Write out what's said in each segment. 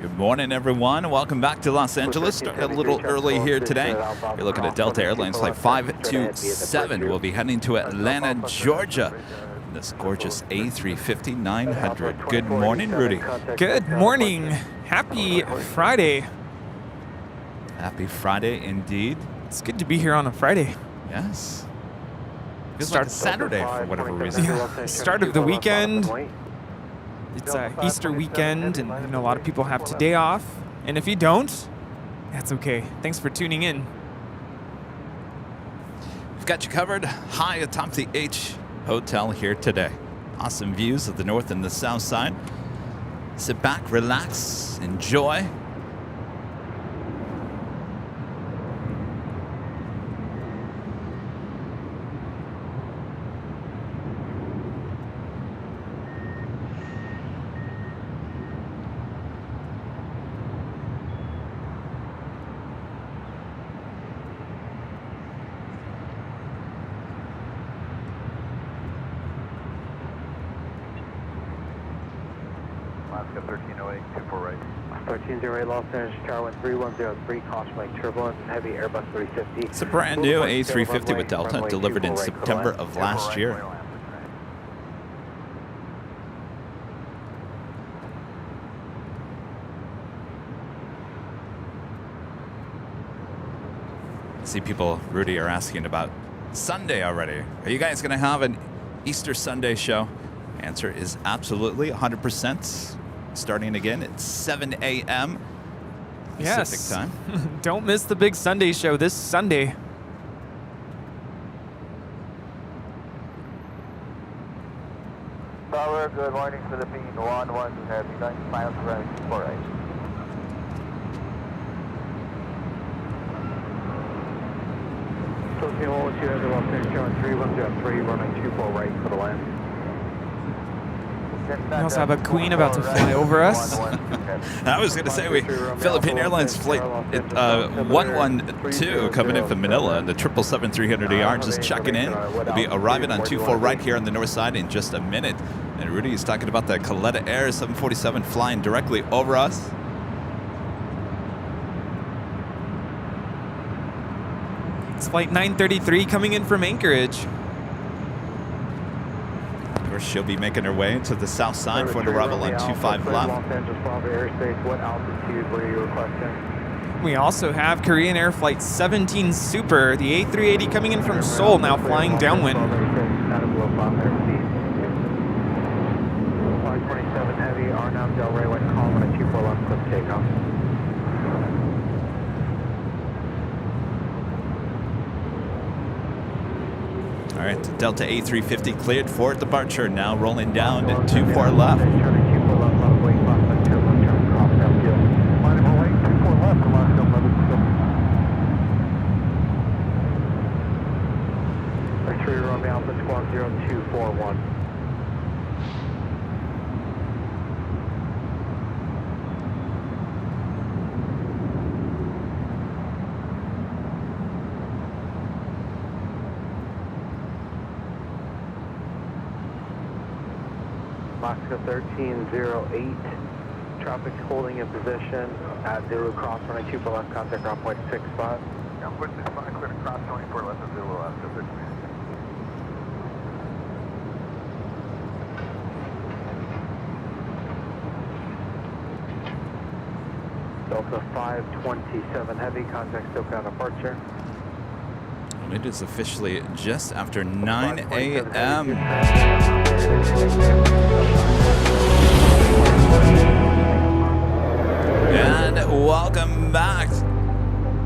Good morning, everyone. Welcome back to Los Angeles. Starting a little early here today. You're looking at Delta Airlines Flight 527. We'll be heading to Atlanta, Georgia. This gorgeous A350-900. Good morning, Rudy. Good morning. Happy Friday. Happy Friday indeed. It's good to be here on a Friday. Yes. Feels like a Saturday for whatever reason. Yeah. Start of the weekend. It's Easter weekend, and a lot of people have today off. And if you don't, that's okay. Thanks for tuning in. We've got you covered high atop the H Hotel here today. Awesome views of the north and the south side. Sit back, relax, enjoy. Alaska 1308, 24 right. 1308 Los Angeles, Tower 3103, caution lane turbulence, heavy Airbus 350. It's a brand new A350 with Delta, delivered in September of last year. I see people, Rudy, are asking about Sunday already. Are you guys going to have an Easter Sunday show? Answer is absolutely 100%. Starting again at 7 a.m. Pacific time. Don't miss the big Sunday show this Sunday. Tower, good morning, Philippine 11, heavy 9 miles right, 4 right. Philippine 112, Los Angeles, Tower 3103, running 24 right for the land. We also have a Queen about to fly over us. I was going to say, Philippine Airlines Flight 112 coming in from Manila, and the 777-300ER just checking in. We'll be arriving on 24 right here on the north side in just a minute. And Rudy is talking about the Coletta Air 747 flying directly over us. It's flight 933 coming in from Anchorage. She'll be making her way to the south side for an arrival on 25 left. Los Angeles, Bravo airspace, what altitude were you requesting? We also have Korean Air Flight 17 Super, the A380 coming in from Seoul, now flying downwind. 527 heavy, Arnab Del Rey, went calm at 24 left, clip takeoff. All right, Delta A350 cleared for departure. Now rolling down at 24 left. Romeo Alpha Squawk 0241. Alaska 1308, traffic's holding in position at Zulu cross running 24 left, contact ground point 65. Yeah, 465, clear to cross 24 left of Zulu, Alaska 13. Delta 527 heavy, contact SoCal departure. And it is officially just after 9 a.m. And welcome back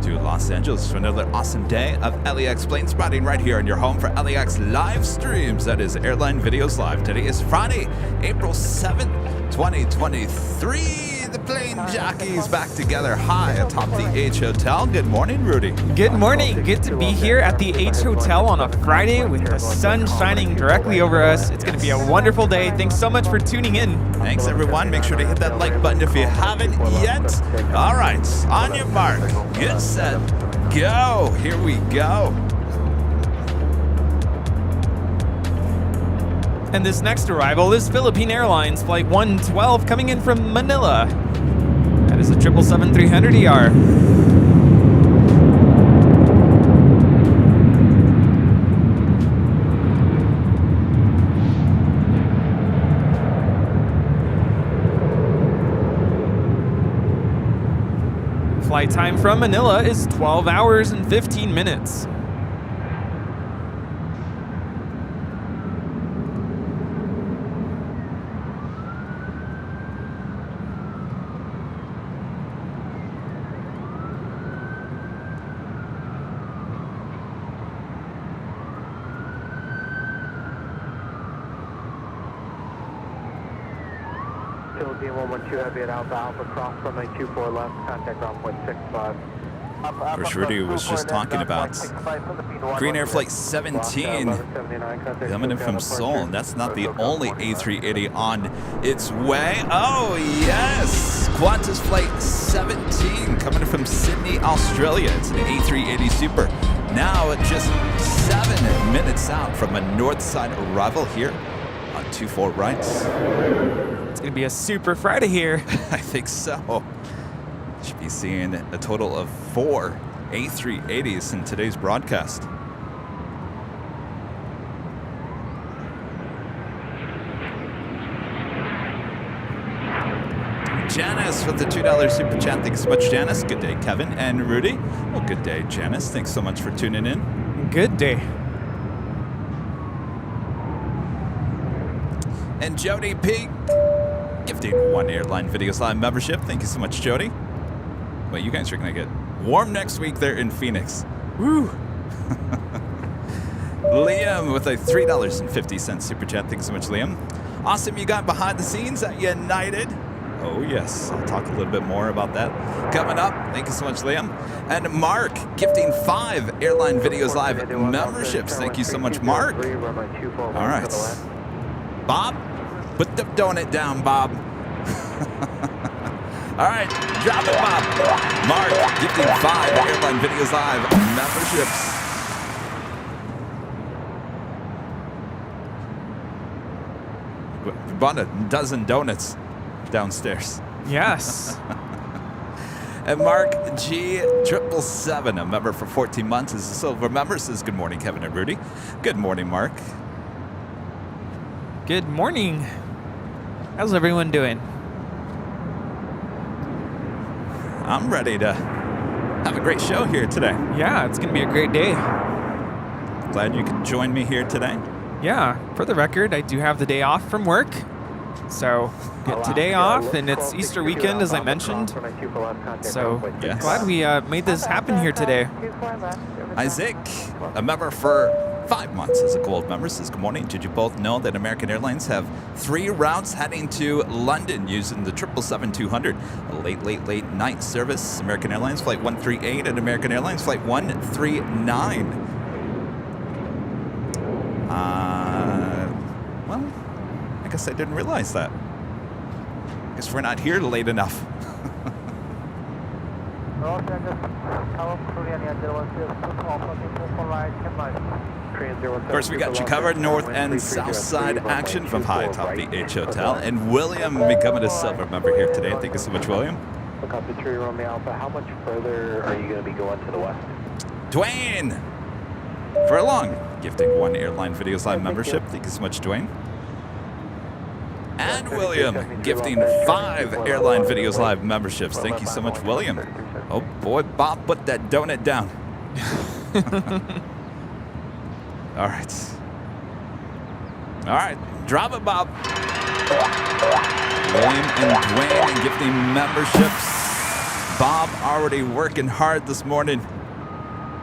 to Los Angeles for another awesome day of LAX plane spotting right here on your home for LAX live streams. That is Airline Videos Live. Today is Friday, April 7th, 2023. The plane jockeys back together high atop the H Hotel. Good morning, Rudy. Good morning. Good to be here at the H Hotel on a Friday with the sun shining directly over us. It's going to be a wonderful day. Thanks so much for tuning in. Thanks, everyone. Make sure to hit that like button if you haven't yet. All right, on your mark, get set, go. Here we go. And this next arrival is Philippine Airlines Flight 112 coming in from Manila. is a 777-300ER. Flight time from Manila is 12 hours and 15 minutes. Philippine 112 Heavy at Alpha cross runway 24 left, contact ground point 65. Of course, Rudy was just talking about Green Air Flight 17 coming in from Seoul. That's not the only A380 on its way. Oh, yes! Qantas Flight 17 coming in from Sydney, Australia. It's an A380 Super. Now just 7 minutes out from a north side arrival here on 24 right. It's going to be a super Friday here. I think so. Should be seeing a total of 4 A380s in today's broadcast. Janice with the $2 super chat. Thanks so much, Janice. Good day, Kevin and Rudy. Well, good day, Janice. Thanks so much for tuning in. Good day. And Jody P. gifting 1 Airline Videos Live membership. Thank you so much, Jody. Well, you guys are going to get warm next week there in Phoenix. Woo! Liam with a $3.50 super chat. Thanks so much, Liam. Awesome, you got behind the scenes at United. Oh, yes. I'll talk a little bit more about that coming up. Thank you so much, Liam. And Mark gifting 5 Airline Videos Live memberships. Thank you so much, Mark. All right. Bob, put the donut down, Bob. All right, drop it, Bob. Mark gifting 5 Airline Videos Live memberships. We bought a dozen donuts downstairs. Yes. And Mark G777, a member for 14 months, is a silver member. Says, good morning, Kevin and Rudy. Good morning, Mark. Good morning. How's everyone doing? I'm ready to have a great show here today. Yeah, it's going to be a great day. Glad you could join me here today. Yeah, for the record, I do have the day off from work. So, get today off, and it's Easter weekend, as I mentioned. So, Yes. glad we made this happen here today. Isaac, a member for 5 months as a gold member, says, good morning. Did you both know that American Airlines have 3 routes heading to London using the 777-200? A late night service, American Airlines Flight 138 and American Airlines Flight 139. Well, I guess I didn't realize that. I guess we're not here late enough. Of course, we got you covered, north and south side action from high atop the H Hotel. And William becoming a silver member here today. Thank you so much, William. Look up the tree, Romeo Alpha. How much further are you going to be going to the west? Dwayne Furlong gifting 1 Airline Videos Live membership. Thank you so much, Dwayne. And William gifting 5 Airline Videos Live memberships. Thank you so much, William. Oh boy, Bob, put that donut down. All right, drop it, Bob. William and Dwayne gifting memberships. Bob already working hard this morning.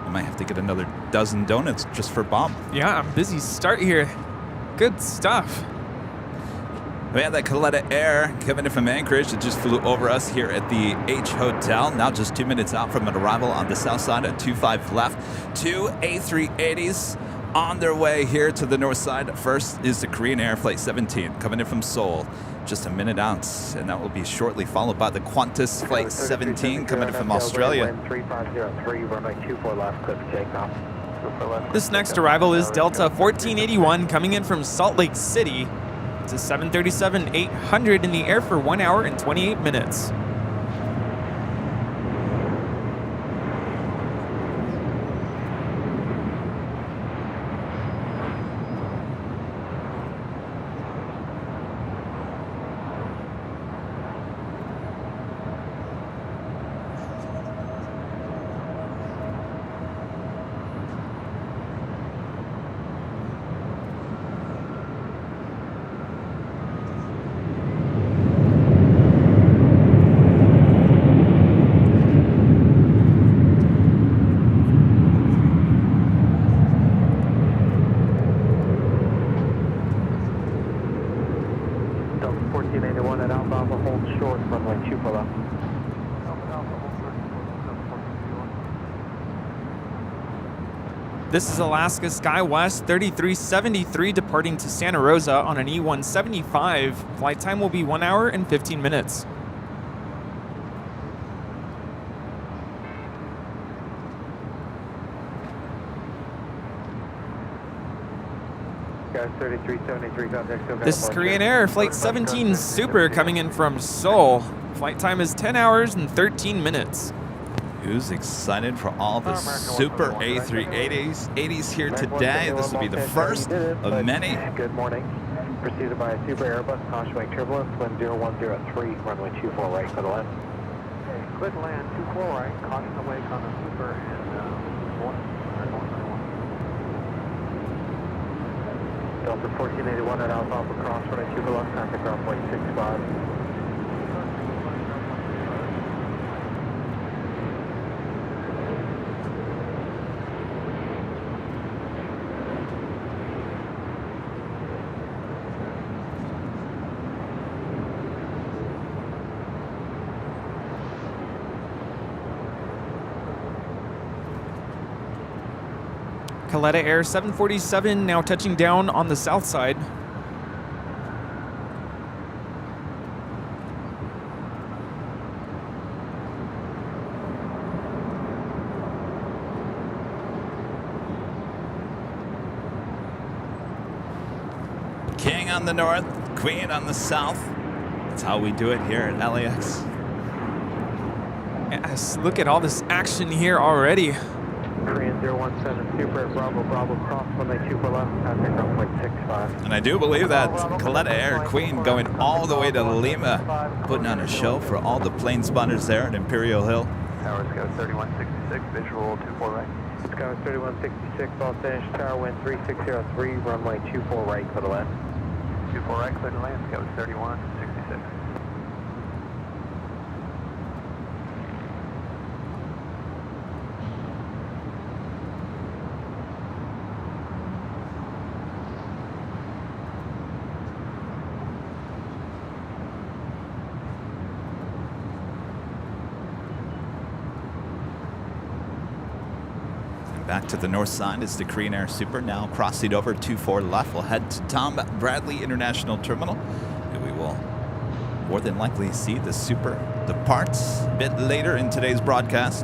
I might have to get another dozen donuts just for Bob. Yeah, busy start here. Good stuff. We had that Coletta Air coming in from Anchorage that just flew over us here at the H Hotel. Now just 2 minutes out from an arrival on the south side at 25 left. 2 A380s on their way here to the north side. First is the Korean Air Flight 17 coming in from Seoul. Just a minute out, and that will be shortly followed by the Qantas Flight 17 coming in from Australia. This next arrival is Delta 1481 coming in from Salt Lake City. It's a 737-800 in the air for 1 hour and 28 minutes. 1481 at Alpha, hold short, runway 24 left. This is Alaska SkyWest 3373 departing to Santa Rosa on an E175. Flight time will be 1 hour and 15 minutes. Guys, 3373, contact. This is Korean Air Flight 17 Super coming in from Seoul. Flight time is 10 hours and 13 minutes. Who's excited for all the Super A380s here today? This will be the first of many. Good morning. Preceded by a Super Airbus, caution wing turbulence, wind 0103, runway 24 right, clear to land. Okay, clear to land, 24 right, caution the wake on the Super, and 1. Delta 1481 at Alpha, cross runway 24 left, contact runway 65. Kaleta Air 747 now touching down on the south side. King on the north, Queen on the south. That's how we do it here at LAX. Yes, look at all this action here already. Korean 017 Super Bravo Bravo cross runway 24 left, contact runway 65. And I do believe that Kaleta Air Queen going all the way to Lima, putting on a show for all the plane spotters there at Imperial Hill. Tower Scout 3166, visual 24 right. Scout 3166, Los Angeles Tower, wind 3603, runway 24 right, clear to land. 24 right, clear to land, Scout 3166. Back to the north side is the Korean Air Super, now crossing over 24 left. We'll head to Tom Bradley International Terminal. And we will more than likely see the Super depart a bit later in today's broadcast.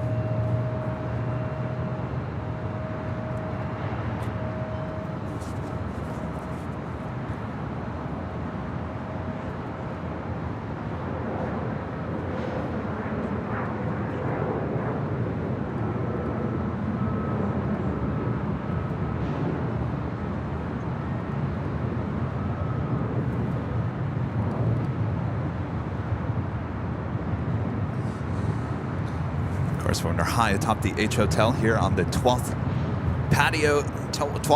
We're high atop the H Hotel here on the 12th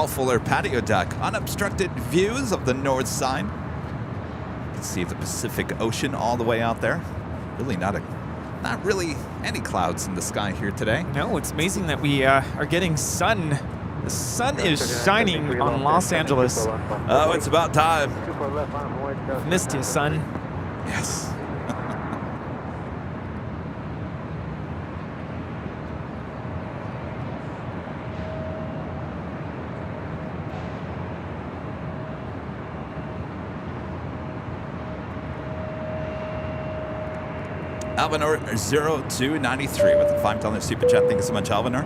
floor patio deck. Unobstructed views of the north side. You can see the Pacific Ocean all the way out there. Really not really any clouds in the sky here today. No, it's amazing that we are getting sun. The sun is shining on Los Angeles. Oh, it's about time. Missed you, sun. Yes. Alvinor 0293 with a $5 super chat. Thank you so much, Alvinor.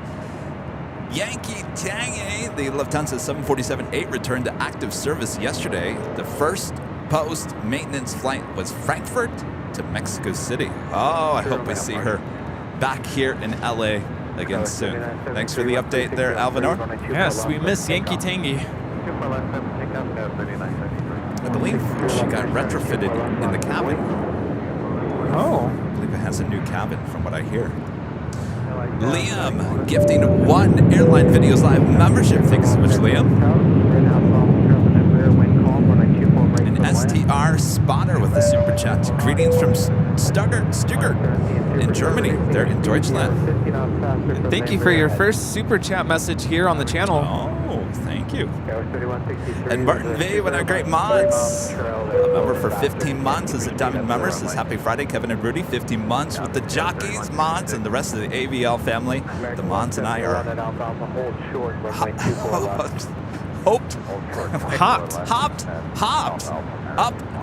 Yankee Tangy, the Lufthansa 747-8 returned to active service yesterday. The first post-maintenance flight was Frankfurt to Mexico City. Oh, I hope we see her back here in LA again soon. Thanks for the update there, Alvinor. Yes, we miss Yankee Tangy. I believe she got retrofitted in the cabin. Oh. I believe it has a new cabin from what I hear. Liam gifting 1 Airline Videos Live membership. Thanks so much, Liam. An STR spotter with the super chat. Greetings from Stuttgart in Germany. They're in Deutschland. And thank you for your first super chat message here on the channel. Oh, thank Thank you. Tower 3163. And Martin V, one of our great mods. A member for 15 months as a Diamond member. Says happy Friday, Kevin and Rudy. 15 months with the jockeys, mods, and the rest of the AVL family. The mods and I are hopped up.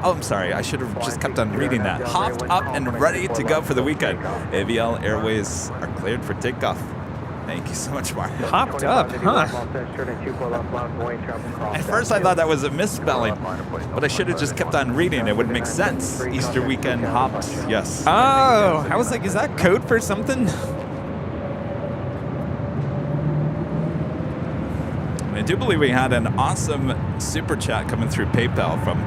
Oh, I'm sorry. I should have just kept on reading that. Hopped up and ready to go for the weekend. AVL Airways are cleared for takeoff. Thank you so much, Mark. Hopped up, huh? At first I thought that was a misspelling, but I should have just kept on reading. It would make sense. Easter weekend hopped, yes. Oh, I was like, is that code for something? And I do believe we had an awesome super chat coming through PayPal from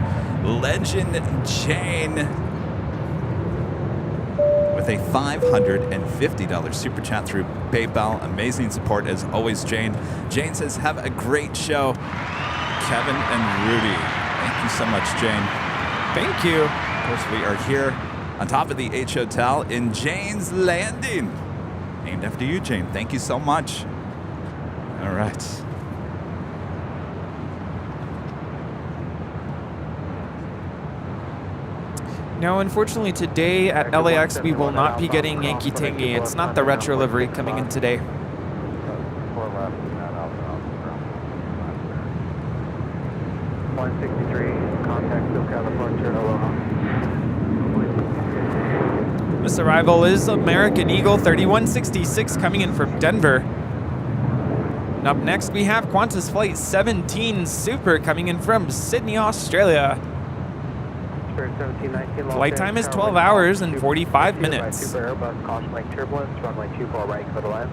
Legend Jane with a $550 super chat through PayPal. Amazing support as always, Jane. Jane says, have a great show, Kevin and Rudy. Thank you so much, Jane. Thank you. Of course, we are here on top of the H Hotel in Jane's Landing. Named after you, Jane. Thank you so much. All right. No, unfortunately today at LAX we will not be getting Yankee Tangy. It's not the retro livery coming in today. 163, contact SoCal departure, aloha. This arrival is American Eagle 3166 coming in from Denver. And up next we have Qantas Flight 17 Super coming in from Sydney, Australia. Flight time is 12 hours and 45 minutes. Super Airbus, caution wing turbulence, runway 24 right, clear to land.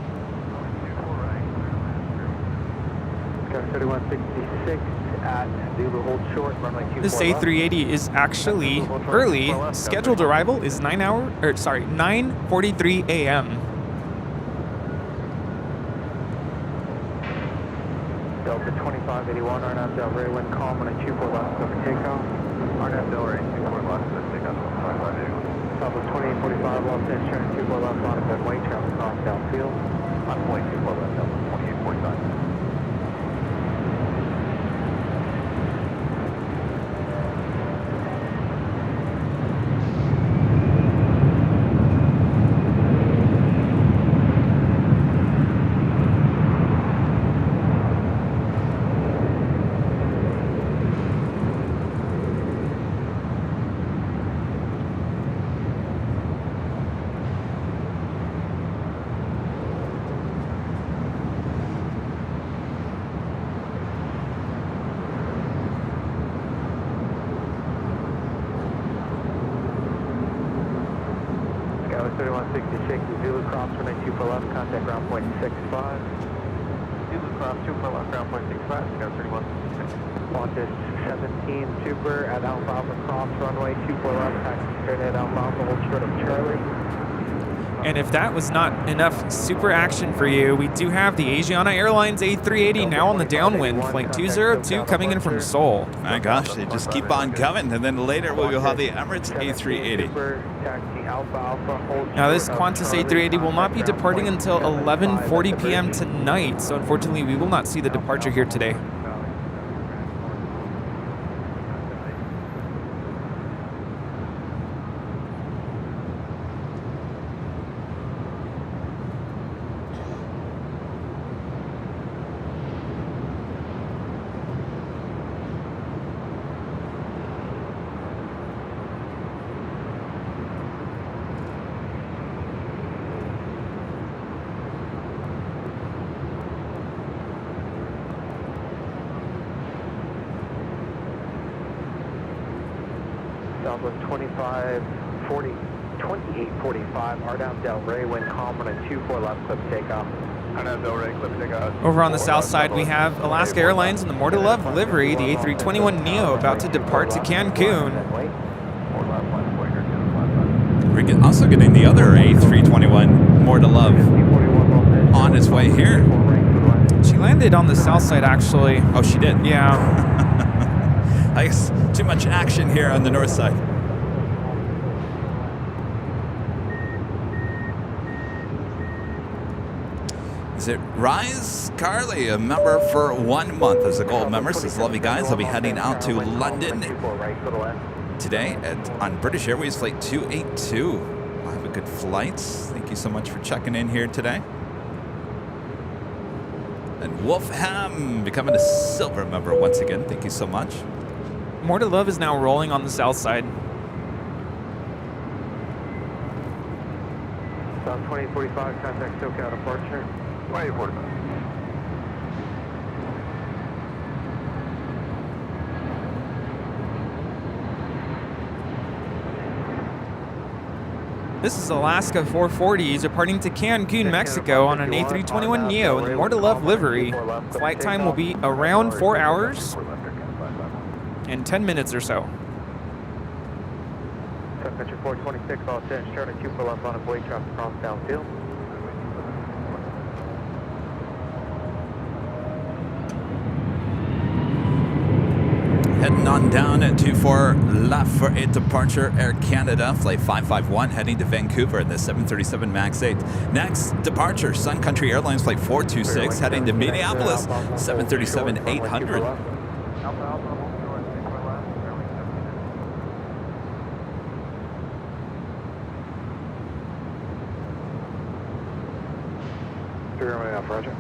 Sky 3166 at Zulu, hold short, runway 24 This left. A380 is actually early. Scheduled arrival is 9:43 a.m. Delta 2581, RNAV Del Rey, wind calm, runway 24 left, over takeoff. RNAV Del Rey, 24 left, over takeoff, 2581. Southwest 2845, Los Angeles, turn 24 left, on a runway, traffic cross downfield. On point 24 left, Delta 2845. Skyline 3166, Zulu cross, runway 24 left, contact ground point 65. Zulu cross, 24 left, ground point 65, Skyline 3166. Qantas 17 Super at Alpha Alpha cross, runway 24 left, taxi straight at Alpha Alpha, hold short of Charlie. And if that was not enough super action for you, we do have the Asiana Airlines A380 now on the downwind, flight 202 coming in from Seoul. My gosh, they just keep on coming. And then later we'll have the Emirates A380. Now this Qantas A380 will not be departing until 11:40 p.m. tonight, so unfortunately we will not see the departure here today. Southwest 2845, RNAV Del Rey, wind calm, runway 24 left, clip takeoff. RNAV Del Rey, clip takeoff. Over on the south side, we have Alaska Airlines in the More to Love livery, the A321neo about to depart to Cancun. We're also getting the other A321 More to Love on its way here. She landed on the south side, actually. Oh, she did? Yeah. I guess too much action here on the north side. Is it Rise Carly, a member for 1 month as a gold member? Says, love you guys. I'll be heading out to London today on British Airways flight 282. I'll have a good flight. Thank you so much for checking in here today. And Wolfham becoming a silver member once again. Thank you so much. More to Love is now rolling on the south side. South 2045, contact SoCal departure. 2045. This is Alaska 440. He's departing to Cancun, Mexico on an A321neo in the More to Love livery. Flight time will be around 4 hours and 10 minutes or so. Country 426, all sends Charlie 2 left on a blade traffic across downfield. Heading on down at 24 left for a departure, Air Canada, flight 551, heading to Vancouver in the 737 MAX 8. Next departure, Sun Country Airlines, flight 426, heading to Minneapolis, 737 800. Roger.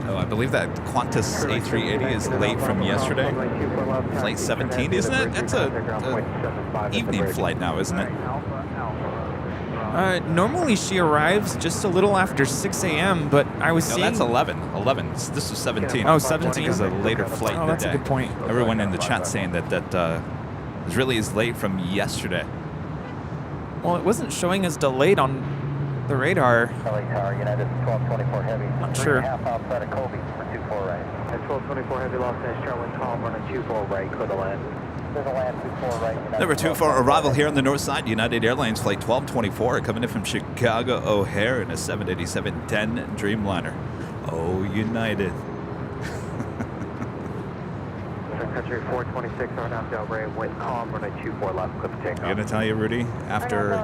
I believe that Qantas A380 is late from yesterday. Flight 17, isn't it? That's a evening flight now, isn't it? Normally she arrives just a little after 6 a.m., but I was seeing... that's 11. 11. This was 17. Oh, 17 is a later flight in the that's day. a good point. Everyone in the chat saying that is really is late from yesterday. Well, it wasn't showing as delayed on the radar. LA Tower, United 1224 Heavy. Not sure. 3.5 outside of Kobe for 24 right. At 1224 Heavy, Los Angeles, Charlie calm, running 24 right, clear to land. There's a land 24 right. United Number 2 for arrival here on the north side, United Airlines flight 1224 coming in from Chicago O'Hare in a 787-10 Dreamliner. Oh, United. Country 426 on out Del Rey, wind calm, running 24 left, clip takeoff. I'm going to tell you, Rudy, after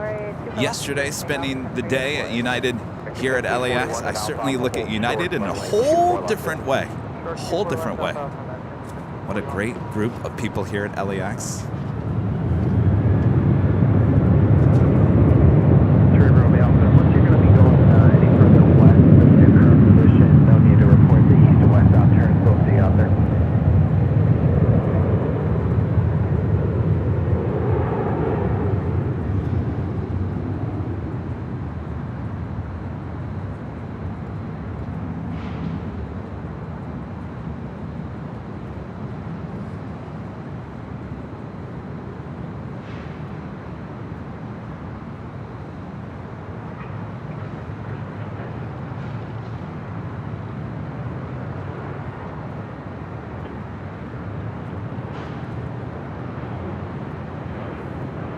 yesterday spending the day at United here at LAX, I certainly look at United in a whole different way. A whole different way. What a great group of people here at LAX. Once you're going to be going any further west than your current position, no need to report the east and west out turns. We'll see you out there.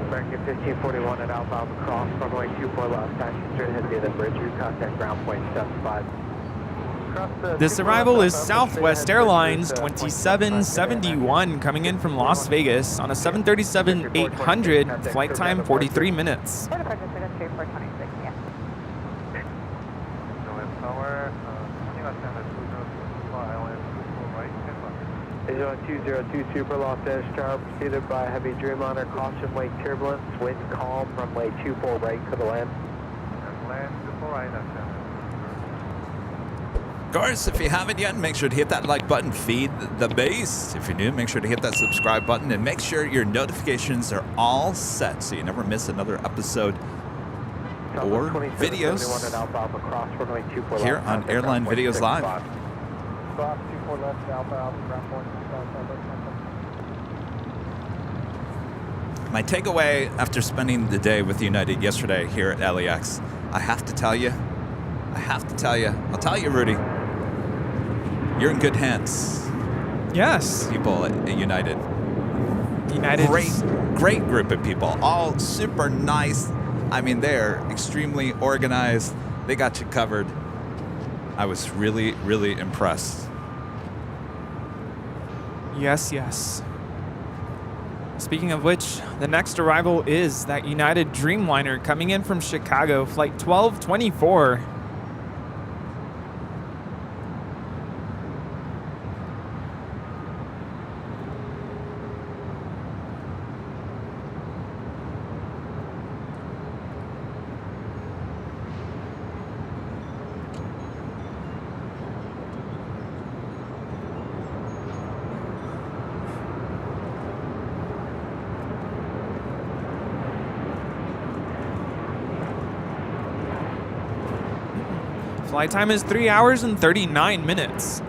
American 1541 at outbound across runway 24 left, taxi straight ahead via the bridge, contact ground point 75. This arrival is Southwest Airlines 2771 coming in from Las Vegas on a 737-800, flight time 43 minutes. Is 202 Super Los Angeles Tower, preceded by heavy Dreamliner, caution lake turbulence, wind calm, runway 24 right, clear to land. Land 24 right, Of course, if you haven't yet, make sure to hit that like button, feed the base. If you're new, make sure to hit that subscribe button and make sure your notifications are all set so you never miss another episode or videos here on Airline Videos Live. My takeaway after spending the day with United yesterday here at LAX, I have to tell you, I'll tell you, Rudy, you're in good hands. Yes. People at United. United. Great group of people, all super nice. I mean, they're extremely organized. They got you covered. I was really, really impressed Yes, yes. Speaking of which, the next arrival is that United Dreamliner coming in from Chicago, flight 1224. Flight time is 3 hours and 39 minutes.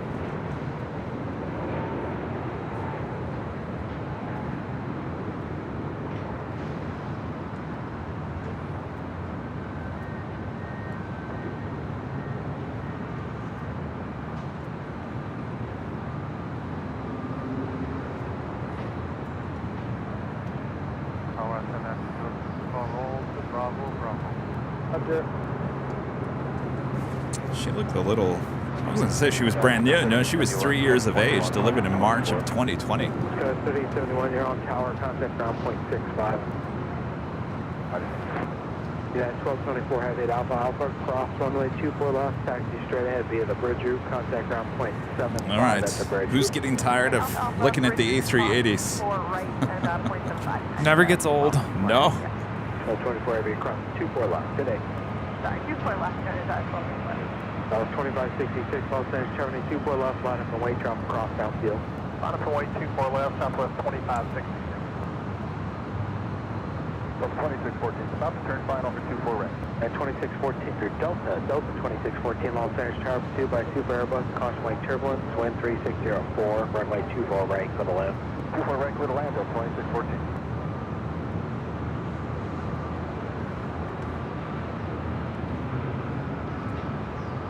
She looked a little, I was going to say she was brand new. No, she was 3 years of age, delivered in March of 2020. 3071, you're on tower, contact ground point 65. Yeah, 1224, head 8 Alpha Alpha, cross runway 24 left, taxi straight ahead via the bridge route, contact ground point 75. All right, who's getting tired of looking at the A380s? Never gets old. No. 1224, heavy cross 24 left, today. Sorry, 24 left, That was 2566, Los Angeles, Germany, 24 left, line up and wait, drop across downfield. Line up and wait, 24 left, Southwest 2566. So 2614, about to turn final for 24 right. At 2614 through Delta 2614, Los Angeles, Tower 2 by Super Airbus, caution wing turbulence, wind 3604, runway 24 right, clear to land. 24 right, clear to land, 2614.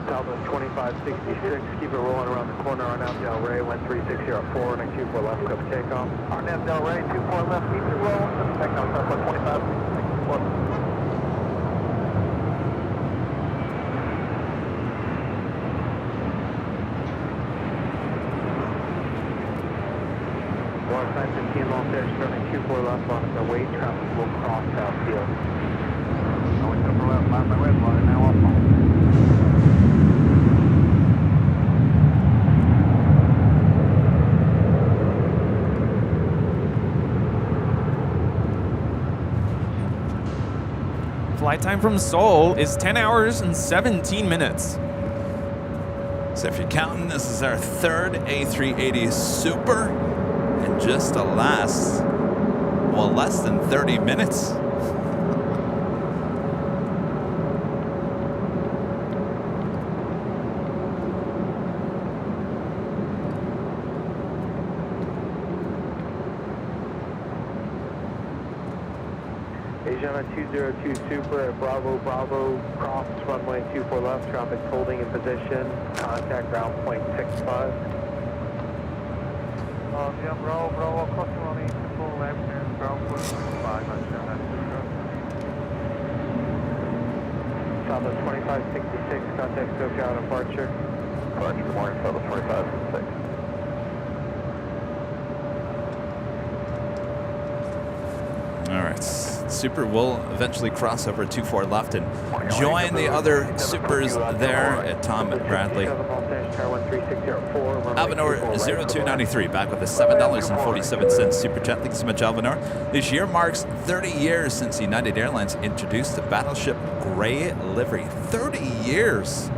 Southwest 2566, keep it rolling around the corner on out Del Rey, wind 3604, and 24 left, clear for takeoff. Arnett Del Rey, 24 left, keep it rolling, takeoff, Southwest 2566. North 915, Los Angeles, turning 24 left, on the wait, traffic will cross outfield. Going to the left, line my red line, now off. Flight time from Seoul is 10 hours and 17 minutes. So if you're counting, this is our third A380 Super in just the last, well, less than 30 minutes. Asiana 202 Super at Bravo Bravo, cross runway 24 left, traffic holding in position, contact ground point 65. Yeah, Bravo Bravo, crossing runway 24 left, and ground point 65, Southwest 2566, contact Tokyo departure. Departure, good morning, Southwest 2566. All right, Super will eventually cross over 24 left and join the other Supers there at Tom and Bradley. Alvanor 0293 back with a $7.47 Super Chat. Thank you so much, Alvanor. This year marks 30 years since United Airlines introduced the Battleship Gray livery. 30 years.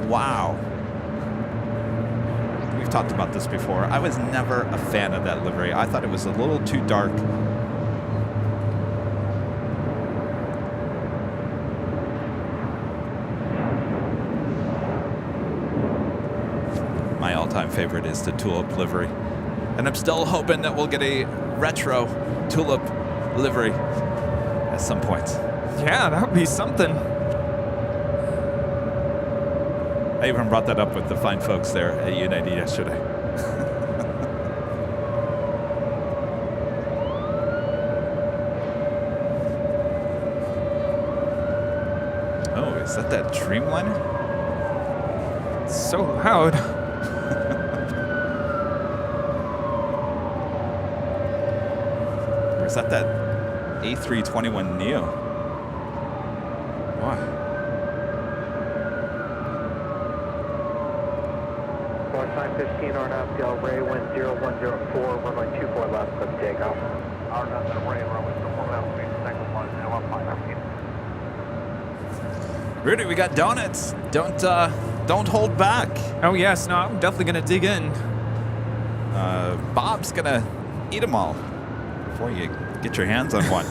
Wow. We've talked about this before. I was never a fan of that livery. I thought it was a little too dark. My all-time favorite is the tulip livery. And I'm still hoping that we'll get a retro tulip livery at some point. Yeah, that would be something. I even brought that up with the fine folks there at United yesterday. Oh, is that Dreamliner? It's so loud. Is that A321neo? Wow. Bar sign 15 RNAV, Del Ray, wind 0104, runway 24 left, clip takeoff. RNAV, Del Ray, runway 24 left, speed, second 1, Rudy, we got donuts. Don't hold back. Oh yes, no, I'm definitely gonna dig in. Bob's gonna eat them all before you get your hands on one.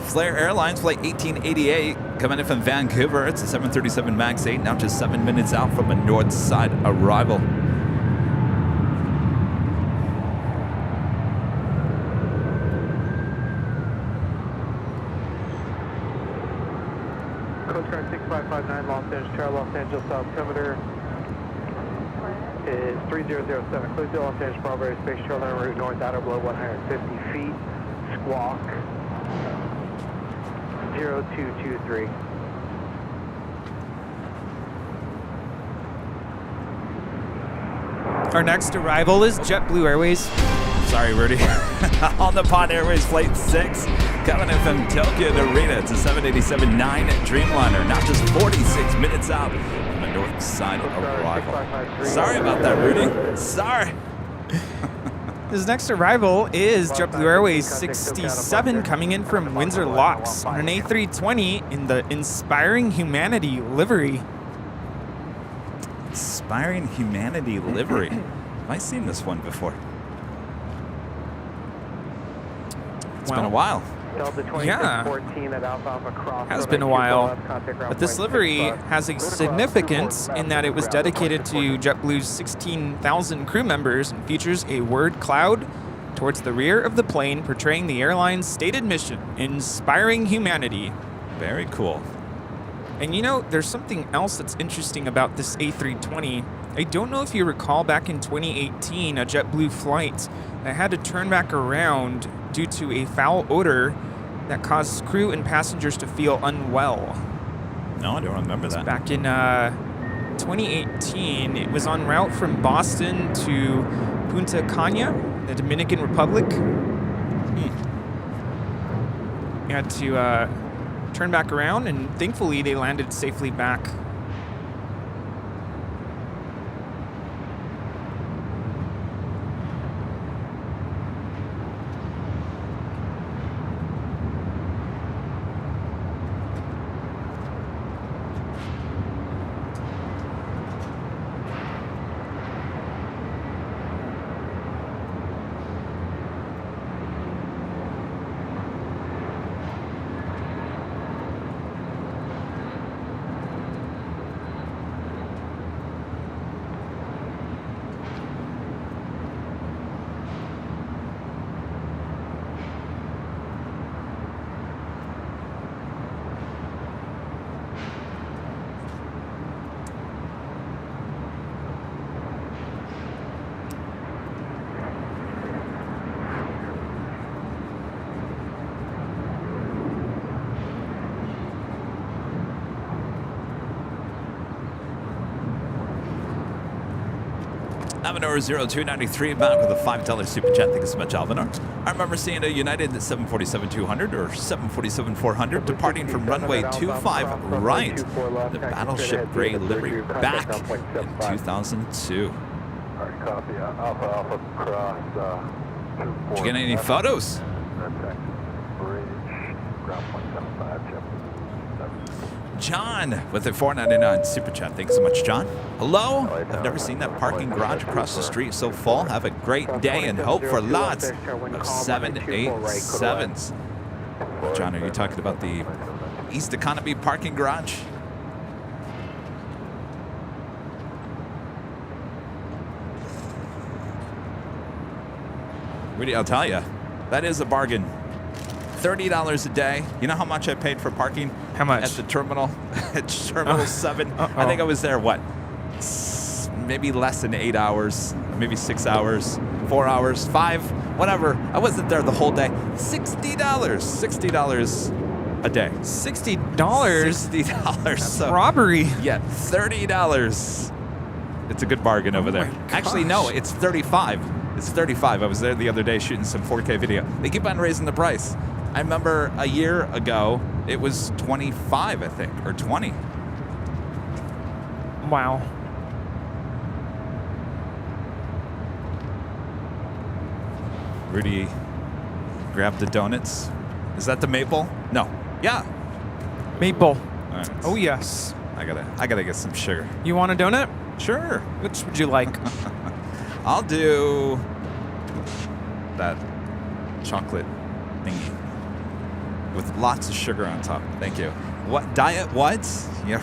Flair Airlines flight 1888 coming in from Vancouver. It's a 737 MAX 8, now just 7 minutes out from a north side arrival. Coast Guard 6559, Los Angeles, Tower, Los Angeles altimeter is 3007. Clear to Los Angeles, Bravo airspace, shoreline route north, outer below 150 feet. Squawk 0223. Our next arrival is JetBlue Airways. Sorry, Rudy. On the Pod Airways Flight 6, coming in from Tokyo Narita. It's a 787-9 Dreamliner, now just 46 minutes out from the north side arrival. Sorry about that, Rudy. Sorry. His next arrival is JetBlue Airways 67 coming in from Windsor Locks on an A320 in the Inspiring Humanity livery. Inspiring Humanity livery. Have I seen this one before? It's been a while. Yeah, has been a while. But this livery has a significance in that it was dedicated to JetBlue's 16,000 crew members and features a word cloud towards the rear of the plane portraying the airline's stated mission, inspiring humanity. Very cool. And you know, there's something else that's interesting about this A320. I don't know if you recall back in 2018, a JetBlue flight that had to turn back around due to a foul odor that caused crew and passengers to feel unwell. No, I don't remember that. Back in 2018, it was en route from Boston to Punta Cana, the Dominican Republic. You had to turn back around, and thankfully they landed safely back. Avenor 0293 back with a $5 super chat. Thank you so much, Alvinor. I remember seeing a United 747-200 or 747-400 departing from runway 25 right. The Battleship Gray livery back in 2002. Alright, copy. Alpha, Alpha, cross. Did you get any photos? Bridge, ground point 75, Jim. John with a $4.99 super chat. Thanks so much, John. Hello. I've never seen that parking garage across the street so full. Have a great day and hope for lots of 787s. John, are you talking about the East Economy parking garage? Rudy, I'll tell you, that is a bargain. $30 a day. You know how much I paid for parking? How much? At the terminal, at Terminal 7. I think I was there, what? Maybe less than 8 hours, maybe 6 hours, 4 hours, 5, whatever. I wasn't there the whole day. $60. $60 a day. $60? $60. That's so, robbery. Yeah, $30. It's a good bargain over there. My Actually, no, gosh. it's 35. It's 35. I was there the other day shooting some 4K video. They keep on raising the price. I remember a year ago, it was 25, I think, or 20. Wow. Rudy grabbed the donuts. Is that the maple? No. Yeah. Maple. All right. Oh, yes. I gotta get some sugar. You want a donut? Sure. Which would you like? I'll do that chocolate thingy with lots of sugar on top. Thank you. What diet? What? Yeah.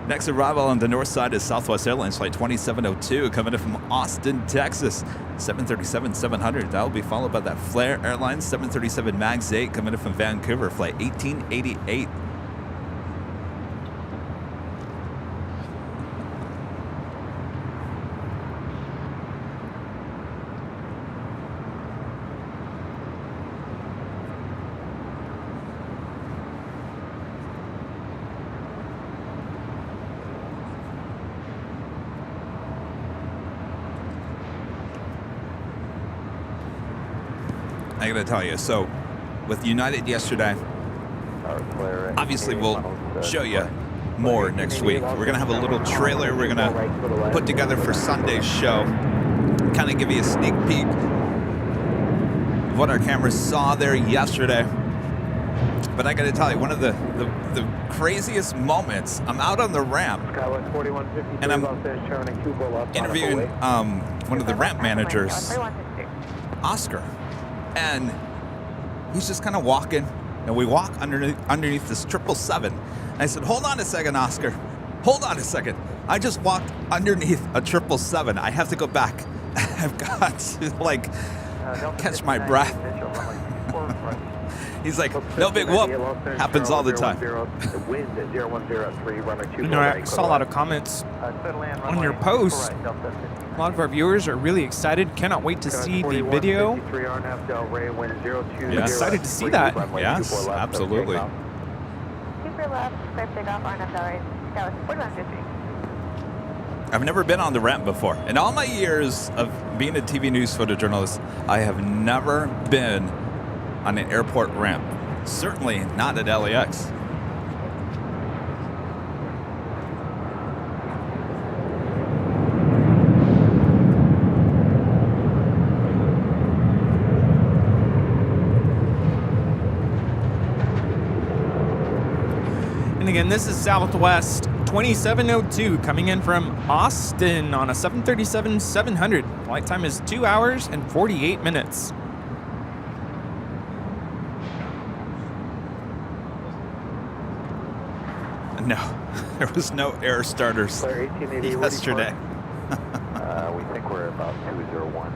Next arrival on the north side is Southwest Airlines flight 2702 coming in from Austin, Texas. 737-700. That will be followed by that Flair Airlines 737 MAX 8 coming in from Vancouver, flight 1888. I gotta tell you, so with United yesterday, obviously we'll show you more next week. We're gonna have a little trailer we're gonna put together for Sunday's show, kind of give you a sneak peek of what our cameras saw there yesterday. But I gotta tell you, one of the craziest moments, I'm out on the ramp and I'm interviewing one of the ramp managers, Oscar. And he's just kind of walking, and we walk underneath this 777. And I said, hold on a second, Oscar. Hold on a second. I just walked underneath a 777. I have to go back. I've got to, catch my breath. He's like, no big whoop. Happens all the time. You know, I saw a lot of comments on your post. A lot of our viewers are really excited. Cannot wait to see the video. Yes. Excited to see that. Yes, absolutely. Super left, clear takeoff, RNF right, Dallas 4150. I've never been on the ramp before. In all my years of being a TV news photojournalist, I have never been on an airport ramp. Certainly not at LAX. And again, this is Southwest 2702 coming in from Austin on a 737-700. Flight time is 2 hours and 48 minutes. No, there was no air starters yesterday. We think we're about 201.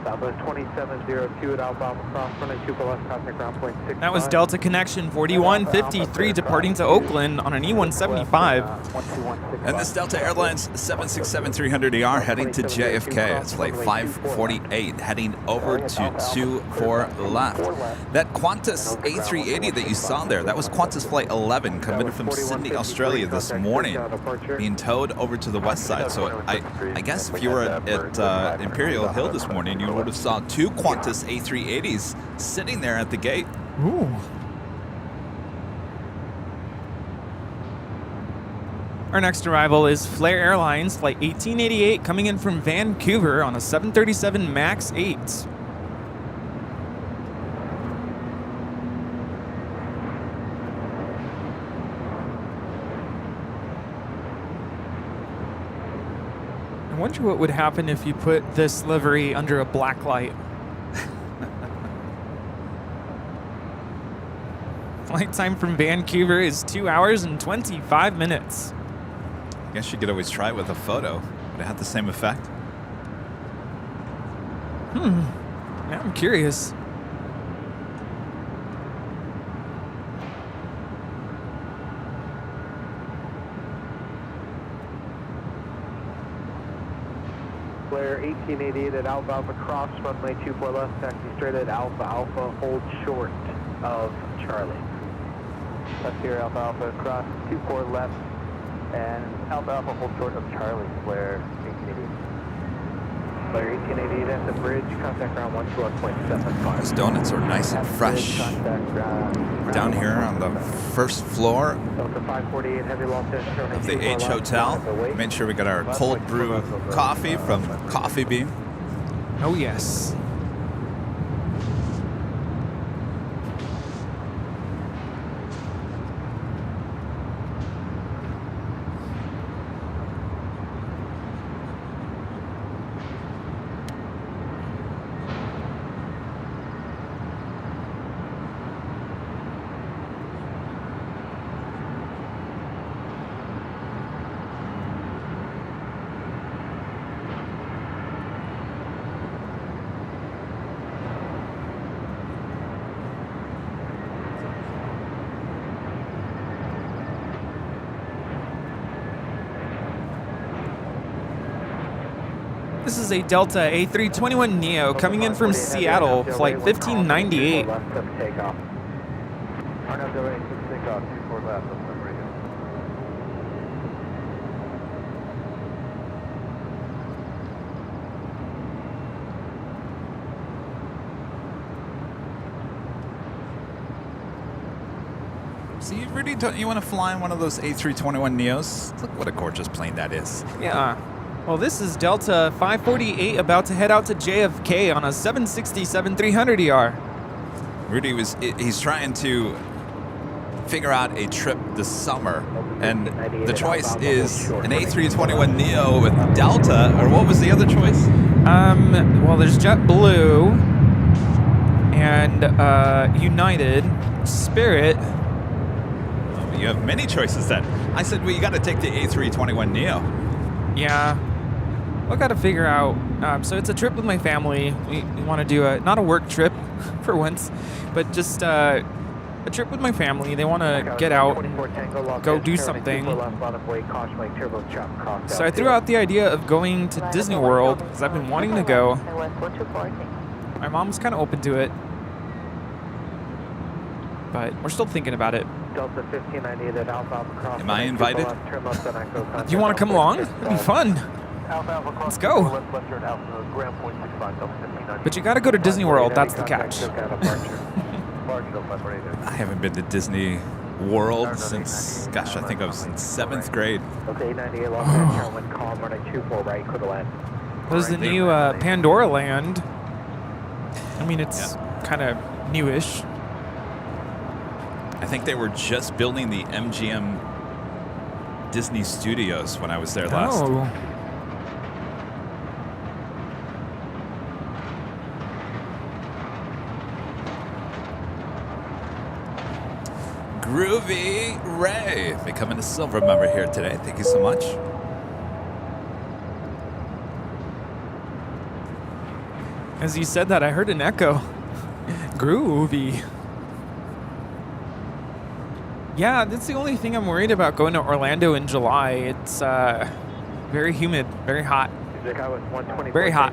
Southwest 2702 at Alpha Cross, runway 24 left, contact ground point 6. That was Delta Connection 4153 departing to Oakland on an E175. And this Delta Airlines 767-300ER heading to JFK. It's flight 548 heading over to 24 left. That Qantas A380 that you saw there, that was Qantas flight 11 coming in from Sydney, Australia this morning, being towed over to the west side. So I guess if you were at Imperial Hill this morning, you would have saw two Qantas A380s sitting there at the gate. Ooh. Our next arrival is Flair Airlines flight 1888 coming in from Vancouver on a 737 MAX 8. I wonder what would happen if you put this livery under a black light. Flight time from Vancouver is 2 hours and 25 minutes. I guess you could always try it with a photo. Would it have the same effect? Now I'm curious. Flair 1888 at Alpha Alpha Cross, runway 24 left, taxi straight at Alpha Alpha, hold short of Charlie. Left here, Alpha Alpha, cross 24 left, and Alpha Alpha hold short of Charlie, flare 1880. Flare 1880 at the bridge, contact ground 121.75. Those donuts are nice and fresh. Down here on the first floor Delta 548, heavy Los Angeles, of the H Hotel. Made sure we got our cold brew coffee from Coffee Bean. Oh, yes. This is a Delta A321neo coming in from Seattle, flight 1598. See, Rudy, don't you want to fly in one of those A321neos? Look what a gorgeous plane that is. Yeah. Well, this is Delta 548 about to head out to JFK on a 767-300ER. Rudy he's trying to figure out a trip this summer, and the choice is an A321neo with Delta, or what was the other choice? Well, there's JetBlue and United, Spirit. Oh, you have many choices then. I said, well, you got to take the A321neo. Yeah. I got to figure out. So it's a trip with my family. We want to do not a work trip for once, but just a trip with my family. They want to get out and go do something. So I threw out the idea of going to Disney World because I've been wanting to go. My mom's kind of open to it, but we're still thinking about it. Am I invited? Do you want to come along? It'd be fun. Let's go. But you got to go to Disney World. That's the catch. I haven't been to Disney World since, gosh, I think I was in 7th grade. There's the new Pandora Land. I mean, it's kind of newish. I think they were just building the MGM Disney Studios when I was there last. Oh. Groovy Ray becoming a silver member here today. Thank you so much. As you said that, I heard an echo. Groovy. Yeah, that's the only thing I'm worried about going to Orlando in July. It's very humid, very hot. Very hot.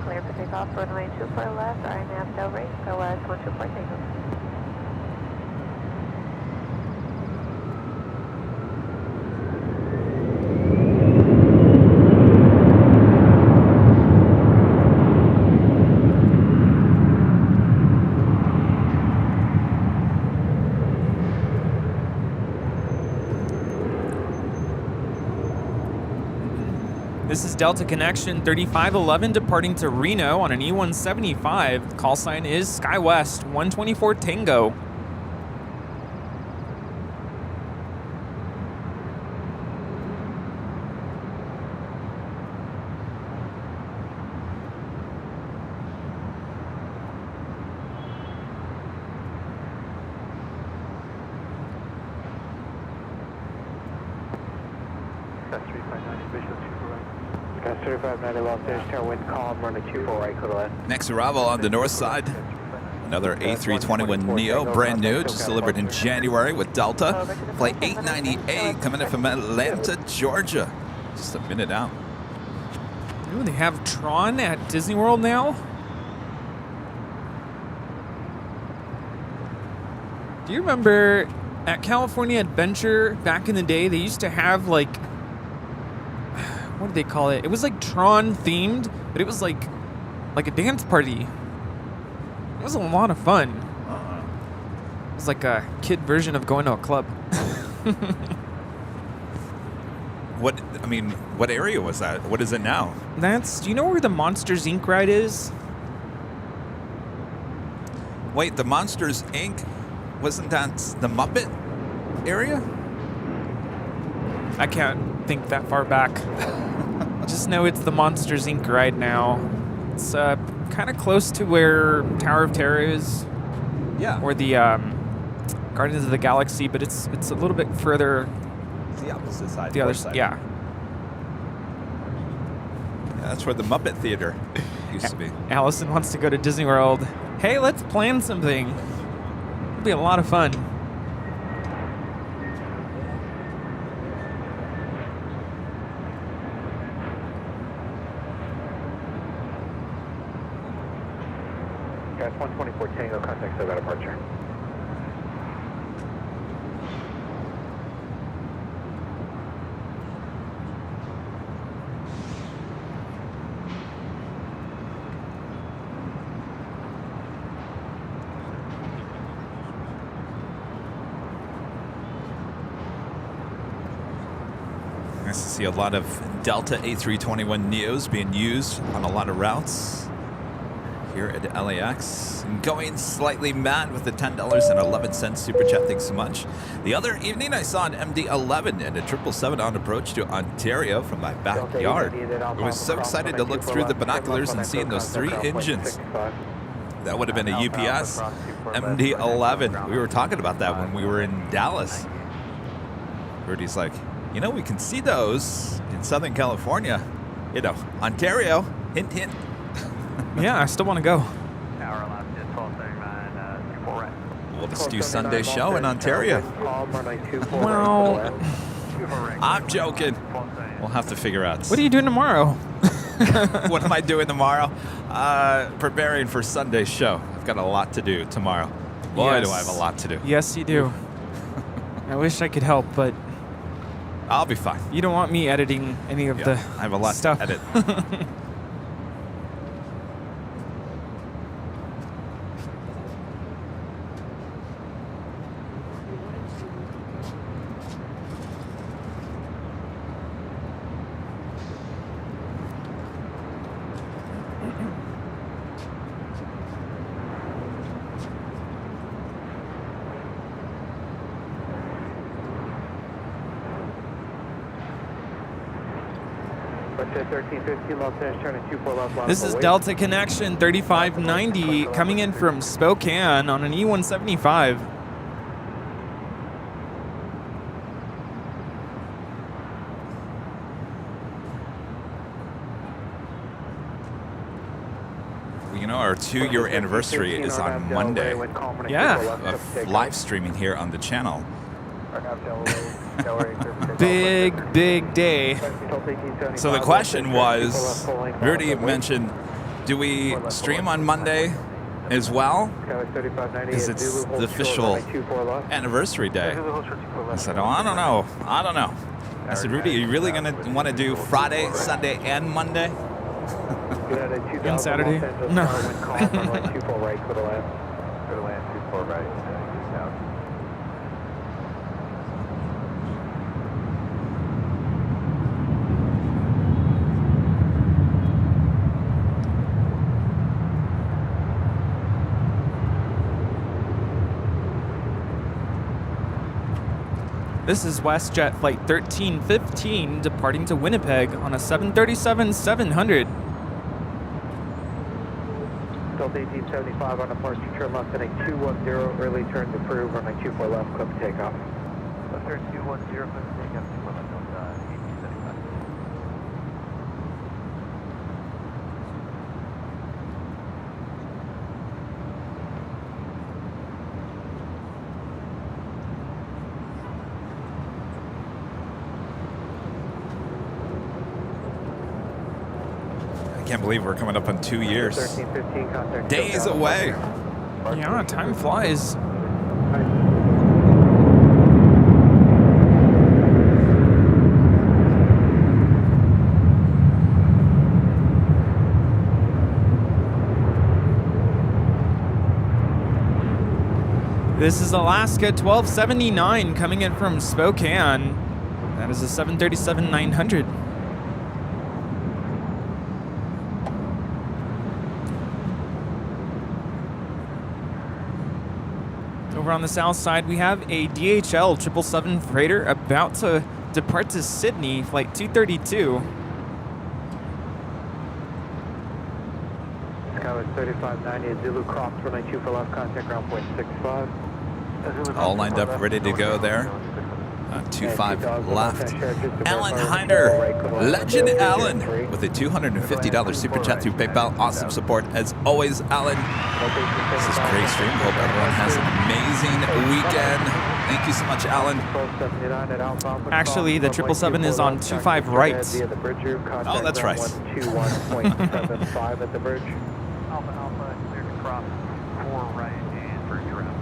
Clear for takeoff, runway 24 left, RNAV Del Rey, ProWest 124 takeoff. This is Delta Connection 3511 departing to Reno on an E175. Call sign is SkyWest 124 Tango. Next arrival on the north side, another A321neo, brand new, just delivered in January with Delta. Flight 898 coming in from Atlanta, Georgia. Just a minute out. Ooh, they have Tron at Disney World now? Do you remember at California Adventure back in the day, they used to have like, what did they call it? It was like Tron themed, but it was like a dance party. It was a lot of fun. It was like a kid version of going to a club. What area was that? What is it now? Do you know where the Monsters Inc. ride is? Wait, the Monsters Inc. Wasn't that the Muppet area? I can't think that far back. Just know it's the Monsters Inc. ride now. It's kind of close to where Tower of Terror is. Yeah. Or the Guardians of the Galaxy, but it's a little bit further. It's the opposite side. The other side. yeah. That's where the Muppet Theater used to be. Allison wants to go to Disney World. Hey, let's plan something. It'll be a lot of fun. Gas 124 Tango, contact SOGA departure. Nice to see a lot of Delta A321 Neos being used on a lot of routes here at LAX. And going slightly mad with the $10.11 super chat. Thanks so much. The other evening, I saw an MD-11 and a 777 on approach to Ontario from my backyard. I was so excited to look through the binoculars and seeing those three engines. That would have been a UPS MD-11. We were talking about that when we were in Dallas. Rudy's like, you know, we can see those in Southern California. You know, Ontario. Hint, hint. Yeah, I still want to go. We'll just do Sunday show in Ontario. Well, I'm joking. We'll have to figure out. what are you doing tomorrow? What am I doing tomorrow? Preparing for Sunday's show. I've got a lot to do tomorrow. Boy, Yes. do I have a lot to do. Yes, you do. I wish I could help, but I'll be fine. you don't want me editing any of Yeah, the I have a lot stuff. to edit. This is Delta Connection 3590 coming in from Spokane on an E175. You know, our 2-year anniversary is on Monday Yeah. of live streaming here on the channel. Big day. So the question was, Rudy mentioned, do we stream on Monday as well? Because it's the official anniversary day. I said, oh, I don't know. I said, Rudy, are you really going to want to do Friday, Sunday, and Monday? And Saturday? No. This is WestJet Flight 1315 departing to Winnipeg on a 737-700. Delta 1875 on departure, turn left heading 210, early turns approved, runway 24 left, clip takeoff. Left turn 210, clip takeoff, 24 left, Delta 1875. I can't believe we're coming up on 2 years. 1315, contact Days away. Yeah, time flies. This is Alaska 1279 coming in from Spokane. That is a 737-900. Over on the south side, we have a DHL 777 freighter about to depart to Sydney, flight 232. Skyway 3590 at Zulu cross runway 2 for left, contact ground point 65. All lined up, ready to go there. 25 left. Alan Heiner, Legend Alan, with a $250 super chat through PayPal. Awesome support as always, Alan. This is a great stream. Hope everyone has an amazing weekend. Thank you so much, Alan. Actually, the 777 is on 25 right. Oh, that's right. 21.75 at the bridge. Alpha Alpha, clear to cross 4 right and bridge around.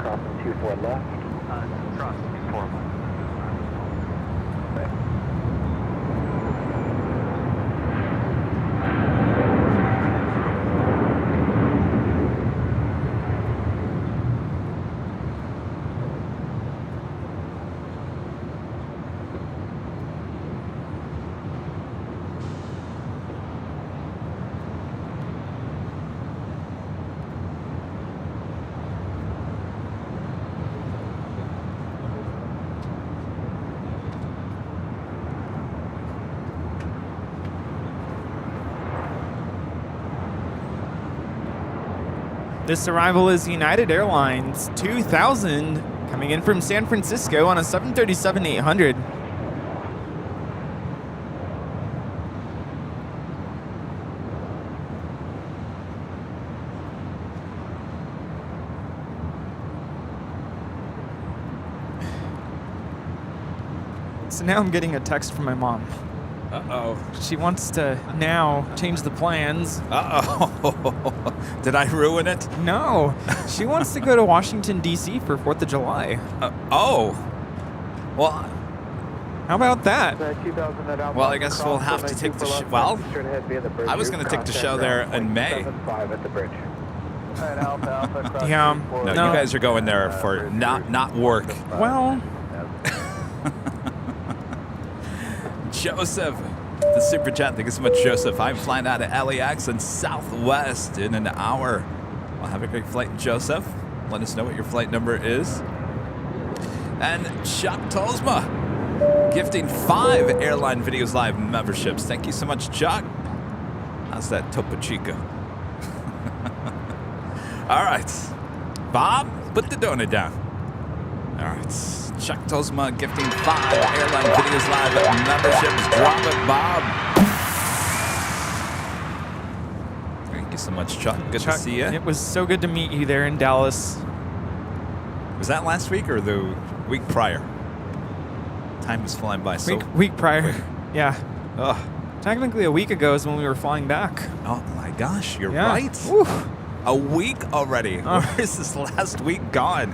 Crossing 24 left. Cross 4 left. This arrival is United Airlines 2000 coming in from San Francisco on a 737-800. So now I'm getting a text from my mom. Uh-oh. She wants to now change the plans. Uh-oh. Did I ruin it? No, she wants to go to Washington, D.C. for 4th of July. Oh. Well, How about that? well, I guess we'll have to take the show. Well, I was going to take the show there in May. Yeah. No, you guys are going there for not work. Well, Joseph, the super chat. Thank you so much, Joseph. I'm flying out of LAX and Southwest in an hour. Well, have a great flight, Joseph. Let us know what your flight number is. And Chuck Tolsma, gifting 5 Airline Videos Live memberships. Thank you so much, Chuck. How's that Topo Chico? All right. Bob, put the donut down. All right. Chuck Tolsma gifting 5 Airline Videos Live memberships. Drop it, Bob. Thank you so much, Chuck. Good Chuck, to see you. it was so good to meet you there in Dallas. Was that last week or the week prior? Time is flying by so Week prior. quick. Yeah. Ugh. Technically, a week ago is when we were flying back. Oh my gosh, you're Yeah. right. Woo. A week already. Where is this last week gone?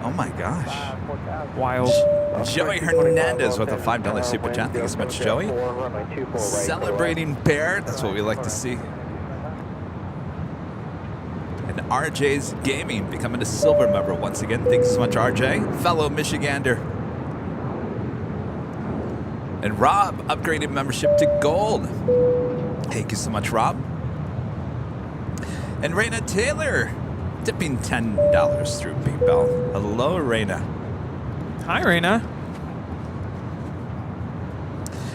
Oh my gosh. Wild. Joey Hernandez with a $5 super chat. Thank you so much, Joey. Celebrating Bear. That's what we like to see. And RJ's Gaming becoming a silver member once again. Thank you so much, RJ. Fellow Michigander. And Rob upgraded membership to gold. Thank you so much, Rob. And Raina Taylor tipping $10 through PayPal. Hello, Raina. Hi, Raina.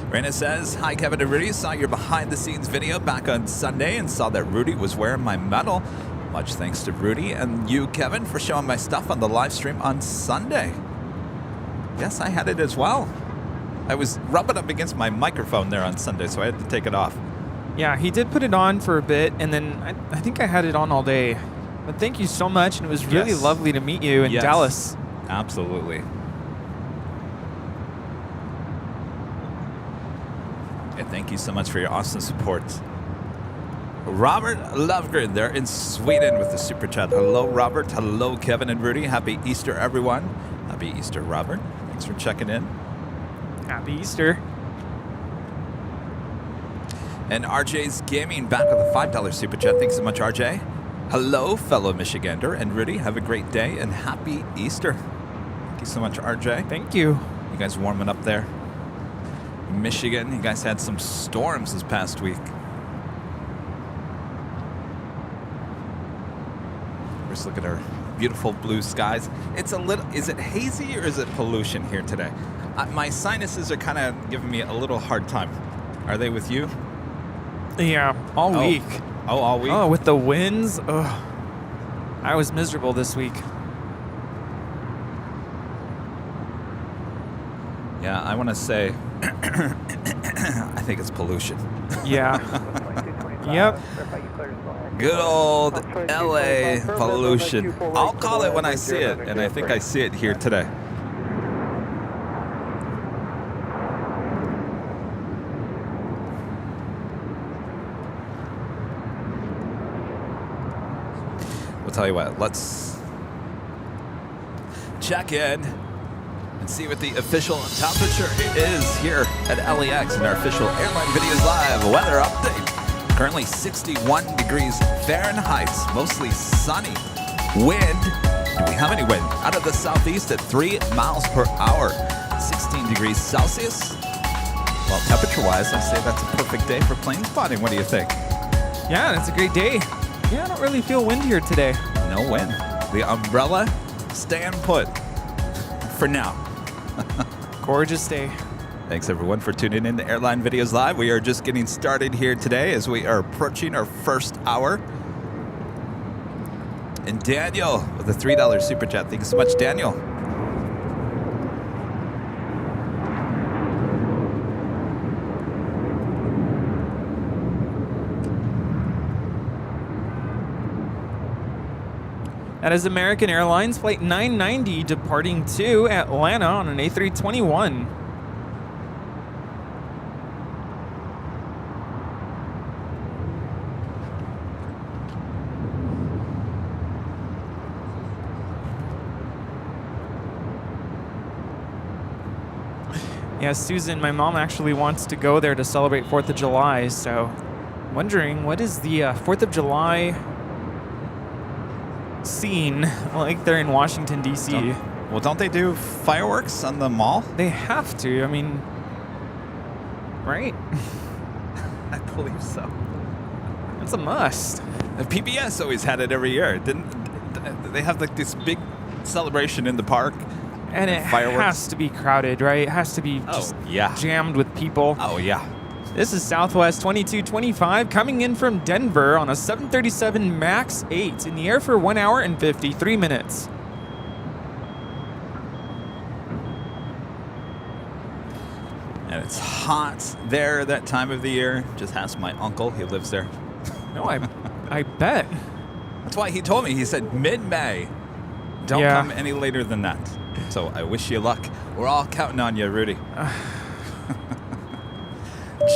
Raina says, hi, Kevin and Rudy. Saw your behind-the-scenes video back on Sunday and saw that Rudy was wearing my medal. Much thanks to Rudy and you, Kevin, for showing my stuff on the live stream on Sunday. Yes, I had it as well. I was rubbing up against my microphone there on Sunday, so I had to take it off. Yeah, he did put it on for a bit, and then I think I had it on all day. But thank you so much, and it was really Yes. lovely to meet you in Yes. Dallas. Absolutely. And thank you so much for your awesome support. Robert Lovegren there in Sweden with the super chat. Hello, Robert. Hello, Kevin and Rudy. Happy Easter, everyone. Happy Easter, Robert. Thanks for checking in. Happy Easter. And RJ's Gaming back with a $5 super chat. Thanks so much, RJ. Hello, fellow Michigander and Rudy. Have a great day and happy Easter. Thank you so much, RJ. Thank you. You guys warming up there? Michigan, you guys had some storms this past week. Just look at our beautiful blue skies. It's a little, is it hazy or is it pollution here today? My sinuses are kind of giving me a little hard time. Are they with you? Yeah, all week. Oh, all week? Oh, with the winds. Ugh. I was miserable this week. Yeah, I want to say, I think it's pollution. Yeah. Yep. Good old LA pollution. I'll call it when I see it, and I think I see it here today. We'll tell you what, let's check in and see what the official temperature is here at LAX in our official Airline Videos Live weather update. Currently 61 degrees Fahrenheit, mostly sunny. Wind, do we have any wind? Out of the southeast at 3 miles per hour, 16 degrees Celsius. Well, temperature-wise, I say that's a perfect day for plane spotting. What do you think? Yeah, it's a great day. Yeah, I don't really feel wind here today. No wind. The umbrella staying put for now. Gorgeous day. Thanks everyone for tuning in to Airline Videos Live. We are just getting started here today as we are approaching our first hour. And Daniel with a $3 super chat. Thank you so much, Daniel. That is American Airlines Flight 990 departing to Atlanta on an A321. Yeah, Susan, my mom actually wants to go there to celebrate 4th of July, so I'm wondering what is the 4th of July scene like there in Washington, D.C.? Don't they do fireworks on the mall? They have to. I mean, right? I believe so. It's a must. The PBS always had it every year. Didn't they have like this big celebration in the park? And it has to be crowded, right? It has to be just jammed with people. Oh, yeah. This is Southwest 2225 coming in from Denver on a 737 MAX 8 in the air for 1 hour and 53 minutes. And it's hot there that time of the year. Just ask my uncle. He lives there. No, I bet. That's why he told me. He said mid-May. Don't come any later than that. So I wish you luck. We're all counting on you, Rudy.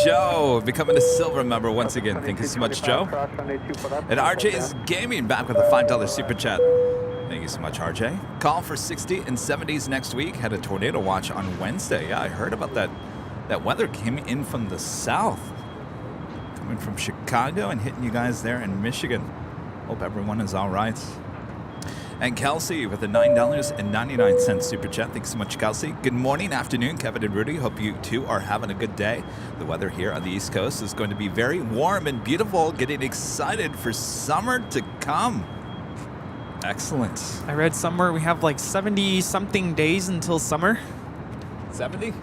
Joe, becoming a silver member once again. Thank you so much, Joe. And RJ's Gaming back with a $5 super chat. Thank you so much, RJ. Call for 60 and 70s next week. Had a tornado watch on Wednesday. Yeah, I heard about that. That weather came in from the south. Coming from Chicago and hitting you guys there in Michigan. Hope everyone is all right. And Kelsey with a $9.99 super chat. Thanks so much, Kelsey. Good morning, afternoon, Kevin and Rudy. Hope you two are having a good day. The weather here on the East Coast is going to be very warm and beautiful. Getting excited for summer to come. Excellent. I read somewhere we have like 70-something days until summer. 70?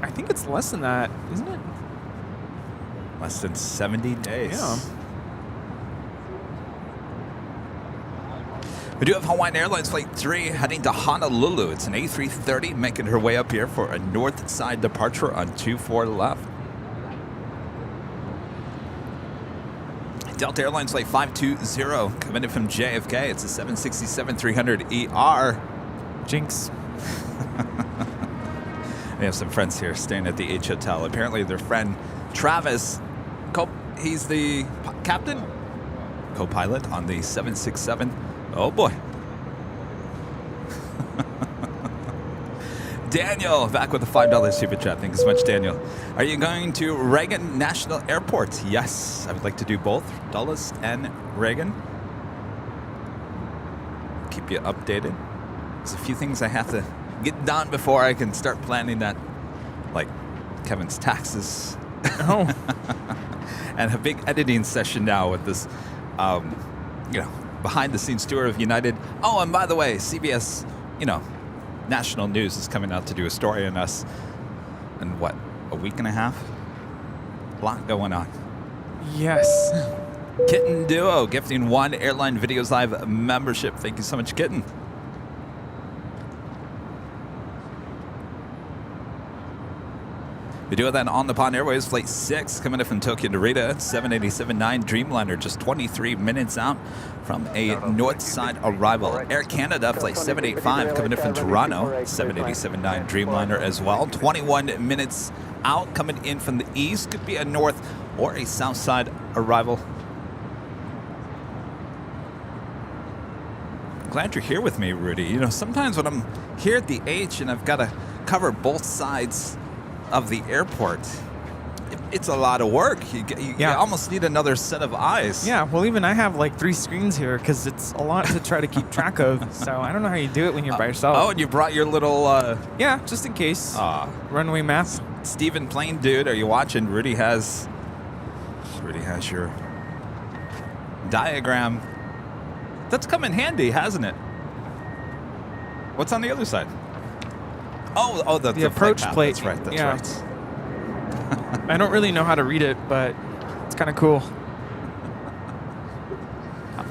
I think it's less than that, isn't it? Less than 70 days. Yeah. We do have Hawaiian Airlines Flight 3 heading to Honolulu. It's an A330 making her way up here for a north side departure on 24 left. Delta Airlines Flight 520 coming in from JFK. It's a 767-300ER. Jinx. We have some friends here staying at the H Hotel. Apparently their friend Travis, he's the captain, co-pilot on the 767. Oh boy. Daniel, back with a $5 super chat. Thank you so much, Daniel. Are you going to Reagan National Airport? Yes, I would like to do both Dulles and Reagan. keep you updated. There's a few things I have to get done before I can start planning that, like Kevin's taxes. Oh. And a big editing session now with this, behind-the-scenes tour of United. Oh, and by the way, CBS, national news is coming out to do a story on us in, a week and a half? A lot going on. Yes. Kitten Duo gifting 1 Airline Videos Live membership. Thank you so much, Kitten. We do have that on the Pond Airways Flight 6 coming in from Tokyo to Narita. 787-9 Dreamliner just 23 minutes out from a north side arrival. Air Canada Flight 785 coming in from Toronto. 787-9 Dreamliner as well. 21 minutes out coming in from the east. Could be a north or a south side arrival. Glad you're here with me, Rudy. Sometimes when I'm here at the H and I've got to cover both sides of the airport, it's a lot of work. You almost need another set of eyes. Yeah, well, even I have like 3 screens here because it's a lot to try to keep track of. So I don't know how you do it when you're by yourself. Oh, and you brought your little... yeah, just in case. Runway map. Stephen Plain, dude, are you watching? Rudy has your diagram. That's come in handy, hasn't it? What's on the other side? Oh, the approach plate. That's right. That's right. I don't really know how to read it, but it's kind of cool.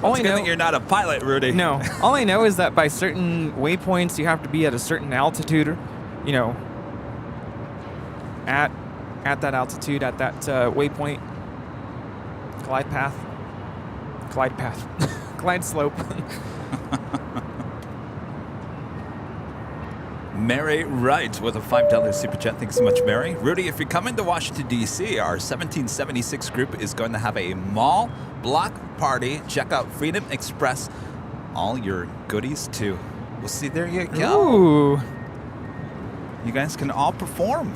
All I know that you're not a pilot, Rudy. No. All I know is that by certain waypoints, you have to be at a certain altitude, at that altitude, at that waypoint. Glide path. Glide slope. Mary Wright with a $5 super chat. Thanks so much, Mary. Rudy, if you're coming to Washington, D.C., our 1776 group is going to have a mall block party. Check out Freedom Express. All your goodies, too. We'll see. There you go. Ooh. You guys can all perform.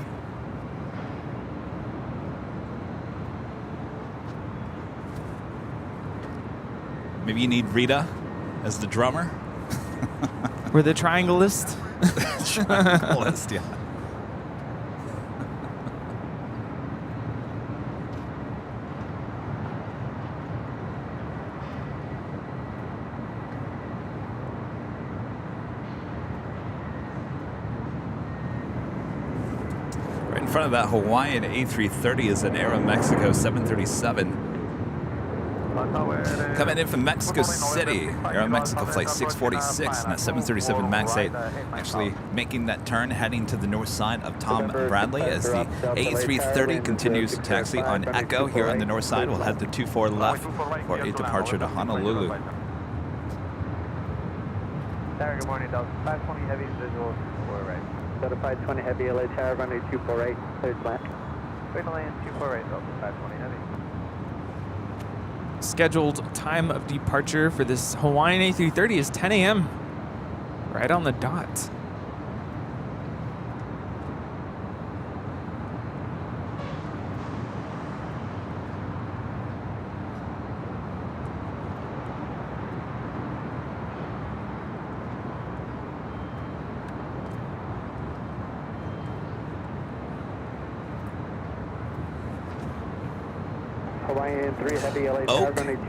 Maybe you need Rita as the drummer. We're the triangleist. Triangleist, yeah. Right in front of that Hawaiian A330 is an Aeromexico 737. Coming in from Mexico City, Aeromexico Flight 646 and a 737 MAX 8. Actually making that turn, heading to the north side of Tom Bradley as the A330 continues to taxi on Echo here on the north side. We'll head to 24 left for a departure to Honolulu. Tower, good morning, Delta 520 Heavies, visual 4 right. Delta 520 Heavy, LA Tower, runway 248, cleared to land. Cleared to land, 248, Delta 520 Heavy. Scheduled time of departure for this Hawaiian A330 is 10 a.m. Right on the dot.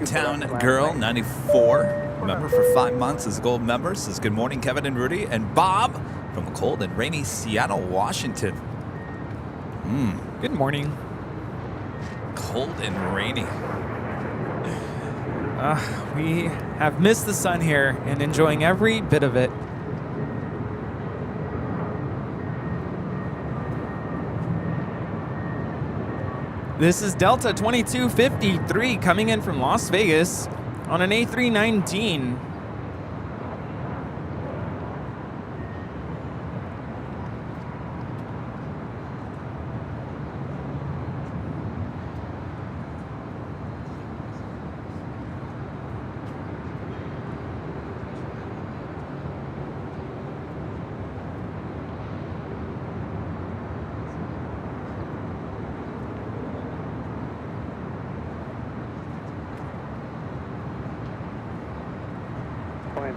Town Girl 94, member for 5 months as gold member, says good morning, Kevin and Rudy, and Bob from cold and rainy Seattle, Washington. Good morning. Cold and rainy. We have missed the sun here and enjoying every bit of it. This is Delta 2253 coming in from Las Vegas on an A319.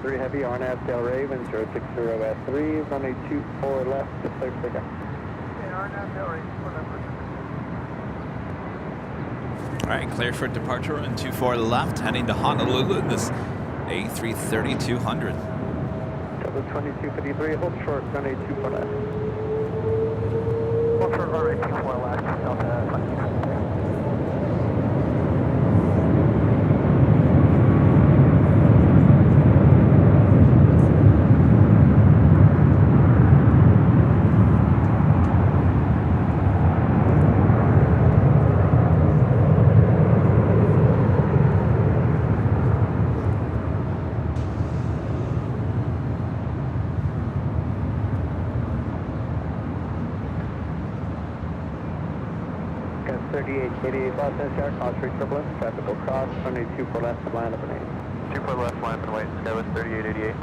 23 Heavy, RNAV Delray, wind 060 S3, runway 24 left, clear for takeoff. All right, clear for departure on 24 left, heading to Honolulu. This A330-200. Delta 2253, hold short, runway 24 left. Hold short, runway 24 left, Delta 2253. Got 3888 Los Angeles, cross reach turbulence, traffic will cross, runway 24 left, line up and 8. 24 left, line up and wait, Skywest 3888.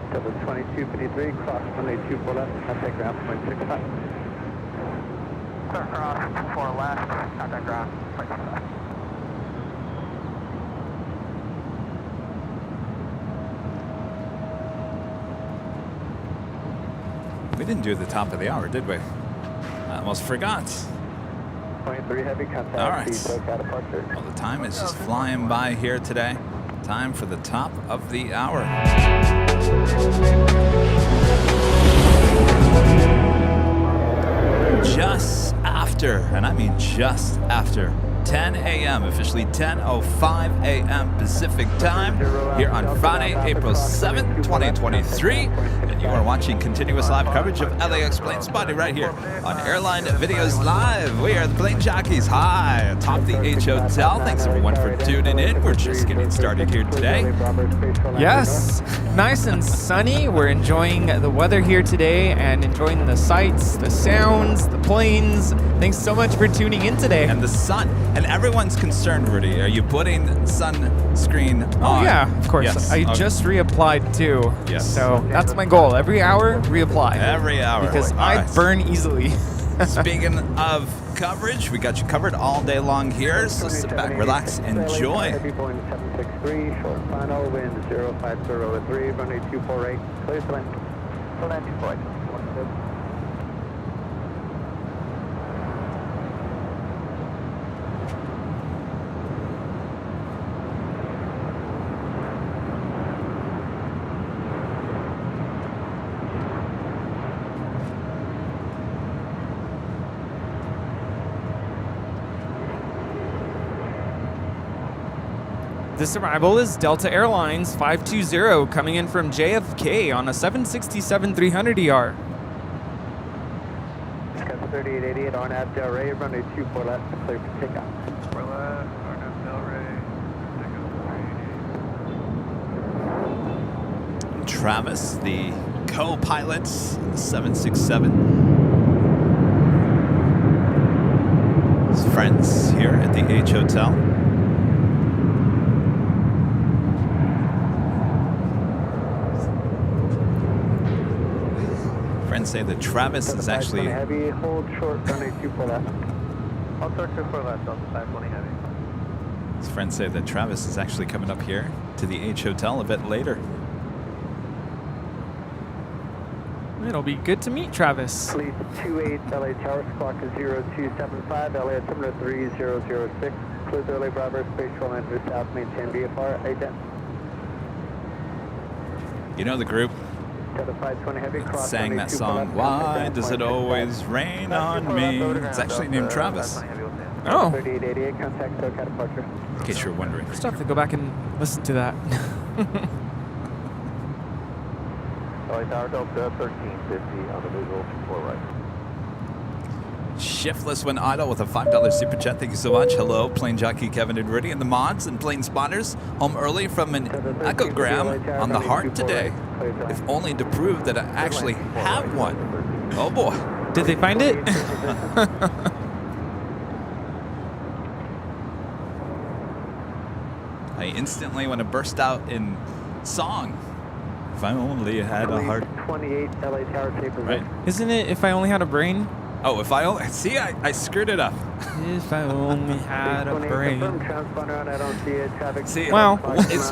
Delta 2253, cross runway 24 left, contact ground point 65. Clear cross, 24 left, contact ground, point 65. We didn't do the top of the hour, did we? I almost forgot. 23 Heavy, contact All right. SoCal departure. Well, the time is just flying by here today. Time for the top of the hour. Just after, and I mean just after, 10 a.m., officially 10:05 a.m. Pacific time, here on Friday, April 7th, 2023. And you are watching continuous live coverage of LAX Plane Spotting right here on Airline Videos Live. We are the plane jockeys. Hi, atop the H Hotel. Thanks everyone for tuning in. We're just getting started here today. Yes, nice and sunny. We're enjoying the weather here today and enjoying the sights, the sounds, the planes. Thanks so much for tuning in today. And the sun. And everyone's concerned, Rudy. Are you putting sunscreen on? Oh yeah, of course. Yes. I Okay. just reapplied too. Yes. So that's my goal. Every hour, reapply. Every hour. Because All I right. burn easily. Speaking of coverage, we got you covered all day long here. So sit back, relax, enjoy. Heavy Boeing 763, short final, wind 050 runway 248, clear to land. So land 24. This arrival is Delta Airlines 520 coming in from JFK on a 767-300ER. Got 3888 RNAV Delray, runway 24 left, clear for takeoff. 4 left, RNAV Delray, takeoff 380. Travis, the co-pilot, the 767. His friends here at the H Hotel. Friends say that Travis is actually. Heavy, hold short, runway 24 left. I'll start 24 left, Delta 520 Heavy. His friends say that Travis is actually coming up here to the H Hotel a bit later. It'll be good to meet Travis. Police 28 LA Tower, squawk is 0275, LA altimeter 3006. Close LA Bravo, space roll enter south, maintain VFR, A10. You know the group Delta 520 Heavy, cross sang runway that 24 song, left, Why contact Does It ground point Always Rain on Me? It's actually named Travis, Oh, 3888, contact SoCal departure. in case you're wondering. still have to go back and listen to that. LA Tower, Delta 1350 on the visual, 4 right. Shiftless when idle with a $5 super chat. Thank you so much. Hello, plane jockey Kevin and Rudy and the mods and plane spotters. Home early from an echogram on the heart today. If only to prove that I actually have one. Oh boy. Did they find it? I instantly want to burst out in song. If I only had a heart. 28 LA Tower, taper Right. Isn't it If I Only Had a Brain? Oh, if I only see, I screwed it up. If I only had a brain. Transponder, I don't see it. Traffic. See, Well, it's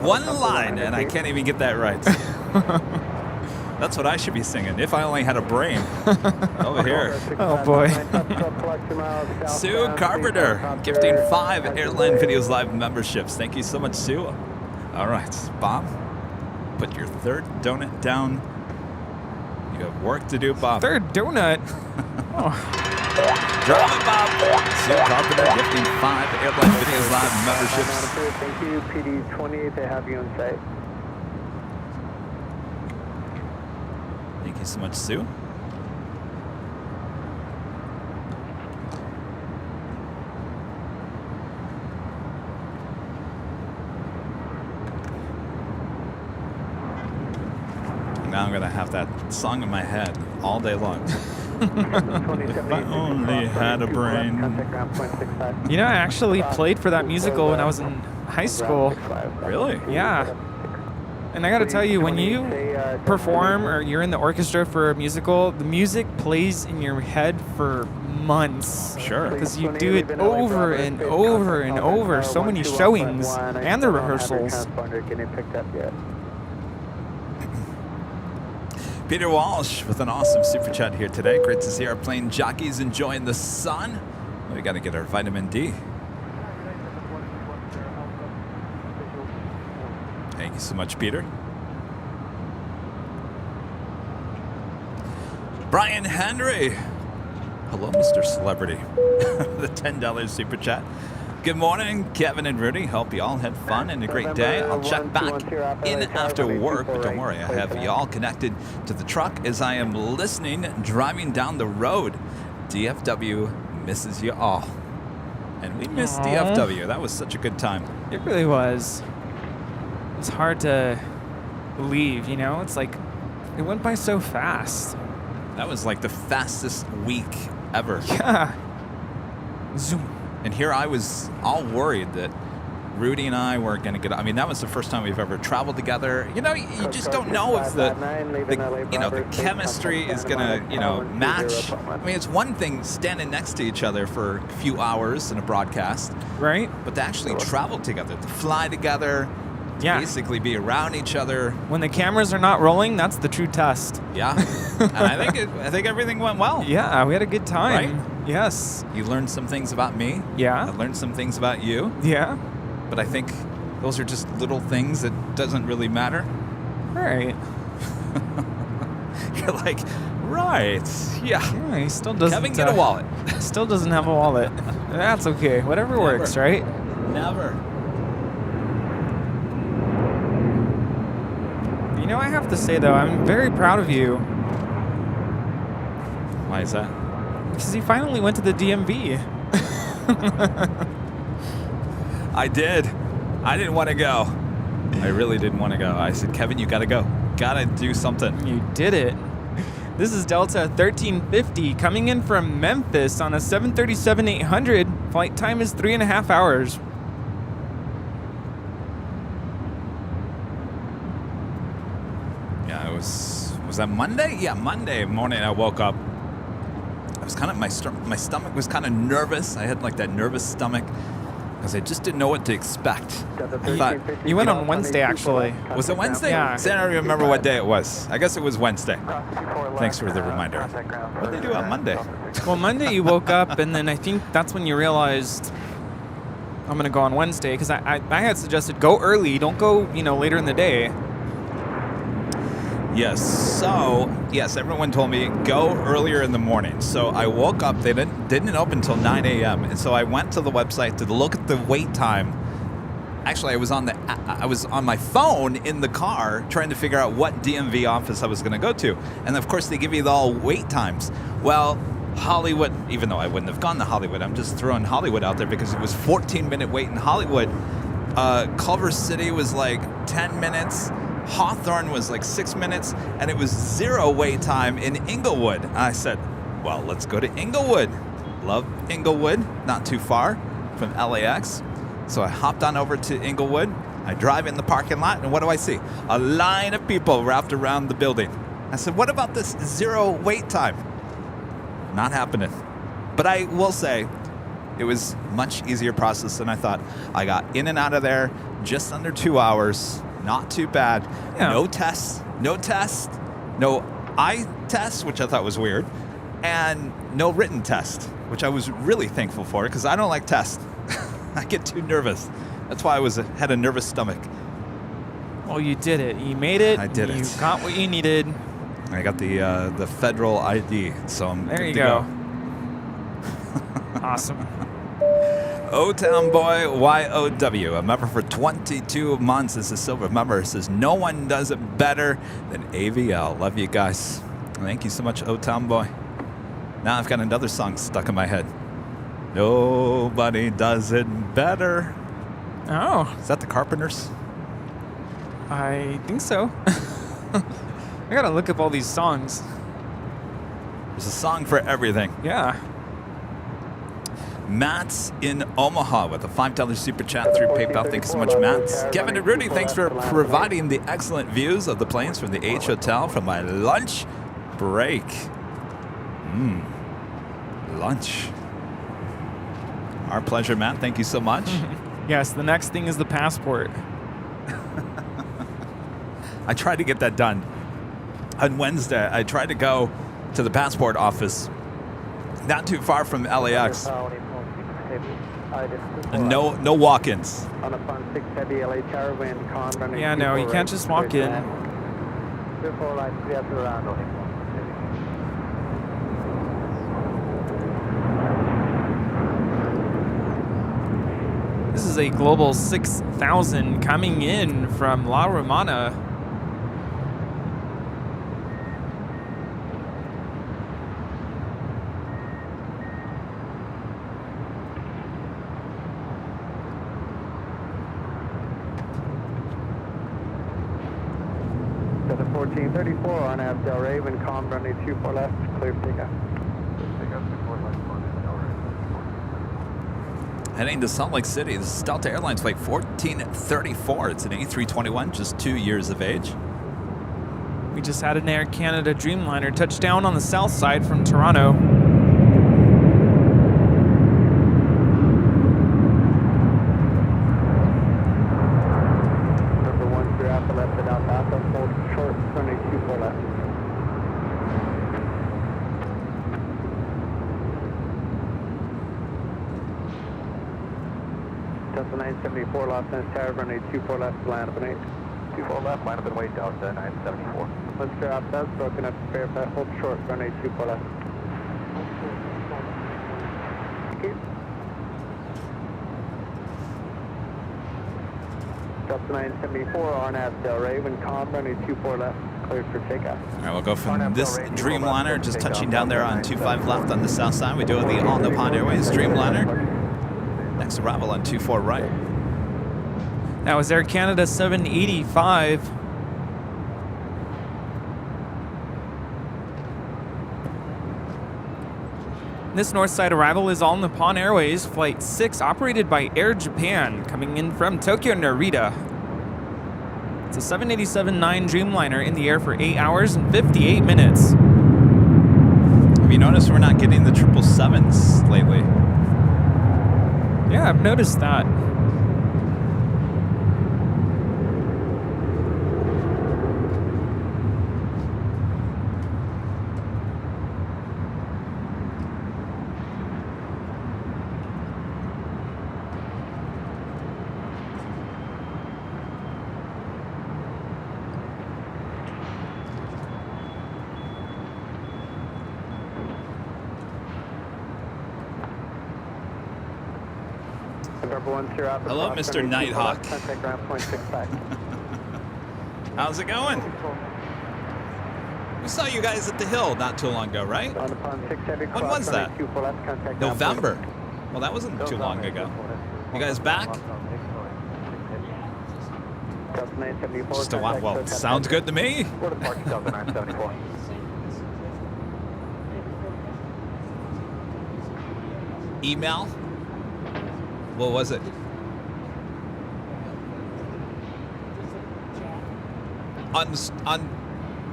one line, and I can't even get that right. That's what I should be singing. If I only had a brain. Over here. Oh boy. Sue Carpenter, gifting 5 Airline Videos Live memberships. Thank you so much, Sue. All right, Bob, put your third donut down. You have work to do, Bob. Third donut. Oh. Drop it, Bob. Sue Carpenter, gifting 5 Airline Videos Live memberships. Thank you, PD 20. They have you in sight. Thank you so much, Sue. Now I'm gonna have that song in my head all day long. If I only had a brain. You know, I actually played for that musical when I was in high school. Really? Yeah. And I gotta tell you, when you perform or you're in the orchestra for a musical, the music plays in your head for months. Sure. Because you do it over and over and over, so many showings and the rehearsals. Peter Walsh with an awesome super chat here today. Great to see our plane jockeys enjoying the sun. We got to get our vitamin D. Thank you so much, Peter. Brian Henry. Hello, Mr. Celebrity. The $10 super chat. Good morning, Kevin and Rudy. Hope you all had fun and a great day. I'll check back in after work, but don't worry, I have you all connected to the truck as I am listening, driving down the road. DFW misses you all. And we missed DFW. That was such a good time. It really was. It's hard to believe, you know? It's like, it went by so fast. That was like the fastest week ever. Yeah. Zoom. And here I was all worried that Rudy and I weren't going to get. I mean, that was the first time we've ever traveled together. You know, you just don't know if the chemistry is going to, match. I mean, it's one thing standing next to each other for a few hours in a broadcast, right? But to actually travel together, to fly together, to basically be around each other. When the cameras are not rolling, that's the true test. Yeah, and I think everything went well. Yeah, we had a good time. Right? Yes. You learned some things about me. Yeah. I learned some things about you. Yeah. But I think those are just little things that doesn't really matter. Right. You're like, right. Yeah. He still doesn't. Kevin, get a wallet. Still doesn't have a wallet. That's okay. Whatever works, right? Never. You know, I have to say, though, I'm very proud of you. Why is that? Because he finally went to the DMV. I did. I didn't want to go. I really didn't want to go. I said, Kevin, you got to go. Got to do something. You did it. This is Delta 1350 coming in from Memphis on a 737-800. Flight time is 3.5 hours. Yeah, it was that Monday? Yeah, Monday morning I woke up. I was kind of, my stomach was kind of nervous. I had like that nervous stomach because I just didn't know what to expect. I thought, you went on Wednesday, actually. Was it Wednesday? Yeah. See, I don't remember what day it was. I guess it was Wednesday. Thanks for the reminder. What did they do on Monday? Well, Monday you woke up, and then I think that's when you realized I'm going to go on Wednesday, because I had suggested go early, don't go, later in the day. Yes. So, yes, everyone told me go earlier in the morning. So I woke up. They didn't open until 9 a.m. And so I went to the website to look at the wait time. Actually, I was on my phone in the car trying to figure out what DMV office I was going to go to. And of course, they give you all wait times. Well, Hollywood, even though I wouldn't have gone to Hollywood, I'm just throwing Hollywood out there because it was 14-minute wait in Hollywood. Culver City was like 10 minutes. Hawthorne was like 6 minutes, and it was 0 wait time in Inglewood. I said, well, let's go to Inglewood. Love Inglewood, not too far from LAX. So I hopped on over to Inglewood. I drive in the parking lot, and what do I see? A line of people wrapped around the building. I said, what about this 0 wait time? Not happening. But I will say, it was much easier process than I thought. I got in and out of there just under 2 hours. Not too bad. Yeah. No tests. No eye test, which I thought was weird, and no written test, which I was really thankful for because I don't like tests. I get too nervous. That's why I had a nervous stomach. Well, you did it. You made it. I did you it. You got what you needed. I got the federal ID, so I'm There good you to go. Awesome. O-Town Boy YOW, a member for 22 months. This is Silver member. Says, no one does it better than AVL. Love you guys. Thank you so much, O-Town Boy. Now I've got another song stuck in my head. Nobody does it better. Oh, Is that the Carpenters? I think so. I gotta look up all these songs. There's a song for everything. Yeah. Matt's in Omaha with a $5 super chat through PayPal. Thank you so much, Matt. Kevin and Rudy, thanks for providing the excellent views of the planes from the H Hotel from my lunch break. Lunch. Our pleasure, Matt. Thank you so much. Yes, the next thing is the passport. I tried to get that done. On Wednesday, I tried to go to the passport office, not too far from LAX. And no walk-ins. Yeah, no, you can't just walk in. This is a Global 6000 coming in from La Romana. Delta 1434 on Abdel Raven, com runway 24 left, clear for takeoff. Heading to Salt Lake City. This is Delta Airlines flight 1434. It's an A321, just 2 years of age. We just had an Air Canada Dreamliner touch down on the south side from Toronto. Number 1 through Alpha left at Alpha, hold short, runway 24 left. Delta 974, Los Angeles Tower, runway 24 left, land up an 8. 24 left, line up and wait, Delta 974. 1 through Alpha, broken up to Fairfax, hold short, runway 24 left. Thank you. Delta 974, RNAV Del Raven, com, runway 24 left, cleared for takeoff. All right, we'll go from this Dreamliner, just touching down there on 25 left on the south side. We do the All Nippon Airways Dreamliner. Next arrival on 24 right. That was Air Canada 785. This north side arrival is All Nippon Airways Flight 6, operated by Air Japan, coming in from Tokyo Narita. It's a 787-9 Dreamliner in the air for 8 hours and 58 minutes. Have you noticed we're not getting the 777s lately? Yeah, I've noticed that. Hello, Mr. Nighthawk. How's it going? We saw you guys at the Hill not too long ago, right? When was that? November. Well, that wasn't too long ago. You guys back? Just a while. Well, sounds good to me. Email? What was it?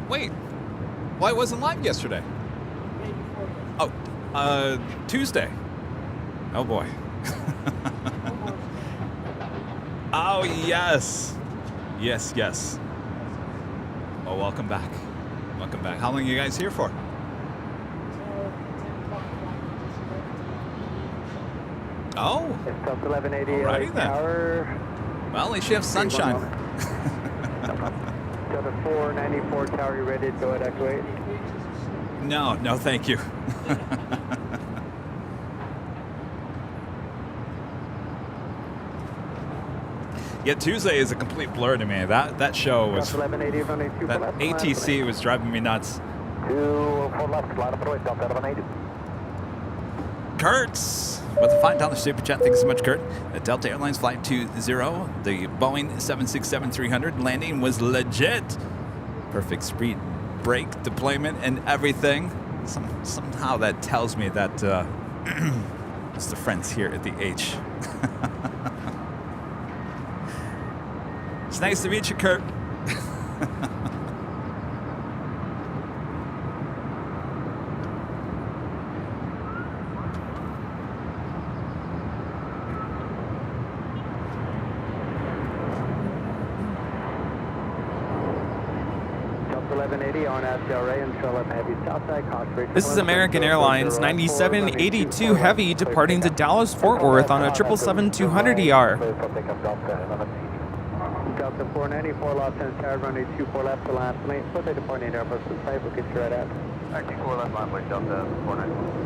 Wait. Why wasn't live yesterday? Oh, Tuesday. Oh boy. Oh yes. Yes, yes. Well, welcome back. Welcome back. How long are you guys here for? Oh. It's Delta 1180 Alrighty then. Tower. Well, at least you have sunshine. Delta 494 Tower, you ready to go at activate? No, no, thank you. Yeah, Tuesday is a complete blur to me. That show was, Delta 1180, runway 2 that left. ATC was driving me nuts. 2 for left, line up the way, Delta 1180. Kurtz with a $5 super chat. Thank you so much, Kurt. The Delta Airlines Flight 20, the Boeing 767-300 landing was legit. Perfect speed brake deployment and everything. Somehow that tells me that it's the friends here at the H. It's nice to meet you, Kurt. This is American Airlines 9782 Heavy departing to Dallas Fort Worth on a 777-200ER. Delta 494, Los Angeles Tower, runway 24 left to last lane. Put the departing Airbus to site, we'll get you right out. 94 left line, please, Delta 494.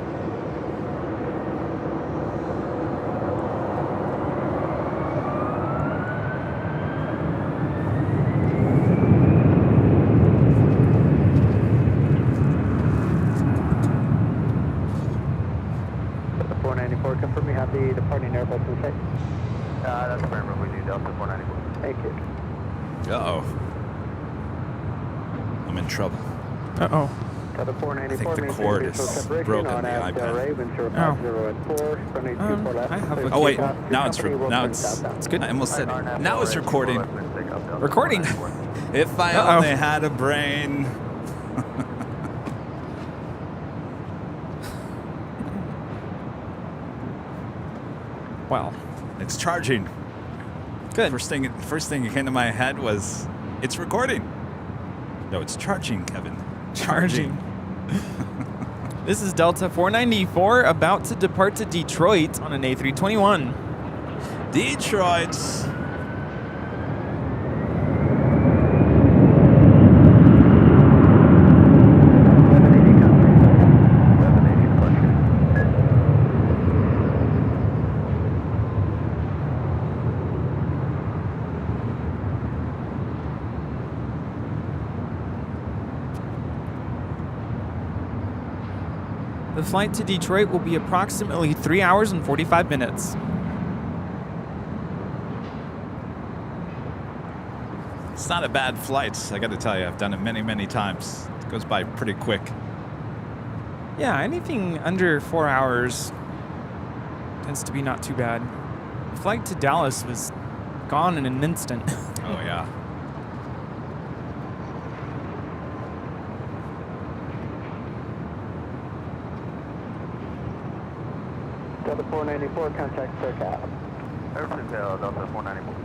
Confirm we have the departing Airbus in sight. That's affirmative. We do Delta 494. Thank you. Uh-oh. I'm in trouble. Uh-oh. Delta 494, I think the cord is broken on the iPad. I have a Oh wait, cable. now it's good. I almost said it. Now it's recording. Recording. If I Uh-oh. only had a brain. Well, It's charging. good. First thing that came to my head was, it's recording. No, it's charging, Kevin. Charging. This is Delta 494 about to depart to Detroit on an A321. Detroit. The flight to Detroit will be approximately 3 hours and 45 minutes. It's not a bad flight, I got to tell you. I've done it many, many times. It goes by pretty quick. Yeah, anything under 4 hours tends to be not too bad. The flight to Dallas was gone in an instant. Oh, yeah. Delta 494, contact SoCal. Airplane Delta 494.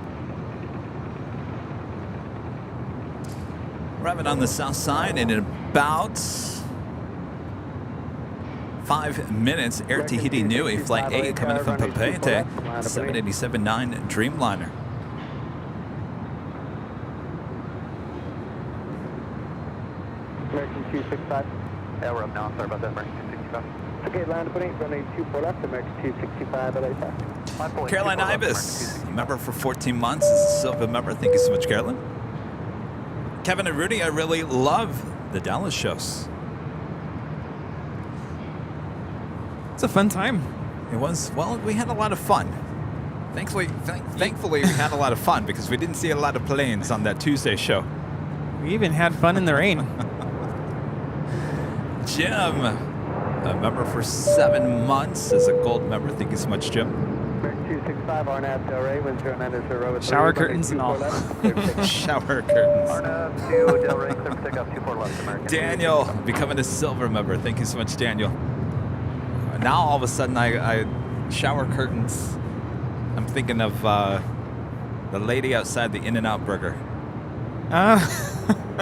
Arriving on the south side in about 5 minutes. Air Tahiti Nui, Flight 8 coming in from Papeete, 787-9 Dreamliner. American 265. Yeah, we're up now. Sorry about that, American 265. Okay, land opening, runway 24 left, American 265, LA taxi. Caroline Ibis, member for 14 months, is a silver member. Thank you so much, Carolyn. Kevin and Rudy, I really love the Dallas shows. It's a fun time. It was, well, we had a lot of fun. Thankfully, we had a lot of fun because we didn't see a lot of planes on that Tuesday show. We even had fun in the rain. Jim, a member for 7 months, is a gold member. Thank you so much, Jim. 265, RNAV Delray, wind 09 Shower curtains and all. Shower curtains. RNAV to Delray, clear for takeoff 24 left, American. Daniel, becoming a silver member. Thank you so much, Daniel. Now all of a sudden, I shower curtains. I'm thinking of the lady outside the In-N-Out Burger.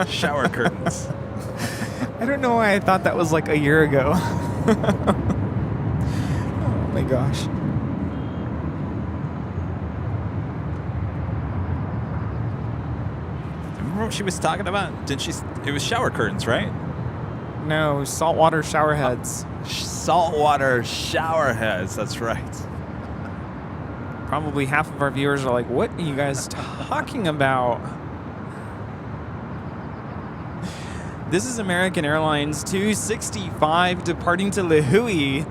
Shower curtains. I don't know why I thought that was like a year ago. Oh my gosh. Remember what she was talking about? Didn't she? It was shower curtains, right? No, saltwater shower heads. Saltwater shower heads. That's right. Probably half of our viewers are like, what are you guys talking about? This is American Airlines 265 departing to Lihui.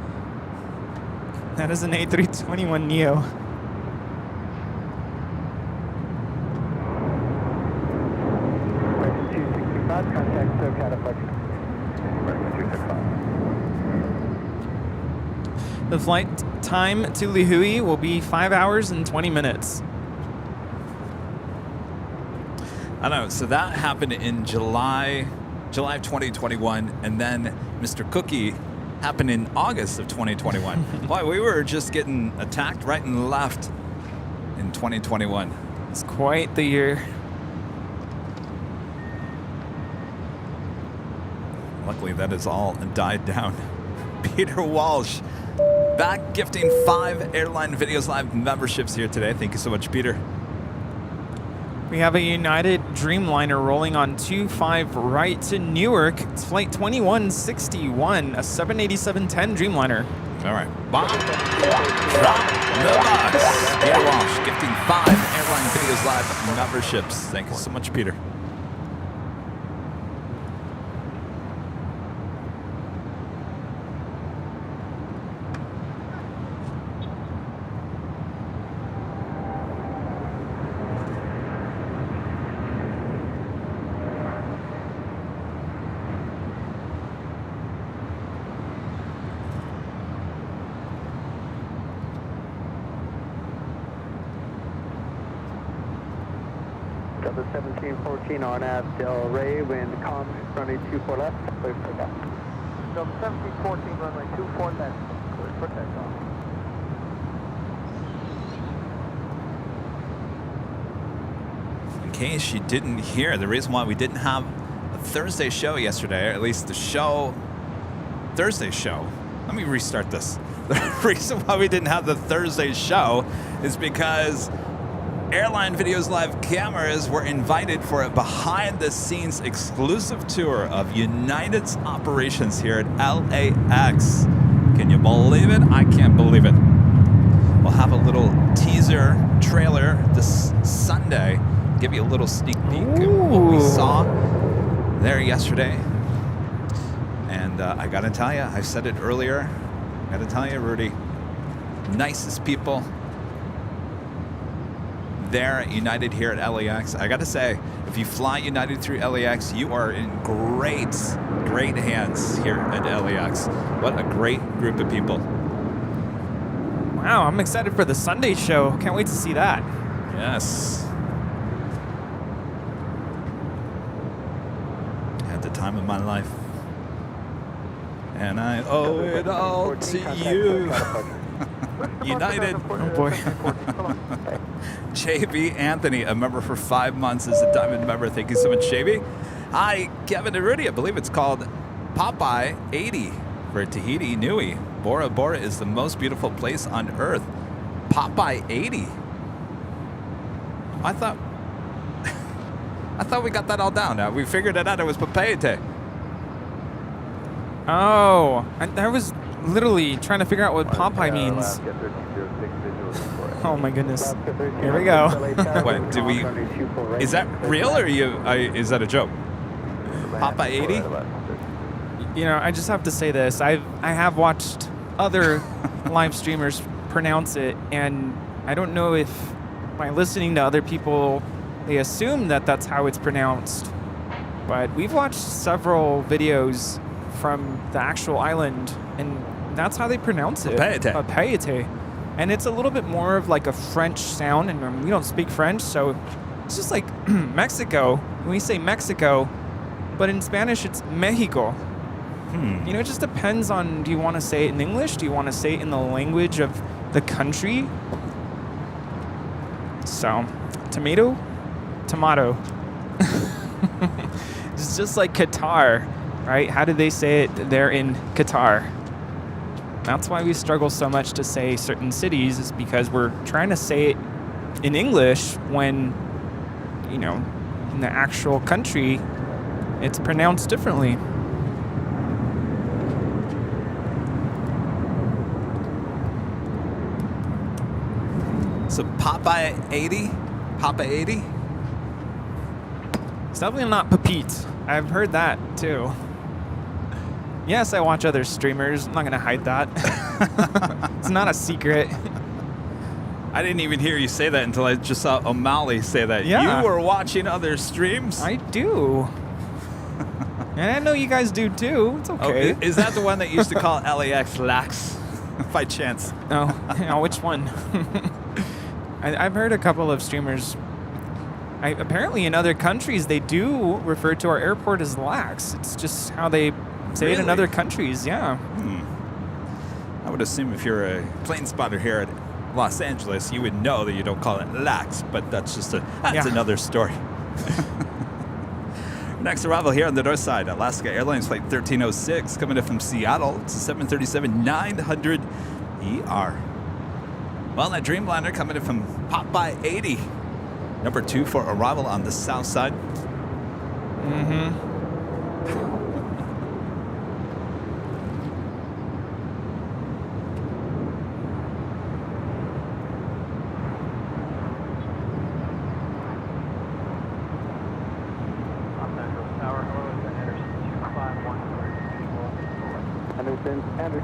That is an A321neo. American 265, contact SoCal approaching. American 265. The flight time to Lihui will be 5 hours and 20 minutes. I know. So that happened in July of 2021, and then Mr. Cookie happened in August of 2021. Boy, we were just getting attacked right and left in 2021. It's quite the year. Luckily, that has all died down. Peter Walsh, back gifting 5 Airline Videos Live memberships here today. Thank you so much, Peter. We have a United Dreamliner rolling on 25 right to Newark. It's flight 2161, a 787-10 Dreamliner. All right. Bob from the box. Peter Walsh gifting 5 Airline Videos Live memberships. Thank you so much, Peter. Delta 1714 on nav Del Rey, wind calm, runway 24 left, clear for takeoff. Delta 1714, runway 24 left, clear for takeoff. In case you didn't hear, the reason why we didn't have a Thursday show yesterday, or at least the Thursday show. Let me restart this. The reason why we didn't have the Thursday show is because Airline Videos Live cameras were invited for a behind-the-scenes exclusive tour of United's operations here at LAX. Can you believe it? I can't believe it. We'll have a little teaser trailer this Sunday, give you a little sneak peek of what we saw there yesterday. And I gotta tell you, I said it earlier, I gotta tell you, Rudy, nicest people there at United here at LAX. I gotta say, if you fly United through LAX, you are in great hands here at LAX. What a great group of people. Wow, I'm excited for the Sunday show. Can't wait to see that. Yes. Had the time of my life. And I owe it all to you. United. Oh boy. JB Anthony, a member for 5 months, is a diamond member. Thank you so much, JB. Hi, Kevin Rudy. I believe it's called Popeye 80 for Tahiti Nui. Bora Bora is the most beautiful place on earth. Popeye 80. I thought we got that all down. We figured it out. It was Papeete. Oh, I was literally trying to figure out what Popeye means. Oh my goodness. Here we go. What, do we... Is that real or is that a joke? Popeye 80? You know, I just have to say this. I have watched other live streamers pronounce it, and I don't know if by listening to other people, they assume that that's how it's pronounced. But we've watched several videos from the actual island, and that's how they pronounce it. Papeete. And it's a little bit more of like a French sound, and we don't speak French, so it's just like Mexico. When we say Mexico, but in Spanish it's Mexico. You know, it just depends on, do you want to say it in English? Do you want to say it in the language of the country? So, tomato, tomato. It's just like Qatar, right? How do they say it there in Qatar? That's why we struggle so much to say certain cities, is because we're trying to say it in English when, you know, in the actual country, it's pronounced differently. So Papa 80? Papa 80? It's definitely not Pepite. I've heard that too. Yes, I watch other streamers. I'm not going to hide that. It's not a secret. I didn't even hear you say that until I just saw O'Malley say that. Yeah. You were watching other streams? I do. And I know you guys do too. It's okay. Oh, is that the one that used to call LAX lax by chance? Oh, yeah, which one? I've heard a couple of streamers. Apparently, in other countries, they do refer to our airport as lax. It's just how they say it in other countries. Yeah. I would assume if you're a plane spotter here at Los Angeles, you would know that you don't call it lax, but that's just another story. Next arrival here on the north side, Alaska Airlines flight 1306, coming in from Seattle. It's a 737-900ER. Well, that Dreamliner coming in from Popeye 80. Number 2 for arrival on the south side.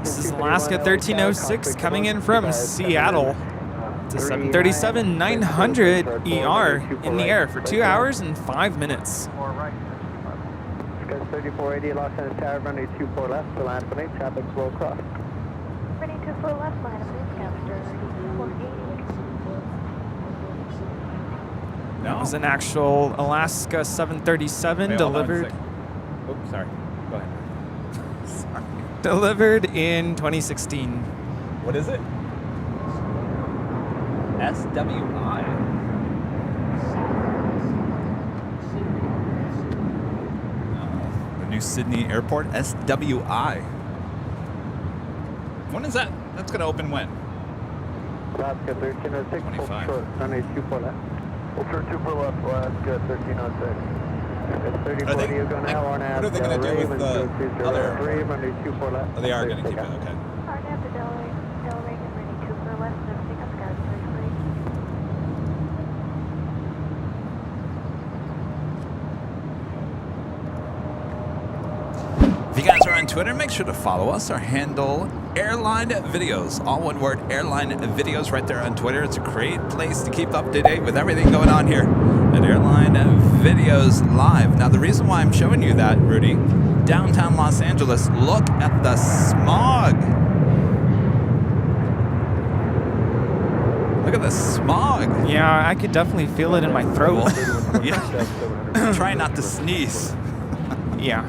This is Alaska 1306 coming in from Seattle. It's a 737-900ER in the air for 2 hours and 5 minutes. 3480 Los Angeles Tower, runway 24 left, to land for 8, traffic roll cross. Runway 24 left, line of after 3480. That was an actual Alaska 737 delivered. Oops, sorry. Go ahead. Sorry. Delivered in 2016. What is it? SWI. The New Sydney Airport, SWI. When is that? That's going to open when? Alaska 1306, 25. short, runway 24 left. Ultra 24 left, Alaska 1306. It's 3040, you're going to have on What are they going to do with the other airport? runway 24 left. Oh, they are going to keep it, okay. RNAV to Del Reagan, runway 24 left, lifting up, guys, 340. If you guys are on Twitter, make sure to follow us. Our handle, Airline Videos. All one word, Airline Videos, right there on Twitter. It's a great place to keep up to date with everything going on here at Airline Videos Live. Now, the reason why I'm showing you that, Rudy, downtown Los Angeles, look at the smog. Look at the smog. Yeah, I could definitely feel it in my throat. Yeah. Try not to sneeze. Yeah.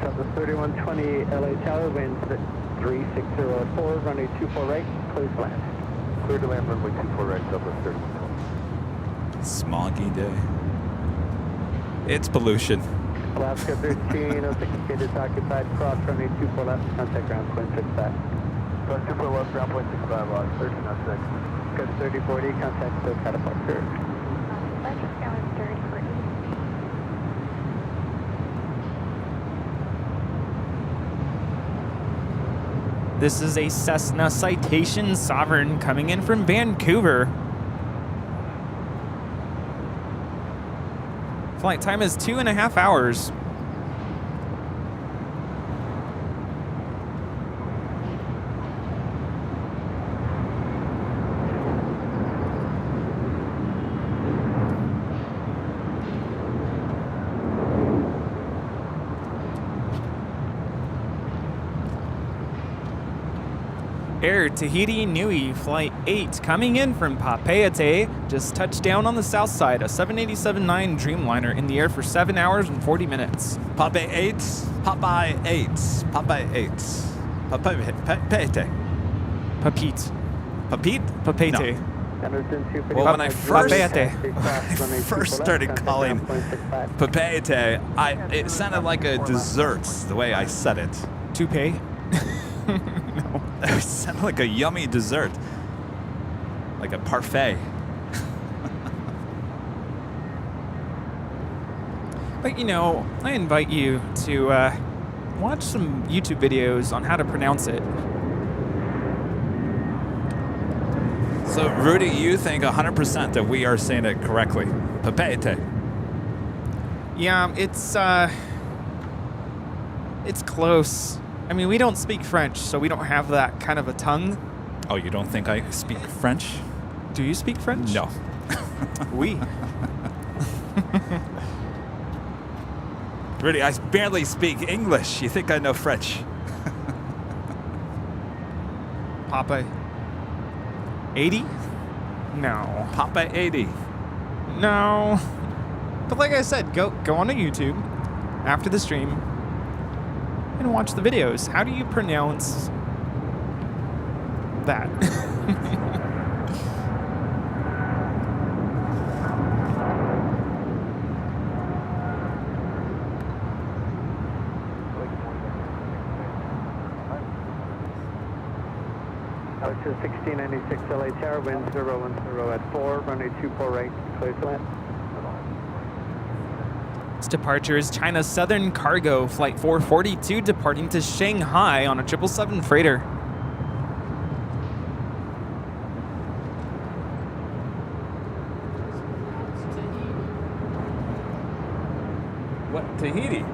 So the 3120 LA Tower, winds at 3604, runway 24 right, clear to land. Clear to land, runway 24 right, Southwest 3120. Smoggy day. It's pollution. Alaska 1306, gate is occupied, cross runway 24 left, contact ground point 65. Ground 24 left, ground point 65, log 1306. Good 3040, contact still catapult curve. Electric going 30 for east. This is a Cessna Citation Sovereign coming in from Vancouver. Flight time is 2.5 hours. Air Tahiti Nui Flight 8 coming in from Papeete. Just touched down on the south side. A 787-9 Dreamliner in the air for 7 hours and 40 minutes. Popeye 8, Popeye 8, Popeye 8, Papeete. Papete. Papete? Papete. No. Well, when I first started calling Papeete, it sounded like a dessert the way I said it. Toupee? No. It sounded like a yummy dessert. Like a parfait. But you know, I invite you to watch some YouTube videos on how to pronounce it. So, Rudy, you think 100% that we are saying it correctly? Papeete. Yeah, it's close. I mean, we don't speak French, so we don't have that kind of a tongue. Oh, you don't think I speak French? Do you speak French? No. Oui. Rudy, I barely speak English. You think I know French? Popeye. 80? No. Popeye 80. No. But like I said, go onto YouTube after the stream and watch the videos. How do you pronounce that? Altitude 1696 LHR, wind 010 at 4, runway 24 right, clear to land. This departure is China Southern Cargo Flight 442 departing to Shanghai on a 777 freighter. What? Tahiti?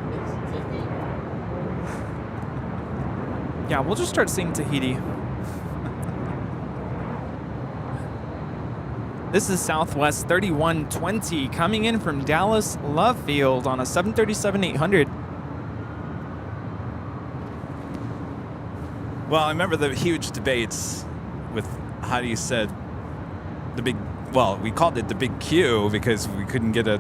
Yeah, we'll just start saying Tahiti. This is Southwest 3120 coming in from Dallas Love Field on a 737-800. Well, I remember the huge debates with how do you said the big, well, we called it the big Q because we couldn't get a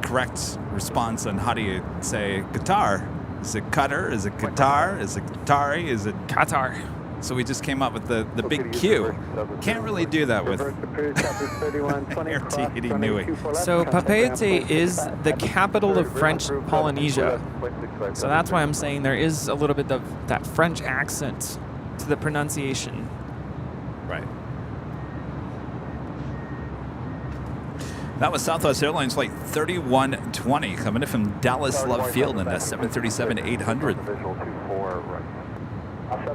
correct response on how do you say Qatar. Is it Qatar? Is it Qatar? Is it Qatari? Is it Qatar. So we just came up with the big Q. Can't really do that with Air Tahiti Nui. So Papeete is the capital of French Polynesia. So that's why I'm saying there is a little bit of that French accent to the pronunciation. Right. That was Southwest Airlines Flight 3120 coming in from Dallas Love Field in that 737-800.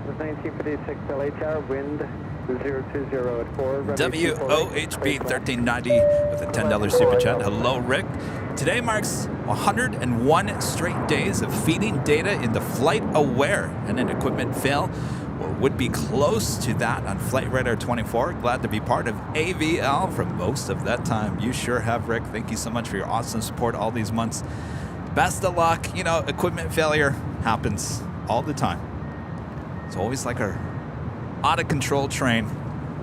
1956 LHR, wind 020 at 4. WOHB 1390 with a $10 super chat. Hello, Rick. Today marks 101 straight days of feeding data into Flight Aware and an equipment fail, or would be close to that on Flight Radar 24. Glad to be part of AVL for most of that time. You sure have, Rick. Thank you so much for your awesome support all these months. Best of luck. You know, equipment failure happens all the time. It's always like a out-of-control train.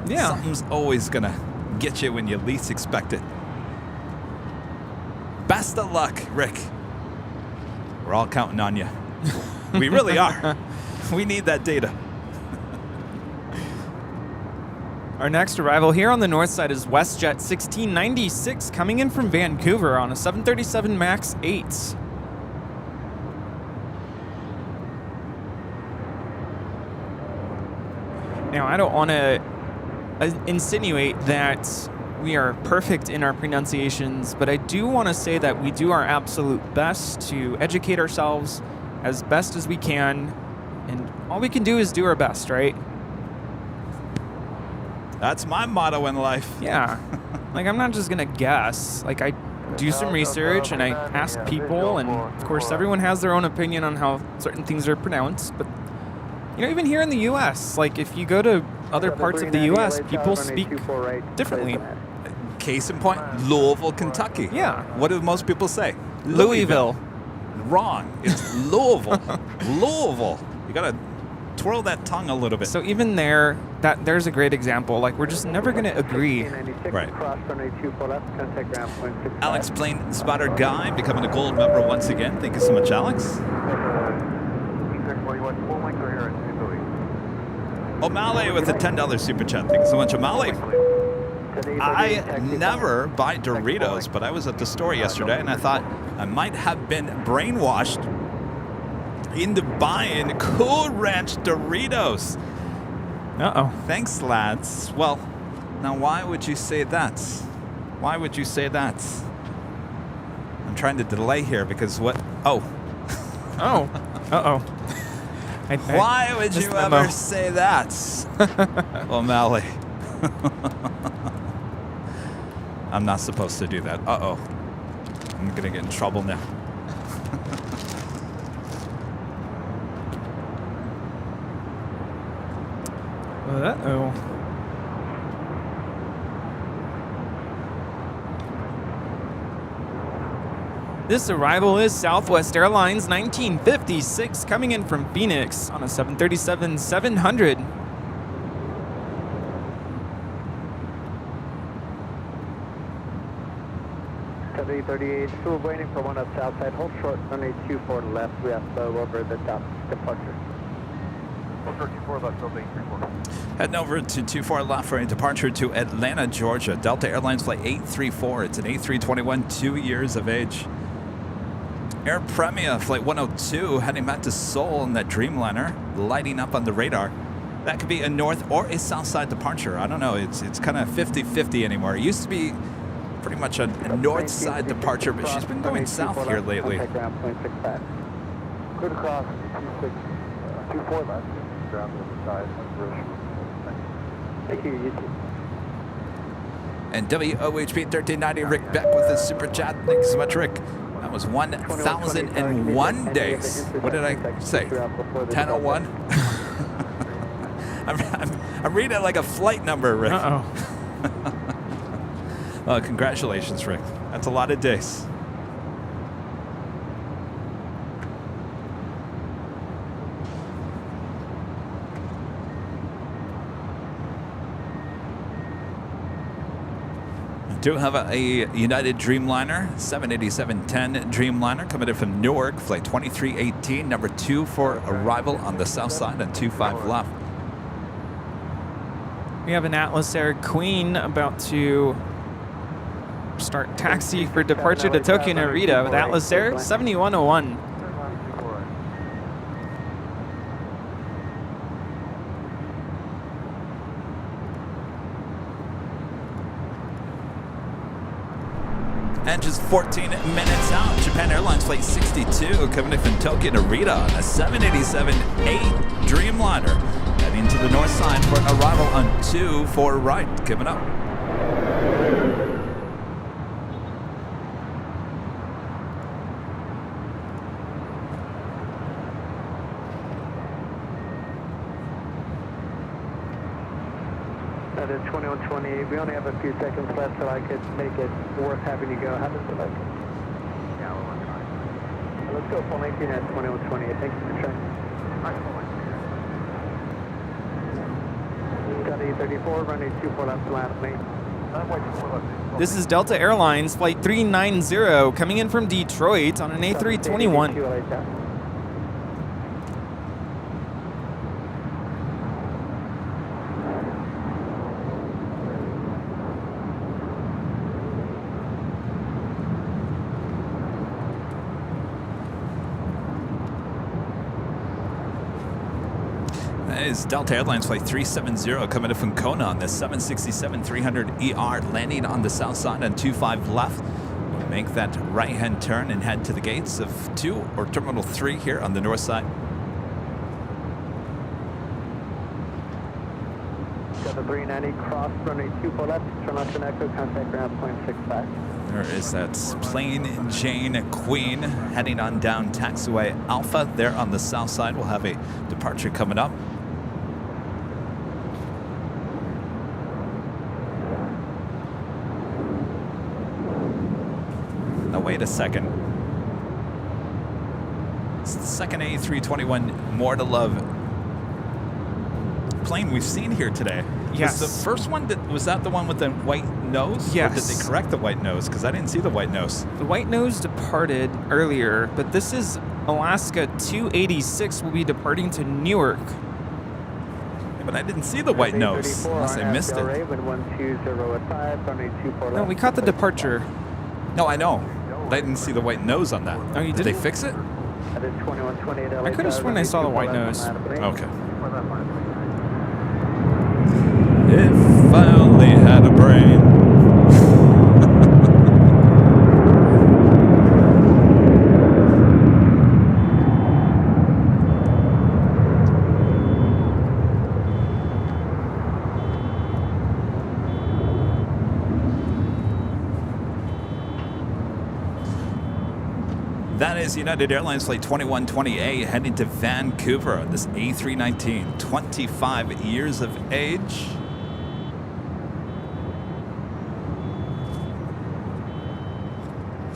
Yeah. Something's always going to get you when you least expect it. Best of luck, Rick. We're all counting on you. We really are. We need that data. Our next arrival here on the north side is WestJet 1696 coming in from Vancouver on a 737 MAX 8. Now, I don't want to insinuate that we are perfect in our pronunciations, but I do want to say that we do our absolute best to educate ourselves as best as we can, and all we can do is do our best, right? That's my motto in life. Yeah. Like, I'm not just going to guess. Like, I do some research, and I ask people, and of course, everyone has their own opinion on how certain things are pronounced, but you know, even here in the U.S., like if you go to other parts of the U.S., people speak differently. Case in point, Louisville, Kentucky. Yeah. What do most people say? Louisville. Wrong. It's Louisville. Louisville. You got to twirl that tongue a little bit. So even there's a great example. Like, we're just never going to agree. Right. Cross runway 24 left, contact ground point 65. Alex Plane Spotter Guy becoming a gold member once again. Thank you so much, Alex. O'Malley with a $10 super chat. Thank you so much, O'Malley. I never buy Doritos, but I was at the store yesterday and I thought I might have been brainwashed into buying Cool Ranch Doritos. Uh-oh. Thanks, lads. Well, now why would you say that? Why would you say that? I'm trying to delay here because what? Oh. Oh. Uh-oh. Why would you ever say that? O'Malley. I'm not supposed to do that. Uh-oh. I'm going to get in trouble now. Uh-oh. This arrival is Southwest Airlines 1956 coming in from Phoenix on a 737-700. Still waiting for one up south side. Hold short, runway 24 left. We have slow over the top departure. Hold short 24 left, still 834. Heading over to 24 left for a departure to Atlanta, Georgia. Delta Airlines flight 834. It's an A321, 2 years of age. Air Premia flight 102 heading back to Seoul in that Dreamliner, lighting up on the radar. That could be a north or a south side departure. I don't know. It's kind of 50-50 anymore. It used to be pretty much a north side departure, but she's been going south here lately. Good across 24 left. Ground to the side. Thank you. You too. And WOHP 1390 Rick Beck with his super chat. Thanks so much, Rick. That was 1,001 days. What did I say? 1001? I'm reading it like a flight number, Rick. Uh-oh. Well, congratulations, Rick. That's a lot of days. Do have a United Dreamliner, 787-10 Dreamliner coming in from Newark, flight 2318, number 2 for arrival on the south side and 25 left. We have an Atlas Air Queen about to start taxi for departure to Tokyo Narita with Atlas Air 7101. And just 14 minutes out, Japan Airlines flight 62 coming in from Tokyo Narita on a 787-8 Dreamliner, heading to the north side for arrival on 24 right. Coming up. That is 2120. We only have a few seconds left, so I could make it worth having you go. How does it look? Yeah, we're on time. Let's go full 19 at 2120. Thank you for trying. Study 34, running 24 left, land main. This is Delta Airlines flight 390 coming in from Detroit on an A321. Is Delta Airlines flight 370 coming in from Kona on the 767-300ER, landing on the south side on 25 left. We'll make that right-hand turn and head to the gates of 2 or Terminal 3 here on the north side. Got the 390 cross, runway 24 left, turn left and echo, contact ground point 65. There is that Plain Jane Queen heading on down taxiway Alpha there on the south side. We'll have a departure coming up. Now wait a second. It's the second A321 More to Love plane we've seen here today. Yes. Was the first one, was that the one with the white nose? Yes. Or did they correct the white nose? Because I didn't see the white nose. The white nose departed earlier, but this is Alaska 286 will be departing to Newark. Yeah, but I didn't see the white nose, unless I missed it. No, we caught the departure. No, I know. But I didn't see the white nose on that. Oh, you Did they didn't? fix it? I could have sworn I saw the white nose. Okay. If I only had a brain. That is United Airlines Flight 2120A heading to Vancouver on this A319, 25 years of age.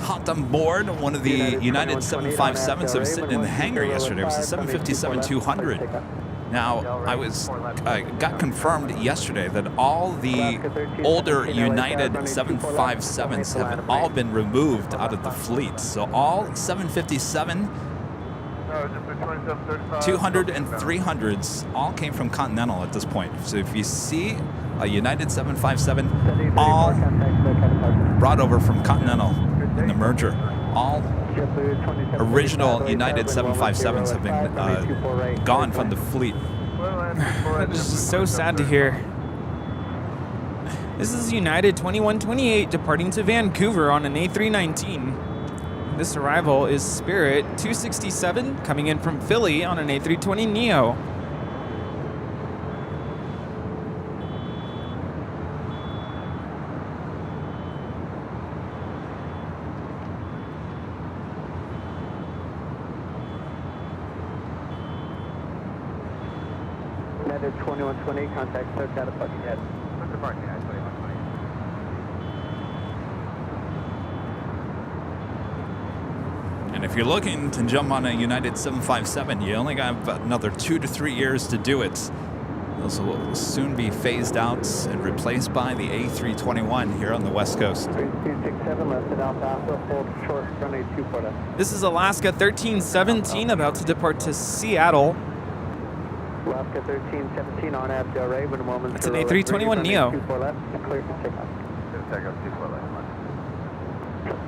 Hopped on board one of the United 757s that was sitting in the hangar yesterday. It was the 757-200. Now, I got confirmed yesterday that all the older United 757s have all been removed out of the fleet. So all 757, 200, and 300s all came from Continental at this point. So if you see a United 757, all brought over from Continental in the merger. All original United 757s have been gone from the fleet. This is so sad to hear. This is United 2128 departing to Vancouver on an A319. This arrival is Spirit 267 coming in from Philly on an A320neo. United 2120, contact search out of Bucking Head. What's the parking at 2120? And if you're looking to jump on a United 757, you only got about another 2 to 3 years to do it. Those will soon be phased out and replaced by the A321 here on the West Coast. 3267, left at Alpha, hold short, runway 24 left. This is Alaska 1317 about to depart to Seattle. Alaska 1317 on Abdel Ray, when a moment. That's an A321neo. 24 left, clear for takeoff. Takeoff 24 left.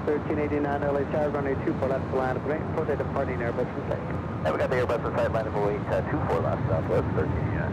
1389 LA Tower, runway 24 left, line of wait, for the departing Airbus in sight. Yeah, we got the Airbus in sight, line of wait, 24 left, southwest 1389.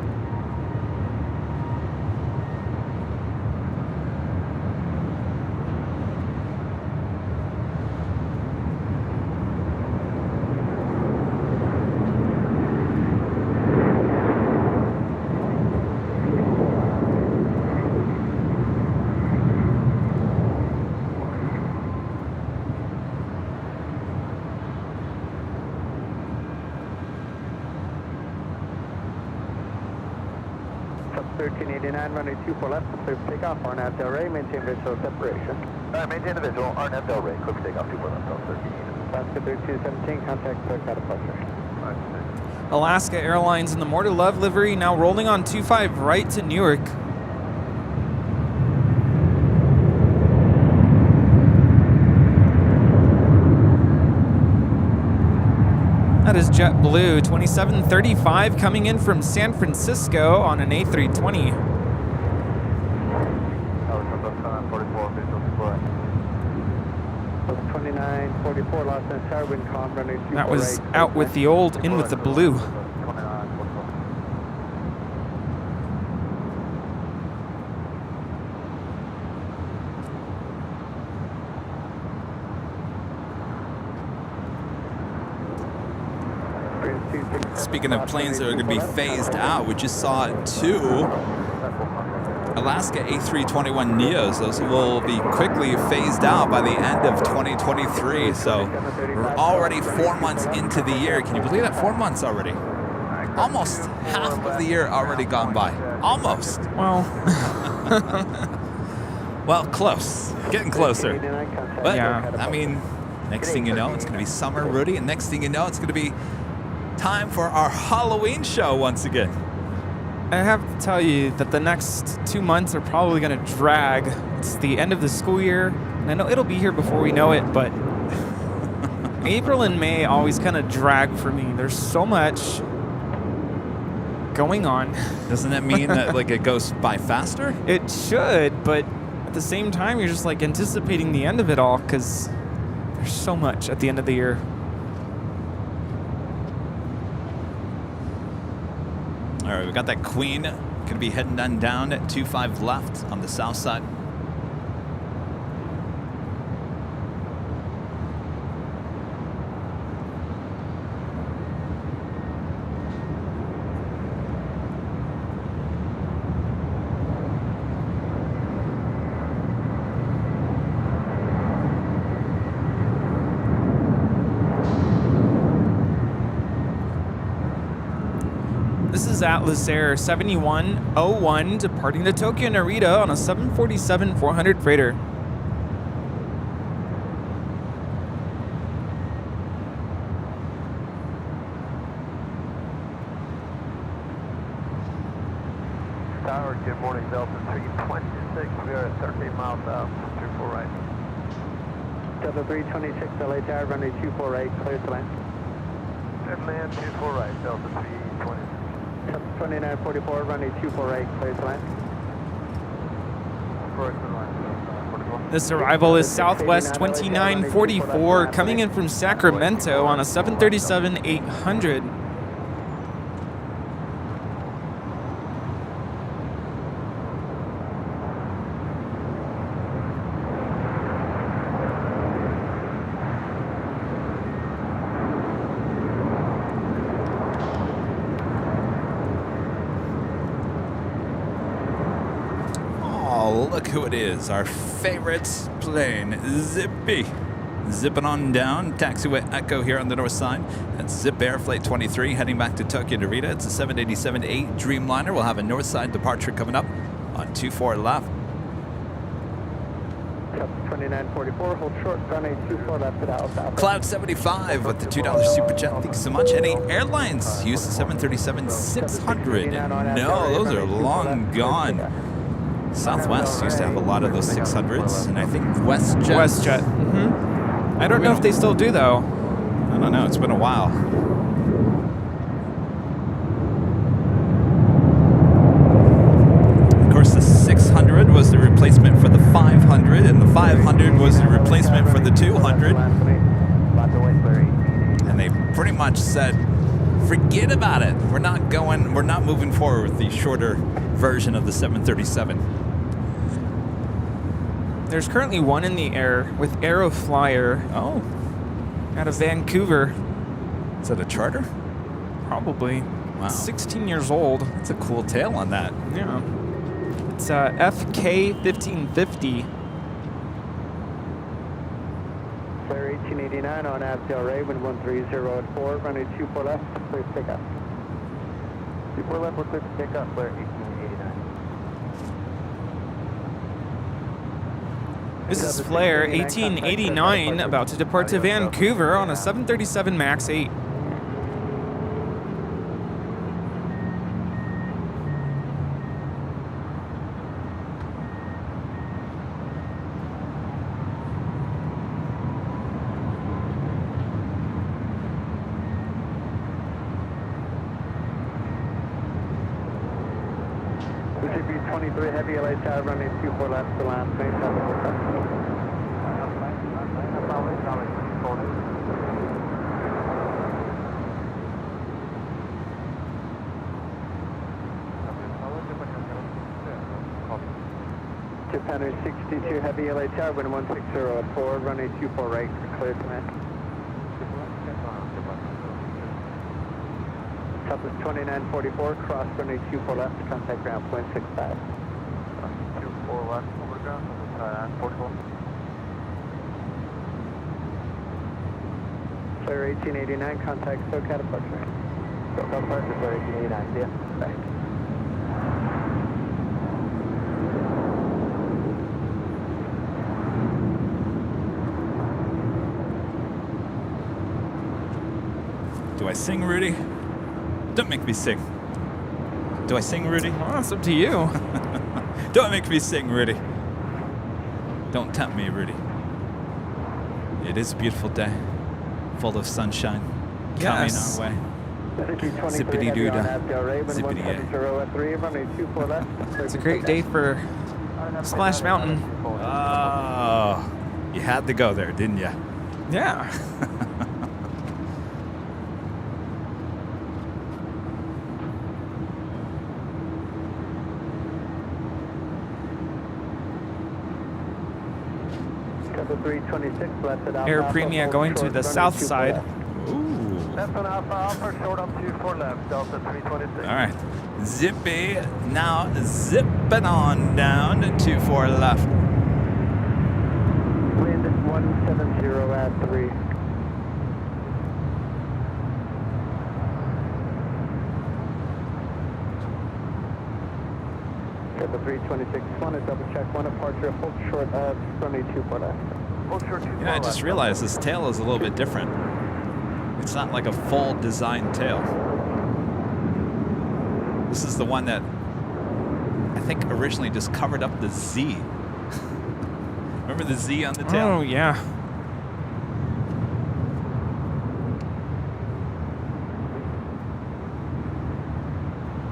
Sub 1389, runway 24 left, clear for takeoff, RNAV Del Rey, maintain visual separation. Alright, maintain the visual, RNAV Del Rey, clear for takeoff, 24 left, 1389. Alaska 3217, contact clear out of departure. Alaska Airlines in the More to Love livery now rolling on 25 right to Newark. That is JetBlue 2735 coming in from San Francisco on an A320. That was out with the old, in with the blue. Speaking of planes that are going to be phased out, we just saw two Alaska A321neos. Those will be quickly phased out by the end of 2023. So we're already 4 months into the year. Can you believe that? 4 months already. Almost half of the year already gone by. Almost. Well, well, close. Getting closer. But, yeah. I mean, next thing you know, it's going to be summer, Rudy. And next thing you know, it's going to be time for our Halloween show once again. I have to tell you that the next 2 months are probably going to drag. It's the end of the school year, and I know it'll be here before we know it, but April and May always kind of drag for me. There's so much going on. Doesn't that mean that like it goes by faster? It should, but at the same time, you're just like anticipating the end of it all because there's so much at the end of the year. All right, we got that Queen. Gonna be heading down at 25 left on the south side. This is Atlas Air 7101 departing to Tokyo Narita on a 747-400 freighter. Tower, good morning, Delta 326. We are at 13 miles south, 24 right. Delta 326, LA Tower, runway 248, clear to land. Good land, 24 right, Delta 326. 2944, runway 248, clear to land. This arrival is Southwest 2944 coming in from Sacramento on a 737-800. Oh, look who it is. Our favorite plane, Zippy. Zipping on down, taxiway Echo here on the north side. That's Zip Air Flight 23 heading back to Tokyo Narita. It's a 787-8 Dreamliner. We'll have a north side departure coming up on 24 left. 2944, hold short, runway 24 left at Alpha. Cloud 75 with the $2 super chat. Thanks so much. Any airlines use the 737-600? No, those are long gone. Southwest used to have a lot of those 600s, and I think WestJet. WestJet. I don't know if they still do, though. I don't know. It's been a while. Of course, the 600 was the replacement for the 500, and the 500 was the replacement for the 200. And they pretty much said, forget about it. We're not moving forward with the shorter version of the 737. There's currently one in the air with Aeroflyer. Oh, Out of Vancouver. is that a charter? Probably. Wow. It's 16 years old. That's a cool tail on that. Yeah. It's FK 1550. Flare 1889 on Abdel Ray, wind 130 at 4, runway 24 left, clear to pick up. 24 left, we're clear to pick up, Flare 1889. This is Flare 1889 about to depart to Vancouver on a 737 MAX 8. This should be 23 Heavy LA Tower, runway 24 left to land, main Japan 62 Heavy LA Tower, wind 160 at 4, runway 24 right, clear to land. Southwest 2944, cross runway 24 left, contact ground point 65. 24 left, over ground, 44. Flare 1889, contact SoCal departure. SoCal departure, Flare 1889, see ya. Bye. Do I sing, Rudy? Don't make me sing. Do I sing, Rudy? Well, it's up to you. Don't make me sing, Rudy. Don't tempt me, Rudy. It is a beautiful day, full of sunshine Yes. coming our way. Zippity-doo-dah. Zippity-yeah. It's a great day for Splash Mountain. Oh, you had to go there, didn't you? Yeah. Air Premia going to the south side. Ooh. Left on Alpha, short up 24 left, Delta 326. All right. Zippy, now zipping on down to 24 left. Wind 170 at 3. Delta 326, want to double check one departure, hold short of runway 24 left. Hold short 24 You know, I just left. realized this tail is a little bit different. It's not like a full design tail. This is the one that I think originally just covered up the Z. Remember the Z on the tail? Oh, yeah.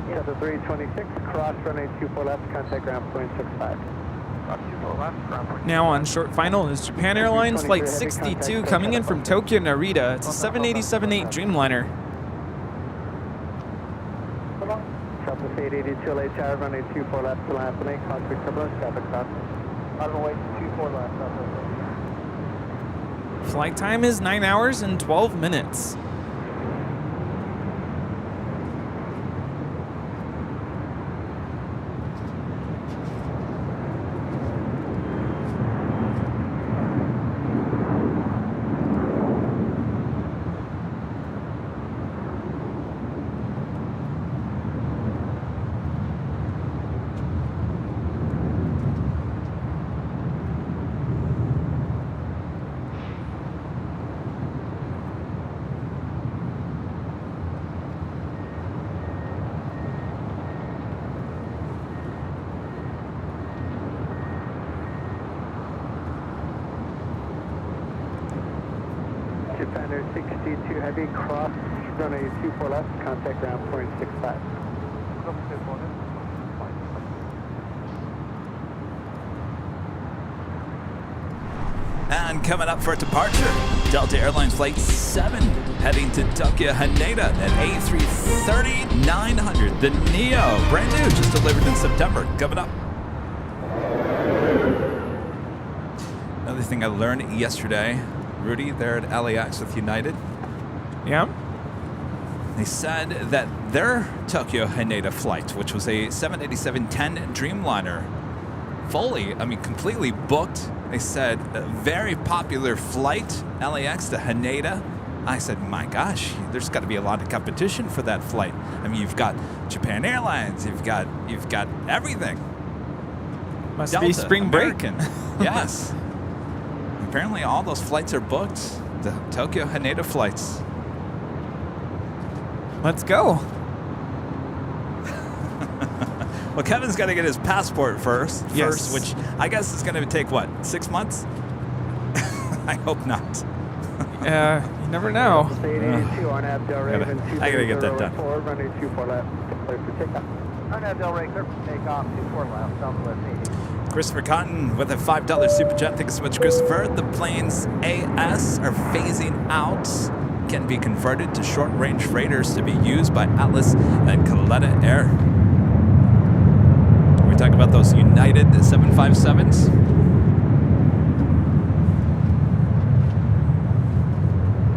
Delta 326, cross runway 24 left, contact ground point 65. Now on short final is Japan Airlines Flight 62 coming in from Tokyo Narita. It's a 787-8 Dreamliner. Southwest 882 LA Tower, runway 24 left to Anthony, cockpit turbulence, traffic stop. Runway 24 left, Southwest. Flight time is 9 hours and 12 minutes. Japan Air 62 Heavy, cross runway 24 left, contact ground point 65. And coming up for departure, Delta Airlines Flight 7 heading to Tokyo Haneda at A330-900, the Neo, brand new, just delivered in September. Coming up. Another thing I learned yesterday, Rudy, there at LAX with United, Yeah. they said that their Tokyo Haneda flight, which was a 787-10 Dreamliner, completely booked. They said a very popular flight, LAX to Haneda. I said, my gosh, there's got to be a lot of competition for that flight. I mean, you've got Japan Airlines, you've got everything. Must Delta, be spring break. American. Yes. Apparently all those flights are booked. The Tokyo Haneda flights. Let's go. Well, Kevin's got to get his passport first, Yes. which I guess is going to take, what, 6 months? I hope not. You never know. 882 on Abdel Raven, I gotta get that done. runway 24 left, clear for takeoff. On Abdel Raven, clear for takeoff, 24 left, Southwest 80. Christopher Cotton with a $5 super chat. Thank you so much, Christopher. The planes AS are phasing out, can be converted to short-range freighters to be used by Atlas and Kaleta Air. We talk about those United 757s.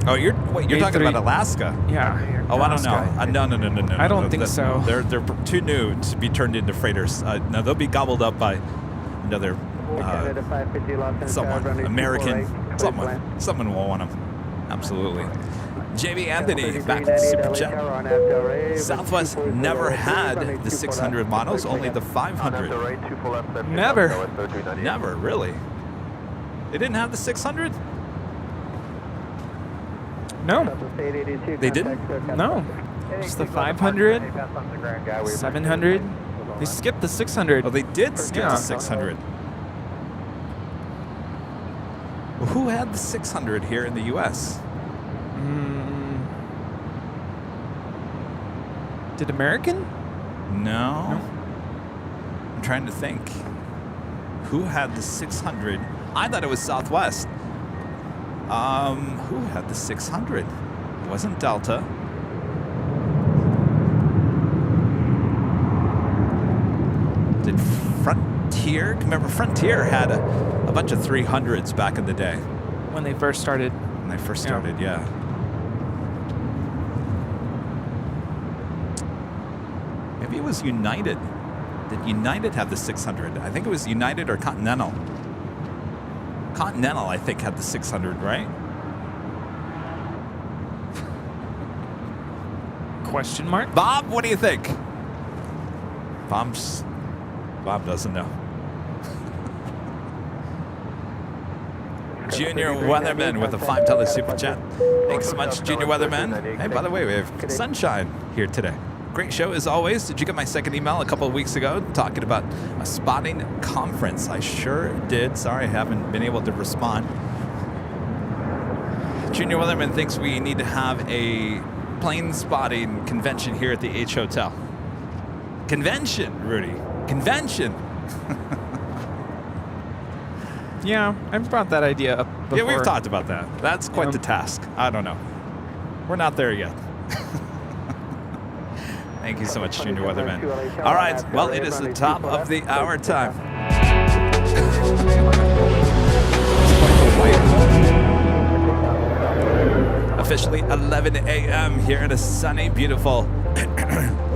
Oh, you're talking about Alaska? Yeah. Oh, I don't know. Alaska. No. I don't think so. They're too new to be turned into freighters. No, they'll be gobbled up by another someone, American, someone will want them. Absolutely. JB Anthony back to Super Chat. Southwest never had the 600 models, only the 500. Never. Never, really. They didn't have the 600? No. They didn't? No. Just the 500, 700. They skipped the 600. Oh, they did skip Yeah. the 600. Well, who had the 600 here in the U.S.? Did American? No. I'm trying to think. Who had the 600? I thought it was Southwest. Who had the 600? It wasn't Delta. Did Frontier? Remember, Frontier had a bunch of 300s back in the day. When they first started. When they first started, yeah. Maybe it was United. Did United have the 600? I think it was United or Continental. Continental, I think, had the 600, right? Question mark? Bob, what do you think? Bob doesn't know. Junior Weatherman with a $5 super chat. Thanks so much, Junior Weatherman. Hey, by the way, we have sunshine here today. Great show as always. Did you get my second email a couple of weeks ago talking about a spotting conference? I sure did. Sorry I haven't been able to respond. Junior Weatherman thinks we need to have a plane spotting convention here at the H Hotel. Convention, Rudy. Convention. Yeah, I've brought that idea up before. Yeah, we've talked about that. That's quite the task. I don't know. We're not there yet. Thank you so much, Junior Weatherman. All right, well, it is the top of the hour time. Officially 11 a.m. here in a sunny, beautiful,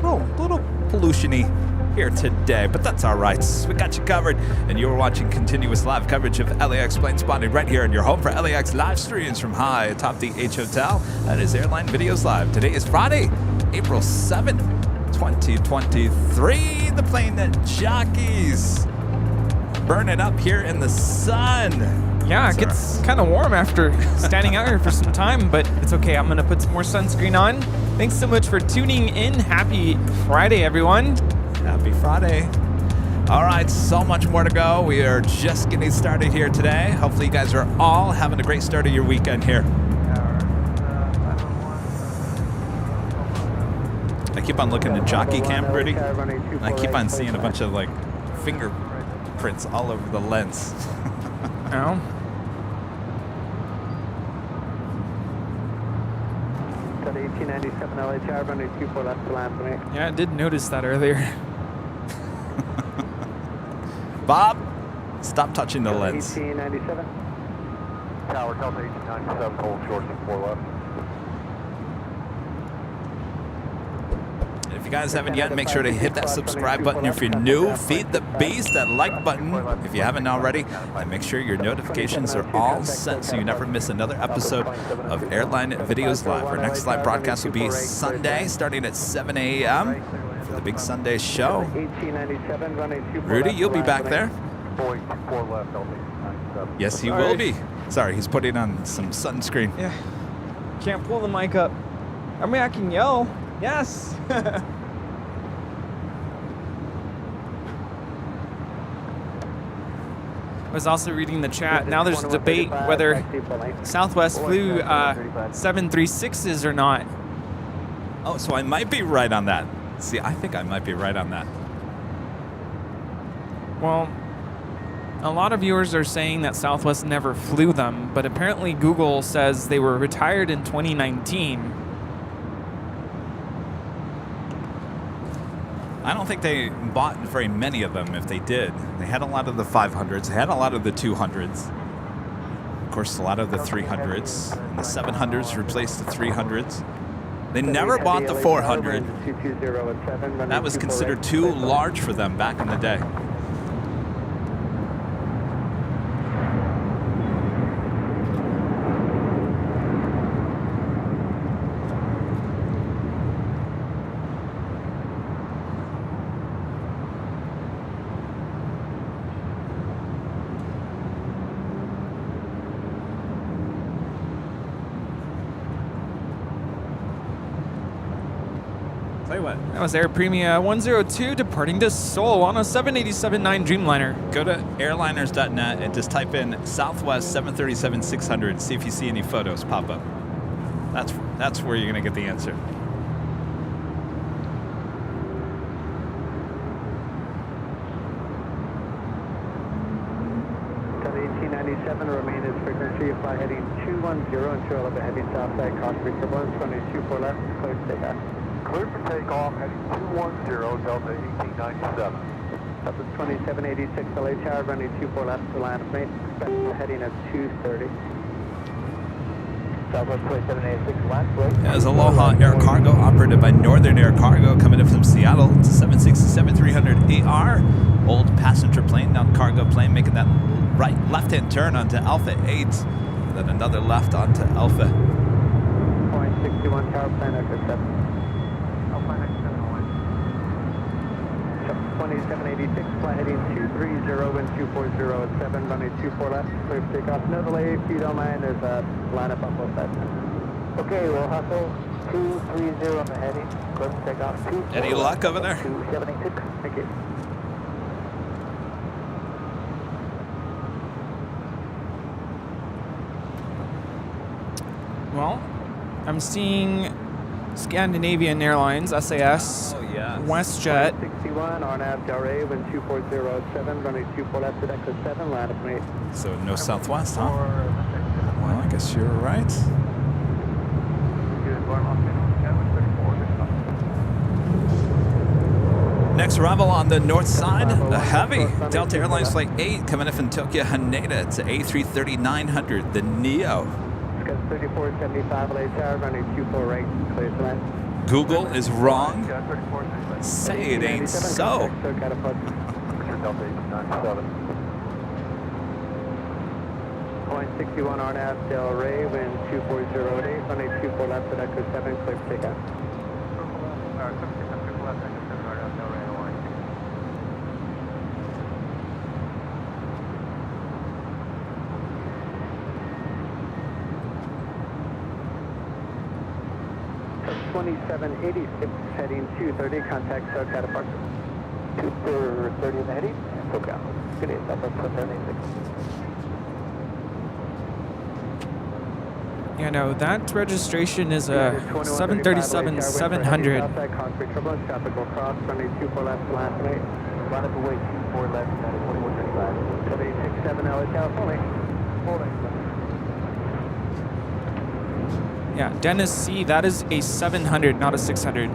little pollution-y here today, but that's all right. We got you covered, and you're watching continuous live coverage of LAX Plane Spotting right here in your home for LAX live streams from high atop the H Hotel. That is Airline Videos Live. Today is Friday, April 7th, 2023. The plane that jockeys burn it up here in the sun. Yeah, it gets kind of warm after standing out here for some time, but it's okay. I'm going to put some more sunscreen on. Thanks so much for tuning in. Happy Friday, everyone. Happy Friday. All right, so much more to go. We are just getting started here today. Hopefully you guys are all having a great start of your weekend here. I keep on looking at jockey cam, Rudy, and I keep on seeing a bunch of like fingerprints all over the lens. Oh. Yeah, I did notice that earlier. Bob, stop touching the lens. Tower Delta 1897, hold short 4 left. If you guys haven't yet, make sure to hit that subscribe button. If you're new, feed the beast that like button if you haven't already. And make sure your notifications are all set so you never miss another episode of Airline Videos Live. Our next live broadcast will be Sunday starting at 7 a.m. for the big Sunday show. Rudy, you'll be back there. Yes, he will be. Sorry, he's putting on some sunscreen. Yeah. Can't pull the mic up. I mean, I can yell. Yes. I was also reading the chat. Now there's a debate whether Southwest flew 736s or not. Oh, so I might be right on that. See, I think I might be right on that. Well, a lot of viewers are saying that Southwest never flew them, but apparently Google says they were retired in 2019. I don't think they bought very many of them if they did. They had a lot of the 500s. They had a lot of the 200s. Of course, a lot of the 300s. And the 700s replaced the 300s. They never bought the 400. That was considered too large for them back in the day. Tell you what. That was Air Premia 102 departing to Seoul on a 787-9 Dreamliner. Go to airliners.net and just type in Southwest 737-600. See if you see any photos pop up. That's where you're going to get the answer. Remain as frequency, fly heading 210 and 211 heading southside, crossbreed turbulence, runway 24 left, clear to take off. Cleared for takeoff, heading 210, Delta 1897. Delta 2786, LA Tower, runway 24 left to land of mate, expected heading at 230. Southwest 2786, last way. As Aloha Air Cargo, operated by Northern Air Cargo, coming in from Seattle. It's a 767-300AR, old passenger plane, now cargo plane, making that left-hand turn onto Alpha 8, and then another left onto Alpha. Point 61, tower plan exit 7. Alpha 2786, fly heading 230, wind 240 at 7, runway 24 left, clear for takeoff. No delay, if you don't mind, there's a lineup on both sides. Okay, we'll hustle 230 on the heading, clear for takeoff. Any luck over there? 2786, thank you. Well, I'm seeing Scandinavian Airlines, SAS, Oh, yeah. WestJet. 61, RNAV Delray, wind 240 at 7, runway 24 left at exit 7, land of mate. So no Southwest, huh? Well, I guess you're right. Next arrival on the north side, a heavy Delta Airlines Flight 8 coming in from Tokyo Haneda. It's an A330-900, the Neo. 3475 LA Tower, running 24 right, clear to land. Google is wrong. Say it ain't so. Point 61 RNAV Del Rey, wind 240 at 8, running 24 left at Echo 7, clear for takeoff. So 2786 heading 230, contact SoCal departure. 230 in the heading, SoCal. Good day, Southwest 2786. Yeah, no, that registration is a 737-700. Outside concrete turbulence, traffic will cross, runway 24 left to land mate. Line up away 24 left, 2135. 7867 LA California. Holding. Yeah, Dennis C, that is a 700, not a 600.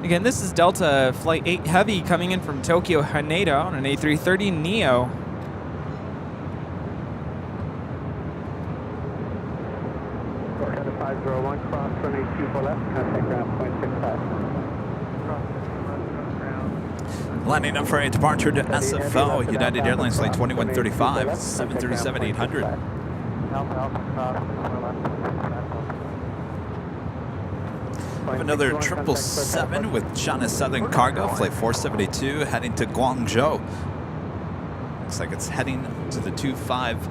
Again, this is Delta Flight 8 Heavy coming in from Tokyo Haneda on an A330 Neo. Delta 501, cross runway 24 left, contact ground point 65. Lining up for a departure to SFO, United Airlines Flight 2135, 737-800. We have another 777 with China Southern Cargo, Flight 472, heading to Guangzhou. Looks like it's heading to the 25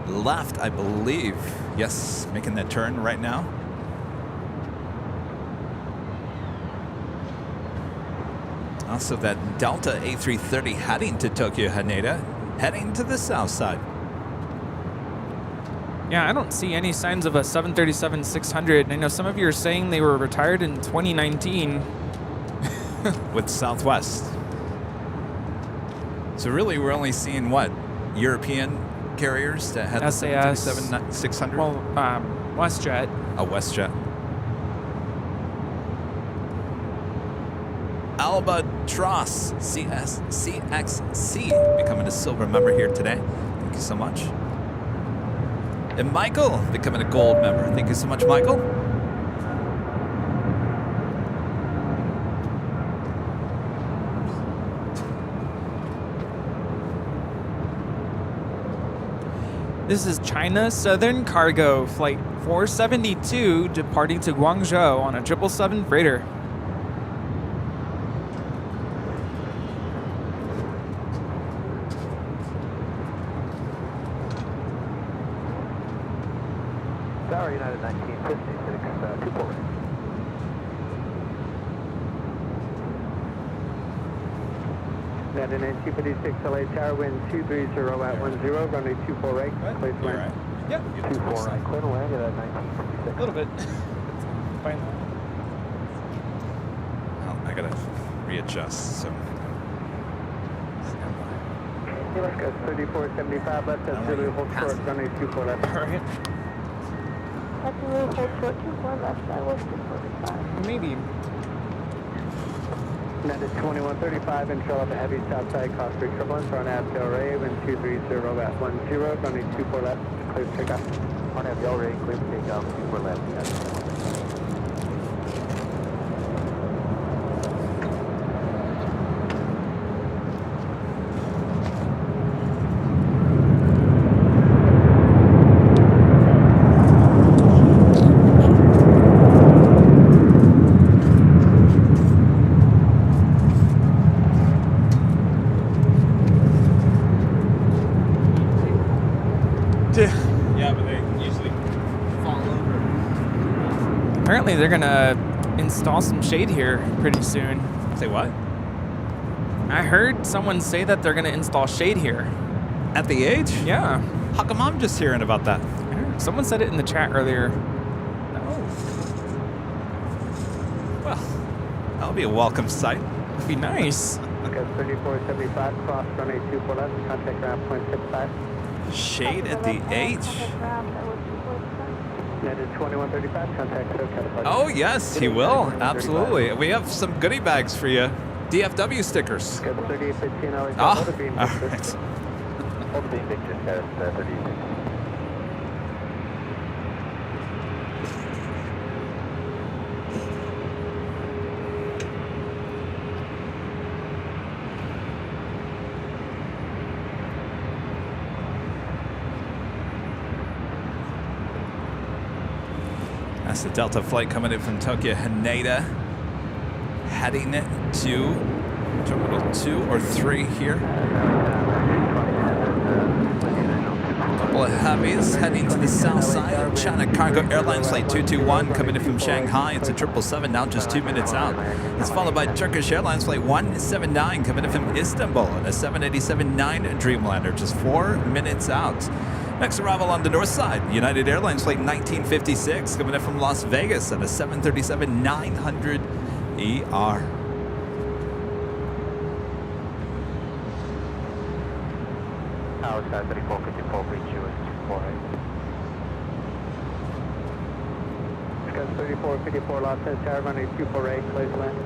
left, I believe. Yes, making that turn right now. Also that Delta A330 heading to Tokyo Haneda, heading to the south side. Yeah, I don't see any signs of a 737-600. I know some of you are saying they were retired in 2019. With Southwest. So really we're only seeing what? European carriers that had the SAS. 737-600? Well, WestJet. A WestJet. Albatross CXC becoming a silver member here today. Thank you so much. And Michael becoming a gold member. Thank you so much, Michael. This is China Southern Cargo Flight 472 departing to Guangzhou on a 777 freighter. 26, 24 right. United 256 LA Tower, wind 230 at 10, runway 24 right, clear to land. Yeah, 24 right, clear to land at 1956. a little bit. Fine. Well, I gotta readjust. So Let's go 3475 left, that's Zulu, hold short, runway 24 left. All right. That's a little hold short, 24 left, that was 245. Maybe. United 2135, intro of Heavies outside, cost 3 turbulence, on Av Del Rey, wind 230 at 10, runway 24 left, clear to take off. On Av Del Rey, clear to take off, 24 left. Yes. yeah, but they usually fall over. Apparently they're gonna install some shade here pretty soon. Say what? I heard someone say that they're gonna install shade here. At the age? Yeah. How come I'm just hearing about that? Someone said it in the chat earlier. Well, that'll be a welcome sight. It'd be nice. Okay, 3475, cross runway 24 left, contact ground point 65. Shade at the H. United 2135, contact SoCal. Oh yes, he will. Absolutely. We have some goodie bags for you. DFW stickers. Good 3815 LA, Ah, hold the beam, all right. Hold the beam, Victor, status 38. That's the Delta flight coming in from Tokyo Haneda, heading to Terminal 2 or 3 here. A couple of Heavies heading to the south side. China Cargo Airlines flight 221 coming in from Shanghai. It's a 777 now, just 2 minutes out. It's followed by Turkish Airlines flight 179 coming in from Istanbul and a 787-9 Dreamliner, just 4 minutes out. Next arrival on the north side, United Airlines flight 1956 coming in from Las Vegas at a 737-900 ER. Tower side 3454, reach you is 24 right. Got 3454, Los Angeles Tower, runway 24 right, clear to land.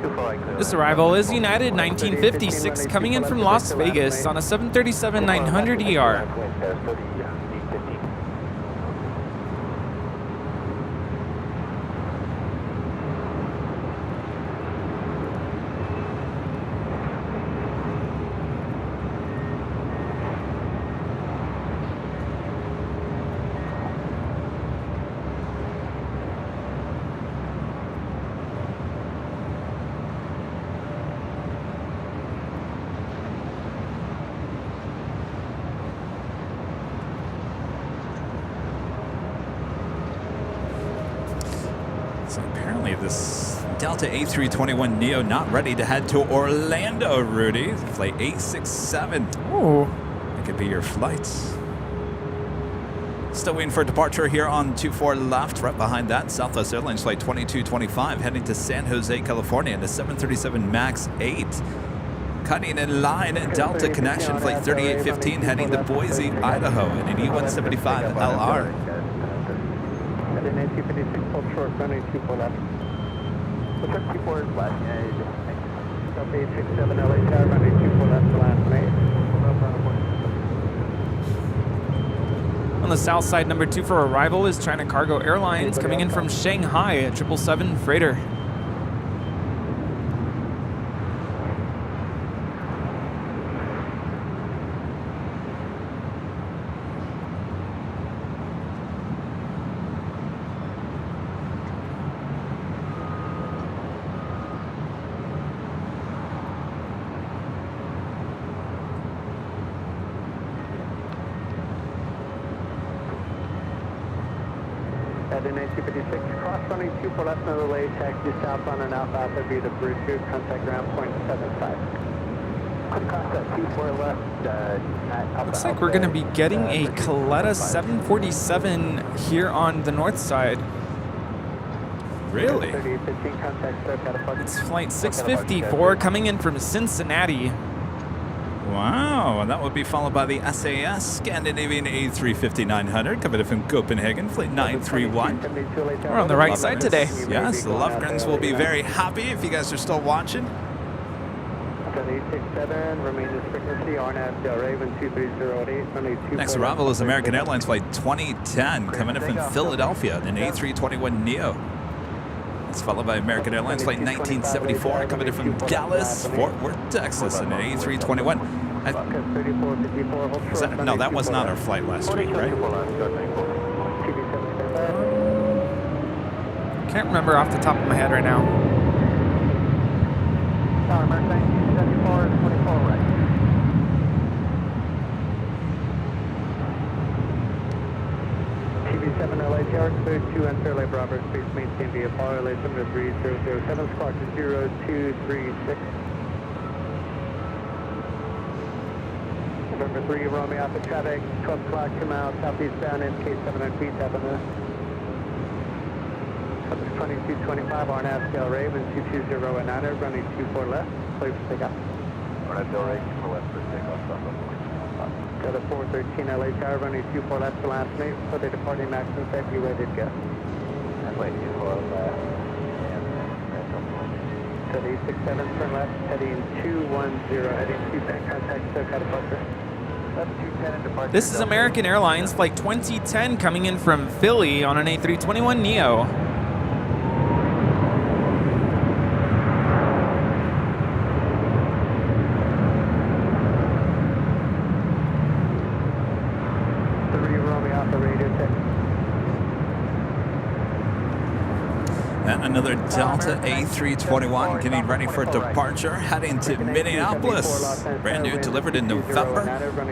24 right, clear. This arrival is United 1956 coming in from Las Vegas on a 737-900 ER. So apparently this Delta A321neo not ready to head to Orlando, Rudy. Flight 867. Ooh. It could be your flight. Still waiting for departure here on 24 left. Right behind that, Southwest Airlines flight 2225 heading to San Jose, California in a 737 MAX 8. Cutting in line, Delta Connection flight 3815 heading to Boise, Idaho in an E175 LR. At an 256, hold short, runway 24 left. What's up, 24 is left? Delta 867 LA Tower, runway 24 left, the last mate. On the south side, number 2 for arrival is China Cargo Airlines coming in from Shanghai, a 777 freighter. At Heading 1956, cross running 24 left, another lane, taxi south on an Alpha via the bridge, contact ground point 75. Cross that 24 left. Looks like we're going to be getting a Coletta 747 here on the north side. Really? It's flight 654 coming in from Cincinnati. Wow, and that would be followed by the SAS Scandinavian A350-900 coming in from Copenhagen, flight 931. We're on the right side today. Yes, the Lovegrens will be very happy if you guys are still watching. 787, remain this frequency, RNAV Raven 23088. Next arrival is American Airlines flight 2010 coming in from Philadelphia, an A321neo. It's followed by American Airlines flight 1974 coming in from Dallas, Fort Worth, Texas, in an A321. No, that was not our flight last week, right? Can't remember off the top of my head right now. American 1974 is 24 right. TV7 LA Tower, clear 2 enter LA Bravo space, maintain VFR, LA 73007, squawk to 0236. November 3, Romeo Alpha traffic, 12 o'clock, 2 miles southeastbound, MK 700 feet, Avenue. 2225, RNAV Del Raven 220 running 24 left, clear for takeoff. RNAV Del Raven 24 left for takeoff, Delta 413 LA Tower, running 24 left to last minute, for the departing maximum set, be ready to go. And wait, 24 left, and 67, turn left, heading 210, heading 210, contact SoCal departure. This is American Airlines flight 2010 coming in from Philly on an A321neo. And another Delta A321 getting ready for departure, heading to Minneapolis. Brand new, delivered in November.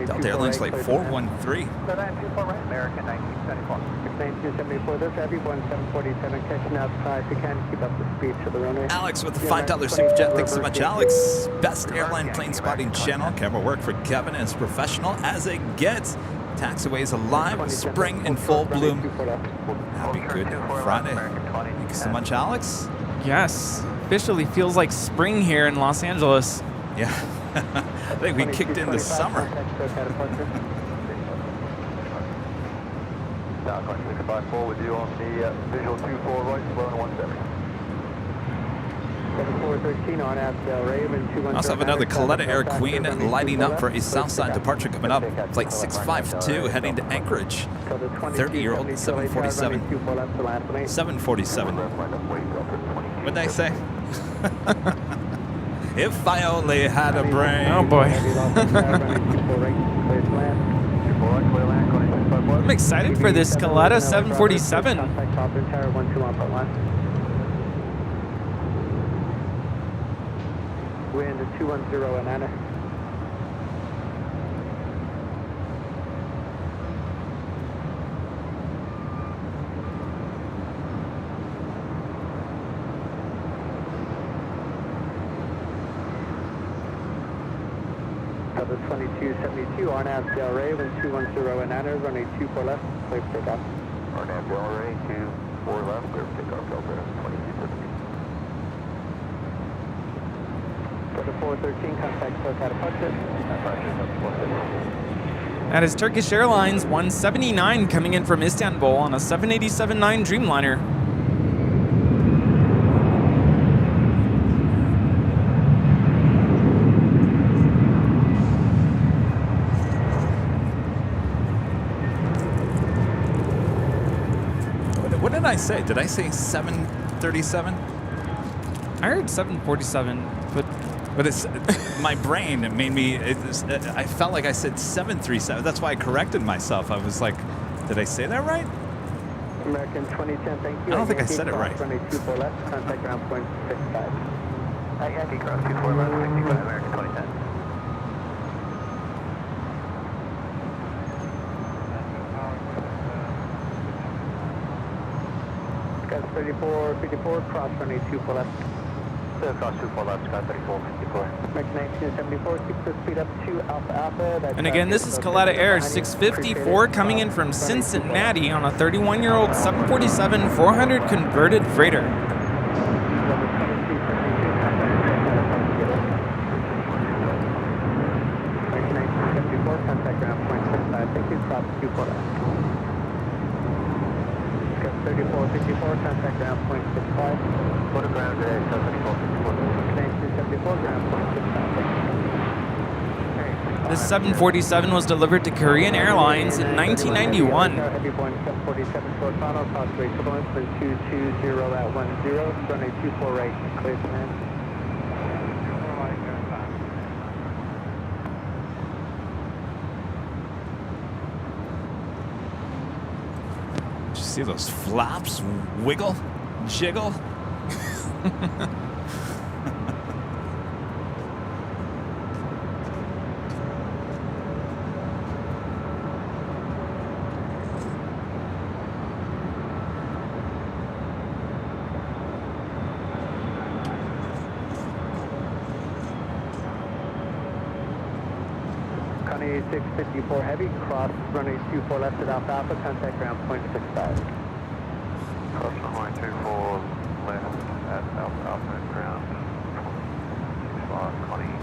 Delta Airlines flight 413. American 1974, this heavy 1747, catching outside, if you can keep up the speed to the runway. Alex with the $5 super jet. Thanks so much, Alex. Best airline plane spotting channel. Camera work for Kevin, as professional as it gets. Taxiways alive, spring in full bloom. Happy Good Friday. Thank you so much, Alex. Yes, officially feels like spring here in Los Angeles. Yeah, I think we kicked into summer. Down 654 with you on the visual 24 right, slow 170. 7413 on Abdel Raven 210. Also have another Coletta Air Queen lighting up for a Southside departure coming up. Flight 652 heading to Anchorage. 30-year-old 747. 747. What'd I say? If I only had a brain. Oh boy. I'm excited for this Coletta 747. Wind 210 and Anna. Delta 2272, RNAV Del Raven 210 and Anna, running 24 left, clear for takeoff. RNAV Del Ray 24 left, clear for takeoff, Delta 2272. Delta 413, contact SoCal departure. That is Turkish Airlines 179 coming in from Istanbul on a 787-9 Dreamliner. What did I say? Did I say 737? I heard 747, But it's my brain made me. I felt like I said 737. That's why I corrected myself. I was like, did I say that right? American 2010, thank you. I don't think I said it right. Running 24 left, contact ground point 65. Yankee cross 24 left, 65, American 2010. Sky 3454, cross runway 24 left. Cross 24 left, Sky 3454. American 1974, keep the speed up to Alpha Alpha. That's And again, this is Kaleta Air 654 coming in from Cincinnati on a 31-year-old 747-400 converted freighter. Contact ground point 65, thank you, cross 24 left. Sky 3454, contact ground point 65. Go to ground today, Sky 3454. 1974, ground point 65. This 747 was delivered to Korean Airlines in 1991. Heavy Boeing 747 short final, crossway equivalent, 220 at 10, runway 24 right, clear command. Did you see those flaps wiggle, jiggle? Connie 654 heavy, cross runway 24 left at Alpha Alpha, contact ground point 65. Cross runway 24 left at Alpha Alpha and ground. 65, Connie.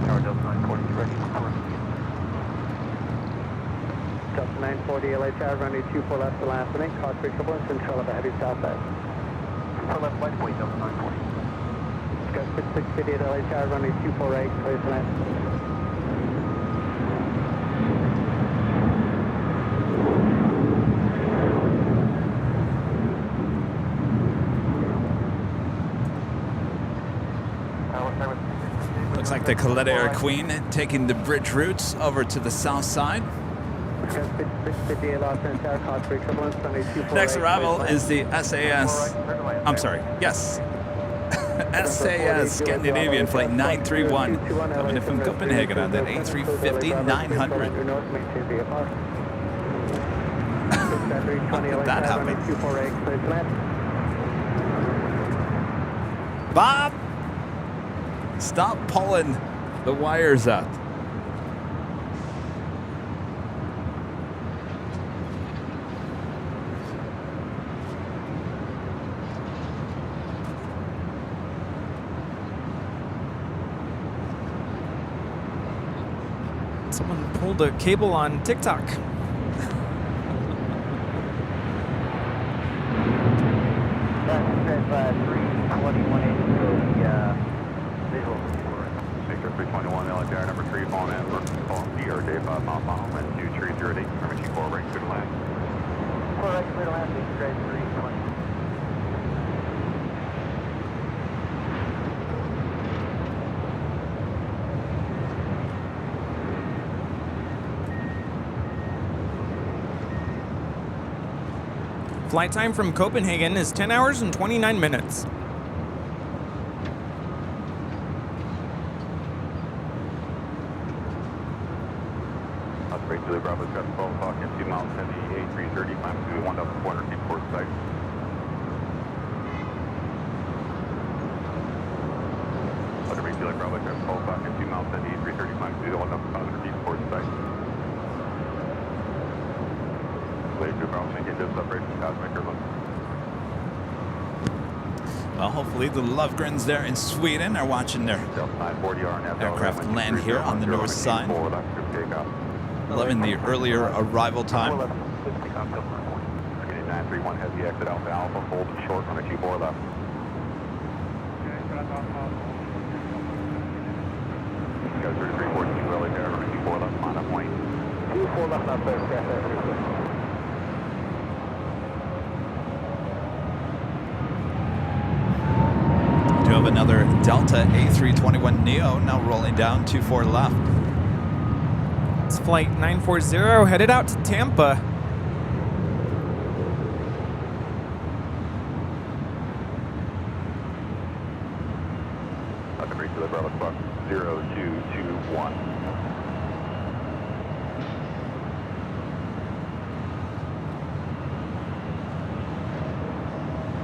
Tower Delta 940, direction report. Delta 940 LHR, runway 24 left to last link, crossway equivalent, control of a heavy southwest. For left flight point, Delta 940. Sky 6658 LHR, runway 24 right, clear to land. Looks like the Kaleta Air Queen taking the bridge routes over to the south side. Sky 6658 Los Angeles Tower, crossway equivalent, runway 24 Next right, arrival clear to is the SAS. I'm sorry. Yes. SAS Scandinavian Flight 931 coming in from Copenhagen on that A350-900. How did that happen? Bob! Stop pulling the wires up. Someone pulled a cable on TikTok. That's 321 visual. Victor 321 LHR number 3 falling in for DR J5 mile final and 2308 from 24 right clear to land. 4 right clear to land, straight 320. Flight time from Copenhagen is 10 hours and 29 minutes. Operate Julie Bravo, got 12 o'clock and 2 miles to the A330, climb to 1,400 feet port site. Operate Julie Bravo, got 12 o'clock and 2 miles to the A330, climb to 1,500 feet port site. Julie Bravo, making this operation, Cosmic or Well, hopefully the Lovegrens there in Sweden are watching their aircraft land here on the north side. Loving the earlier arrival time. 931 heavy exit Alpha Alpha, hold short on a 24 left. Go 3342 early there, on a 24 left, find a point. 24 left up there, Sky 36. Do have another Delta A321neo now rolling down 24 left. It's flight 940 headed out to Tampa. Number 3 Bravo Squawk 0221.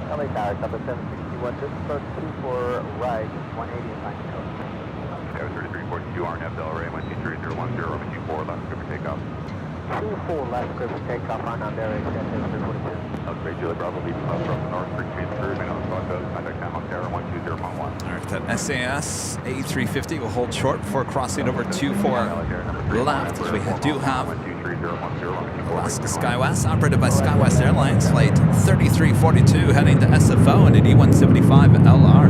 LA Tower, number 761, just approach 24 right, 180 and 90 coast. Tower 3342, RNF Delray, 12310, 24 left, clear for takeoff. 24 left, clear for takeoff, on Delray, extension 342. Great Julia Bravo, leading left from the north, frequency through, main on squawk code, contact time on tower 120.1. All right, that SAS A350 will hold short before crossing over 24 left, as we do have Alaska SkyWest, operated by SkyWest Airlines, flight 3342, heading to SFO and an E175 LR.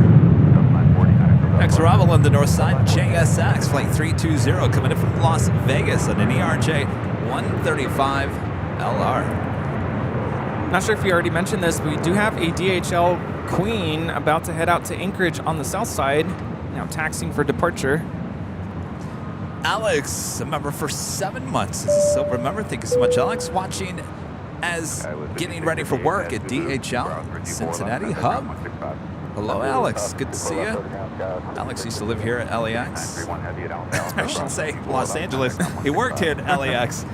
Next arrival on the north side, JSX, flight 320, coming in from Las Vegas on an ERJ 135 LR. Not sure if you already mentioned this, but we do have a DHL Queen about to head out to Anchorage on the south side, now taxiing for departure. Alex, a member for 7 months, is a silver member. Thank you so much, Alex. Watching as getting ready for work at DHL Cincinnati Hub. Hello, Alex. Good to see you. Alex used to live here at LAX. I should say Los Angeles. He worked here at LAX.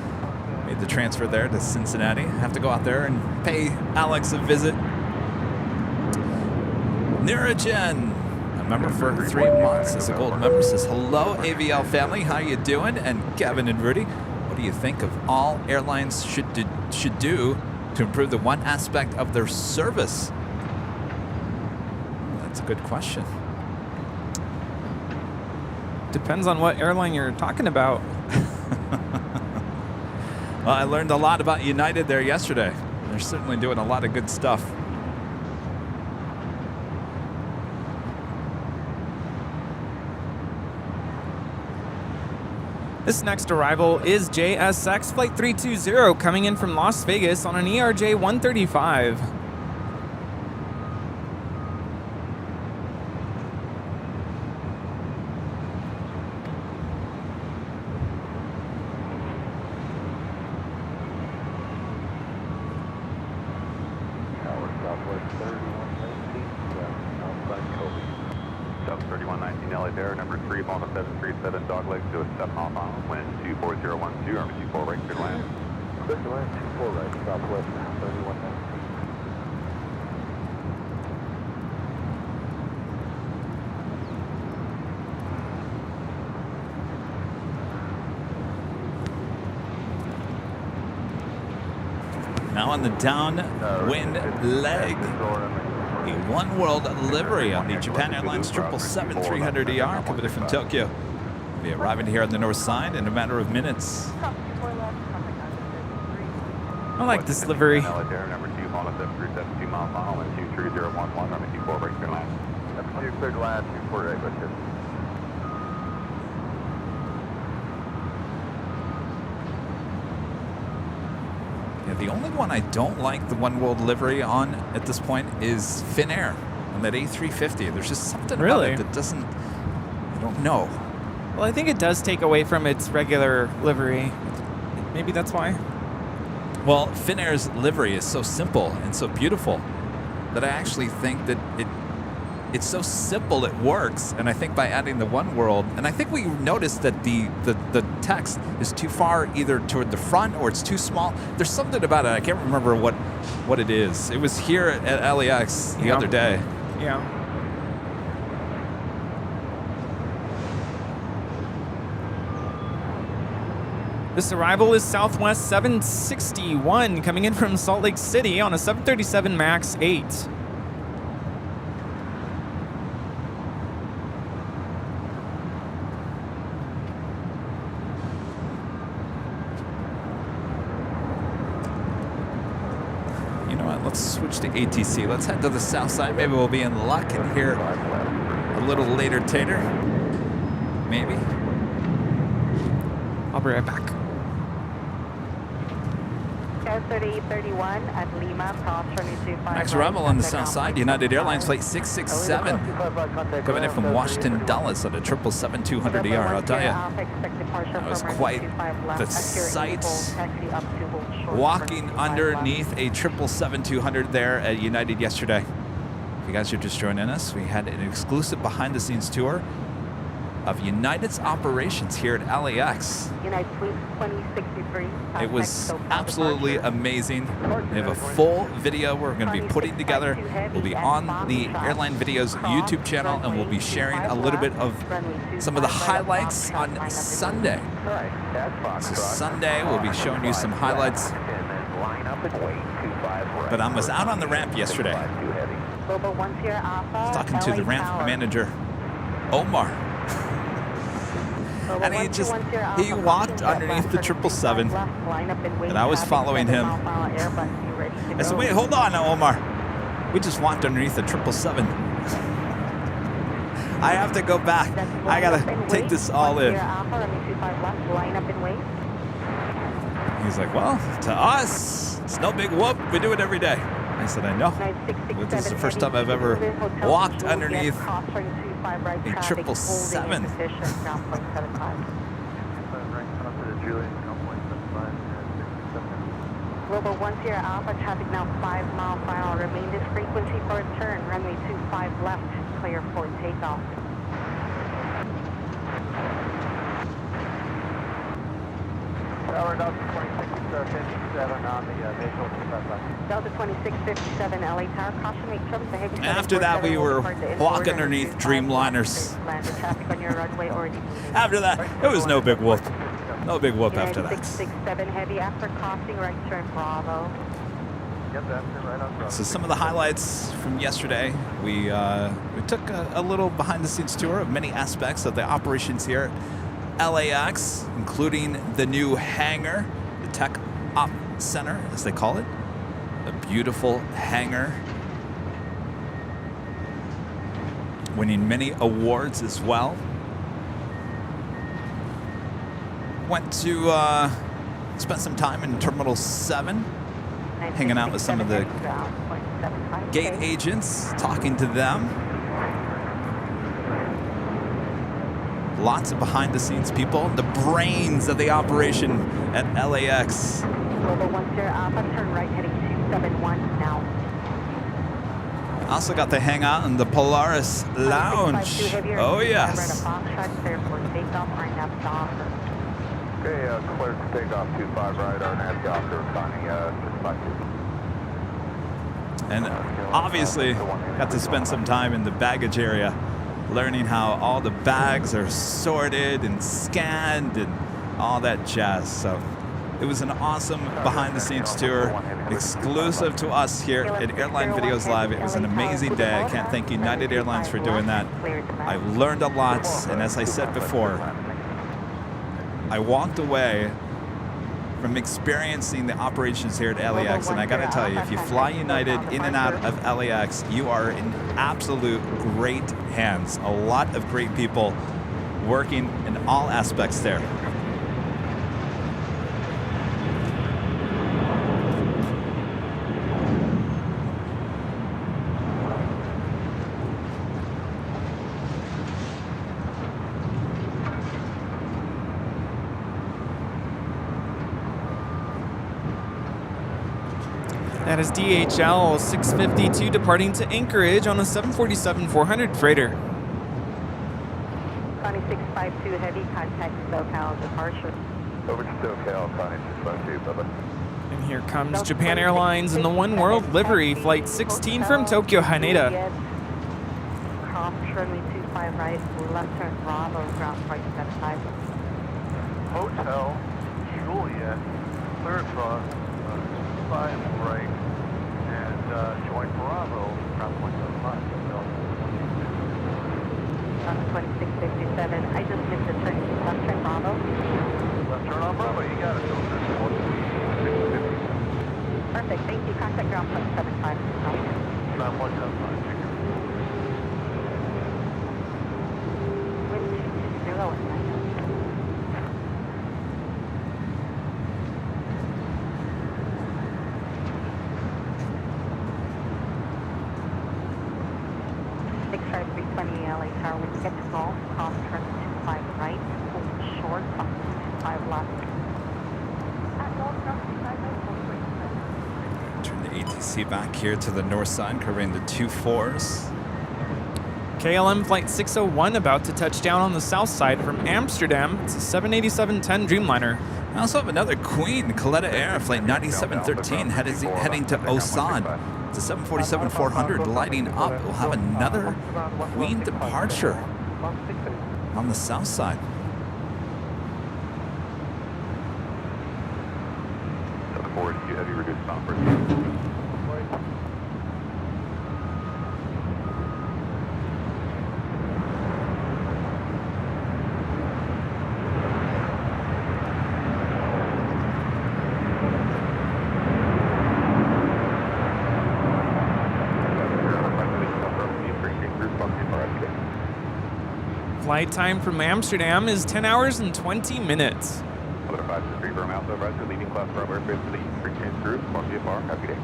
Made the transfer there to Cincinnati. Have to go out there and pay Alex a visit. Nirajan, a member for 3 months, is a gold member. Says hello, AVL family. How you doing? And Kevin and Rudy, what do you think of all airlines should do to improve the one aspect of their service? That's a good question. Depends on what airline you're talking about. Well, I learned a lot about United there yesterday. They're certainly doing a lot of good stuff. This next arrival is JSX Flight 320, coming in from Las Vegas on an ERJ 135. South 3119 LA there, number 3, Volta 737, dogleg to a 7 off island, wind 24012, Army 24 right, clear to land. Clear to land, 24 right, southwest 3119. Now on the downwind leg. A One World livery on the Japan Airlines 777-300ER coming in from Tokyo. We'll be arriving here on the north side in a matter of minutes. I like this livery. Number 2, Volta 737, 2 miles final, wind 23011, Army 24 right, clear to land. Number 2, clear to land, 24 right, but just. Yeah, the only one I don't like the One World livery on at this point is Finnair on that A350. There's just something about it that doesn't, I don't know. Well, I think it does take away from its regular livery. Maybe that's why. Well, Finnair's livery is so simple and so beautiful that I actually think that it's so simple it works. And I think by adding the One World, and I think we noticed that the text is too far either toward the front or it's too small. There's something about it. I can't remember what it is. It was here at LAX the other day. Yeah. This arrival is Southwest 761, coming in from Salt Lake City on a 737 MAX 8. You know what? Let's switch to ATC. Let's head to the south side. Maybe we'll be in luck and hear a little later tater. Maybe. I'll be right back. 3031 at Lima, cross runway 25. Next arrival on the south side, United Airlines flight 667. Coming in from Washington, Dulles on a 777-200ER. I'll tell you, that was quite the sight. Walking underneath a 777-200 there at United yesterday. If you guys are just joining us, we had an exclusive behind-the-scenes tour of United's operations here at LAX. United Suite 2063. It was absolutely amazing. We have a full video we're going to be putting together. We'll be on the Airline Videos YouTube channel, and we'll be sharing a little bit of some of the highlights on Sunday. So Sunday, we'll be showing you some highlights. But I was out on the ramp yesterday. I was talking to the ramp manager, Omar. And he walked underneath the 777, and I was following him. I said, wait, hold on now, Omar. We just walked underneath the 777. I have to go back. I gotta take this all in. He's like, well, to us, it's no big whoop. We do it every day. I said, I know. But this is the first time I've ever walked underneath a 777. Global 10 Alpha, traffic now 5 mile per hour. Remain this frequency for a turn. Runway 25 left, clear for takeoff. Tower Delta 2657 on the visual left. Delta 2657, LA Tower, caution, make sure the heavy. After that, we were walking underneath Dreamliners. After that, it was no big whoop. No big whoop after that. 667 heavy after crossing right turn Bravo. So some of the highlights from yesterday, we took a little behind-the-scenes tour of many aspects of the operations here at LAX, including the new hangar, the Tech Op Center, as they call it. A beautiful hangar, winning many awards as well. Went to spend some time in Terminal 7, hanging out with some of the gate agents, talking to them. Lots of behind-the-scenes people, the brains of the operation at LAX. Global 10 Alpha, turn right heading 271 now. Also got to hang out in the Polaris Lounge. Oh yes. Okay, clear to takeoff 25 right, our nav doctor signing 652. And obviously got to spend some time in the baggage area, learning how all the bags are sorted and scanned and all that jazz. So it was an awesome behind-the-scenes tour, exclusive to us here at Airline Videos Live. It was an amazing day. I can't thank United Airlines for doing that. I learned a lot, and as I said before, I walked away from experiencing the operations here at LAX, and I gotta tell you, if you fly United in and out of LAX, you are in absolute great hands. A lot of great people working in all aspects there. That is DHL 652 departing to Anchorage on a 747-400 freighter. 2652 heavy, contact SoCal departure. Over to SoCal, 2652, bye-bye. And here comes Japan Airlines in the One World livery, flight 16 from Tokyo Haneda. Cross runway 25 right, left turn Bravo, ground flight 75. Hotel Juliet, clear across 5 right, and join Bravo, ground point 75. 2657, I just missed the turn, left turn Bravo. Left turn on Bravo, you got it. Perfect, thank you. Contact ground point 75. Ground point 75. Wind 220 and 9. LA Tower, when you get to Golf, cross turn 25 right, hold short, up 25 left. At Golf, cross 25 right, hold 25. Turn to ATC back here to the north side, covering the 24s. KLM Flight 601 about to touch down on the south side from Amsterdam. It's a 787-10 Dreamliner. I also have another Queen, Coletta Air, Flight 9713, heading to Osad. It's a 747-400 lighting up. We'll have another Queen departure on the south side. Heavy reduced bound for Flight time from Amsterdam is 10 hours and 20 minutes. Other 5-3 firm Alpha advisor, leading class Bravo airspace to the east, free change group, one VFR, happy day.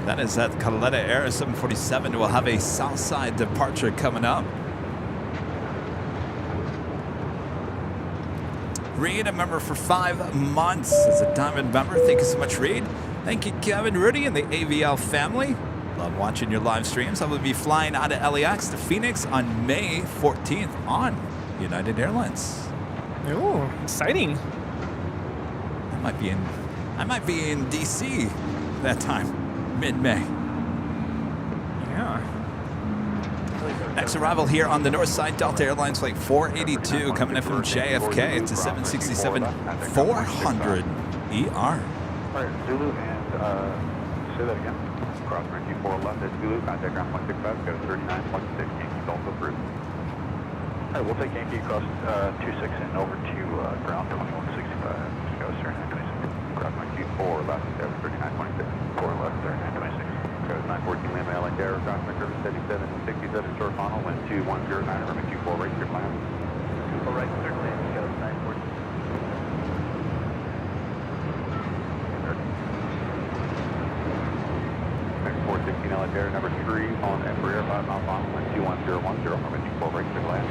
That is at Coletta Air 747. We'll have a south side departure coming up. Reed, a member for 5 months as a Diamond member. Thank you so much, Reed. Thank you, Kevin Rudy and the AVL family. Love watching your live streams. I will be flying out of LAX to Phoenix on May 14th on United Airlines. Ooh, exciting. I might be in DC that time. Mid-May. Yeah. Next arrival here on the north side, Delta Airlines Flight 482 coming in from JFK. It's a 767-400 ER. Alright, Zulu and say that again. Cross runway 24 left at Zulu, contact ground 165, go to 39.6, Yankee Delta approved. Alright, we'll take Yankee across 26 and over to ground 2165, go to 39.26. Cross runway 24 left at 39.6. 4 left, 39.26. Goes 914 Lima Airline Air, cross my service 7767 short funnel, wind 2109, runway 24 right, clear land. 24 right, clear land, goes 914. Next 416 Airline Air, number 3, on Embraer, 5 mile funnel, wind 21010, runway 24 right, clear land.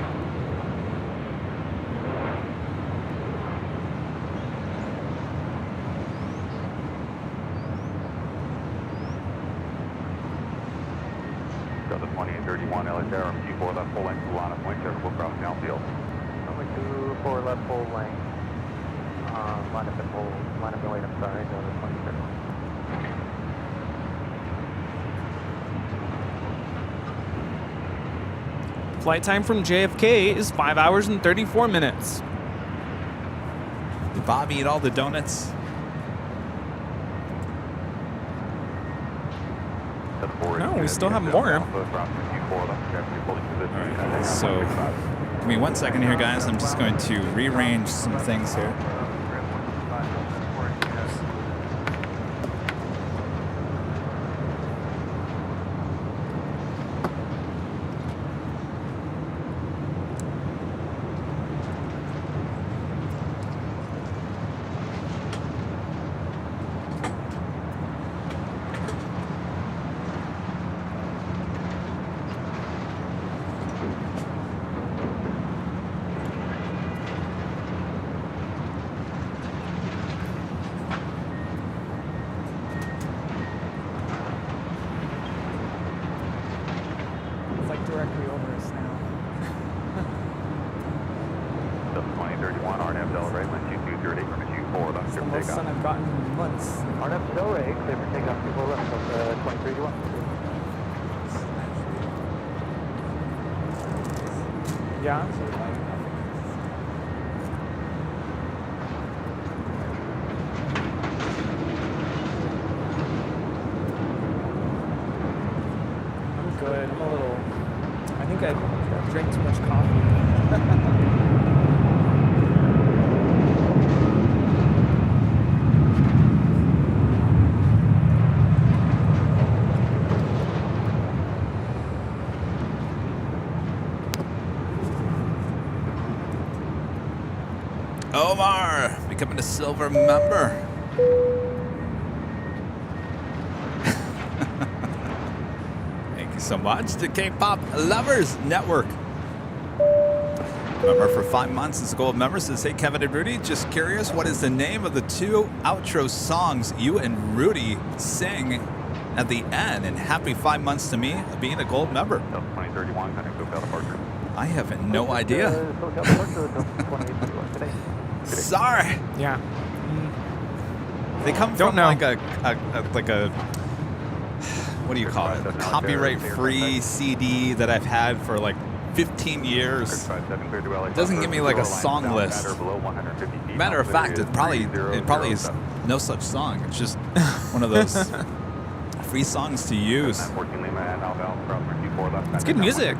The 20 and 31 LS Air, G4 left full length, Lana Point, Cheverville cross downfield. Runway 24 left full lane. Line up and hold, line up and wait, I'm sorry, go to 26. Flight time from JFK is 5 hours and 34 minutes. Did Bob eat all the donuts? No, we still have more. Alright, so give me 1 second here, guys. I'm just going to rearrange some things here. Directly over us now. 2031 RNF Delta right, wind 2208, runway 24 left, It's the clear for most sun takeoff. I've gotten in months. RNF Delray, clear for takeoff, 24 left, 2321. Yeah. I'm good. I'm a little. I think I drank too much coffee. Omar becoming a silver member. Thank you so much to K-Pop Lovers Network. Member for 5 months as a gold member says, hey, Kevin and Rudy, just curious, what is the name of the 2 outro songs you and Rudy sing at the end? And happy 5 months to me of being a gold member. 2031, kind of go down departure. I have no idea. Sorry. Yeah. They come Don't from know. like a what do you call it? Copyright-free CD that I've had for like 15 years. It doesn't give me like a song list. Matter of fact, it probably is no such song. It's just one of those free songs to use. It's good music.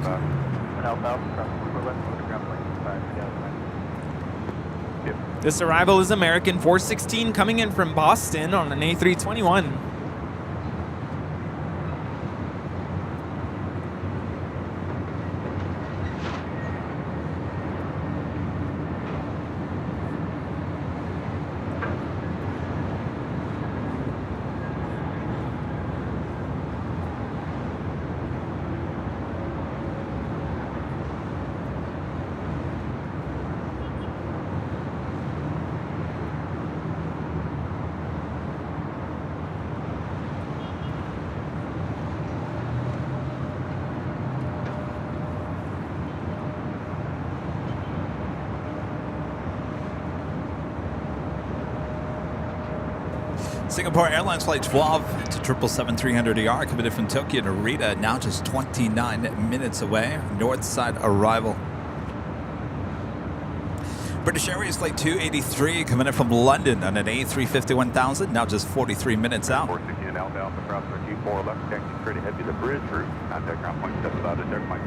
This arrival is American 416 coming in from Boston on an A321. Singapore Airlines Flight 12 to 777-300ER committed from Tokyo to Narita, now just 29 minutes away. North side arrival. British Airways Flight 283 coming in from London on an A350-1000, now just 43 minutes out. 416 outbound for cross 24 left, taxi straight ahead to the bridge route. Contact ground point 7 out of checkpoint.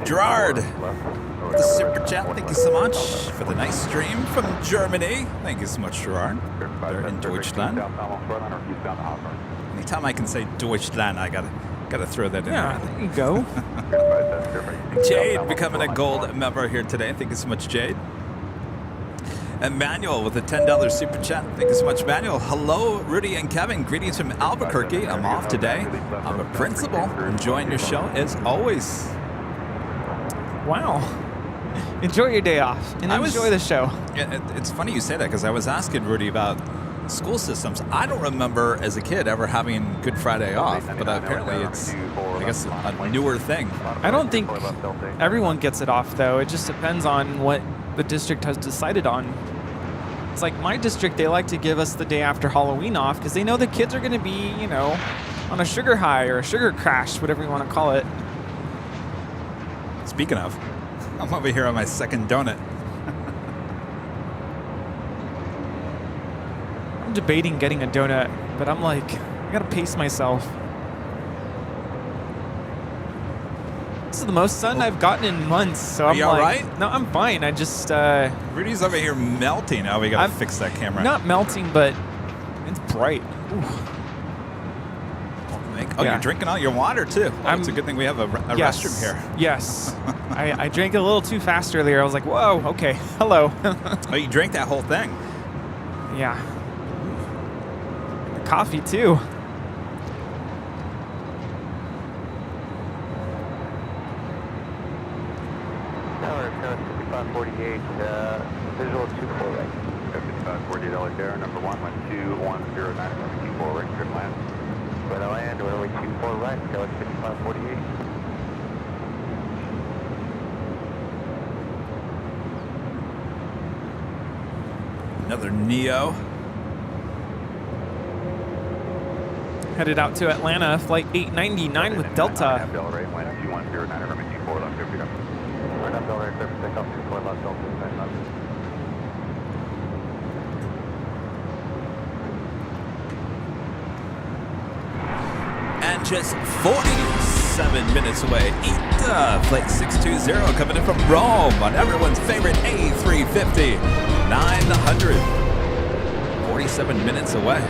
Gerard, the super chat, thank you so much for the nice stream from Germany. Thank you so much, Gerard. They're in Deutschland. Anytime I can say Deutschland, I gotta throw that in Yeah, there. there you go. Jade becoming a gold member here today. Thank you so much, Jade. Emmanuel with a $10 super chat. Thank you so much, Emmanuel. Hello, Rudy and Kevin. Greetings from Albuquerque. I'm off today. I'm a principal. Enjoying your show as always. Wow. Enjoy your day off and enjoy the show. It's funny you say that because I was asking Rudy about school systems. I don't remember as a kid ever having Good Friday off, but apparently it's, I guess, a newer thing. I don't think everyone gets it off, though. It just depends on what the district has decided on. It's like my district, they like to give us the day after Halloween off because they know the kids are going to be, you know, on a sugar high or a sugar crash, whatever you want to call it. Speaking of, I'm over here on my second donut. I'm debating getting a donut, but I'm like, I got to pace myself. This is the most sun I've gotten in months, so I'm you like, all right? No, I'm fine. I just Rudy's over here melting. Oh, we gotta fix that camera. not melting, but it's bright. Ooh. Oh, Yeah. you're drinking all your water too. Oh, it's a good thing we have a Yes. restroom here. Yes. I drank a little too fast earlier. I was like, whoa, okay, hello. Oh, you drank that whole thing. Yeah. The coffee too. Tower, 5548, visual 24 right. 5548 Air, number 1, 2109, number 24 right, trip land. Right to land, runway 24 right, Tower 5548. Another Neo. Headed out to Atlanta, flight 899 with Delta. Right, wind 2109, runway 24 left, over here. Right up, Delta, surface takeoff 24 left, Delta, 9 left. And just 47 minutes away, flight 620 coming in from Rome on everyone's favorite A350 900. 47 minutes away.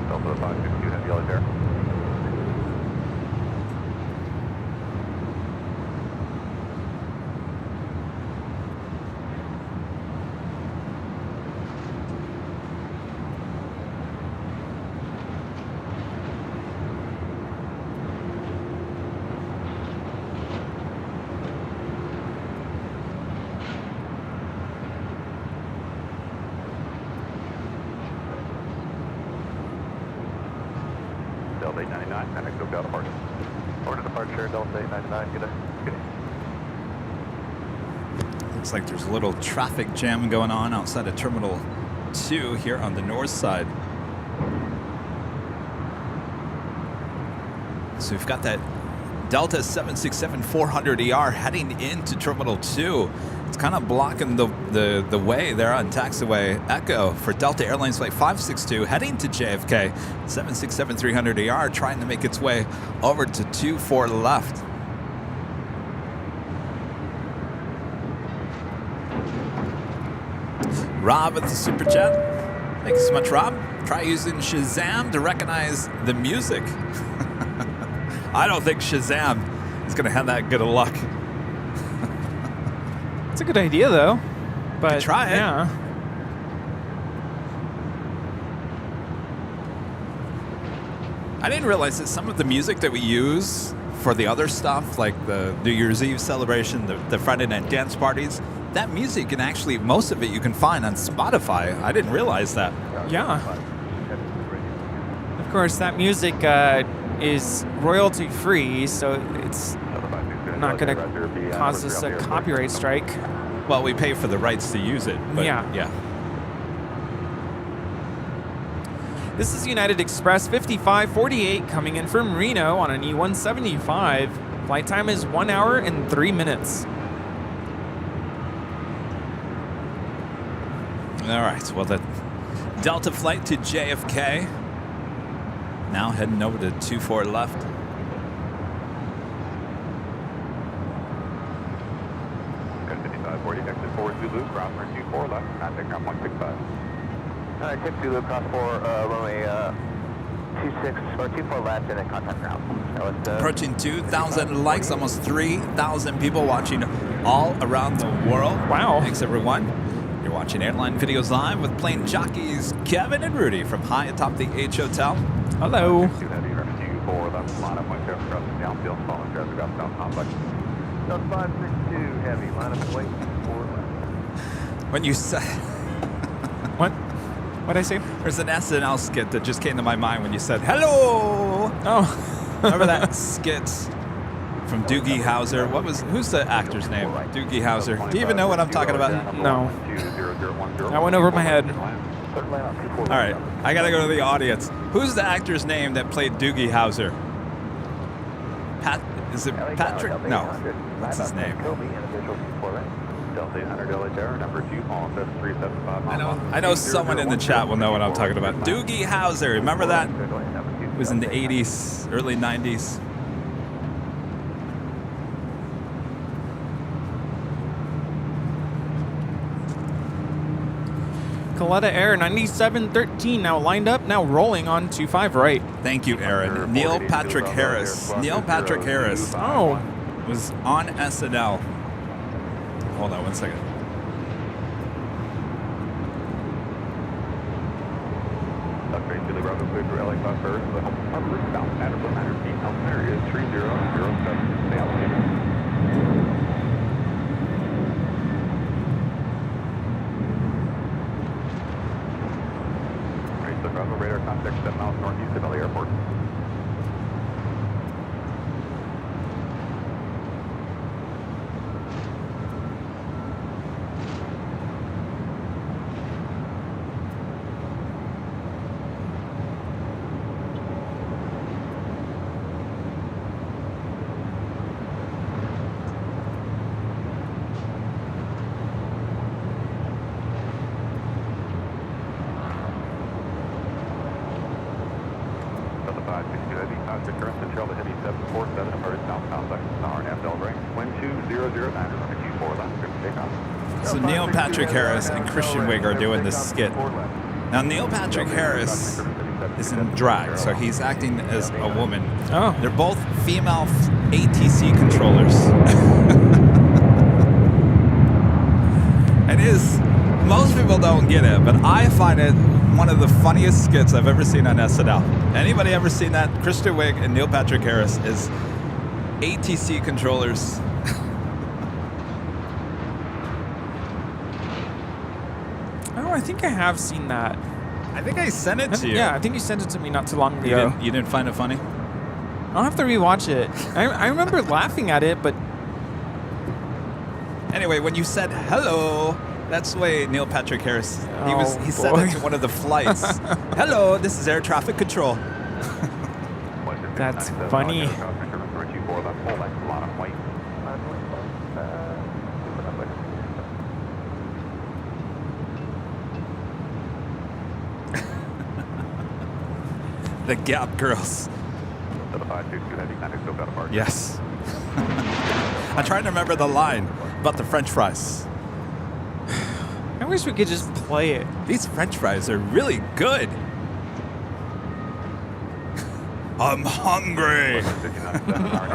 Delta 5 Delta 899, and next SoCal departure. Order departure, Delta 899, good day. Looks like there's a little traffic jam going on outside of Terminal 2 here on the north side. So we've got that Delta 767-400ER heading into Terminal 2. It's kind of blocking the way there on taxiway Echo for Delta Airlines Flight 562 heading to JFK. 767-300ER trying to make its way over to 24 left. Rob with the super chat. Thank you so much, Rob. Try using Shazam to recognize the music. I don't think Shazam is going to have that good of luck. It's a good idea, though. But try it. Yeah. I didn't realize that some of the music that we use for the other stuff, like the New Year's Eve celebration, the Friday night dance parties, that music can actually, most of it you can find on Spotify. I didn't realize that. Yeah. Of course, that music is royalty free, so it's not going to cause us a copyright strike. Well, we pay for the rights to use it. But yeah. This is United Express 5548 coming in from Reno on an E175. Flight time is 1 hour and 3 minutes. All right, well, the Delta flight to JFK. Now heading over to 24 left. Got 5540, exit 4 Zulu, ground for 24 left, contact ground 165. Alright, 6 Zulu, cross 4, runway 26, or 24 left, and then contact ground. Approaching 2,000 likes, almost 3,000 people watching all around the world. Wow. Thanks, everyone. You're watching Airline Videos Live with plane jockeys Kevin and Rudy from high atop the H Hotel. Hello. 2 Heavy, rescue 4 left, line up 1 0, crossing downfield, following traffic out south complex. Delta 562, heavy, line up and wait, 4 left. When you said... What? What'd I say? There's an SNL skit that just came to my mind when you said, hello! Oh. Remember that skit from Doogie Howser? Who's the actor's name? Doogie Howser. Do you even know what I'm talking about? No. That went over my head. All right, I gotta go to the audience. Who's the actor's name that played Doogie Howser? Is it Patrick? No. What's his name? Delta 800 LA Tower, number 2, call 7375. I know someone in the chat will know what I'm talking about. Doogie Howser, remember that? It was in the 80s, early 90s. Coletta Air 9713 now lined up, now rolling on 25 right. Thank you, Aaron. Neil Patrick Harris. Neil Patrick Harris. Oh. Was on SNL. Hold on 1 second. Okay, to the Bravo clear for LA Club first, the home cover, south matter for 900 feet, health center is 3007, stay elevated. Right, so Bravo radar contact 7 miles northeast of LA Airport. Contact current control the Heavy 747 departed south complex, RNF Delray, wind 2009, running 24 left, clear for takeoff. So Neil Patrick Harris and Christian Wig are doing this skit. Now Neil Patrick Harris is in drag, so he's acting as a woman. Oh. They're both female ATC controllers. It is, most people don't get it, but I find it one of the funniest skits I've ever seen on SNL. Anybody ever seen that? Kristen Wiig and Neil Patrick Harris is ATC controllers. Oh, I think I have seen that. I think I sent it to you. Yeah, I think you sent it to me not too long You ago. didn't find it funny? I'll have to rewatch it. I remember laughing at it, but Anyway, when you said hello, that's the way Neil Patrick Harris, he said boy. it to one of the flights. Hello, this is air traffic control. That's funny. The Gap Girls. Yes. I'm trying to remember the line about the French fries. I wish we could just play it. These French fries are really good. I'm hungry.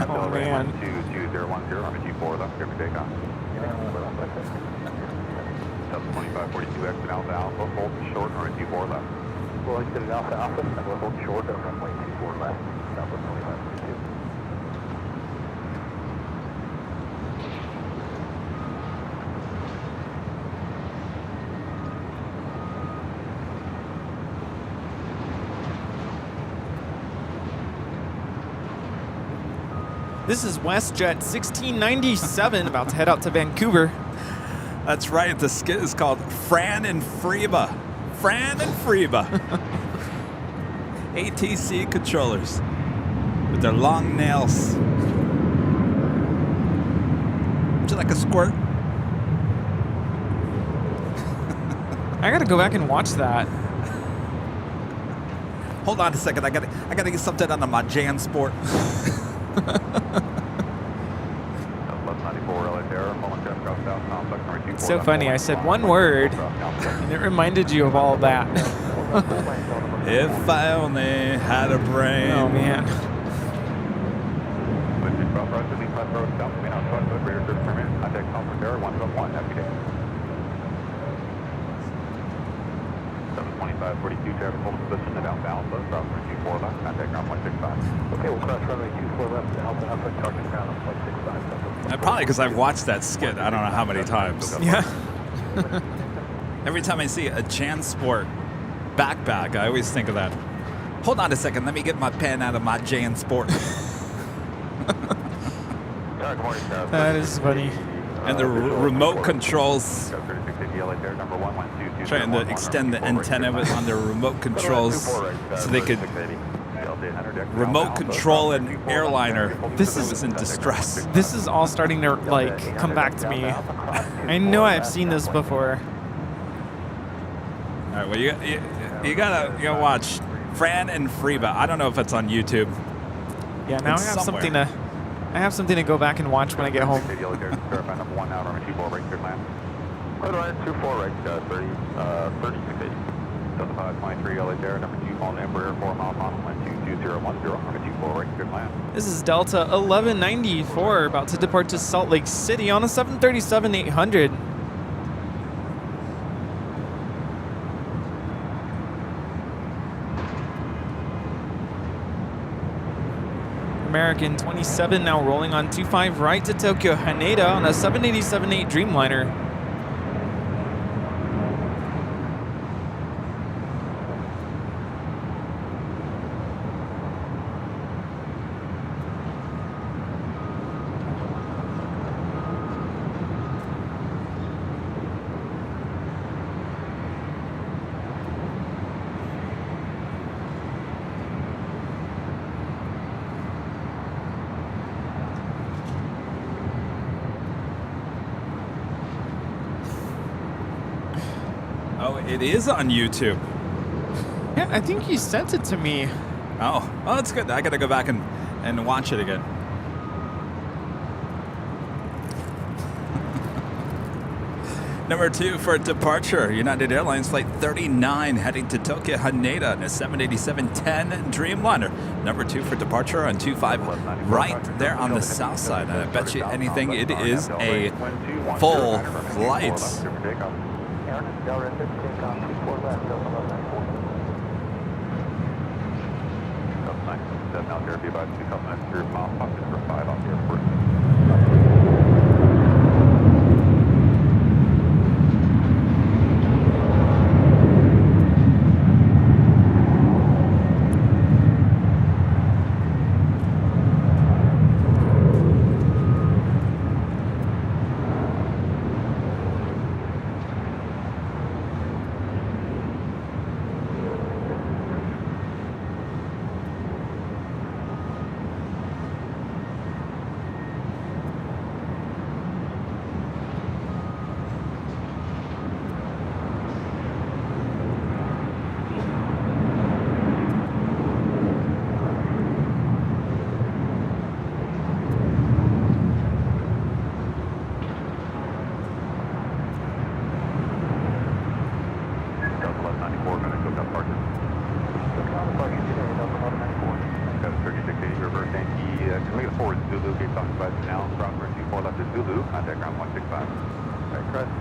Oh, man. 2210 on a G4 left, clear for takeoff. 2542 exit Alpha Alpha, hold short on a G4 left. We'll exit at Alpha Alpha, and we'll hold short on runway 24 left, Alpha 2542. This is WestJet 1697, about to head out to Vancouver. That's right. The skit is called Fran and Freeba. Fran and Freeba. ATC controllers with their long nails. Would you like a squirt? I gotta go back and watch that. Hold on a second. I gotta get something under my Jan Sport. It's so funny. I said one word, and it reminded you of all of that. If I only had a brain. Oh, man. Okay, we'll cross runway 24 left to Alpha Alpha, target ground on 0.65. Probably because I've watched that skit I don't know how many times. Yeah. Every time I see a Jan Sport backpack, I always think of that. Hold on a second. Let me get my pen out of my Jan Sport. That is funny. And the remote controls. Trying to extend the antenna on their remote controls so they could remote control an airliner. This that was in distress. This is all starting to, like, come back to me. I know I've seen this before. All right, well, you gotta watch Fran and Freeba. I don't know if it's on YouTube. Yeah, now I It's have somewhere. something to go back and watch when I get home. Code line 24 right, 3680. Delta 523 LA there, number 2 on Embraer 4 mile final, 12010, number 24 right, good land. This is Delta 1194, about to depart to Salt Lake City on a 737-800. American 27 now rolling on 25 right to Tokyo Haneda on a 787-8 Dreamliner. Oh, it is on YouTube. Yeah, I think you sent it to me. Oh, that's good. I gotta go back and watch it again. Number 2 for departure, United Airlines Flight 39 heading to Tokyo Haneda in a 787-10 Dreamliner. Number 2 for departure on 25 right there on the south side. And I bet you anything it is a full flight. Aaron, Delta 6, takeoff 24 left, Delta 1194. Delta 9, out there, be about 2 minutes, 3 miles, for 5 off the airport. Zulu, keep talking about now. Crosswind 24 left is Zulu, contact ground 165. Alright, crest,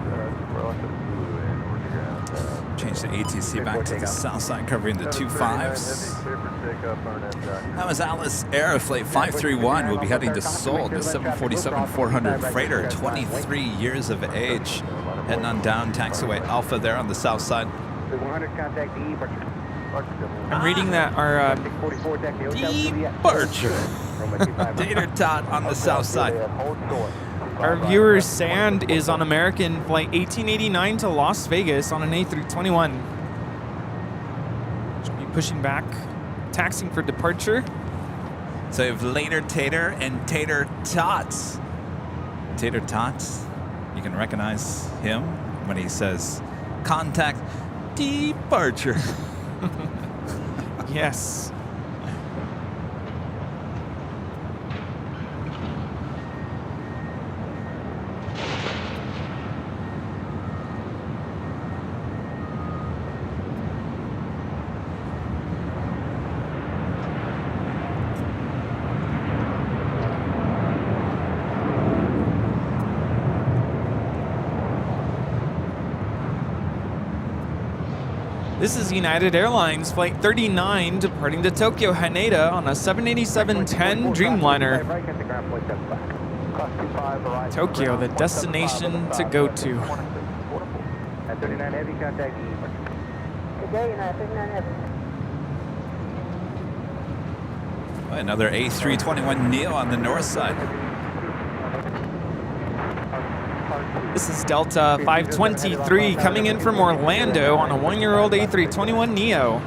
24 left of Zulu and we're to ground. Change the ATC back to the south side, covering the 25s. That was Alice Air Flight 531. We'll be heading to Seoul, the 747-400 freighter, 23 years of age. Heading on down, taxiway Alpha there on the south side. 100 contact departure. I'm reading that our Departure. Tater tot on the south side. our viewer Sand is on American flight 1889 to Las Vegas on an A321. Should be pushing back, taxiing for departure. So you have Later Tater and Tater Tots. Tater Tots, you can recognize him when he says, contact departure. Yes. This is United Airlines Flight 39 departing to Tokyo Haneda on a 787-10 Dreamliner. Tokyo, the destination to go to. At 39 heavy, contact E. Good day, United 39 Heavy. Another A321 Neo on the north side. This is Delta 523 coming in from Orlando on a one-year-old A321 Neo.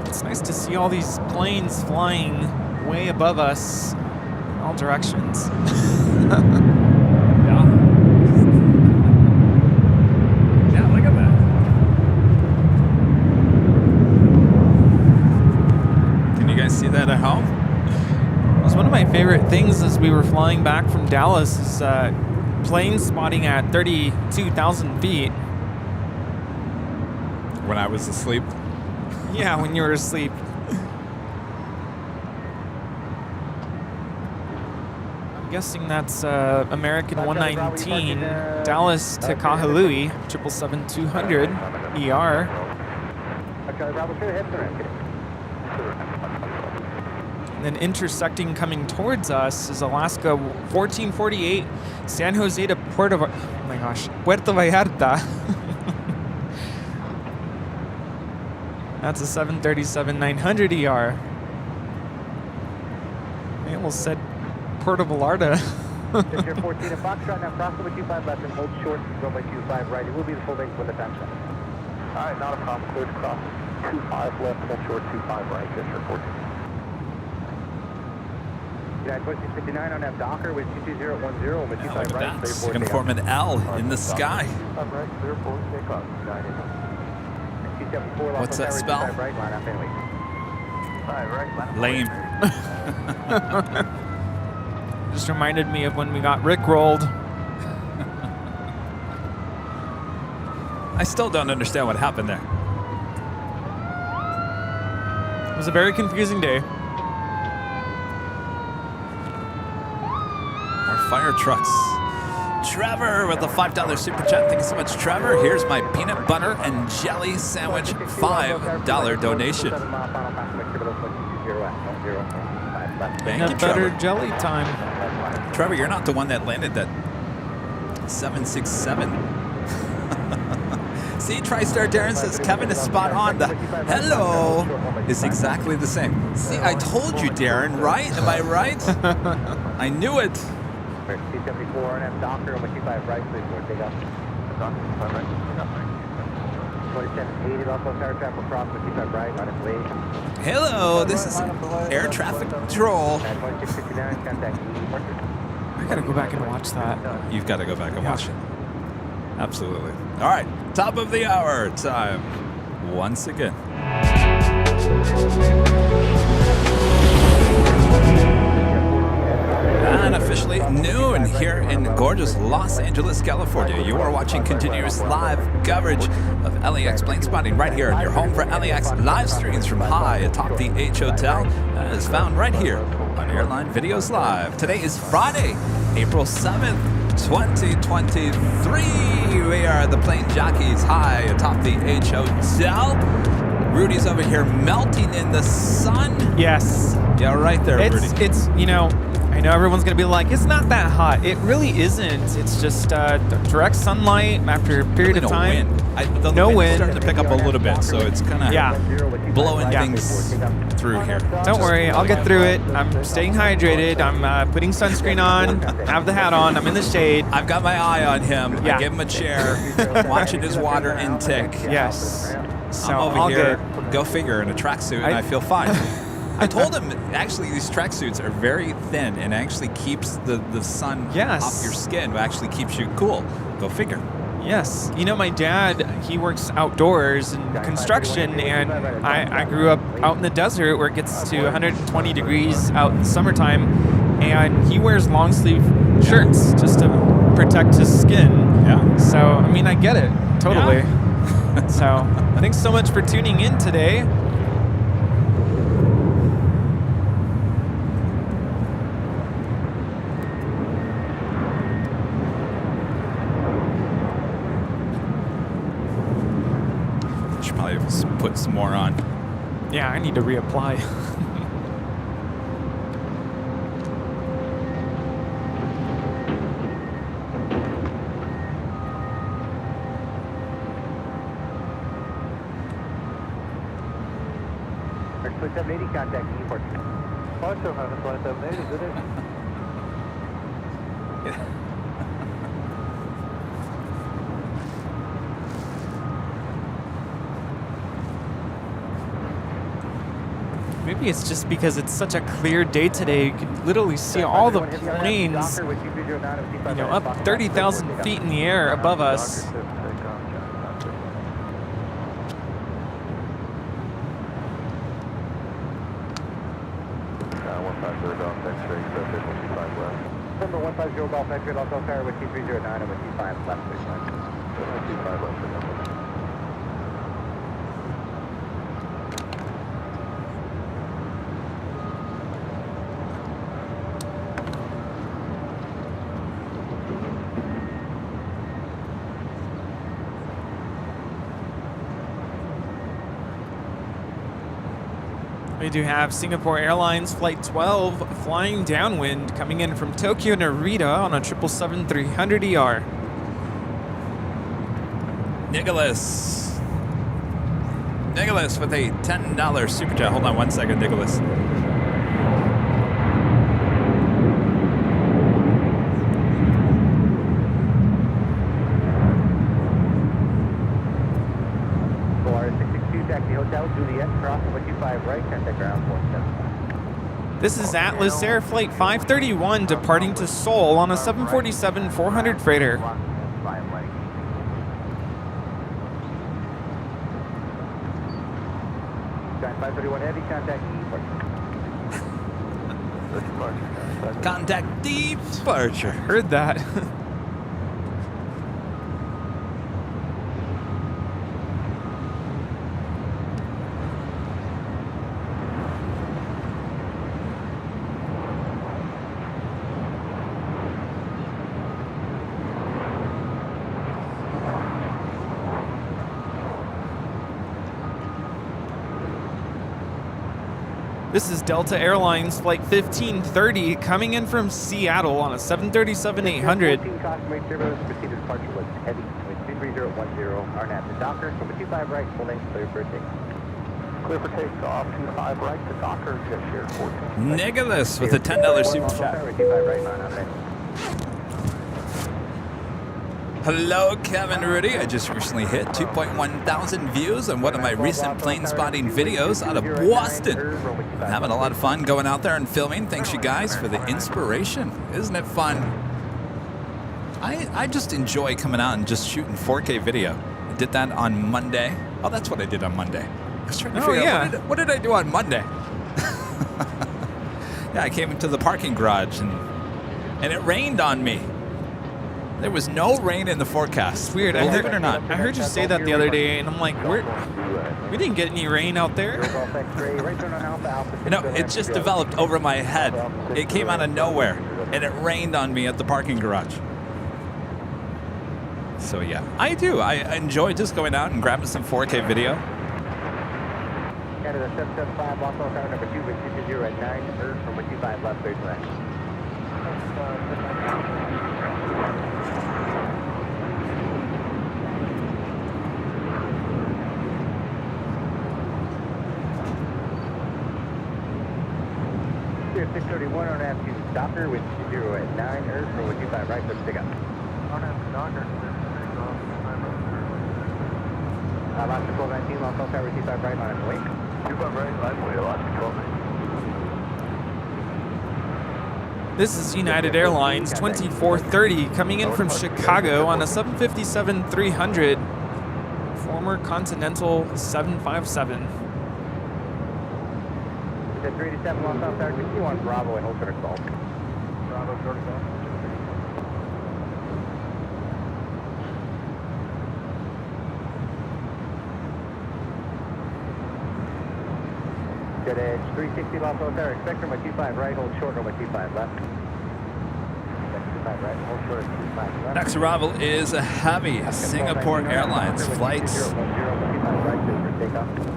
It's nice to see all these planes flying way above us in all directions. Yeah. Yeah, look at that. Can you guys see that at home? It was one of my favorite things as we were flying back from Dallas is plane spotting at 32,000 feet. When I was asleep. Yeah, when you were asleep. I'm guessing that's American 119, Dallas to Kahului, 777-200 ER. And then intersecting coming towards us is Alaska 1448, San Jose to Puerto Vallarta. That's a 737-900 ER. They almost said Puerto Vallarta. Sector 14 at Foxtrot, now cross over 25 left and hold short, runway 25 right. It will be the full length when the time comes. All right, not a problem. Clear to cross 25 left, hold short 25 right, Sector 14. United 2659 on F Docker with 22010 with 25 right. That's going to form an L in the sky. 25 right, clear for takeoff. United. What's that spell? Right, line up anyway. Lame. Just reminded me of when we got rickrolled. I still don't understand what happened there. It was a very confusing day. More fire trucks. Trevor with the $5 super chat. Thank you so much, Trevor. Here's my peanut butter and jelly sandwich $5 donation. Thank you, Peanut butter Trevor. jelly time. Trevor, you're not the one that landed that 767. See, TriStar Darren says Kevin is spot on. The hello is exactly the same. See, I told you, Darren, right? Am I right? I knew it. T-74 and F Docker on 25 right, please, for takeoff. 2780, also fire traffic across 25 right, on its way. Hello, this is air traffic control. 2659, contact E. I gotta go back and watch that. You've got to go back and watch it. Absolutely. All right, top of the hour time once again. And officially noon here in gorgeous Los Angeles, California. You are watching continuous live coverage of LAX plane spotting right here in your home for LAX live streams from high atop the H Hotel. That is found right here on Airline Videos Live. Today is Friday, April 7th, 2023. We are the plane jockeys high atop the H Hotel. Rudy's over here melting in the sun. Yes. Yeah, right there, Rudy. It's you know, I know everyone's going to be like, it's not that hot. It really isn't. It's just direct sunlight after a period of time. The no wind's wind. starting to pick up a little bit, so it's kind of blowing Yeah. things through here. Don't worry, I'll get through it. I'm staying hydrated. I'm putting sunscreen on. Have the hat on. I'm in the shade. I've got my eye on him. Yeah. I gave him a chair, watching his water intake. Yes. So I'm over all here, good. go figure, in a tracksuit, and I feel fine. I told him, actually, these tracksuits are very thin and actually keeps the sun Yes. off your skin, but actually keeps you cool. Go figure. Yes. You know, my dad, he works outdoors in construction, and I grew up out in the desert where it gets to 120 degrees out in the summertime, and he wears long sleeve shirts just to protect his skin. Yeah. So, I mean, I get it. Totally. So, thanks so much for tuning in today. Should probably put some more on. Yeah, I need to reapply. Our 2780 contact airport. Also have a 2780, did it? Maybe it's just because it's such a clear day today. You can literally see all the planes, you know, up 30,000 feet in the air above us. Number 150 Golf X-ray, also fire with 2309 and with 25 left. 25 left. We do have Singapore Airlines Flight 12 flying downwind coming in from Tokyo Narita on a 777-300ER. Nicholas with a $10 super chat. Hold on one second, Nicholas. This is Atlas Air Flight 531 departing to Seoul on a 747-400 freighter. Contact departure. Heard that. This is Delta Airlines Flight 1530 coming in from Seattle on a 737-800. Cosmic turbos proceed to departure with Heavies with 23010, RNAV to Docker, from 25 right, holding clear for takeoff. Clear for takeoff, 25 right to Docker, jet share 14. Nicholas with a $10 super chat. 25 right, non-outlet. Hello, Kevin Rudy. I just recently hit 2.1 thousand views on one of my recent plane spotting videos out of Boston. I'm having a lot of fun going out there and filming. Thanks, you guys, for the inspiration. Isn't it fun? I just enjoy coming out and just shooting 4K video. I did that on Monday. Oh, that's what I did on Monday. I was trying to figure out what did I do on Monday? Yeah, I came into the parking garage and it rained on me. There was no rain in the forecast. It's weird. Believe it or not. I heard you say that the other day, and I'm like, we didn't get any rain out there. You know, it just developed over my head. It came out of nowhere, and it rained on me at the parking garage. So yeah, I do. I enjoy just going out and grabbing some 4K video. Canada 775, Los Angeles Tower number 2 with 220 at 9, Earth from 25 left, 30 left. Clear 631 on app to Docker with 0 at 9, Earth from 25 right, let's pick up. On app to Docker. Alaska 1219, Los Angeles Tower 25 right on its way. 25 right, lively, Alaska 1219. This is United Airlines 2430 coming in from Chicago on a 757-300, former Continental 757. It's at 387 Los Angeles Tower 61 Bravo and hold for call. Bravo 35. Good edge, 360 Los Angeles Tower, expect from a 25 right, hold short on a 25 left. 25 right, hold short at 25 left. Next arrival is a Heavy Singapore Airlines flights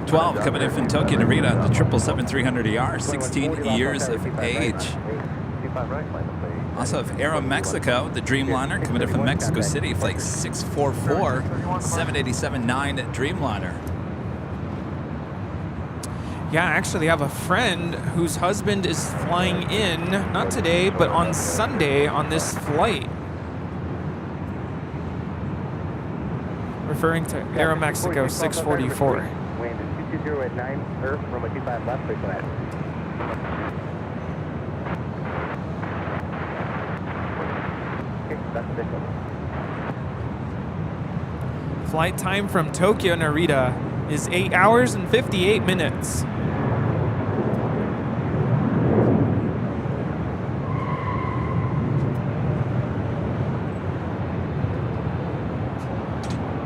12 coming in from Tokyo Narita, the 777-300ER, 16 years of age. Also have Aeromexico, the Dreamliner, coming in from Mexico City, flight 644, 787-9 Dreamliner. Yeah, I actually have a friend whose husband is flying in, not today, but on Sunday on this flight. Referring to Aeromexico 644. Wind is 220 at 9, Earth, runway 25 left, please go ahead. Okay, that's the one. Flight time from Tokyo Narita is 8 hours and 58 minutes.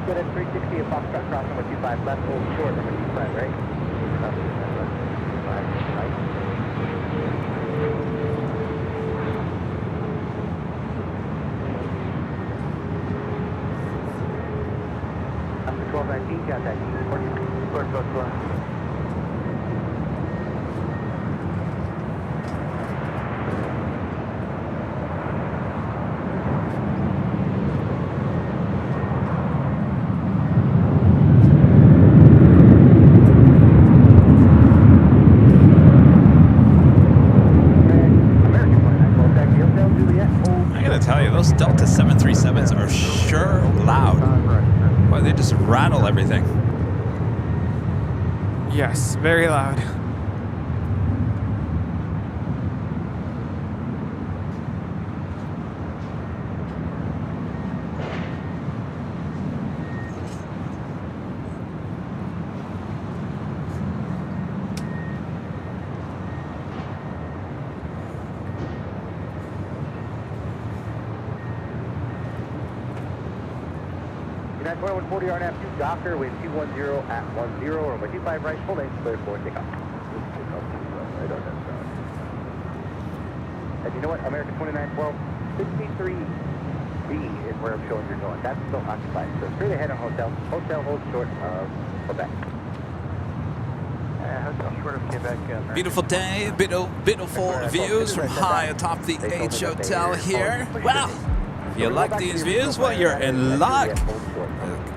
Good at 360 at Foxtrot cross number 25 left, hold short number 25 right. Cross 25 left, 25 right. After 1219, contact. Course, I gotta tell you, those Delta 737s are sure loud. Boy, they just rattle everything. Yes, very loud. United 2140 RNAV 2 Docker with 210 at 10, runway 25 right, full length, clear for takeoff. And you know what, American 2912, 63B is where I'm showing you're going. That's still occupied. So straight ahead on hotel. Hotel holds short of Quebec. Hotel short of Quebec. Beautiful day, beautiful views from high atop the H Hotel here. Well, if you like these views, well, you're in luck.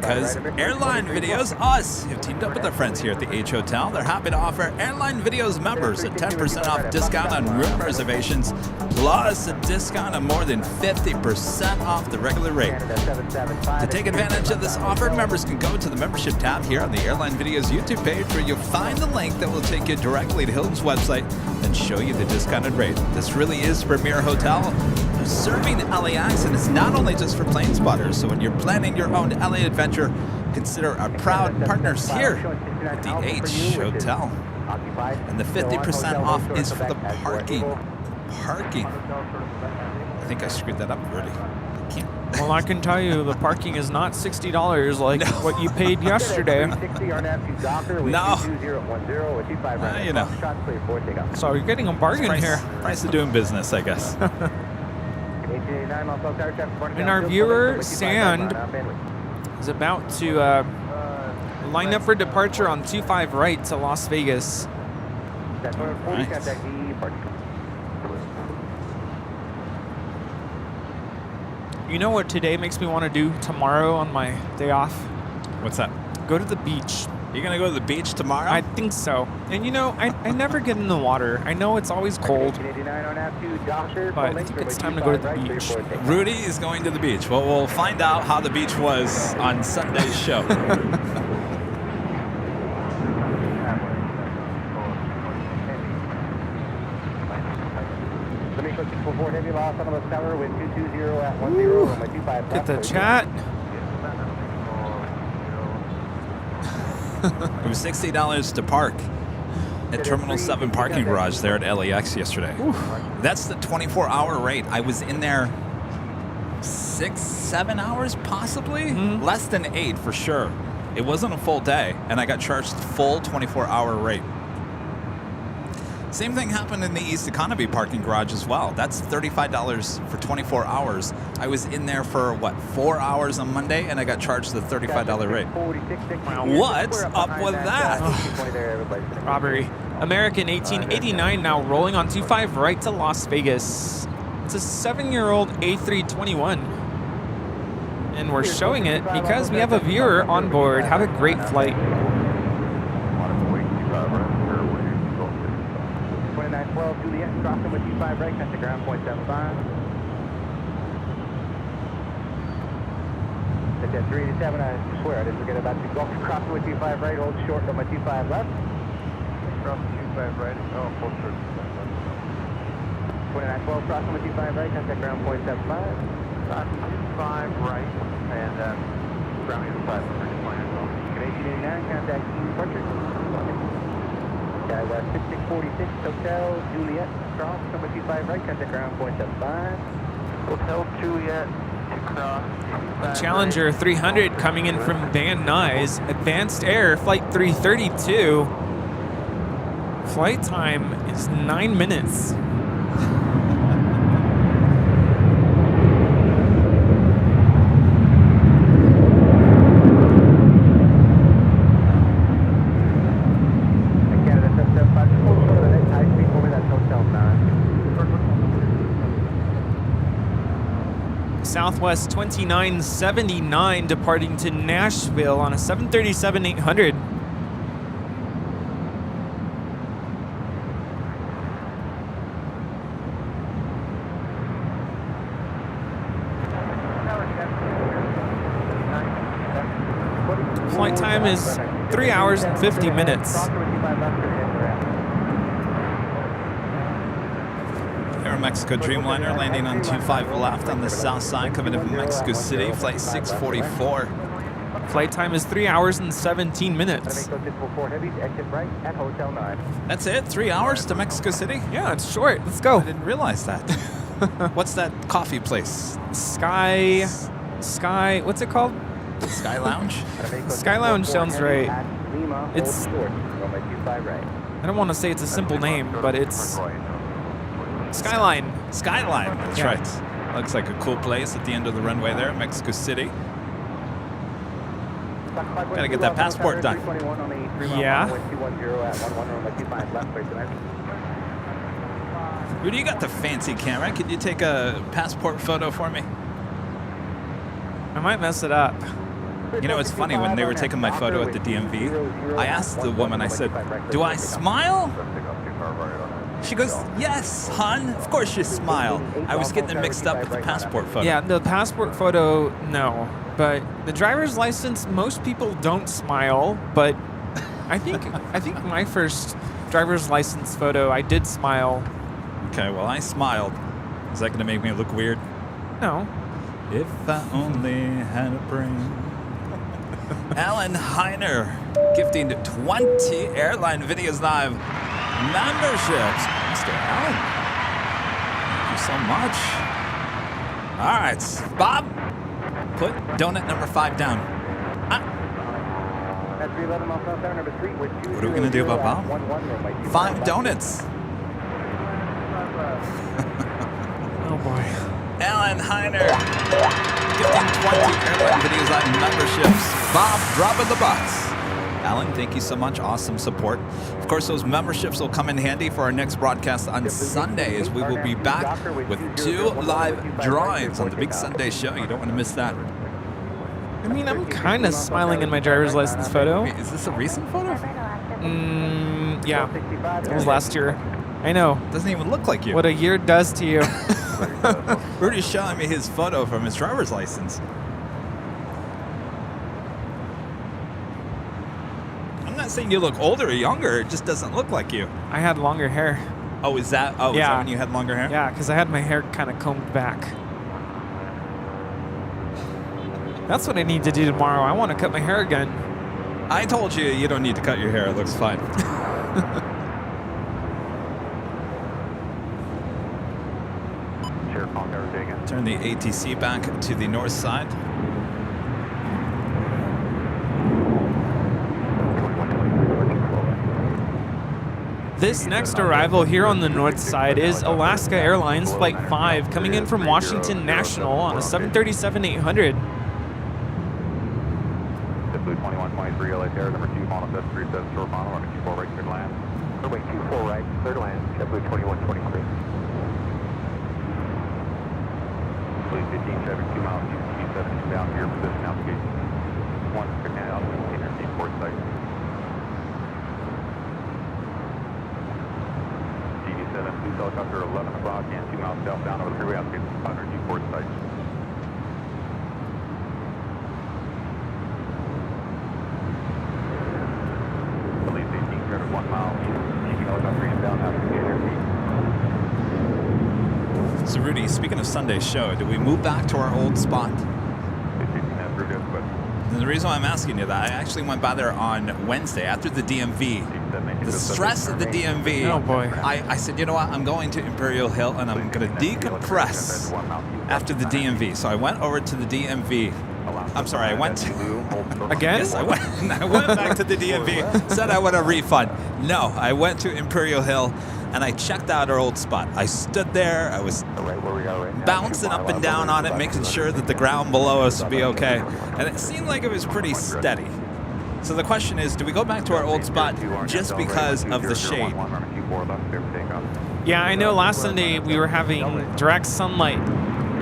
Because Airline Videos, us, have teamed up with our friends here at the H Hotel. They're happy to offer Airline Videos members a 10% off discount on room reservations, plus a discount of more than 50% off the regular rate. To take advantage of this offer, members can go to the membership tab here on the Airline Videos YouTube page, where you'll find the link that will take you directly to Hilton's website and show you the discounted rate. This really is a premier hotel. serving LAX, and it's not only just for plane spotters. So when you're planning your own LA adventure, consider our proud partners here at the H Hotel. And the 50% off is for the parking. Parking. I think I screwed that up, Rudy. I can't. Well, I can tell you the parking is not $60 like what you paid yesterday. No. You know. So you're getting a bargain here. Price of doing business, I guess. And our viewer, Sand, is about to line up for departure on 25 right to Las Vegas. Nice. You know what today makes me want to do tomorrow on my day off? What's that? Go to the beach. You're going to go to the beach tomorrow? I think so. And you know, I never get in the water. I know it's always cold, but I think it's time to go to the beach. Rudy is going to the beach. Well, we'll find out how the beach was on Sunday's show. Get the chat. It was $60 to park at Terminal 7 parking garage there at LAX yesterday. Oof. That's the 24-hour rate. I was in there 6-7 hours possibly? Mm-hmm. Less than 8 for sure. It wasn't a full day, and I got charged full 24-hour rate. Same thing happened in the East Economy parking garage as well. That's $35 for 24 hours. I was in there for, 4 hours on Monday, and I got charged the $35 rate. What's up with that? Robbery. American 1889 now rolling on 25 right to Las Vegas. It's a 7-year-old A321. And we're showing it because we have a viewer on board. Have a great flight. 2912 Juliet, crossing with U5 right, at the ground point 75. At that 387, I swear I didn't forget about you. Go crossing with U5 right, hold short on my U5 left. Crossing U5 right, oh, full short. 2912 crossing with U5 right, at the ground point 75. Crossing U5 right, and ground U5 for 1889, contact departure. 6646 Hotel Juliet, cross, number 25 right, contact ground point 75. Hotel Juliet to cross. Challenger 300 coming in from Van Nuys. Advanced Air, flight 332. Flight time is 9 minutes. Southwest 2979 departing to Nashville on a 737-800. Flight time is 3 hours and 50 minutes. Mexico Dreamliner landing on 25 left on the south side, coming in from Mexico City, flight 644. Flight time is 3 hours and 17 minutes. That's it? 3 hours to Mexico City? Yeah, it's short. Let's go. I didn't realize that. What's that coffee place? Sky, what's it called? Sky Lounge? Sky Lounge sounds right. It's, I don't want to say it's a simple name, but it's Skyline. Skyline, that's yeah. right. Looks like a cool place at the end of the runway there, Mexico City. Gotta get that passport done. Yeah. Rudy, you got the fancy camera. Could you take a passport photo for me? I might mess it up. You know, it's funny, when they were taking my photo at the DMV, I asked the woman, I said, do I smile? She goes, yes, hon, of course you smile. I was getting it mixed up with the passport photo. Yeah, the passport photo, no. But the driver's license, most people don't smile, but I think my first driver's license photo, I did smile. Okay, well, I smiled. Is that going to make me look weird? No. If I only had a brain. Alan Heiner gifting 20 Airline Videos Live memberships. Mr. Alan, thank you so much. All right, Bob, put donut number 5 down. What are we going to do about Bob? 5 donuts. Oh boy. Alan Heiner gifting 20 Airline Videos Live memberships. Bob dropping the box. Alan, thank you so much. Awesome support. Of course, those memberships will come in handy for our next broadcast on Sunday, as we will be back with 2 live drawings on the big Sunday show. You don't want to miss that. I mean, I'm kind of smiling in my driver's license photo. Wait, is this a recent photo? Yeah. It was last year. I know. Doesn't even look like you. What a year does to you. Rudy's showing me his photo from his driver's license. I'm not saying you look older or younger. It just doesn't look like you. I had longer hair. Oh, is that? Oh, is that when you had longer hair? Yeah, because I had my hair kind of combed back. That's what I need to do tomorrow. I want to cut my hair again. I told you you don't need to cut your hair. It looks fine. Turn the ATC back to the north side. This next arrival here on the north side is Alaska Airlines Flight 5 coming in from Washington National on a 737-800. JetBlue 2123 LA Air number 2 Mono 737 short Mono runway 24 right clear land. Runway 24 right, clear land, JetBlue 2123. Please 15 traffic 2 miles, GT 7 down here, position application 1 clear out, interstate port site. GT 7, please helicopter 11 o'clock and 2 miles southbound over the freeway application 500 G port site. Police 18 traffic 1 mile, GT helicopter inbound application. So Rudy, speaking of Sunday's show, did we move back to our old spot? And the reason why I'm asking you that, I actually went by there on Wednesday after the DMV. The stress of the DMV. Oh boy. I said, you know what? I'm going to Imperial Hill and I'm going to decompress after the DMV. So I went over to the DMV. I'm sorry, I went to... Again? Yes, I went back to the DMV, said I want a refund. No, I went to Imperial Hill and I checked out our old spot. I stood there, I was bouncing up and down on it, making sure that the ground below us would be okay. And it seemed like it was pretty steady. So the question is, do we go back to our old spot just because of the shade? Yeah, I know last Sunday we were having direct sunlight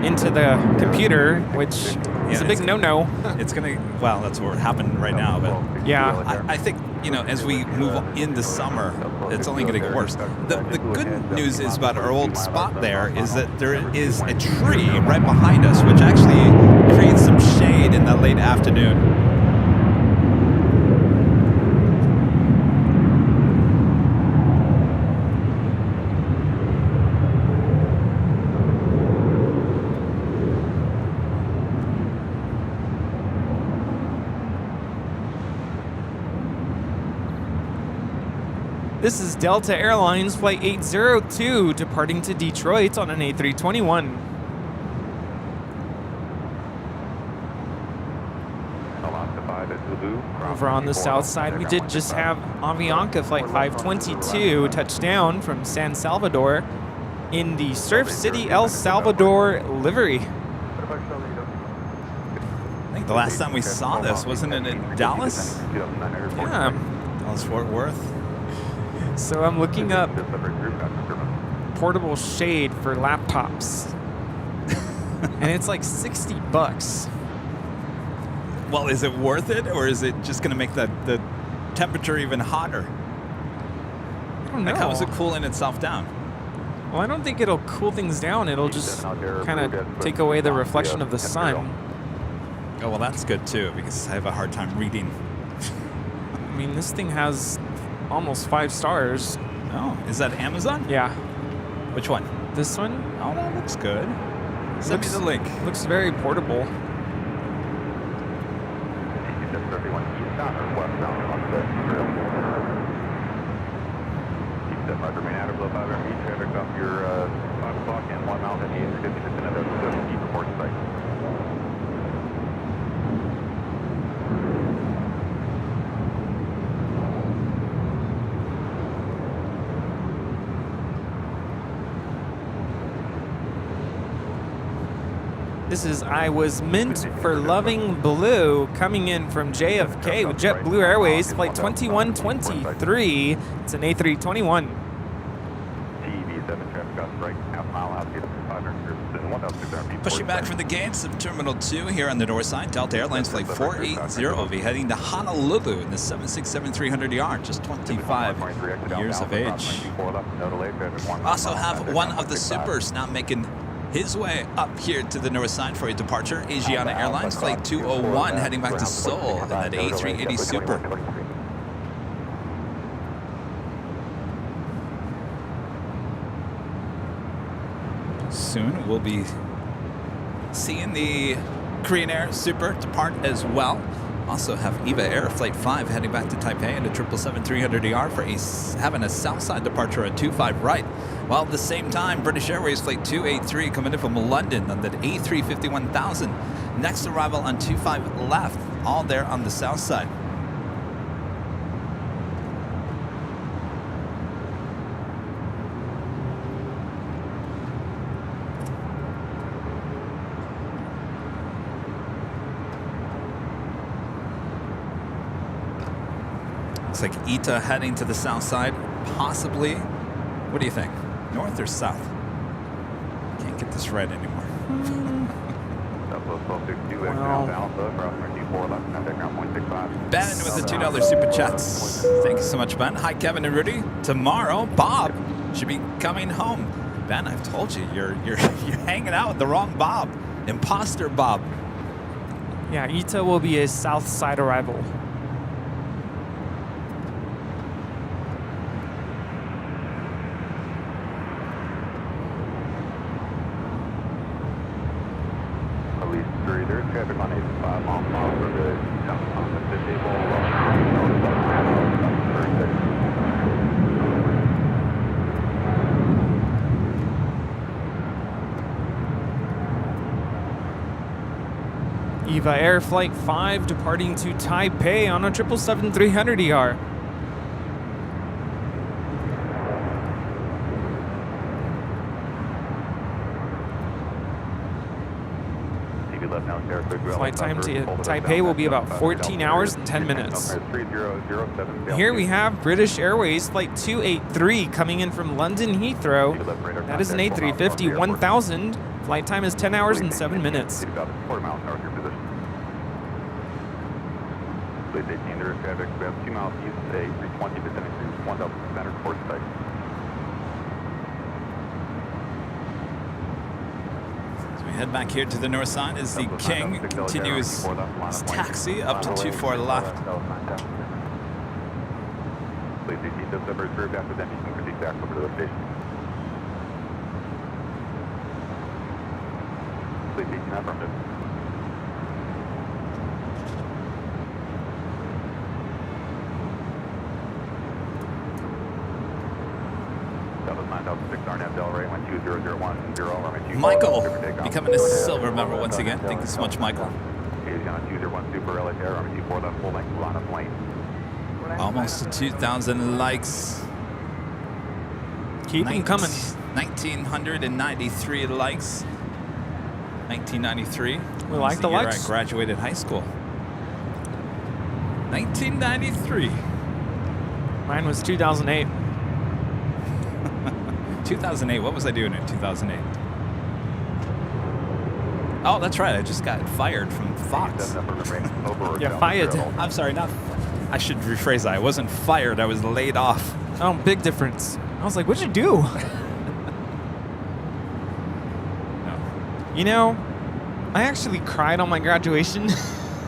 into the computer, which is a big no-no. It's going to, well, that's what happened right now. But yeah, I think, you know, as we move into summer, it's only going to get worse. The good news is about our old spot there is that there is a tree right behind us, which actually creates some shade in the late afternoon. This is Delta Airlines Flight 802 departing to Detroit on an A321. Over on the south side, we did just have Avianca Flight 522 touchdown from San Salvador in the Surf City, El Salvador livery. I think the last time we saw this, wasn't it in Dallas? Yeah. Dallas Fort Worth. So I'm looking up portable shade for laptops. And it's like $60. Well, is it worth it, or is it just going to make the temperature even hotter? I don't know. Like, how is it cooling itself down? Well, I don't think it'll cool things down. It'll just kind of take away the reflection of the sun. Oh, well, that's good, too, because I have a hard time reading. I mean, this thing has almost 5 stars. Oh, is that Amazon? Yeah. Which one? This one Oh, that looks good. Send me the link. looks very portable. Just 31 eastbound or westbound on the trail. Keep that marker remain out of below 500 feet. Traffic off your 5 o'clock and 1 mile and 850 to another 70 report site. This is I Was Meant for Loving Blue coming in from JFK with JetBlue Airways, flight 2123. It's an A321. TB7 traffic off right, half mile out, get up to 500 and 1,600 feet. Pushing back from the gates of Terminal 2 here on the north side, Delta Airlines flight 480 will be heading to Honolulu in the 767-300ER, just 25 years of age. Also have one of the supers now making his way up here to the north side for a departure. Asiana Airlines flight 201 heading back to Seoul in that A380 Super. Soon we'll be seeing the Korean Air Super depart as well. Also have EVA Air Flight 5 heading back to Taipei and a 777-300ER for having a south side departure at 25 right. While at the same time, British Airways Flight 283 coming in from London on the A350-1000. Next arrival on 25 left, all there on the south side. Looks like Ita heading to the south side, possibly. What do you think? North or south? Can't get this right anymore. Ben with the $2 super chats. Thank you so much, Ben. Hi, Kevin and Rudy. Tomorrow, Bob should be coming home. Ben, I've told you, you're hanging out with the wrong Bob. Imposter Bob. Yeah, Ita will be a south side arrival. Traffic on 85 miles per hour for the south on the disabled. EVA Air Flight 5 departing to Taipei on a 777-300ER. Flight time to Taipei will be about 14 hours and 10 minutes. Here we have British Airways Flight 283 coming in from London Heathrow. That is an A350-1000. Flight time is 10 hours and 7 minutes. Please 18, there is traffic about 2 miles east, A320 descending through 1,600 port site. Head back here to the north side as the King continues his taxi up to 24 left. Please 18, just reserved after then you can proceed back over to the station. Please 18, affirmative. Michael becoming a silver member once again. Thank you so much, Michael. Almost to 2,000 likes. Keep them coming. 1,993 likes. 1993. We like the year likes. I graduated high school. 1993. Mine was 2008. 2008. What was I doing in 2008? Oh, that's right. I just got fired from Fox. Yeah, fired. I'm sorry, not. I should rephrase that. I wasn't fired. I was laid off. Oh, big difference. I was like, what'd you do? No. You know, I actually cried on my graduation.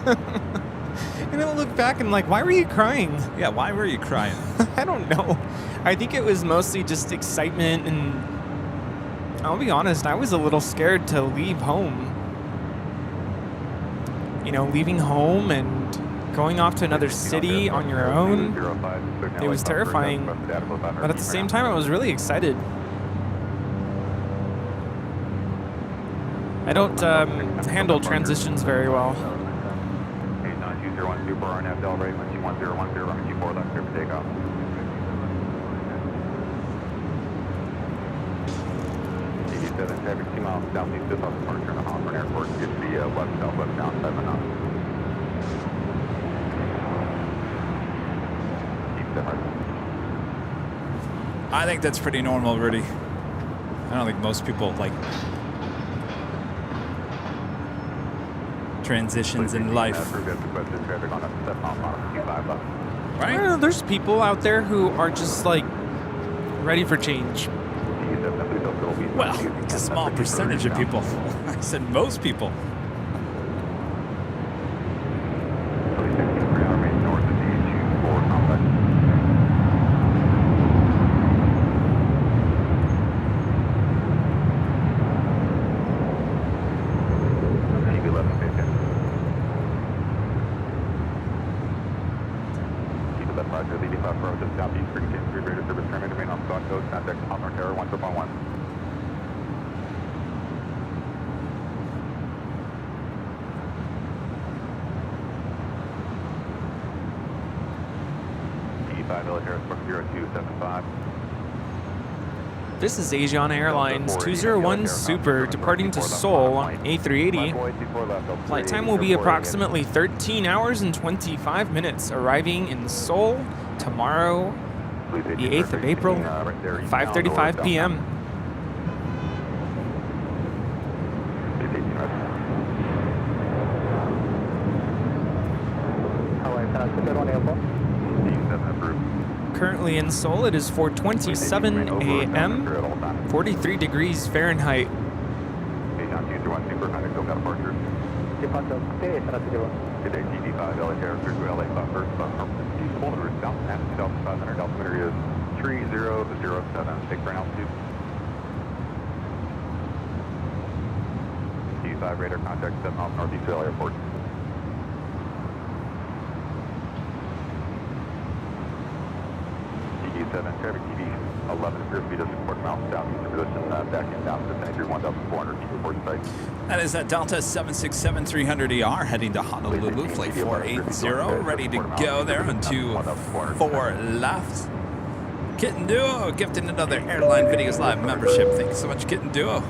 And then I look back and like, why were you crying? Yeah, why were you crying? I don't know. I think it was mostly just excitement and I'll be honest, I was a little scared to leave home. You know, leaving home and going off to another city on your own. It was terrifying, but at the same time, I was really excited. I don't handle transitions very well. 89201 Super RNF Delray 12110 runway 24 left, clear for takeoff. Traffic 2 miles southeast of departure to Hawthorne Airport. Get to the west southwest down 7 knots. Keep the heart. I think that's pretty normal, Rudy. I don't think most people like transitions in life. Right? There's people out there who are just like ready for change. Well, it's a small percentage of people. I said most people. This is Asian Airlines 201 Super departing to Seoul on A380. Flight time will be approximately 13 hours and 25 minutes, arriving in Seoul tomorrow, the 8th of April, 5:35 p.m. Currently in Seoul, it is 4:27 a.m., 43 degrees Fahrenheit. Radar contact 7 off Northeast Seattle Airport. Traffic TV 11 appears to be just a quarter mile southeast of position, back in down to vicinity 1,400 feet report site. That is that Delta 767-300ER heading to Honolulu, flight 480, ready to go there on 24 left. Kit and Duo gifting another Airline Videos Live membership. Thank you so much, Kit and Duo.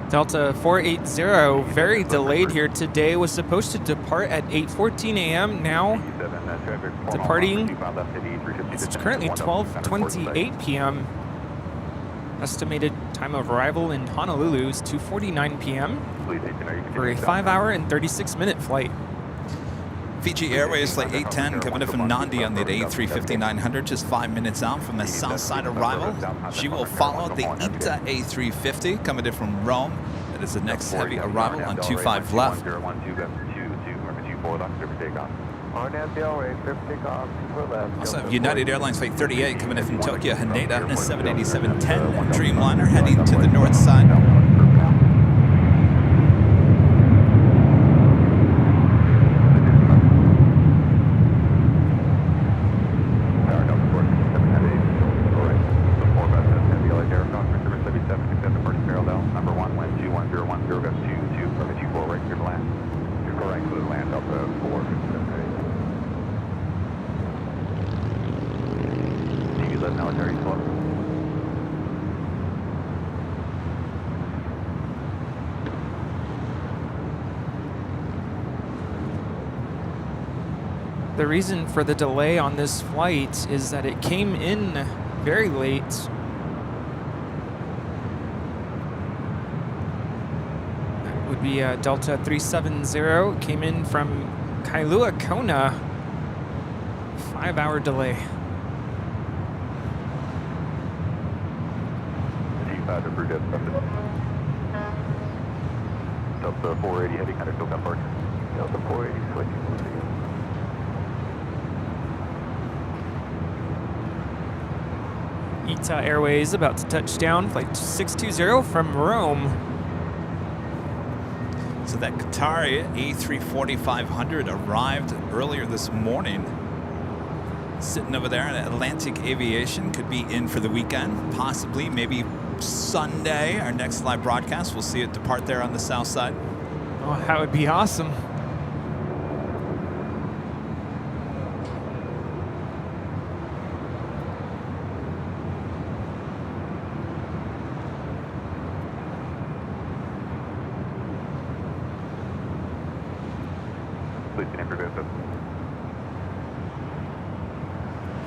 Delta 480, very delayed here today, was supposed to depart at 8:14 a.m. now departing. It's currently 12:28 p.m. Estimated time of arrival in Honolulu is 2:49 p.m. for a 5-hour and 36-minute flight. Fiji Airways flight 810 coming in from Nandi on the A350-900, just 5 minutes out from the south side arrival. She will follow the ITA A350 coming in from Rome. That is the next heavy arrival on 25 left. Also have United Airlines flight 38 coming in from Tokyo Haneda in a 787-10 Dreamliner heading to the north side. The reason for the delay on this flight is that it came in very late. That would be Delta 370, came in from Kailua Kona. 5-hour delay. Delta 480 heading kind of took up park. Delta 480 switching. ITA Airways about to touch down, flight 620 from Rome. So that Qatari A340-500 arrived earlier this morning. Sitting over there at Atlantic Aviation, could be in for the weekend, possibly, maybe Sunday. Our next live broadcast, we'll see it depart there on the south side. Oh, that would be awesome.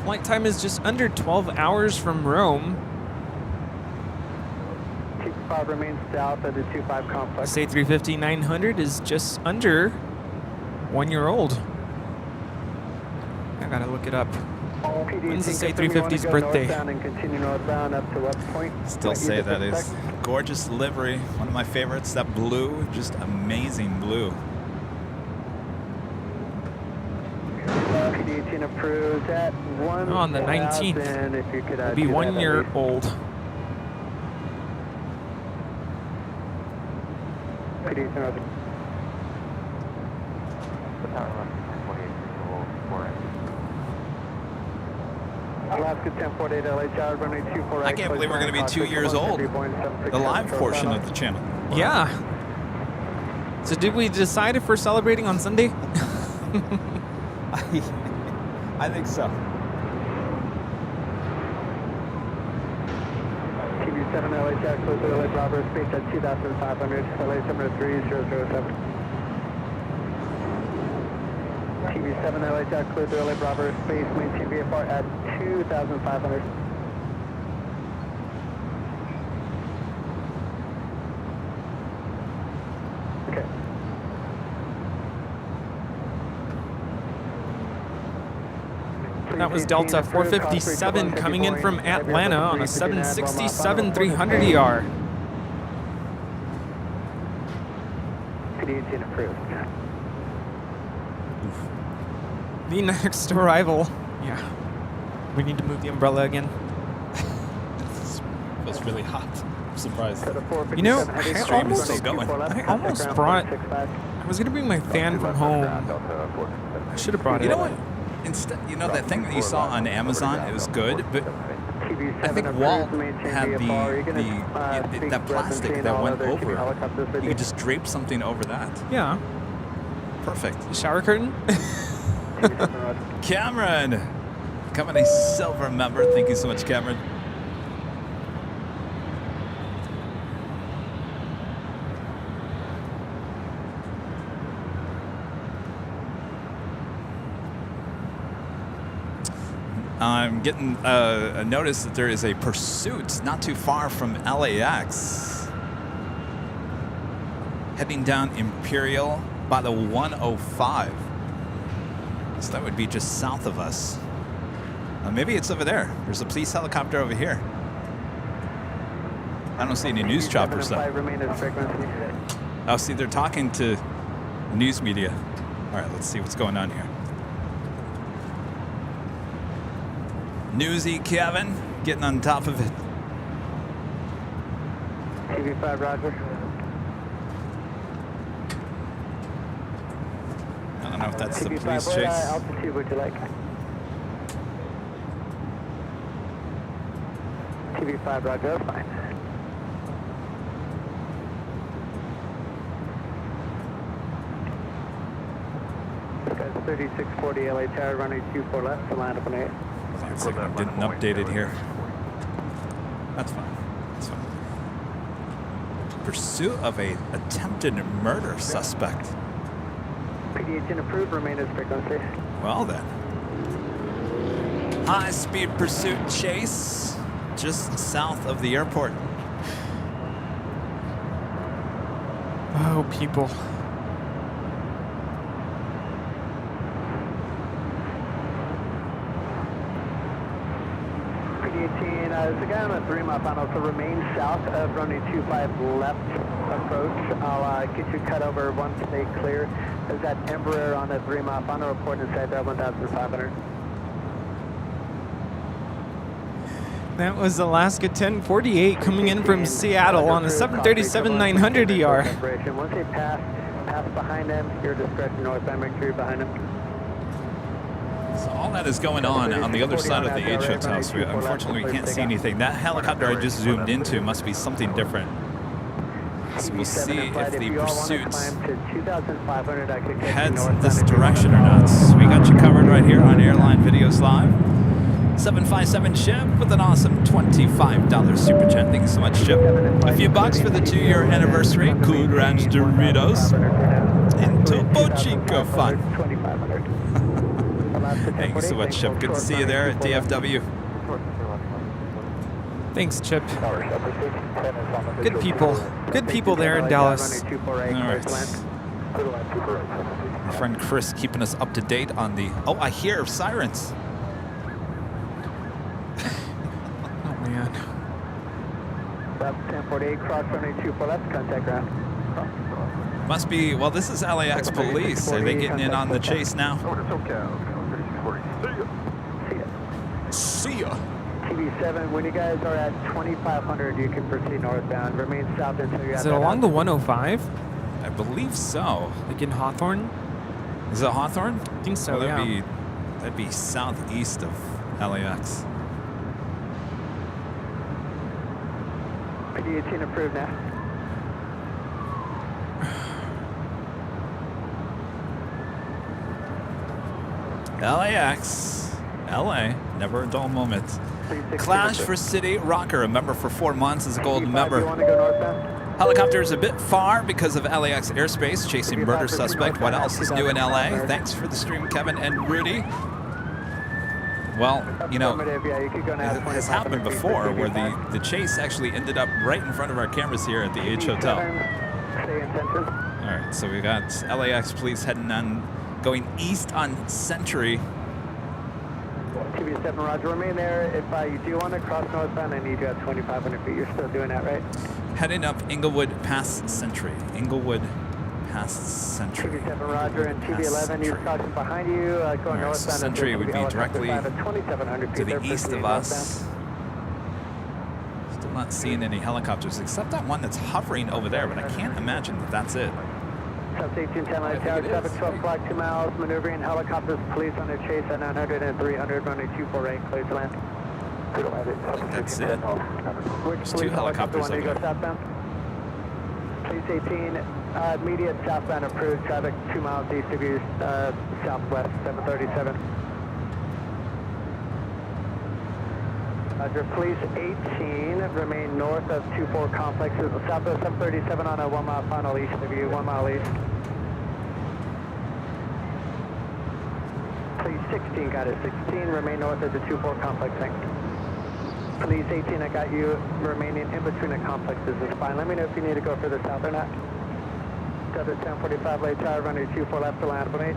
Flight time is just under 12 hours from Rome. 25 remains south of the 25 complex. This A350-900 is just under 1 year old. I gotta look it up. When's this A350's birthday? Still say that is gorgeous livery. One of my favorites. That blue, just amazing blue. PD18 approved at 1. On the 19th. If you could It'll be 1 year old. PD18 Alaska 1048 LA Tower, runway 24 I can't believe we're going to be 2 years old. The live portion of the channel. Wow. Yeah. So did we decide if we're celebrating on Sunday? I think so. TV7 LA Tower, close to LA Bravo, space at 2,500, LA 73007. TV7 LA Tower, clear to LA Bravo, space, maintain VFR at 2,500. Okay. That was Delta 457 coming in from Atlanta on a 767-300ER. PD18 approved. The next arrival. Yeah. We need to move the umbrella again. Feels really hot. I'm surprised. You know, I almost brought... I was going to bring my fan from home. I should have brought it. You know what? Instead, you know that thing that you saw on Amazon? It was good, but I think Walt had that plastic that went over. You could just drape something over that. Yeah. Perfect. Shower curtain? Cameron, becoming a silver member. Thank you so much, Cameron. I'm getting a notice that there is a pursuit not too far from LAX. Heading down Imperial by the 105. So that would be just south of us. Maybe it's over there. There's a police helicopter over here. I don't see any news choppers though. Oh, see, they're talking to news media. All right, let's see what's going on here. Newsy Kevin getting on top of it. TV5 Roger. I don't know if that's the TV5, police what chase. altitude would you like? TV5 Roger, that's fine. This guy's 3640 LA Tower, running 24 left, to line up on 8. Looks like I'm getting updated here. That's fine. That's fine. Pursuit of a attempted murder suspect. PD18 approved, remain as frequency. Well then. High-speed pursuit chase just south of the airport. Oh, people. PD18, there's a guy on a 3-mile final, so remain south of runway 25 left approach. I'll get you cut over once they clear. There's that Embraer on a 3-mile final, report inside that 1,500. That was Alaska 1048 coming in from Seattle on a 737-900ER. Once they pass behind them, your discretion northbound, make sure you're behind them. So all that is going on the other side of the H hotel. So unfortunately, we can't see anything. That helicopter I just zoomed into must be something different. So we'll see if the pursuit heads this direction or not. So we got you covered right here on Airline Videos Live. 757 Chip with an awesome $25 super chat. Thank you so much, Chip. A few bucks for the 2-year anniversary. Cool Ranch Doritos and Topo Chico fun. Thank you so much, Chip. Good to see you there at DFW. Thanks, Chip. Good people. Good people there in Dallas. All right. Our friend Chris keeping us up to date on the... Oh, I hear sirens. Oh, man. 1048, cross runway 24 left, contact ground. Must be... Well, this is LAX police. Are they getting in on the chase now? See ya. TV7, when you guys are at 2500, you can proceed northbound. Remain south until you're at... Is it along the 105? I believe so. Like in Hawthorne? Is it Hawthorne? I think so, Well, yeah. that'd be southeast of LAX. PD18 approved now. LAX, LA, never a dull moment. Clash for City Rocker, a member for 4 months, is a golden member. You want to go northbound? Helicopter is a bit far because of LAX airspace, chasing murder suspect. What else is new in LA? Thanks for the stream, Kevin and Rudy. Well, you know, it has happened before where the chase actually ended up right in front of our cameras here at the H Hotel. All right, so we got LAX police heading on, going east on Century. TV7, roger, remain there. If you do want to cross northbound, I need you at 2,500 feet. You're still doing that, right? Heading up Inglewood past Century. Inglewood past Century. TV7, roger, and TV11, you're crossing behind you, going northbound. Century would be directly to the east of us. Still not seeing any helicopters except that one that's hovering over there, but I can't imagine that that's it. South 1810 Light Tower, traffic 12 o'clock, 2 miles, maneuvering helicopters, police on their chase at 900 and 300, runway 248, clear to land. That's it. Which There's 2 helicopters over there. Southbound? Police 18, immediate southbound approved, traffic 2 miles east of you, southwest, 737. Roger, police 18, remain north of 24 complexes, southwest 737 on a 1 mile final east of you, 1 mile east. Police 16, got it, 16, remain north of the 24 complex, thanks. Police 18, I got you remaining in between the complexes is fine. Let me know if you need to go further south or not. Delta 1045, late tower, runway 24 left to land, 18.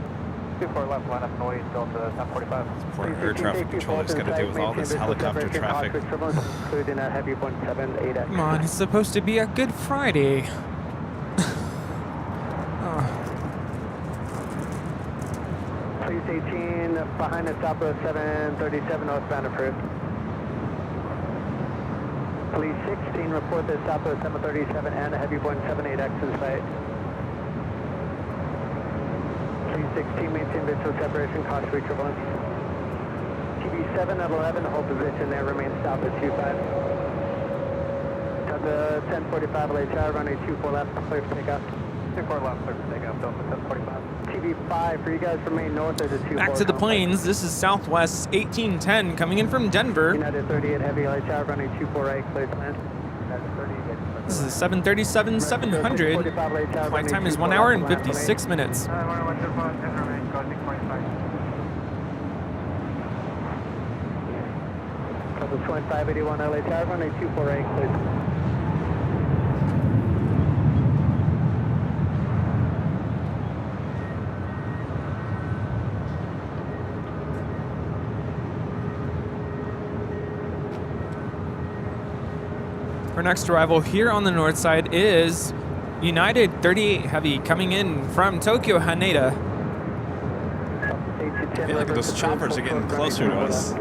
24 left, line up noise, Delta 1045. Poor air traffic controllers got to deal with all this helicopter traffic. Including a heavy 178X. Come on, it's supposed to be a Good Friday. Police 18, behind the Southwest 737 northbound approved. Police 16, report the Southwest 737 and a heavy 178X in sight. Police 16, maintain visual separation, caution retrievance. TV7 at 11, hold position there, remain south at 25. Delta 1045, late tower, runway 24 left, clear for takeoff. 24 left, clear for takeoff, Delta 1045. TV5, for you guys remain north of the 24. Back to the planes. This is Southwest 1810 coming in from Denver. United 38 heavy, light tower, runway 248, clear to land. This is 737-700. Flight time is 1 hour and 56 minutes. Delta 2581 LA tower, runway 248, clear. Our next arrival here on the north side is United 38 Heavy coming in from Tokyo Haneda. I feel like those choppers are getting closer to us.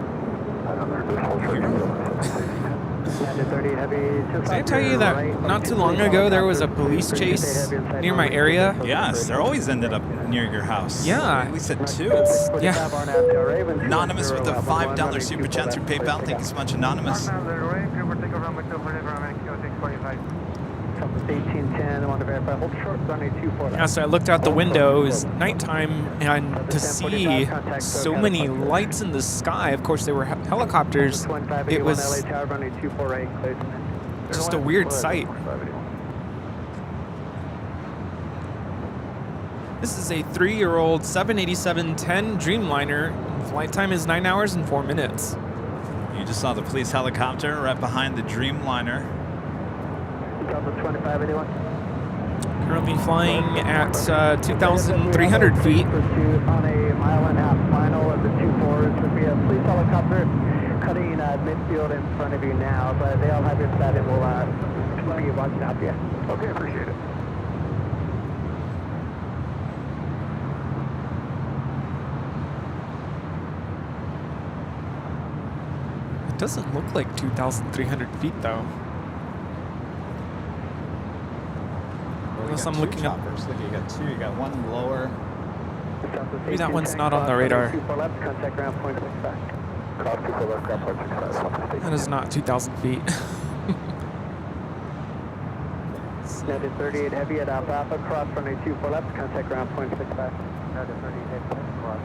Did I tell you that not too long ago there was a police chase near my area? Yes, they're always ended up near your house. Yeah. At least at 2. Yeah. Anonymous with a $5 super chat through PayPal. Thank you so much, Anonymous. 1810, I want to verify. Hold short, runway 24 left. Yeah, so I looked out the window. It was nighttime, and to see so many lights in the sky, of course they were helicopters, it was just a weird sight. This is a 3-year-old 787-10 Dreamliner. Flight time is 9 hours and 4 minutes. You just saw the police helicopter right behind the Dreamliner. Currently flying at 2,300 feet. On a mile-and-a-half final of the 2-4s would be a police helicopter cutting midfield in front of you now, but they all have your side and will be watching out for you. Okay, appreciate it. It doesn't look like 2,300 feet though. Unless I'm looking up. Look, you got 2. You got one lower. Maybe that one's not on the radar. That is not 2,000 feet. United 38 Heavy at Alpha, cross runway 24 left, contact ground point 65. United 38 Heavy, cross.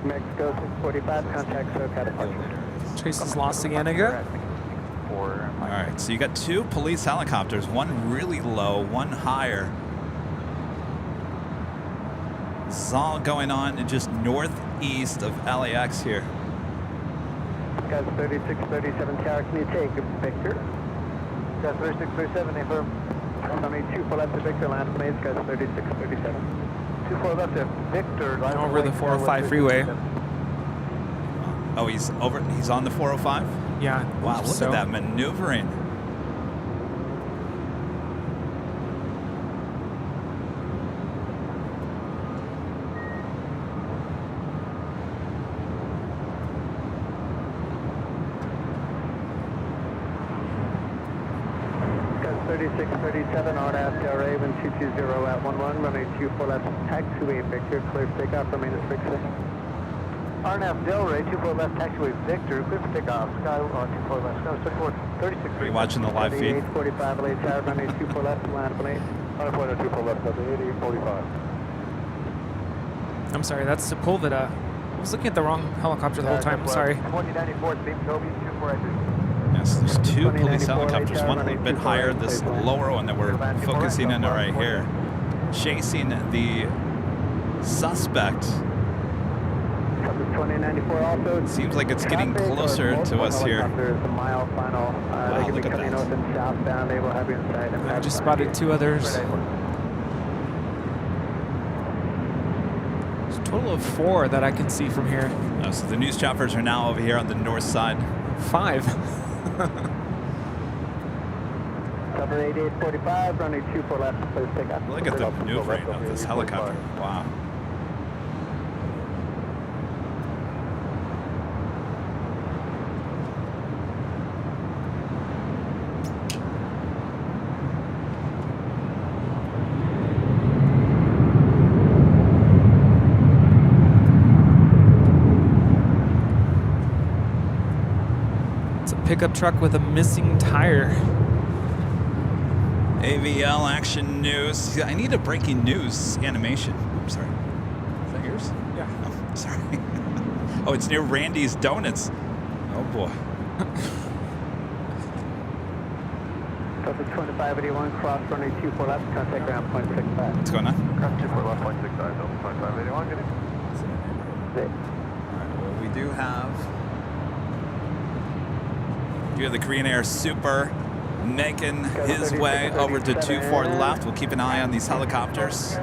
Mexico 645, contact SoCal departure. Chase is lost again, I guess. All right, so you got 2 police helicopters, one really low, one higher. This is all going on just northeast of LAX here. Guys 3637 tower, can you take Victor? Guys 3637, affirm. Runway 24 left to Victor, land please, guys 3637. 24 left to Victor, line Over the 405 freeway. Oh, he's on the 405? Yeah. Wow, look at that maneuvering. Guys 3637, RNAV Tail Raven 220 at 11, runway 24 left, taxiway Victor, clear for takeoff, remain as fixed. RNAV Delray, 24 left, taxiway Victor, clear for takeoff, sky on 24 left, sky 34, 36. Are you watching the live feed? 45 LA Tower, runway 24 left, land plane. 24 left, 8845. I'm sorry, that's the pull that I was looking at the wrong helicopter the whole time. I'm sorry. 2094, Beam Kobe, 248. Yes, there's 2 police helicopters, one a little bit higher, this lower one that we're focusing in right here, chasing the suspect. 2094 also. Seems like it's getting closer to us here. Wow, look at that. North and southbound. They will have you inside. I just spotted 2 others. There's a total of 4 that I can see from here. Oh, so the news choppers are now over here on the north side. 5. Cover 8845, runway 24 left, please take off. Look at the maneuvering of this helicopter. Wow. Pickup truck with a missing tire. AVL action news. I need a breaking news animation. I'm sorry. Is that yours? Yeah. Oh, sorry. Oh, it's near Randy's Donuts. Oh boy. Delta 2581, cross runway 24 left, contact ground point 65. What's going on? Cross 24 left, point 65, Delta 2581, good. All right, well, we do have the Korean Air Super making his way over to 24 left. We'll keep an eye on these helicopters.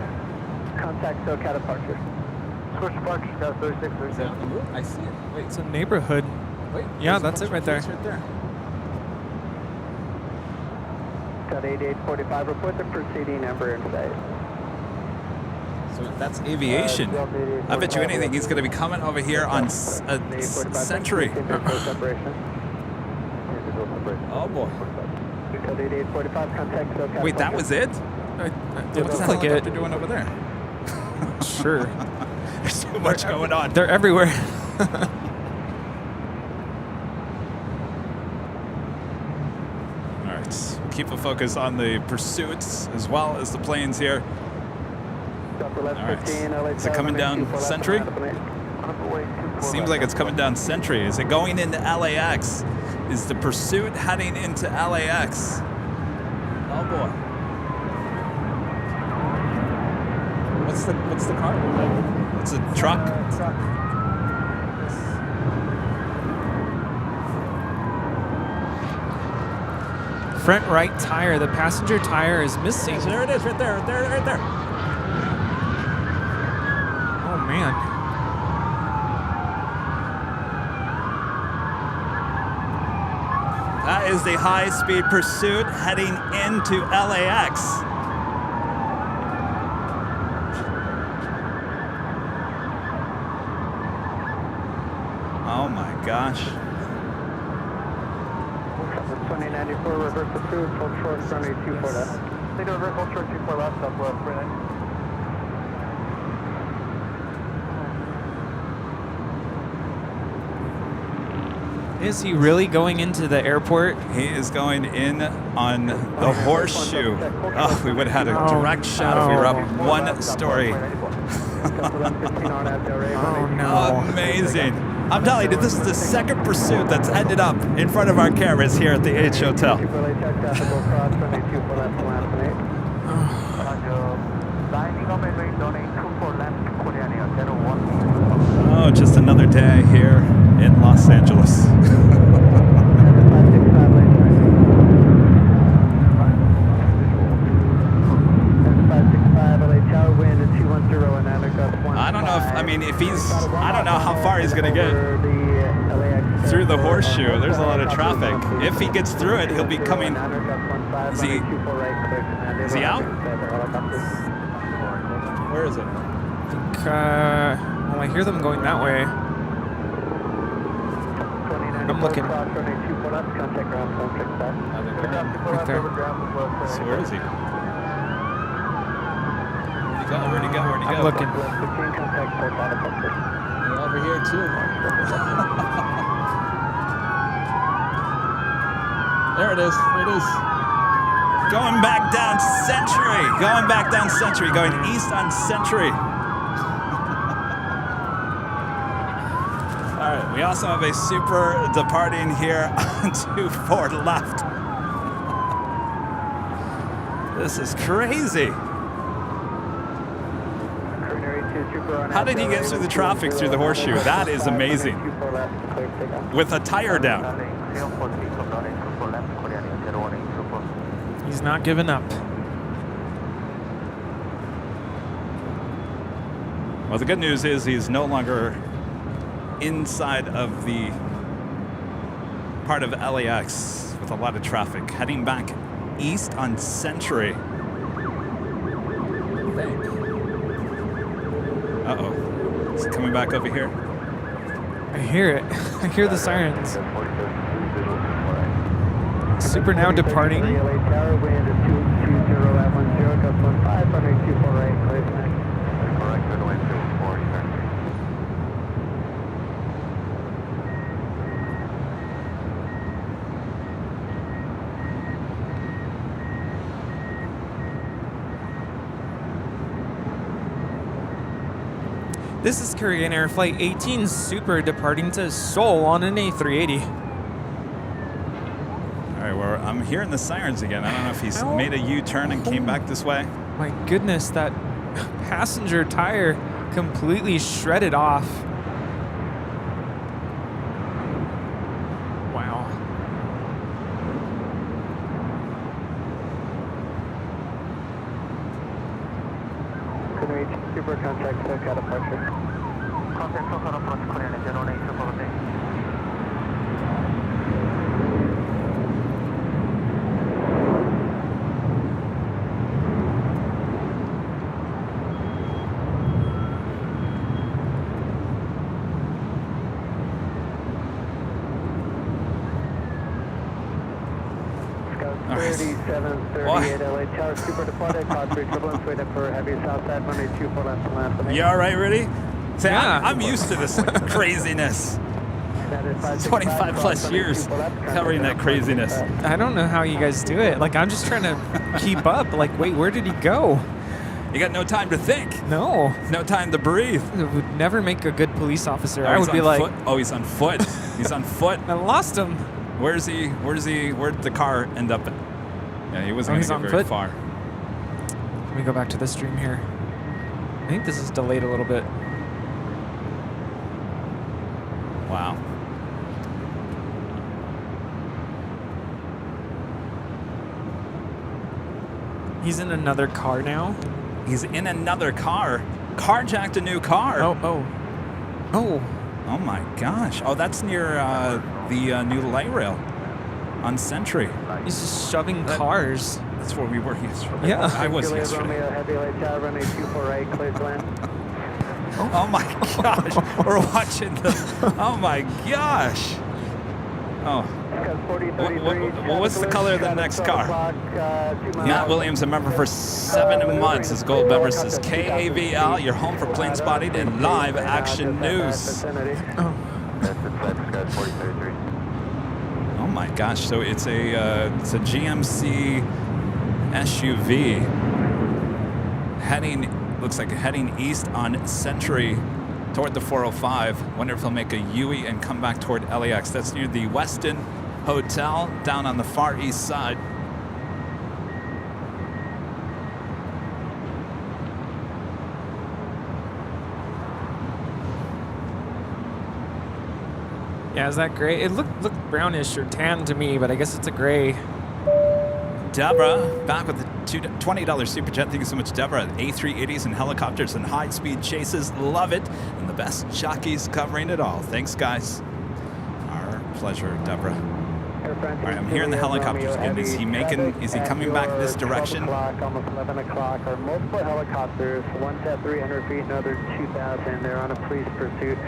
Contact SoCal departure. Switch departure, Sky 3637. I see it. Wait, It's a neighborhood. wait. Yeah, that's it right there. It's right there. Got 8845, report the proceeding number in sight. So that's aviation. I bet you anything he's going to be coming over here on Century. Oh boy. Code 8845, contact SoCal. Wait, that was it? It What's looks the like it. helicopter doing over there? Sure. There's too much going on. They're everywhere. All right, keep a focus on the pursuits as well as the planes here. All right, is it coming down Sentry? Seems like it's coming down Sentry. Is it going into LAX? Is the pursuit heading into LAX? Oh boy. What's the car? It's a truck. Truck. Front right tire. The passenger tire is missing. There it is, right there, right there, right there. Oh man. That is the high-speed pursuit heading into LAX. Oh my gosh. 2094, reverse approved, hold short, runway 24 left. They do reverse, hold short, 24 left, southwest, 39. Is he really going into the airport? He is going in on the horseshoe. Oh, we would have had a direct shot if we were up one story. Oh no. Amazing. I'm telling you, this is the second pursuit that's ended up in front of our cameras here at the H Hotel. Oh, just another day here in Los Angeles. I don't know I don't know how far he's going to get through the horseshoe. There's a lot of traffic. If he gets through it, he'll be coming. Is he out? Where is it? Well, I hear them going that way. I'm looking. Right there. So where is he? Where'd he go? I'm looking. We're over here too. There it is. There it is. Going back down Century. Going back down Century. Going east on Century. All right. We also have a super departing here on 24 left. This is crazy. How did he get through the traffic through the horseshoe? That is amazing. With a tire down. He's not giving up. Well, the good news is he's no longer inside of the part of LAX with a lot of traffic. Heading back east on Century. Uh-oh. Is it coming back over here? I hear it. I hear the sirens. Super now departing. This is Korean Air Flight 18 Super departing to Seoul on an A380. All right, well, I'm hearing the sirens again. I don't know if he's made a U-turn and came back this way. My goodness, that passenger tire completely shredded off. Wow. Super contact SoCal departure. Contact SoCal approach Korean 0800. 3738 LA Tower, super deployed, cloud 3 turbulence, waiting for heavy south side, runway 24 left to land. You all right, Rudy? See, Yeah. I'm used to this craziness. That is 25 plus years covering that craziness. I don't know how you guys do it. Like, I'm just trying to keep up. Like, wait, where did he go? You got no time to think. No. No time to breathe. It would never make a good police officer. Oh, I he's would be on like, foot. Oh, he's on foot. He's on foot. I lost him. Where'd the car end up at? Yeah, he wasn't he's going to on get very foot? far. Let me go back to the stream here. I think this is delayed a little bit. Wow. He's in another car now. He's in another car. Carjacked a new car. Oh. Oh my gosh. Oh, that's near the new light rail on Sentry. He's just shoving cars. That's where we were yesterday. Yeah. I was yesterday. Romeo, heavy light tower, runway 248, clear to land. Oh my gosh. We're watching the. Oh my gosh. Oh. What's the color of the next car? Matt Williams, a member for 7 months. His gold member says KAVL. You're home for plane spotting and live action news. Oh my gosh! So it's a GMC SUV looks like heading east on Sentry toward the 405. Wonder if he'll make a U-ey and come back toward LAX. That's near the Westin Hotel down on the far east side. Yeah, is that gray? It looked brownish or tan to me, but I guess it's a gray. Deborah, back with the $20 super chat. Thank you so much, Deborah. A380s and helicopters and high-speed chases. Love it. And the best jockeys covering it all. Thanks, guys. Our pleasure, Deborah. All right, I'm here in the helicopters again. Is he coming back this direction? 12 o'clock, almost 11 o'clock. Our multiple helicopters, one's at 300 feet, another 2,000. They're on a police pursuit.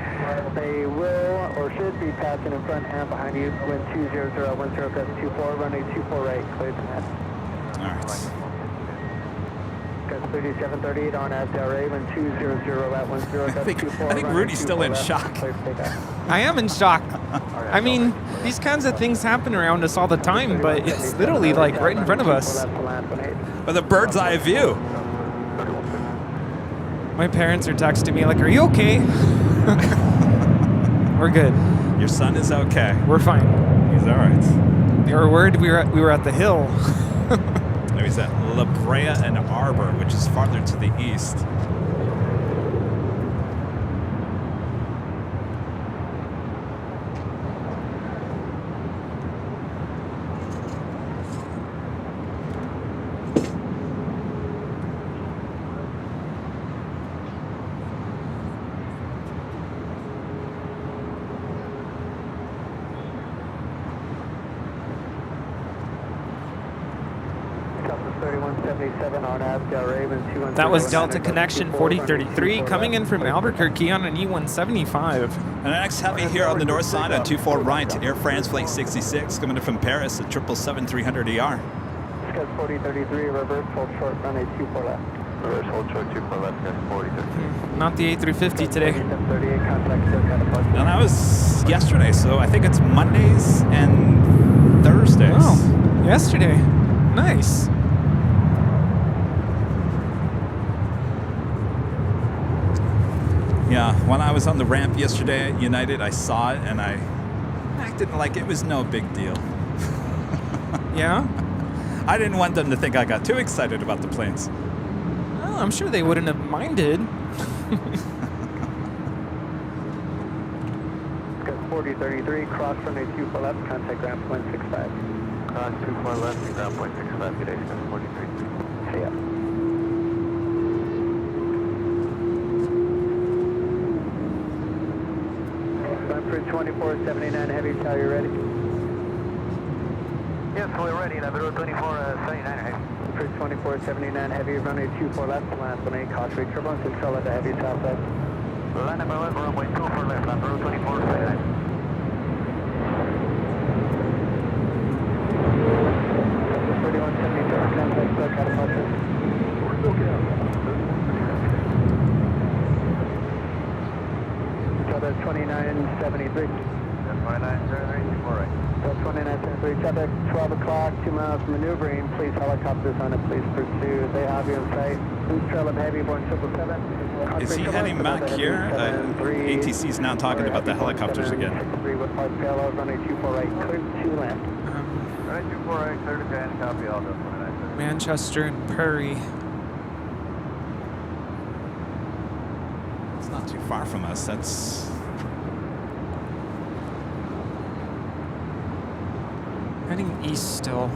They will or should be passing in front and behind you. Wind 200, 1024, runway 24 right, clear to land. All right. 3738 on FDRA, wind 200 at 1024. I think Rudy's still in shock. I am in shock. I mean, these kinds of things happen around us all the time, but it's literally like right in front of us. With a bird's eye view. My parents are texting me like, "Are you okay?" We're good. Your son is okay. We're fine. He's all right. They were worried we were at the hill. No, he's at La Brea and Arbor, which is farther to the east. That was Delta Connection 4033 coming in from Albuquerque on an E175. And the next heavy here on the north side on 24 right, Air France Flight 66 coming in from Paris at 777-300ER. Scud 4033, reverse, hold short, runway 24 left. Reverse, hold short, 24 left, Scud 4033. Not the A350 today. 38, contact still kind of And that was yesterday, so I think it's Mondays and Thursdays. Oh, yesterday. Nice. Yeah, when I was on the ramp yesterday at United, I saw it and I acted like it was no big deal. Yeah? I didn't want them to think I got too excited about the planes. Oh, I'm sure they wouldn't have minded. Scud 4033, cross runway 24 left, contact ground point 65. Cross 24 left, ground point 65, good day, Scud 4033. See ya. Bridge 2479 Heavies, how you ready? Yes, we're ready. Level 2479 Heavy. Bridge 2479 Heavy, runway 24 left, land 18, caution turbulence, control at the Heavy southwest. Land number 1, runway 24 left, level 2479. 2973, 2973, traffic, 12 o'clock, 2 miles maneuvering. Please helicopters on it, please pursue. They have you in sight. Who's trailing heavy, Boeing 777? Is he heading back here? ATC's now talking about the helicopters again. 63 with park payload, runway 24 right, clear to land. Runway 24 right, clear to land, copy all those 2973. Manchester and Prairie. It's not too far from us. That's Heading east still.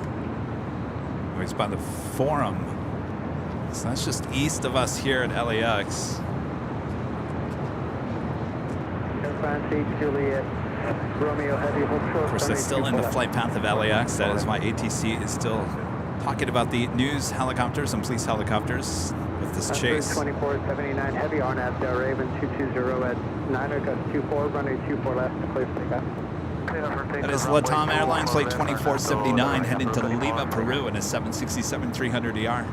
oh, he's by the Forum. So that's just east of us here at LAX. Air France 8 Juliet, Romeo Heavy, hold short. Of course, that's still in the flight path of LAX. That is why ATC is still talking about the news helicopters and police helicopters with this chase. 2479 heavy RNAV, Del Raven 220 at 9 gust 24, runway 24 left, clear to take off. That is Latam Airlines flight 2479 heading to Lima, Peru in a 767-300ER.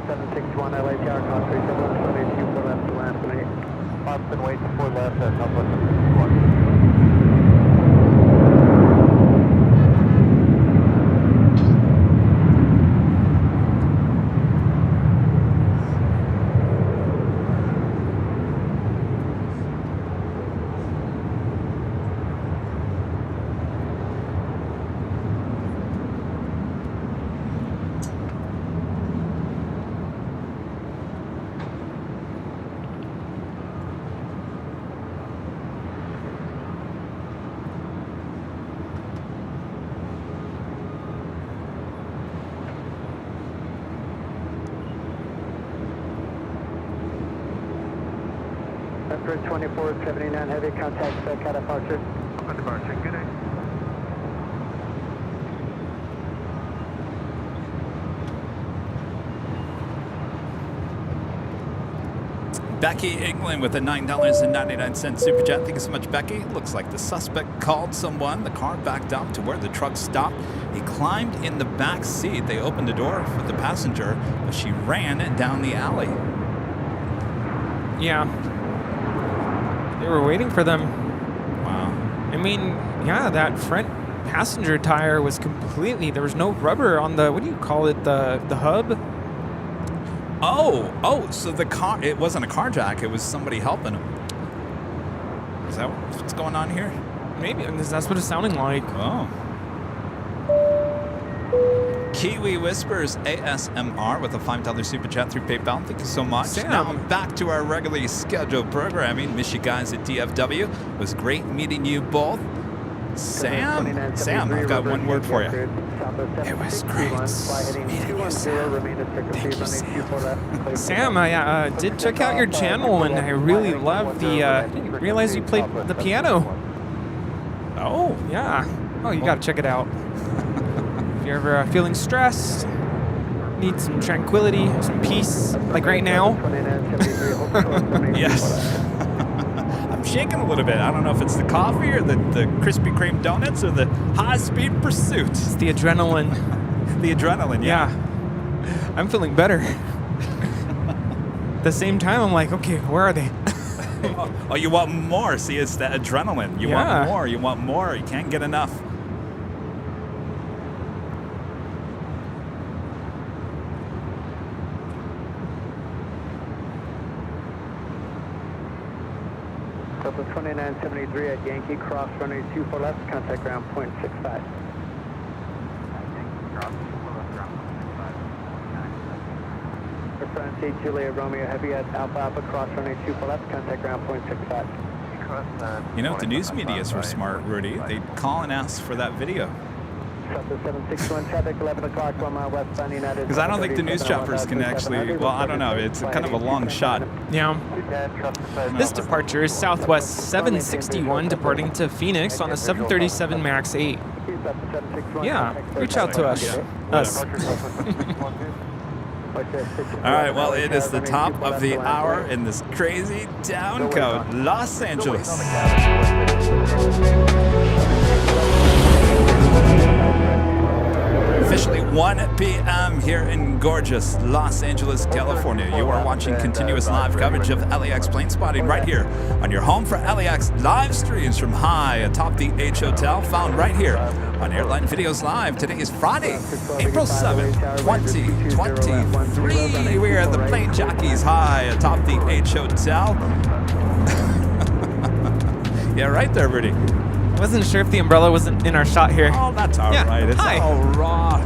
761 LA Tower, call 371, runway 24 left to land, Austin, wait 4 left at Southwest 61. After 2479 heavy, contact cat departure. Departure, good day. Becky England with a $9.99 super chat. Thank you so much, Becky. Looks like the suspect called someone. The car backed up to where the truck stopped. He climbed in the back seat. They opened the door for the passenger, but she ran down the alley. Yeah. They were waiting for them. Wow. I mean, yeah, that front passenger tire was completely, there was no rubber on the, what do you call it, the hub? Oh, so the car, it wasn't a carjack, it was somebody helping him. Is that what's going on here? Maybe, because that's what it's sounding like. Oh. Kiwi Whispers ASMR with a $5 super chat through PayPal. Thank you so much. Sam. Now back to our regularly scheduled programming. Miss you guys at DFW. It was great meeting you both. Sam, I've got one word for you. It was great meeting you, Sam. Thank you, Sam. Sam, I did check out your channel, and I really love the, I didn't realize you played the piano. Oh, Yeah. Oh, you gotta check it out. If you're ever feeling stressed, need some tranquility, some peace, like right now. yes. I'm shaking a little bit. I don't know if it's the coffee or the Krispy Kreme donuts or the high-speed pursuit. It's the adrenaline. The adrenaline, yeah. I'm feeling better. At the same time, I'm like, okay, where are they? Oh, you want more. See, it's that adrenaline. You want more. You want more. You can't get enough. Delta 2973 at Yankee Cross, runway 24 left, contact ground point 65. Air France 8 Juliet Romeo Heavy at Alpha cross, runway 24 left, contact ground point 65. You know, if the news medias were smart, Rudy, they'd call and ask for that video. Delta 761 traffic, 11 o'clock, 1 mile westbound United. Because I don't think the news choppers can actually, well, I don't know. It's kind of a long shot. Yeah. This departure is Southwest 761 departing to Phoenix on a 737 MAX 8. Yeah, reach out to us. Us. All right, well, it is the top of the hour in this crazy town code, Los Angeles. Officially 1 p.m. here in gorgeous Los Angeles, California. You are watching continuous live coverage of LAX plane spotting right here on your home for LAX live streams from high atop the H Hotel, found right here on Airline Videos Live. Today is Friday, April 7th, 2023. We are the plane jockeys high atop the H Hotel. Yeah, right there, Rudy. Wasn't sure if the umbrella wasn't in our shot here. Oh, that's all right. It's all raw.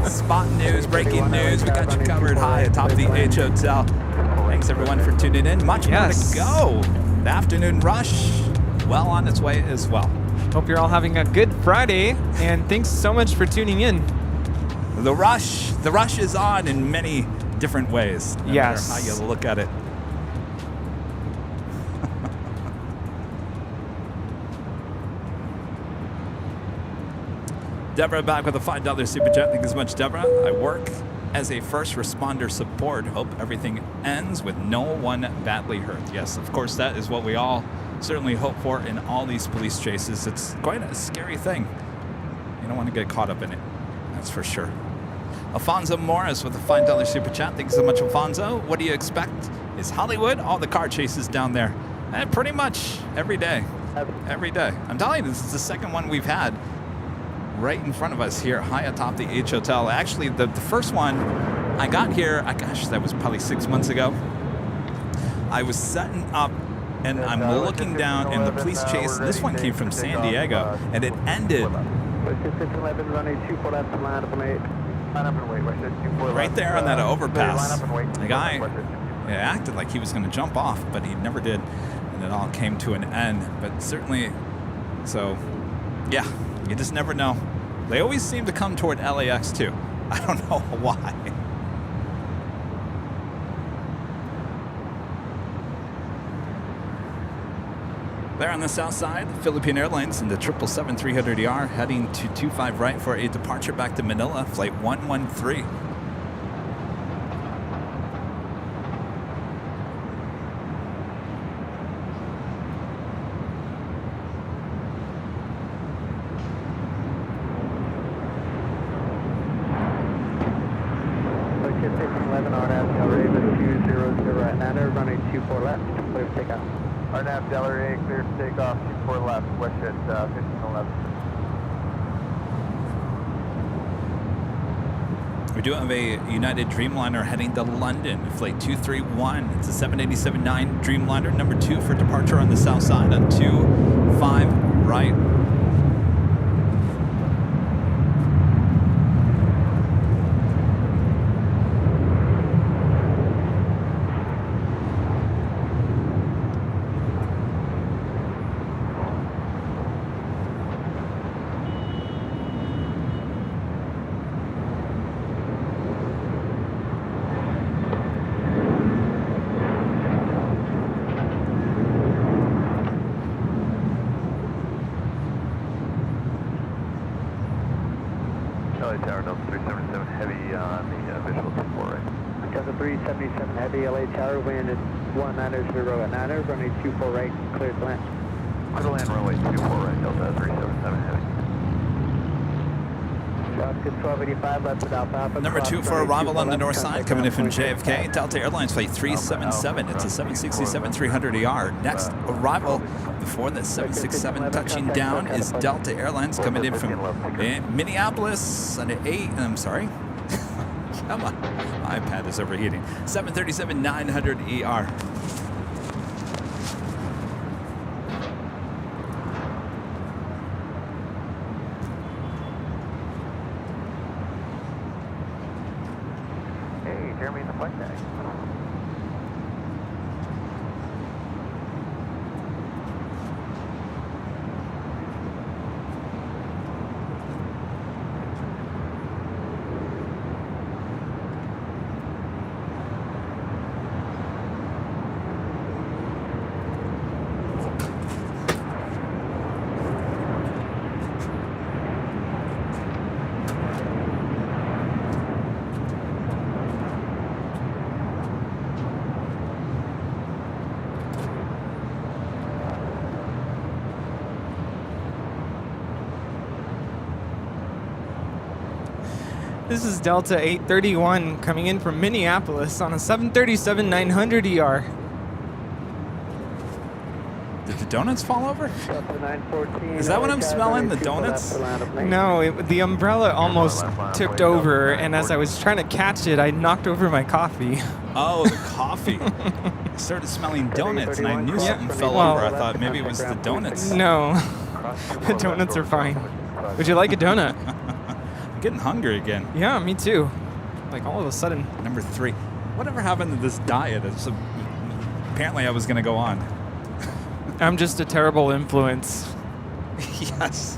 Spot news, breaking news. We got you covered high atop the H Hotel. Thanks, everyone, for tuning in. Much more to go. The afternoon rush, well on its way as well. Hope you're all having a good Friday, and thanks so much for tuning in. The rush is on in many different ways. No matter how you look at it. Deborah back with a $5 super chat. Thank you so much, Deborah. I work as a first responder support. Hope everything ends with no one badly hurt. Yes, of course, that is what we all certainly hope for in all these police chases. It's quite a scary thing. You don't want to get caught up in it. That's for sure. Alfonso Morris with a $5 super chat. Thank you so much, Alfonso. What do you expect? Is Hollywood all the car chases down there? Pretty much every day. Every day. I'm telling you, this is the second one we've had right in front of us here high atop the H Hotel. Actually, the first one I got here, gosh, that was probably 6 months ago. I was setting up and I'm looking down and the police chase, this one came from San Diego and it ended right there on that overpass. The guy acted like he was going to jump off, but he never did, and it all came to an end. But certainly, so yeah, you just never know. They always seem to come toward LAX too. I don't know why. There on the south side, Philippine Airlines and the 777-300ER heading to 25 right for a departure back to Manila, flight 113. RNAV Delray, clear to take off, 24 left, west at 1511. We do have a United Dreamliner heading to London, flight 231. It's a 787-9 Dreamliner, number 2 for departure on the south side on 25 right. LA Tower, Delta 377 Heavy on the visual 24 right. Delta 377 Heavy, LA Tower, wind at 190 at 9, runway 24 right, clear to land. Clear to land, runway 24 right, Delta 377 Heavy. Number 2 for arrival on the north side, coming in from JFK, Delta Airlines flight 377. It's a 767-300ER. Next arrival before the 767 touching down is Delta Airlines coming in from Minneapolis on an 8. I'm sorry. Come on, my iPad is overheating. 737-900ER. Jeremy in the flight deck. This is Delta 831 coming in from Minneapolis on a 737-900 ER. Did the donuts fall over? Delta 914. Is that what I'm smelling? The donuts? No, the umbrella almost tipped over, and as I was trying to catch it, I knocked over my coffee. Oh, the coffee. I started smelling donuts, and I knew something fell well, over. I thought maybe it was the donuts. No, the donuts are fine. Would you like a donut? I'm getting hungry again. Yeah, me too. Like all of a sudden. Number 3. Whatever happened to this diet? Apparently I was going to go on. I'm just a terrible influence. Yes.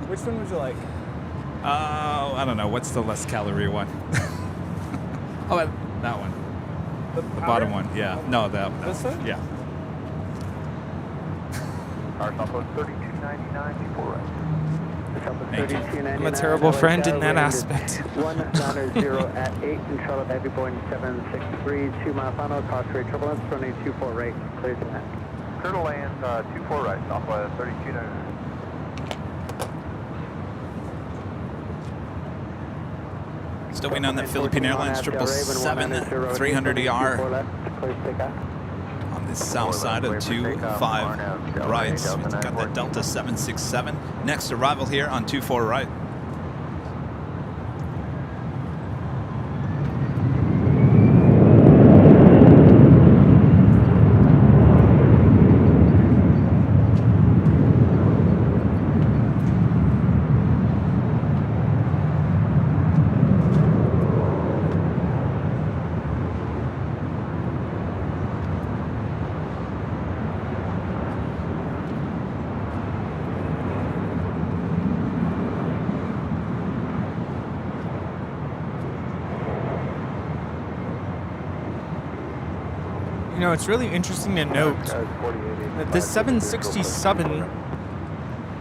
Which one would you like? I don't know. What's the less calorie one? Oh, that one. The bottom one. Yeah. No, that one. This one? Yeah. Our Southwest 3299, before right. Thank you. I'm a terrible friend in that aspect. 190 at 8 in Charlotte, Heavy Boeing 763, 2 mile final, cross rate turbulence, runway 24 right, clear to land. Clear to land, 24 right, Southwest 3299. Still waiting on that Philippine Airlines 777-300ER on the south side of 25 right. We've got that Delta 767. Next arrival here on 24 right. You know, it's really interesting to note that this 767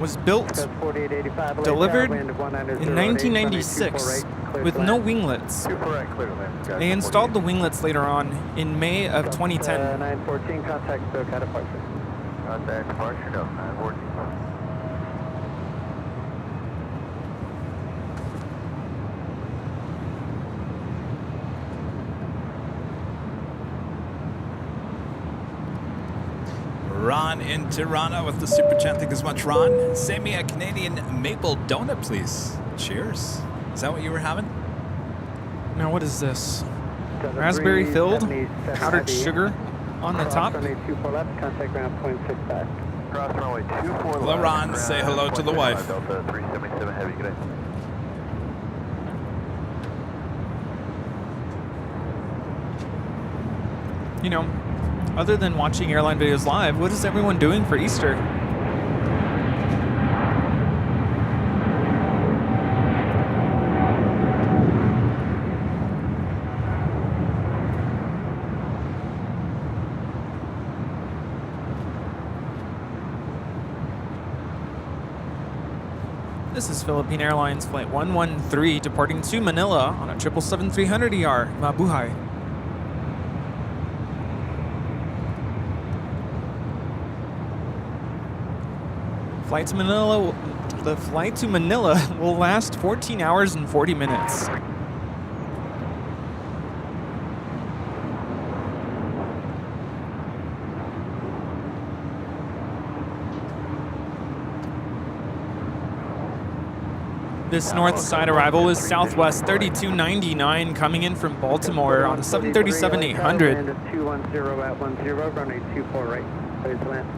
was built, delivered in 1996 with no winglets. They installed the winglets later on in May of 2010. 914, contact SoCal departure. Contact departure, no, 914. Ron in Tirana with the super chat. Thank you so much, Ron. Send me a Canadian maple donut, please. Cheers. Is that what you were having? Now, what is this? Raspberry filled, powdered sugar on the top. Cross runway 24 Hello, Ron. Say hello to the wife. Delta 377 Heavy, good day. You know, other than watching airline videos live, what is everyone doing for Easter? This is Philippine Airlines Flight 113 departing to Manila on a 777-300ER, Mabuhay. The flight to Manila will last 14 hours and 40 minutes. This north side arrival is Southwest 3299 coming in from Baltimore on a 737-800. 210 at 10, runway 24 right, clear to land.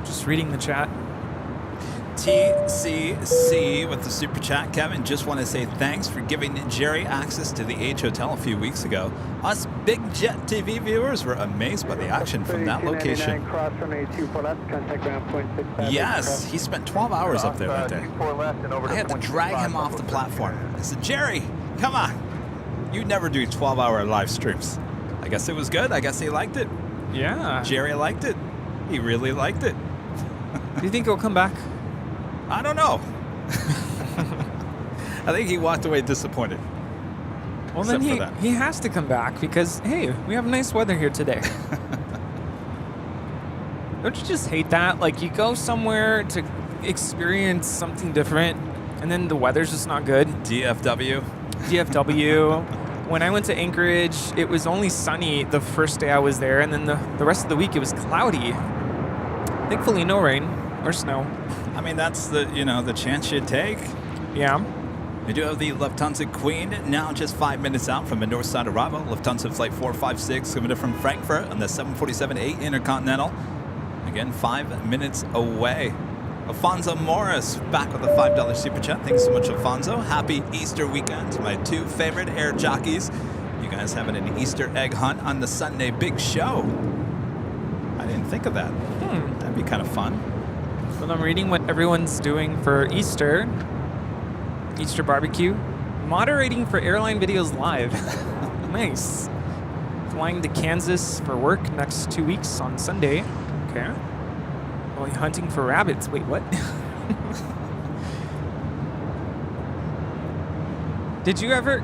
Just reading the chat. TCC with the super chat. Kevin, just want to say thanks for giving Jerry access to the H Hotel a few weeks ago. Us Big Jet TV viewers were amazed by the action from that location. Yes, he spent 12 hours up there that day. I had to drag him off the platform. I said, Jerry, come on. You never do 12-hour live streams. I guess it was good. I guess he liked it. Yeah. Jerry liked it. He really liked it. Do you think he'll come back? I don't know. I think he walked away disappointed. Well, then he has to come back because, hey, we have nice weather here today. Don't you just hate that? Like, you go somewhere to experience something different, and then the weather's just not good. DFW. DFW. When I went to Anchorage, it was only sunny the first day I was there, and then the rest of the week it was cloudy. Thankfully, no rain or snow. I mean, that's the the chance you take. Yeah. We do have the Lufthansa Queen now just 5 minutes out from a north side arrival. Lufthansa Flight 456 coming in from Frankfurt on the 747-8 Intercontinental. Again, 5 minutes away. Alfonso Morris back with a $5 super chat. Thanks so much, Alfonso. Happy Easter weekend to my two favorite air jockeys. You guys having an Easter egg hunt on the Sunday Big Show. I didn't think of that. That'd be kind of fun. Well, I'm reading what everyone's doing for Easter. Easter barbecue. Moderating for Airline Videos Live. Nice. Flying to Kansas for work next 2 weeks on Sunday. Okay. Oh, you're hunting for rabbits. Wait, what?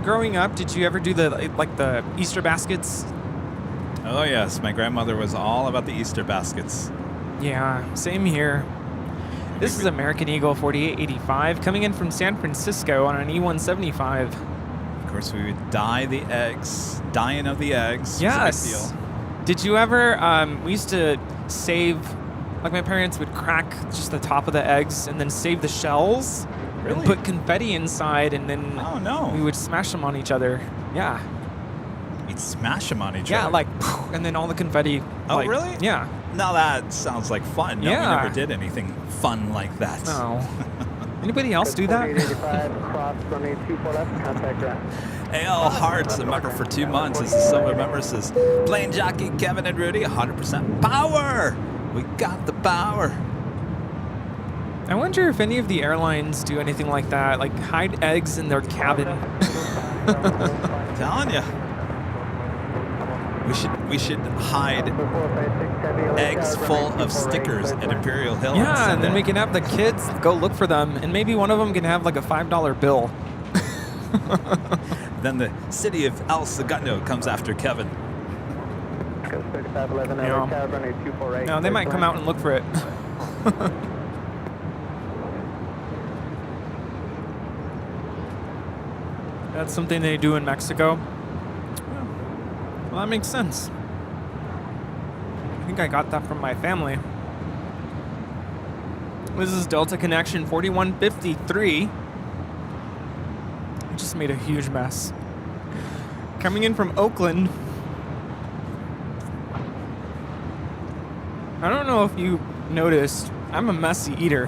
Growing up, did you ever do the Easter baskets? Oh, yes. My grandmother was all about the Easter baskets. Yeah, same here. This is American Eagle 4885 coming in from San Francisco on an E175. Of course, we would dye the eggs. Dyeing of the eggs. Yes. Was a big deal. Did you ever, we used to save, like my parents would crack just the top of the eggs and then save the shells. Really? And put confetti inside, and then Oh, no. we would smash them on each other. Yeah. You'd smash them on each Yeah, other. like, and then all the confetti. Oh, like, really? Yeah. Now that sounds like fun. No, Yeah. we never did anything fun like that. No. Anybody else do that? 4885, cross runway 24 left, contact ground. A.L. Hart's a member for 2 months. As a silver member says, Plane Jockey Kevin and Rudy, 100% power. We got the power. I wonder if any of the airlines do anything like that, like hide eggs in their cabin. Telling you. We should hide eggs full of stickers at Imperial Hill. on Yeah, and then Sunday. we can have the kids go look for them, and maybe one of them can have like a $5 bill. Then the city of El Segundo comes after Kevin. 3511, Yeah. cab runway 248. No, they might come out and look for it. That's something they do in Mexico. Well, that makes sense. I think I got that from my family. This is Delta Connection 4153. I just made a huge mess. Coming in from Oakland. I don't know if you noticed, I'm a messy eater.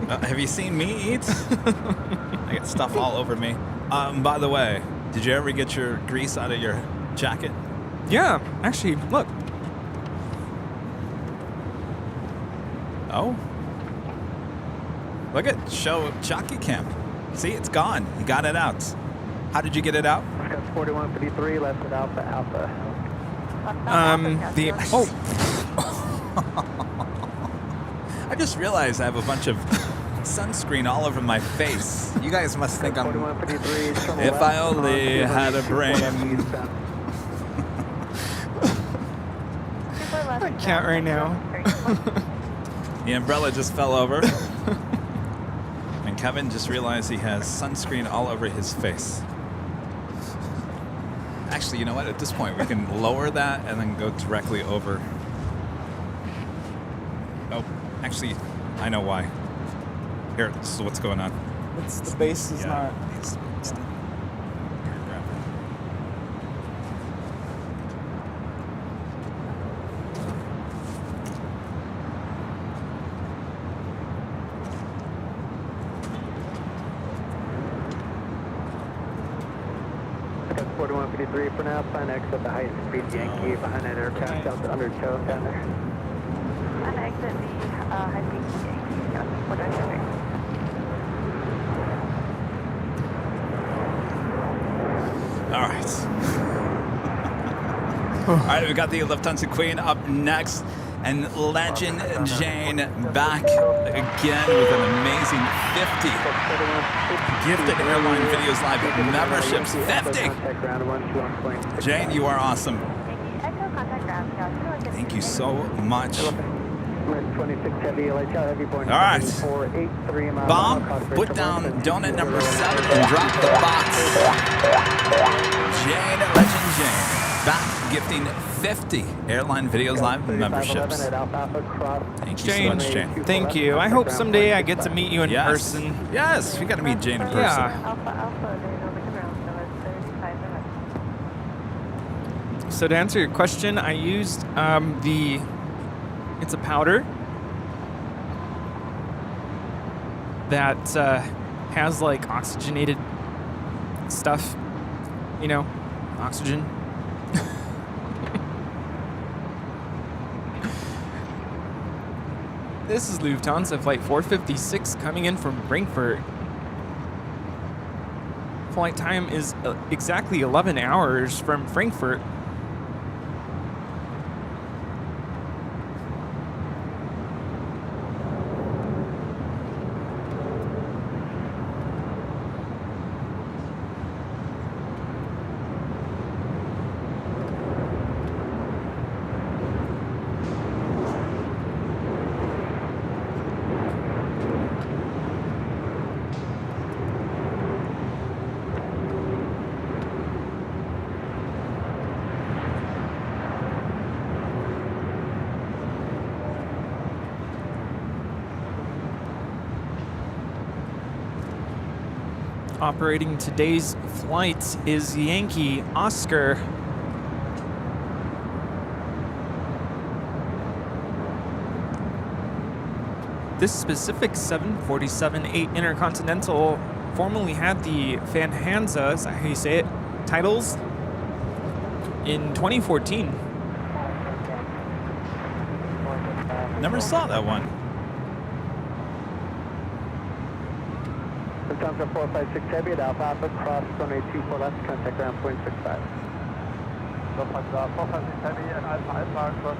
Have you seen me eat? I get stuff all over me. By the way, did you ever get your grease out of your jacket? Yeah, actually, look. Oh. Look at show jockey cam. See, it's gone. You got it out. How did you get it out? Got 4153, left at Alpha Alpha. I just realized I have a bunch of sunscreen all over my face. You guys must think I'm... 4153, If I only had a brain. I can't right now. The umbrella just fell over. And Kevin just realized he has sunscreen all over his face. Actually, you know what? At this point, we can lower that and then go directly over. Oh, actually, I know why. Here, this is what's going on. It's the base is not. It's the- Here, grab it. Got 4153 for now, plan X at the high speed Yankee behind that aircraft out the undertow down there. And exit the high-speed Yankee. Yeah, what do I say? All right. All right, we got the Lufthansa Queen up next. And Legend Jane back again with an amazing 50 gifted Airline Videos Live memberships. 50! Jane, you are awesome. Yankee Echo, contact ground. Thank you so much. 26 Heavy, LHL Heavy Point. All right. 483 miles. Bomb, put down donut number 7 and drop the box. Jane, Legend Jane, back gifting 50 Airline Videos Live memberships. Thank you so much, Jane. Thank you. I hope someday I get to meet you in Yes. person. Yes, we got to meet Jane in person. Yeah. Alpha, Alpha, they know the ground, so it's 35 minutes. So to answer your question, I used it's a powder that has like oxygenated stuff, you know, oxygen. This is Lufthansa Flight 456 coming in from Frankfurt. Flight time is exactly 11 hours from Frankfurt. Operating today's flight is Yankee Oscar. This specific 747-8 Intercontinental formerly had the Van Hansa, is that how you say it, titles in 2014. Never saw that one. Lufthansa 456 Heavy at Alpha Alpha, cross runway 24 left, contact ground point 65. Lufthansa 456 Heavy at Alpha Alpha, cross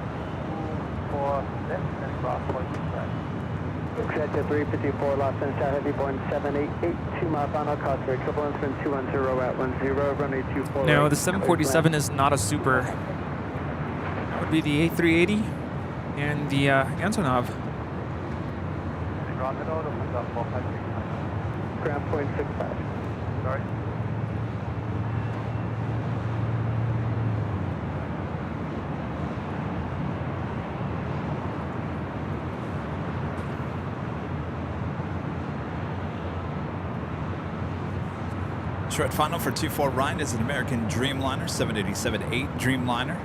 24 left and cross point 65. Executive 354 Los Angeles Heavy Point 788, 2 mile final cost for turbulence wind 210 at 10, runway 24. No, the 747 is not a super. That would be the A380 and the Antonov. Ground middle, Lufthansa 456. Ground point 65. Sorry. Short final for 24 Ryan is an American Dreamliner, 787-8 Dreamliner.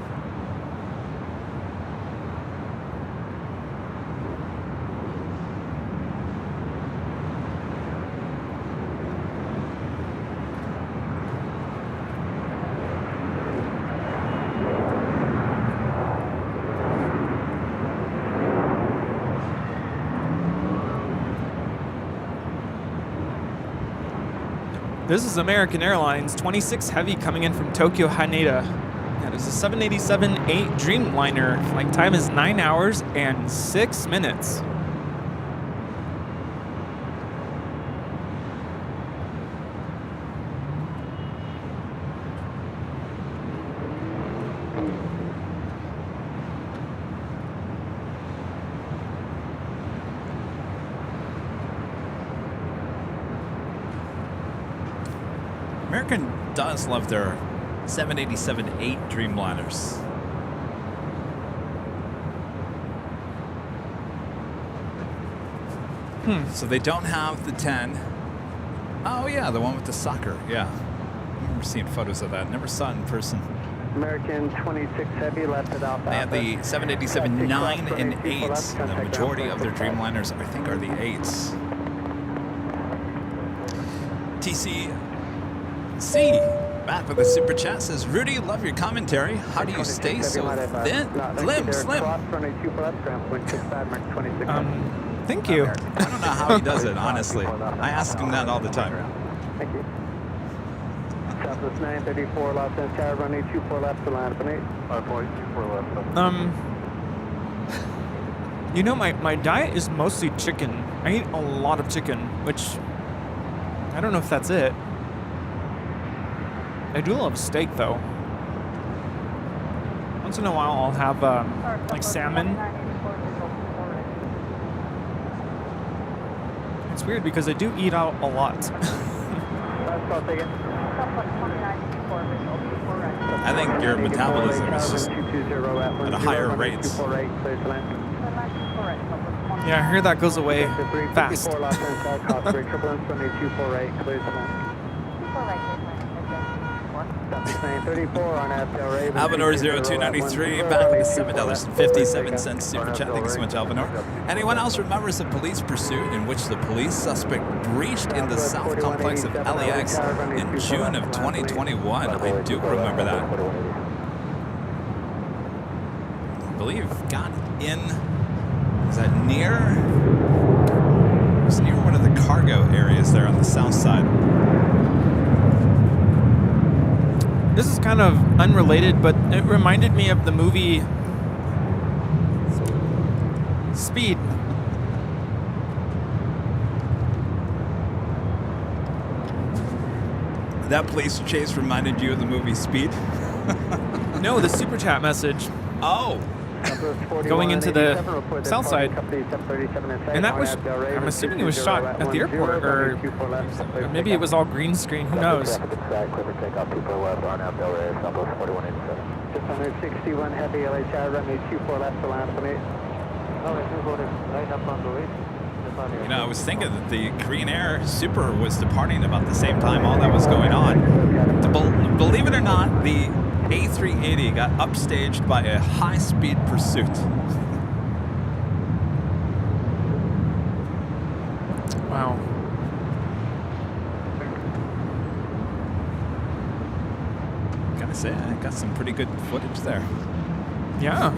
This is American Airlines 26 Heavy coming in from Tokyo Haneda. That is a 787-8 Dreamliner. Flight time is 9 hours and 6 minutes. American does love their 787-8 Dreamliners. So they don't have the 10. Oh yeah, the one with the soccer. Yeah, I remember seeing photos of that. Never saw it in person. American 26 Heavy left at Alpha. They have the 787 9 and 8s. And the majority of their Dreamliners, I think, are the 8s. TCC back with a super chat says, Rudy, love your commentary. How do you stay so thin? Slim. Thank you. I don't know how he does it, honestly. I ask him that all the time. Thank you. Southwest 934 Los Angeles, runway 24 left to land up an 8. 5.24 left. You know, my diet is mostly chicken. I eat a lot of chicken, which I don't know if that's it. I do love steak, though. Once in a while, I'll have like salmon. It's weird because I do eat out a lot. I think your metabolism is just at a higher rate. Yeah, I hear that goes away fast. Alvinor 0293 back with the $7.57 super chat. Thank you so much, Alvinor. Anyone else remembers a police pursuit in which the police suspect breached in the south complex of LAX in June of 2021? I do remember that. I believe got in. Is that near? It was near one of the cargo areas there on the south side. This is kind of unrelated, but it reminded me of the movie Speed. That police chase reminded you of the movie Speed? No, the super chat message. Oh. Going into the south side. And that was, I'm assuming it was shot at the airport, or maybe it was all green screen, who knows? 661 heavy LHI, runway 24 left to land for me. You know, I was thinking that the Korean Air Super was departing about the same time all that was going on. Believe it or not, the A380 got upstaged by a high-speed pursuit. Wow. Gotta say, I got some pretty good footage there. Yeah.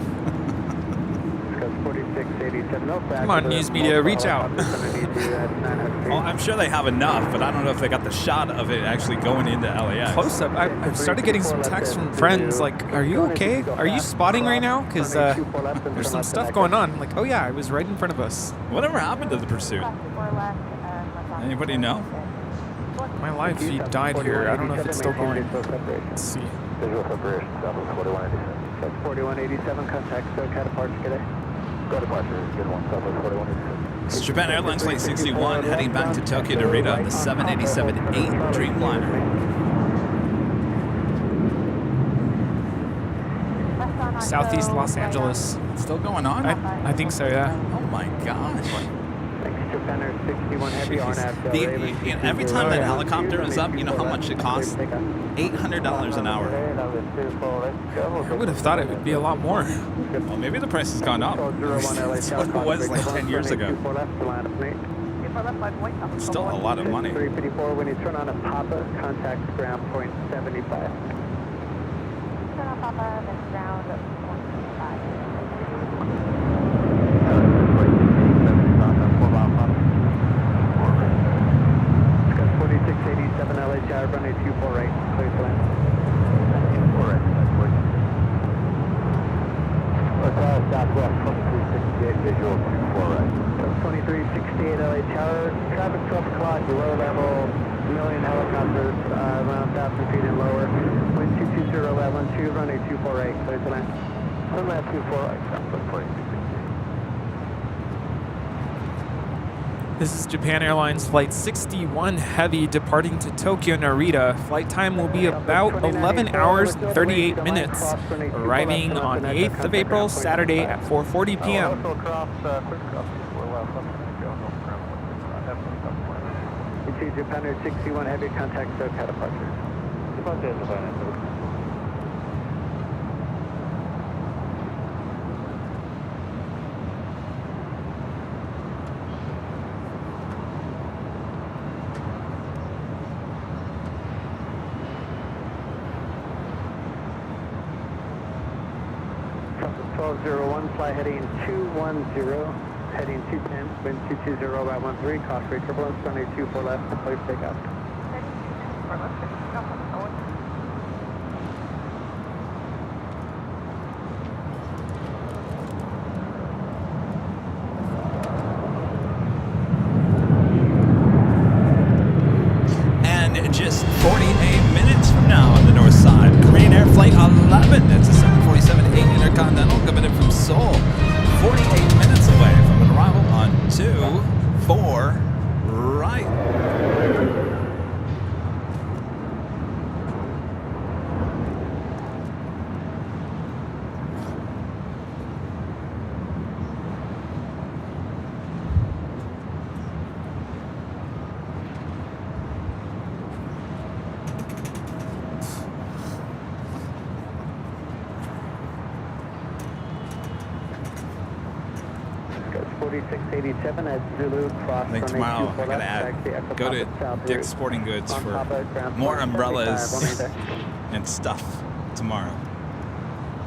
Come on, news media, reach out. Well, I'm sure they have enough, but I don't know if they got the shot of it actually going into LAX. Close up. I've started getting some texts from friends like, are you okay? Are you spotting right now? Because there's some stuff going on. Like, oh yeah, it was right in front of us. Whatever happened to the pursuit? Anybody know? My live feed died here. I don't know if it's still going. Let's see. Visual separation, Southwest 4187. That's 4187, contact SoCal departure today. Go departure, good one, Southwest 4187. It's Japan Airlines Flight 61 heading back to Tokyo Narita on the 787-8 Dreamliner. Southeast Los Angeles. It's still going on? I think so, yeah. Oh my gosh. Japan Air 61 heavy RNAV. Every time that helicopter is up, you know how much it costs? $800 an hour. I would have thought it would be a lot more. Well, maybe the price has gone up. That's what it was like 10 years ago. It's still a lot of money. 354, when you turn on a Papa, contact ground point 75. Turn on Papa, then ground at 155. LHI, runway 24 right, clear to land. 24 right, that's good. Southwest 2368, visual 24 right. 2368 LA Tower, traffic 12 o'clock, low level, million helicopters, around 1,000 feet and lower. Wind 220, runway 24 right, clear to land. Runway 24 right, Southwest 2368. This is Japan Airlines Flight 61 Heavy departing to Tokyo Narita. Flight time will be about 11 hours and 38 minutes, arriving on the 8th of April, Saturday at 4:40 p.m. Japan Air 61 Heavy, contact SoCal departure. Fly heading 210, heading 210, wind 220 about 13, cost rate turbulence, runway 24 left, place takeoff. And just 48 minutes from now on the north side, Korean Air Flight 11, it's a 747-8 Bye. Got 4687 at Zulu, cross I think runway tomorrow 24 I gotta left, taxi add, Echo go to Papa South Dick's route. Sporting Goods On for Papa, ground more point umbrellas 75, and stuff tomorrow.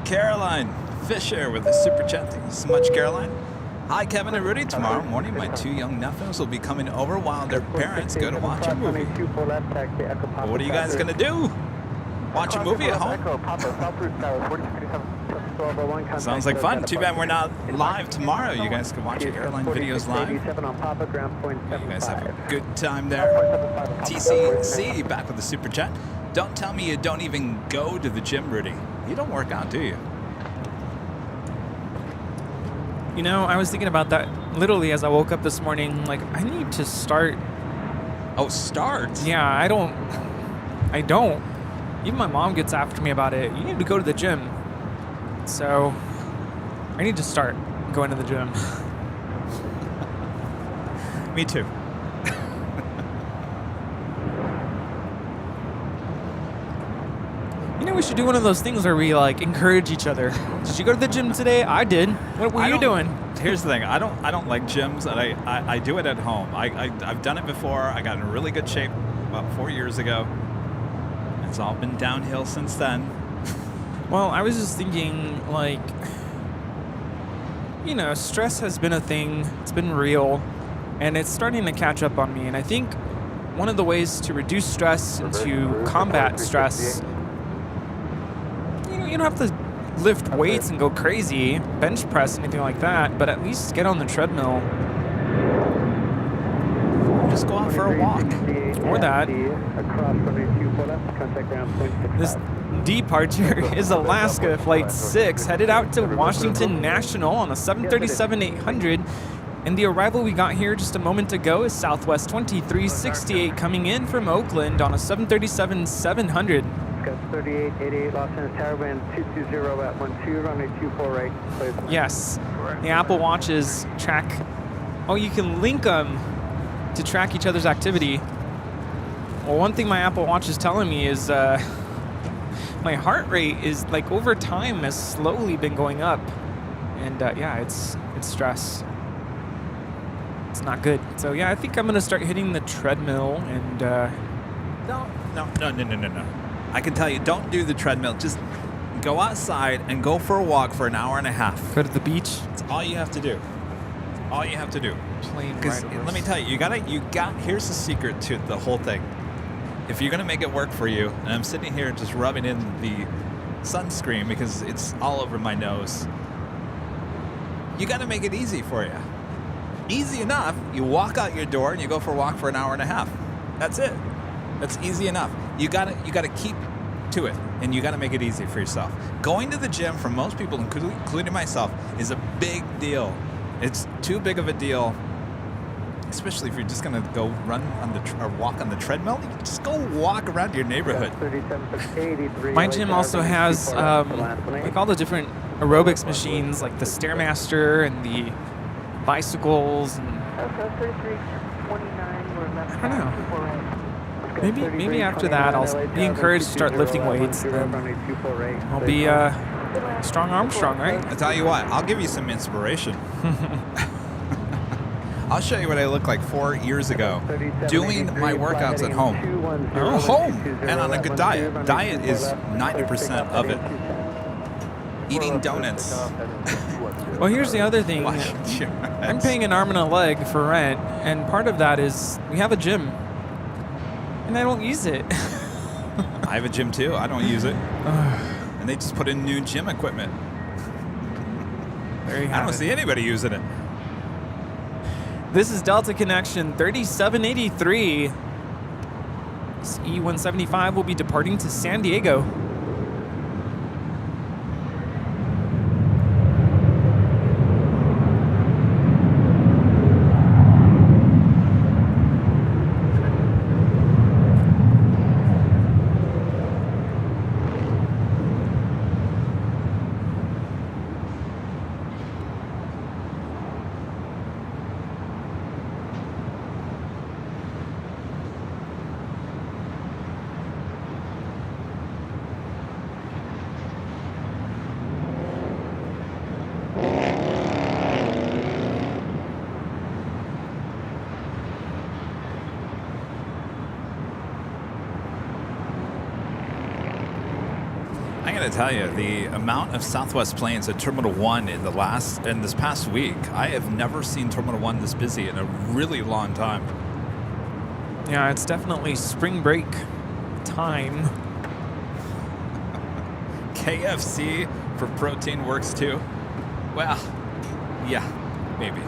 Caroline Fisher with a super chat. Thank you so much, Caroline. Hi, Kevin and Rudy. Tomorrow morning, my 2 young nephews will be coming over while their parents go to watch a movie. What are you guys gonna do? Watch a movie at home? Sounds like fun. Too bad we're not live tomorrow. You guys can watch your airline videos live. You guys have a good time there. TCC back with the super chat. Don't tell me you don't even go to the gym, Rudy. You don't work out, do you? You know, I was thinking about that literally as I woke up this morning. Like, I need to start. Oh, start? Yeah, I don't. Even my mom gets after me about it. You need to go to the gym. So, I need to start going to the gym. Me too. You know, we should do one of those things where we like encourage each other. Did you go to the gym today? I did. What were you doing? Here's the thing. I don't like gyms, and I do it at home. I've done it before. I got in really good shape about 4 years ago. It's all been downhill since then. Well, I was just thinking, like, you know, stress has been a thing. It's been real, and it's starting to catch up on me. And I think one of the ways to reduce stress and to combat stress, you don't have to lift weights and go crazy, bench press, anything like that, but at least get on the treadmill. Just go out for a walk. Or that. This departure is Alaska Flight 6, headed out to Washington National on a 737-800. And the arrival we got here just a moment ago is Southwest 2368 coming in from Oakland on a 737-700. Got 3888 Los Angeles Tower, wind 220 at 12, runway 24 right. Please. Yes, the Apple Watches track. Oh, you can link them to track each other's activity. Well, one thing my Apple Watch is telling me is my heart rate is like over time has slowly been going up, and yeah, it's stress. It's not good. So yeah, I think I'm gonna start hitting the treadmill and. No. I can tell you, don't do the treadmill. Just go outside and go for a walk for an hour and a half. Go to the beach. That's all you have to do. All you have to do. Because let me tell you, here's the secret to the whole thing. If you're gonna make it work for you, and I'm sitting here just rubbing in the sunscreen because it's all over my nose, you gotta make it easy for you. Easy enough, you walk out your door and you go for a walk for an hour and a half. That's it. That's easy enough. You gotta keep to it, and you gotta make it easy for yourself. Going to the gym for most people, including myself, is a big deal. It's too big of a deal, especially if you're just gonna go run on or walk on the treadmill. You can just go walk around your neighborhood. My gym also has like all the different aerobics machines, like the Stairmaster and the bicycles. And I don't know. Maybe after that I'll be encouraged to start lifting weights. I'll be strong Armstrong, right? I tell you what, I'll give you some inspiration. I'll show you what I looked like 4 years ago doing my workouts at home. And on a good diet. Diet is 90% of it. Eating donuts. Well, here's the other thing. I'm paying an arm and a leg for rent, and part of that is we have a gym. And I don't use it. I have a gym too. I don't use it. And they just put in new gym equipment. I don't see anybody using it. This is Delta Connection 3783. This E-175 will be departing to San Diego. got to tell you, the amount of Southwest planes at Terminal 1 in this past week, I have never seen Terminal 1 this busy in a really long time. Yeah, it's definitely spring break time. KFC for protein works too. Well, yeah, maybe.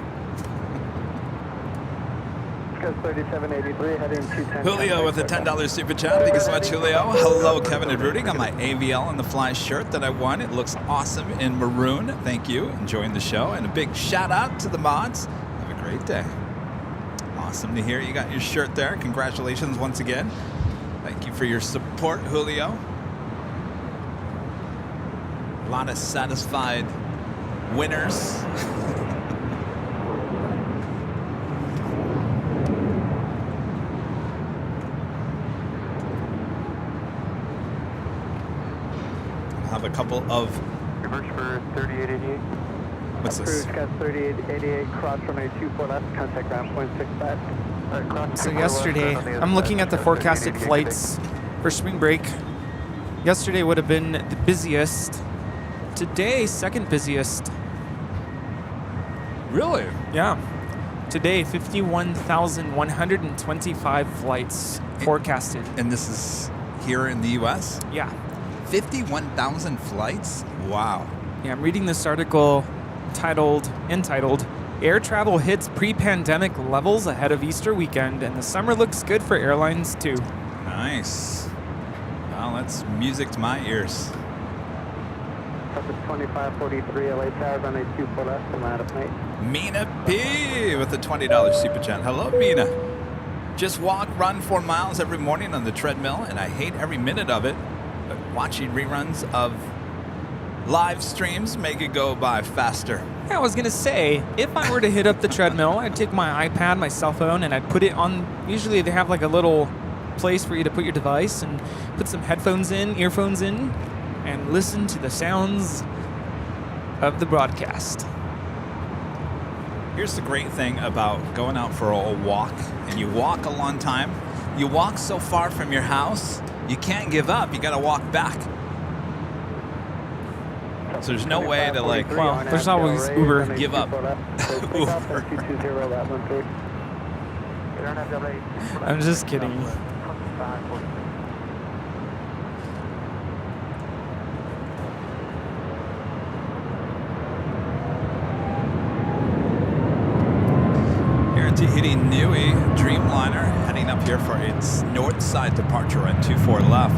3783 heading 210. Julio with a $10 super chat. Thank you so much, Julio. Hello, Kevin and Rudy. Got my AVL on the fly shirt that I won. It looks awesome in maroon. Thank you. Enjoying the show. And a big shout out to the mods. Have a great day. Awesome to hear you got your shirt there. Congratulations once again. Thank you for your support, Julio. A lot of satisfied winners. Have a couple of. Reverse for 3888. What's this? Got 3888, cross runway 24 left, contact ground point 65. So yesterday, I'm looking at the forecasted flights for spring break. Yesterday would have been the busiest. Today, second busiest. Really? Yeah. Today, 51,125 flights forecasted. And this is here in the U.S.? Yeah. 51,000 flights? Wow. Yeah, I'm reading this article entitled, Air Travel Hits Pre-Pandemic Levels Ahead of Easter Weekend, and the summer looks good for airlines too. Nice. Well, that's music to my ears. 2543 LA Tower, runway 24 left, and land of night. Mina P with a $20 super chat. Hello, Mina. Just walk, run 4 miles every morning on the treadmill, and I hate every minute of it. But watching reruns of live streams make it go by faster. Yeah, I was gonna say, if I were to hit up the treadmill, I'd take my iPad, my cell phone, and I'd put it on. Usually they have like a little place for you to put your device and put some headphones in, earphones in, and listen to the sounds of the broadcast. Here's the great thing about going out for a walk, and you walk a long time. You walk so far from your house, you can't give up. You gotta walk back. So there's no way to like, well, there's always Uber. Give up. Uber. I'm just kidding. Here in Tahiti Nui, Dreamliner heading up here for its north side departure at 24 left.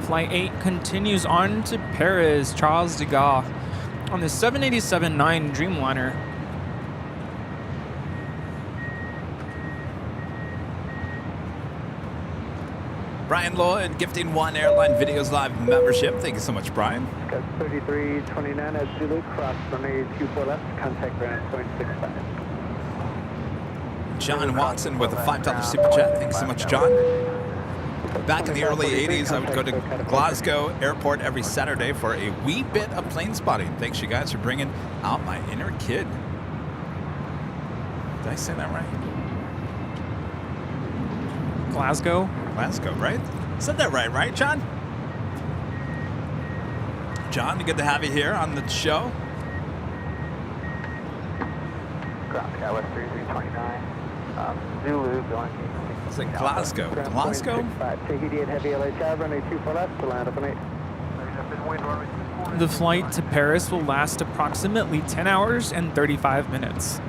Flight 8 continues on to Paris, Charles de Gaulle, on the 787-9 Dreamliner. Brian Lloyd gifting one Airline Videos Live membership. Thank you so much, Brian. Got 3329 at Zulu, cross runway 24 left, contact ground point 65. John Watson with a $5 super chat. Thank you so much, John. Back in the early 80s, I would go to Glasgow Airport every Saturday for a wee bit of plane spotting. Thanks, you guys, for bringing out my inner kid. Did I say that right? Glasgow? Glasgow, right? Said that right, John? John, good to have you here on the show. Ground Skywest 3329. Zulu going. It's like Glasgow. Glasgow? Tahiti at heavy LA Tower, runway 24 left, to land up an 8. The flight to Paris will last approximately 10 hours and 35 minutes.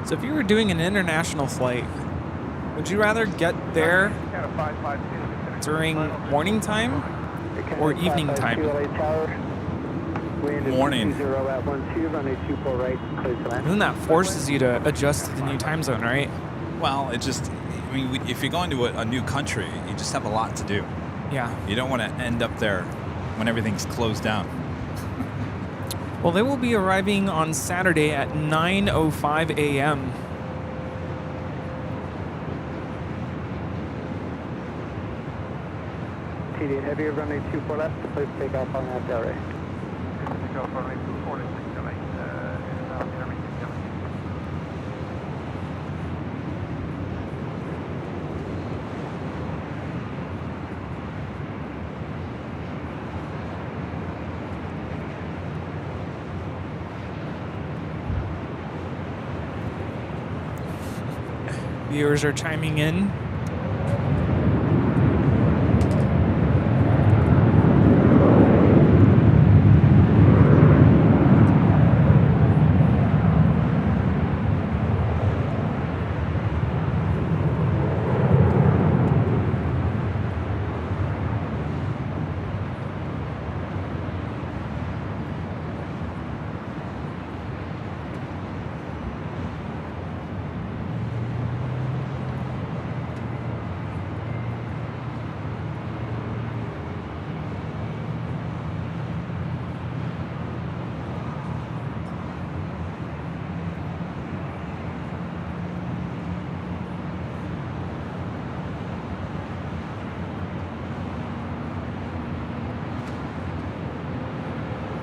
So if you were doing an international flight, would you rather get there during morning time or evening time? Morning. Then that forces you to adjust to the new time zone, right? Well, it just, I mean, if you're going to a new country, you just have a lot to do. Yeah. You don't want to end up there when everything's closed down. Well, they will be arriving on Saturday at 9:05 a.m. TD Heavy, runway 24 left, please take off on that delray. Take off runway 24 left, Viewers are chiming in.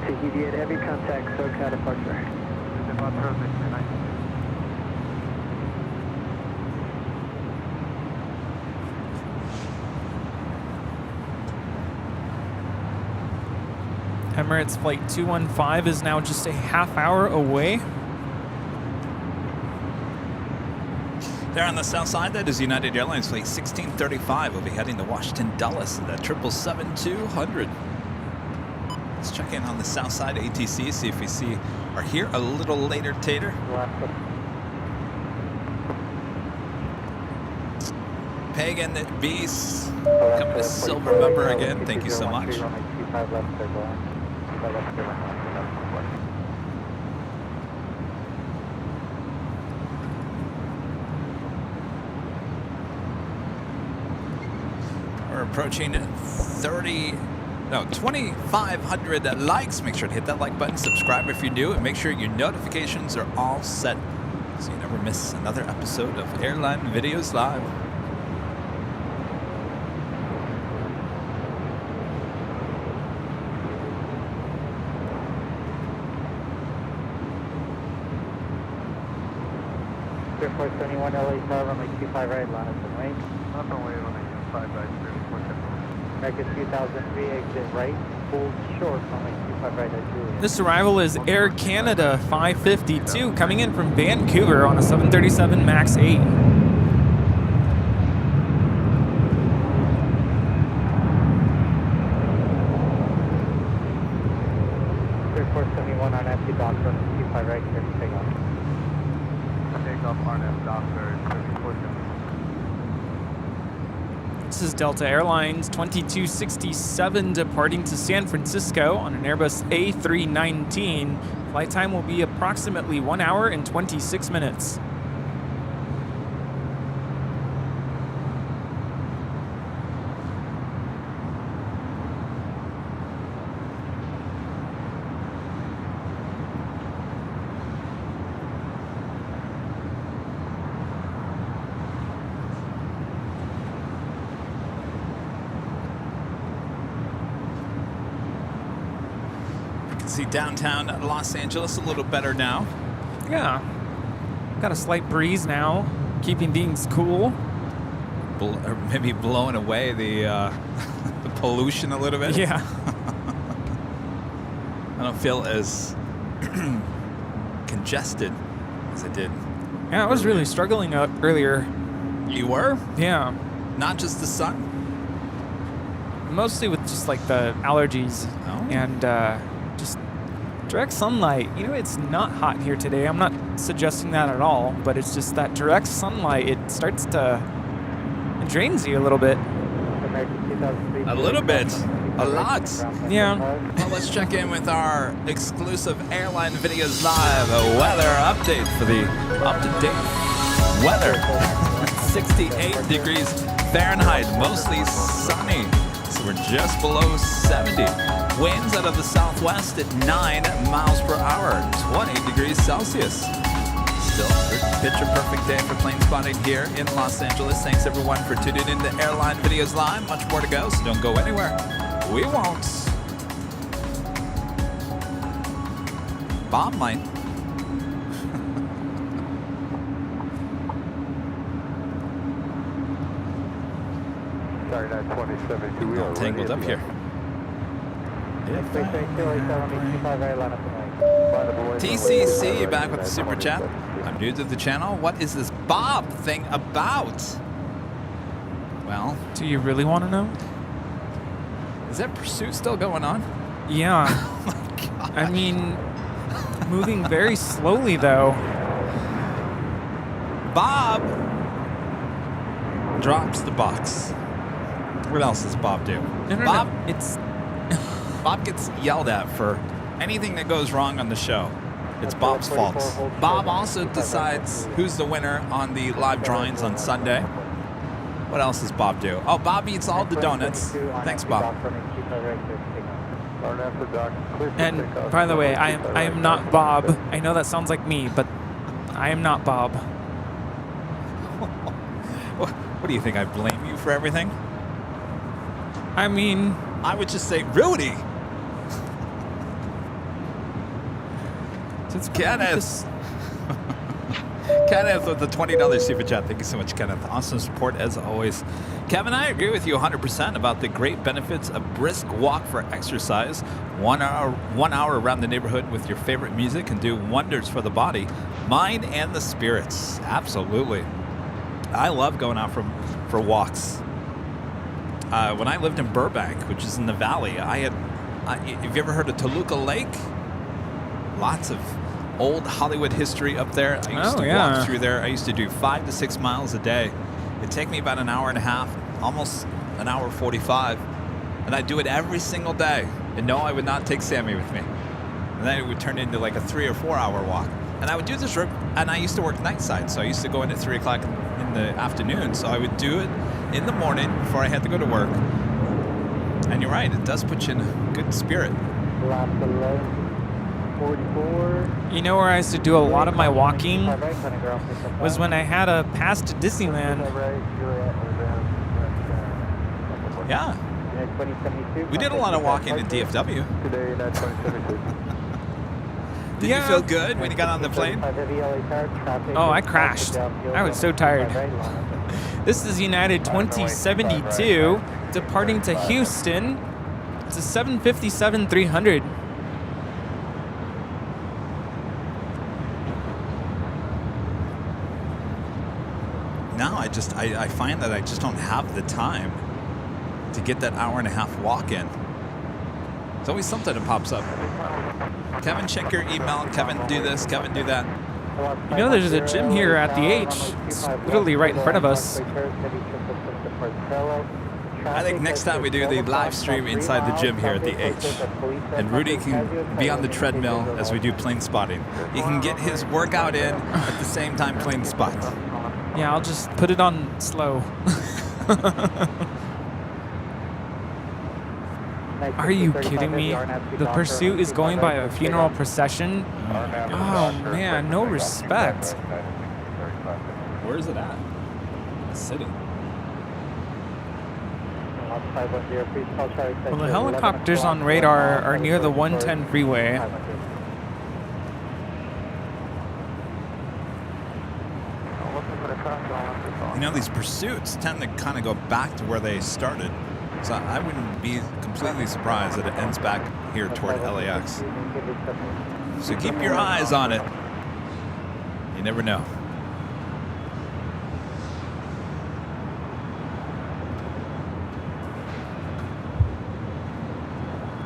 TD Heavy, contact SoCal departure. Emirates Flight 215 is now just a half hour away. There on the south side, that is United Airlines Flight 1635. We'll be heading to Washington Dulles in the 777-200. Let's check in on the south side ATC, see if we see or hear a little later tater. Pagan Beast, coming to silver member again. Thank you so much. We're approaching 2,500 likes. Make sure to hit that like button, subscribe if you're new, and make sure your notifications are all set so you never miss another episode of Airline Videos Live. Air Force 21 LA Tower, runway 25 right, line up and wait. Up and wait, runway 25 right, 34. American 3003, exit right, full short, runway 25 right at Juliet. This arrival is Air Canada 552 coming in from Vancouver on a 737 MAX 8. Air Force 71 on empty dock, runway 25 right, clear to take off. Take off RNF Doctor 34. This is Delta Airlines 2267 departing to San Francisco on an Airbus A319. Flight time will be approximately 1 hour and 26 minutes. See downtown Los Angeles a little better now. Yeah. Got a slight breeze now, keeping things cool. Or maybe blowing away the the pollution a little bit. Yeah. I don't feel as congested as I did. Yeah, I was really struggling earlier. You were? Yeah. Not just the sun? Mostly with just like the allergies and just direct sunlight. You know, it's not hot here today. I'm not suggesting that at all, but it's just that direct sunlight. It starts to, it drains you a little bit. A little bit. A lot. Yeah. Well, let's check in with our exclusive Airline Videos Live weather update for the up-to-date weather. 68 degrees Fahrenheit, mostly sunny. So we're just below 70. Winds out of the southwest at 9 miles per hour, 20 degrees Celsius. Still a picture perfect day for plane spotting here in Los Angeles. Thanks everyone for tuning in to Airline Videos Live. Much more to go, so don't go anywhere. We won't. Bob might. Sorry, 92072. We are Tangled up here. TCC back with the super chat. I'm new to the channel. What is this Bob thing about? Well, Do you really want to know? is that pursuit still going on? Yeah. Oh my God. I mean, moving very slowly though. Bob drops the box. What else does Bob do? No, no, Bob, no. It's Bob gets yelled at for anything that goes wrong on the show. It's Bob's fault. Bob also decides who's the winner on the live drawings on Sunday. What else does Bob do? Oh, Bob eats all the donuts. Thanks, Bob. and by the way, I am not Bob. I know that sounds like me, but I am not Bob. What do you think? I blame you for everything? I mean, I would just say Rudy. it's Kenneth. Kenneth with the $20 super chat. Thank you so much, Kenneth. Awesome support as always. Kevin, I agree with you 100% about the great benefits of brisk walk for exercise. 1 hour around the neighborhood with your favorite music can do wonders for the body, mind, and the spirits. Absolutely. I love going out for walks. When I lived in Burbank, which is in the valley, have you ever heard of Toluca Lake? Lots of old Hollywood history up there. I used to walk through there. I used to do 5 to 6 miles a day. It'd take me about an hour and a half, almost an hour 45. And I'd do it every single day. And no, I would not take Sammy with me. And then it would turn into like a 3 or 4 hour walk. And I would do this, and I used to work night side. So I used to go in at 3 o'clock in the afternoon. So I would do it in the morning before I had to go to work. And you're right, it does put you in a good spirit. You know where I used to do a lot of my walking was when I had a pass to Disneyland. Yeah. We did a lot of walking in DFW. Did you feel good when you got on the plane? Oh, I crashed. I was so tired. This is United 2072 departing to Houston. It's a 757-300. Now I find that I just don't have the time to get that hour and a half walk in. There's always something that pops up. Kevin, check your email. Kevin, do this. Kevin, do that. You know, there's a gym here at the H. It's literally right in front of us. I think next time we do the live stream inside the gym here at the H. And Rudy can be on the treadmill as we do plane spotting. He can get his workout in at the same time plane spot. Yeah, I'll just put it on slow. Are you kidding me? The pursuit is going by a funeral procession? Oh man, no respect. Where is it at? The city. Well, the helicopters on radar are near the 110 freeway. You know, these pursuits tend to kind of go back to where they started. So I wouldn't be completely surprised that it ends back here toward LAX. So keep your eyes on it. You never know.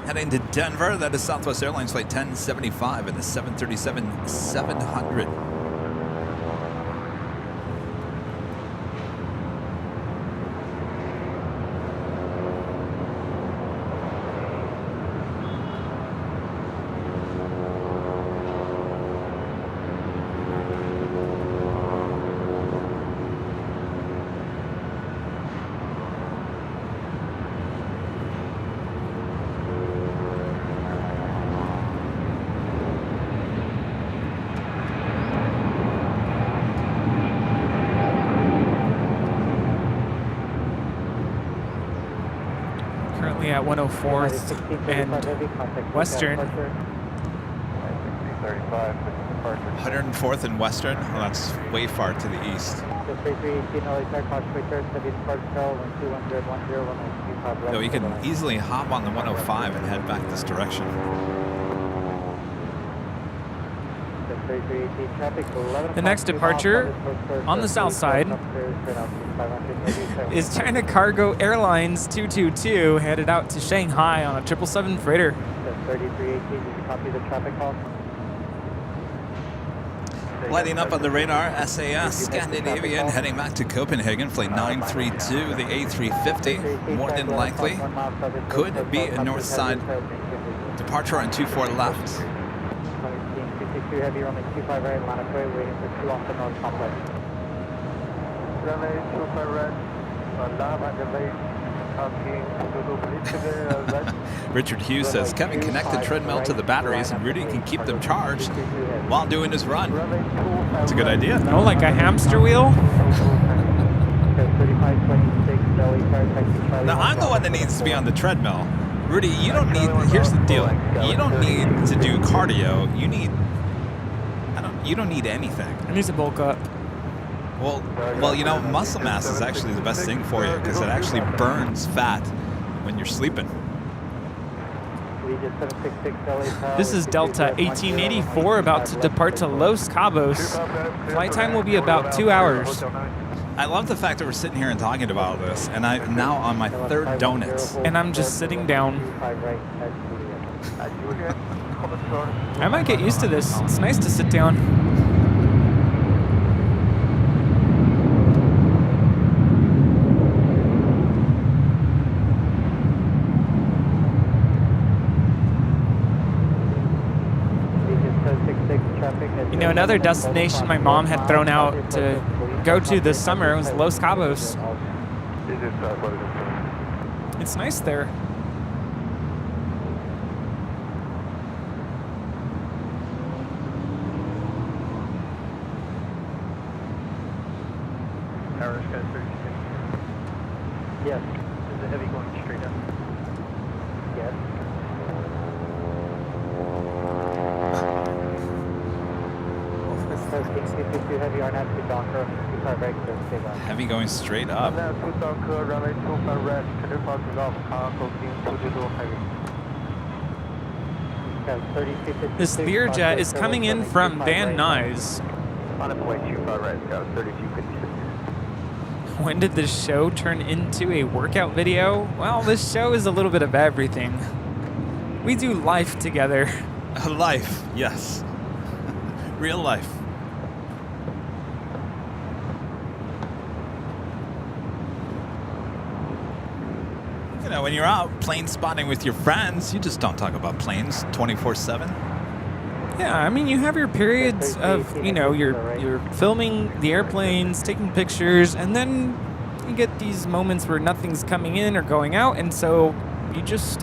Heading to Denver, that is Southwest Airlines flight 1075 and the 737-700. Currently at 104th and Western. 35, 104th and Western. Well, that's way far to the east. So you can easily hop on the 105 and head back this direction. The next departure on the south side is China Cargo Airlines 222, headed out to Shanghai on a 777 freighter. 3318, did you copy the traffic call? Lighting up on the radar, SAS Scandinavian heading back to Copenhagen, flight 932, the A350, more than likely. Could be a north side departure on 24 left. 22 heavy, runway 25 right, line of way, waiting for 2 off the north complex. Runway 25 right, alarm on the way, Richard Hughes says, Kevin, connect the treadmill to the batteries and Rudy can keep them charged while doing his run. It's a good idea. Oh, like a hamster wheel? Now, I'm the one that needs to be on the treadmill. Rudy, you don't need, here's the deal. You don't need to do cardio. You don't need anything. It needs to bulk up. Well, you know, muscle mass is actually the best thing for you because it actually burns fat when you're sleeping. This is Delta 1884 about to depart to Los Cabos. Flight time will be about 2 hours. I love the fact that we're sitting here and talking about all this, and I'm now on my third donuts. And I'm just sitting down. I might get used to this. It's nice to sit down. You know, another destination my mom had thrown out to go to this summer was Los Cabos. It's nice there. Yes. Is the heavy going straight up? Yes. Heavy on out to Docker, 25 right, stay by. Heavy going straight up. This Learjet is coming in from Van Nuys. On its way 25 right, Scout 3256. When did this show turn into a workout video? Well, this show is a little bit of everything. We do life together. Life, yes. Real life. You know, when you're out plane spotting with your friends, you just don't talk about planes 24/7. Yeah, I mean, you have your periods of, you know, you're filming the airplanes, taking pictures, and then you get these moments where nothing's coming in or going out, and so you just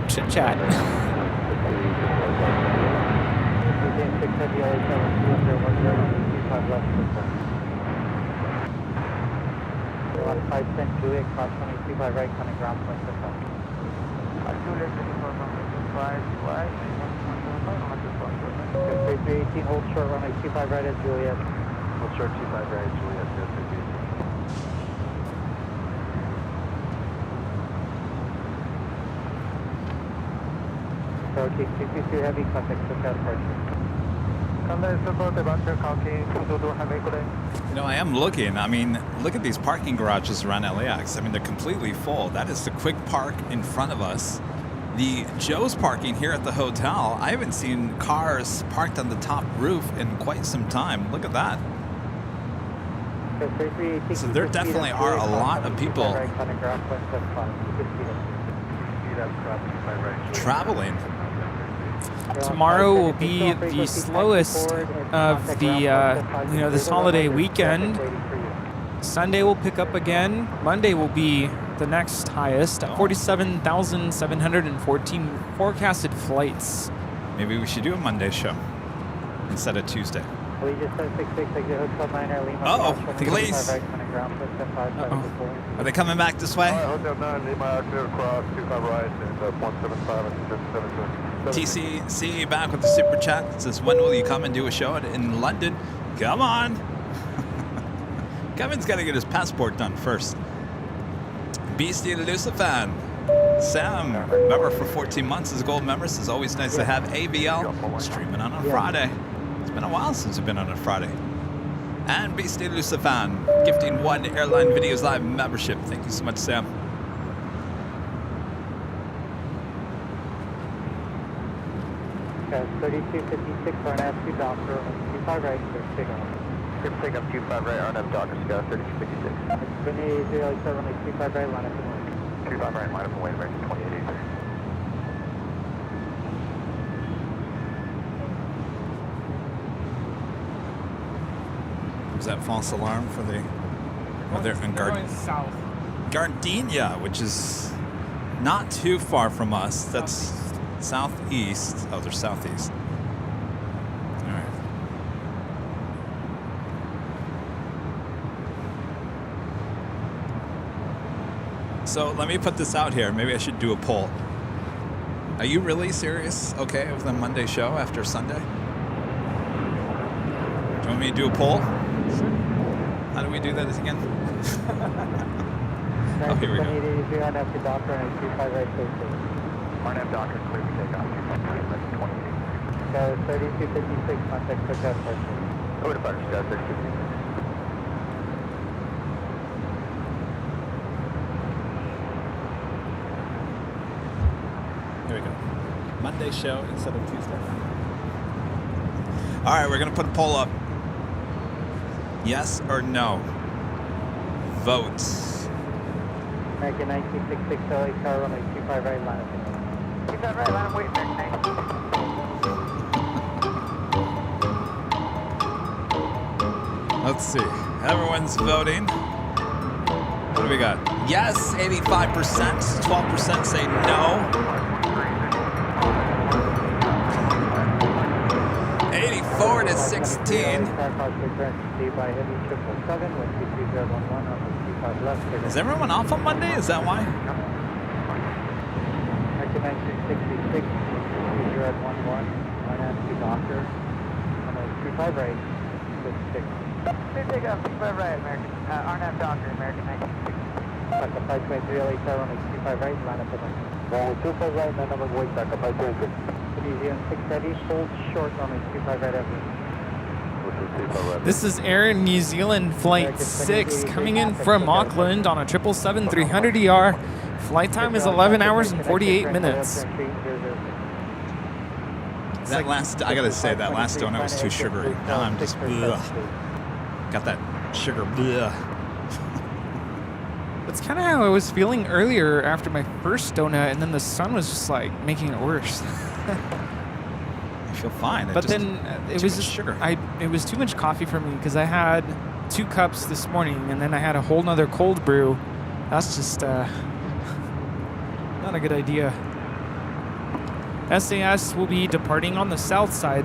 chit-chat. Juliet, cross 25 right, coming ground point to front. Juliet, 318, hold short runway 25 right at Juliet. Hold short 25 right at Juliet, 318. Okay, 62 heavy, contact switch out departure. You know, I am looking. I mean, look at these parking garages around LAX. I mean, they're completely full. That is the quick park in front of us. The Joe's parking here at the hotel. I haven't seen cars parked on the top roof in quite some time. Look at that. So there definitely are a lot of people traveling. Tomorrow will be the slowest of the, this holiday weekend. Sunday will pick up again. Monday will be the next highest at 47,714 forecasted flights. Maybe we should do a Monday show instead of Tuesday. Uh-oh, delays. ground point 75, Are they coming back this way? Hotel 9, need my altimeter across, 25 right, and 175 and 77. TCC back with the super chat. It says, when will you come and do a show in London? Come on. Kevin's got to get his passport done first. Beastie Lucifan. Sam, member for 14 months as a gold member. It's always nice to have AVL streaming on a Friday. It's been a while since we've been on a Friday. And Beastie Lucifan gifting 1 Airline Videos Live membership. Thank you so much, Sam. Okay, 3256 RNAV 2 Doctor, 25 right, clear to take off. Script take up 25 right, RNF Docker, Scout 3256. It's been 007, 25 right, line up and wait. 25 right, line up and wait, American 2883. Was that false alarm for the... Oh, they're in south. Gardenia, which is not too far from us. That's southeast. Oh, they're southeast. All right. So let me put this out here. Maybe I should do a poll. Are you really serious? Okay, with the Monday show after Sunday? Do you want me to do a poll? How do we do that again? Oh, here we go. 2883 RNAV 2 Doctor, 25 right, clear to take. RNF Docker, clear to take off, 25 right, American 2883. So 3256, contact Scout person. Over to Docker, Scout 3256. Here we go. Monday show instead of Tuesday. All right, we're going to put a poll up. Yes or no? Vote. American 1966, LA car runway 25 right, line up and wait. 25 right, line up, wait, American 1966. Let's see. Everyone's voting. What do we got? Yes, 85%. 12% say no. 84 to 16. Is everyone off on Monday? Is that why? American 1966, 2011, Doctor, 25 right, 56. Clear take off, 25 right, American, RNF Docker, American 1960. Backup 523, LA car runway 25 right, line up and wait. 25 right, line up and wait, backup 523. Easy on 630, hold short runway 25 right after. This is Air New Zealand Flight 6 coming in from Auckland on a 777-300ER. Flight time is 11 hours and 48 minutes. That last, I gotta say, that last donut was too sugary. Now I'm just, ugh. Got that sugar, ugh. That's kind of how I was feeling earlier after my first donut, and then the sun was just like making it worse. I feel fine. But then it was just sugar. It was too much coffee for me because I had 2 cups this morning, and then I had a whole nother cold brew. That's just not a good idea. SAS will be departing on the south side,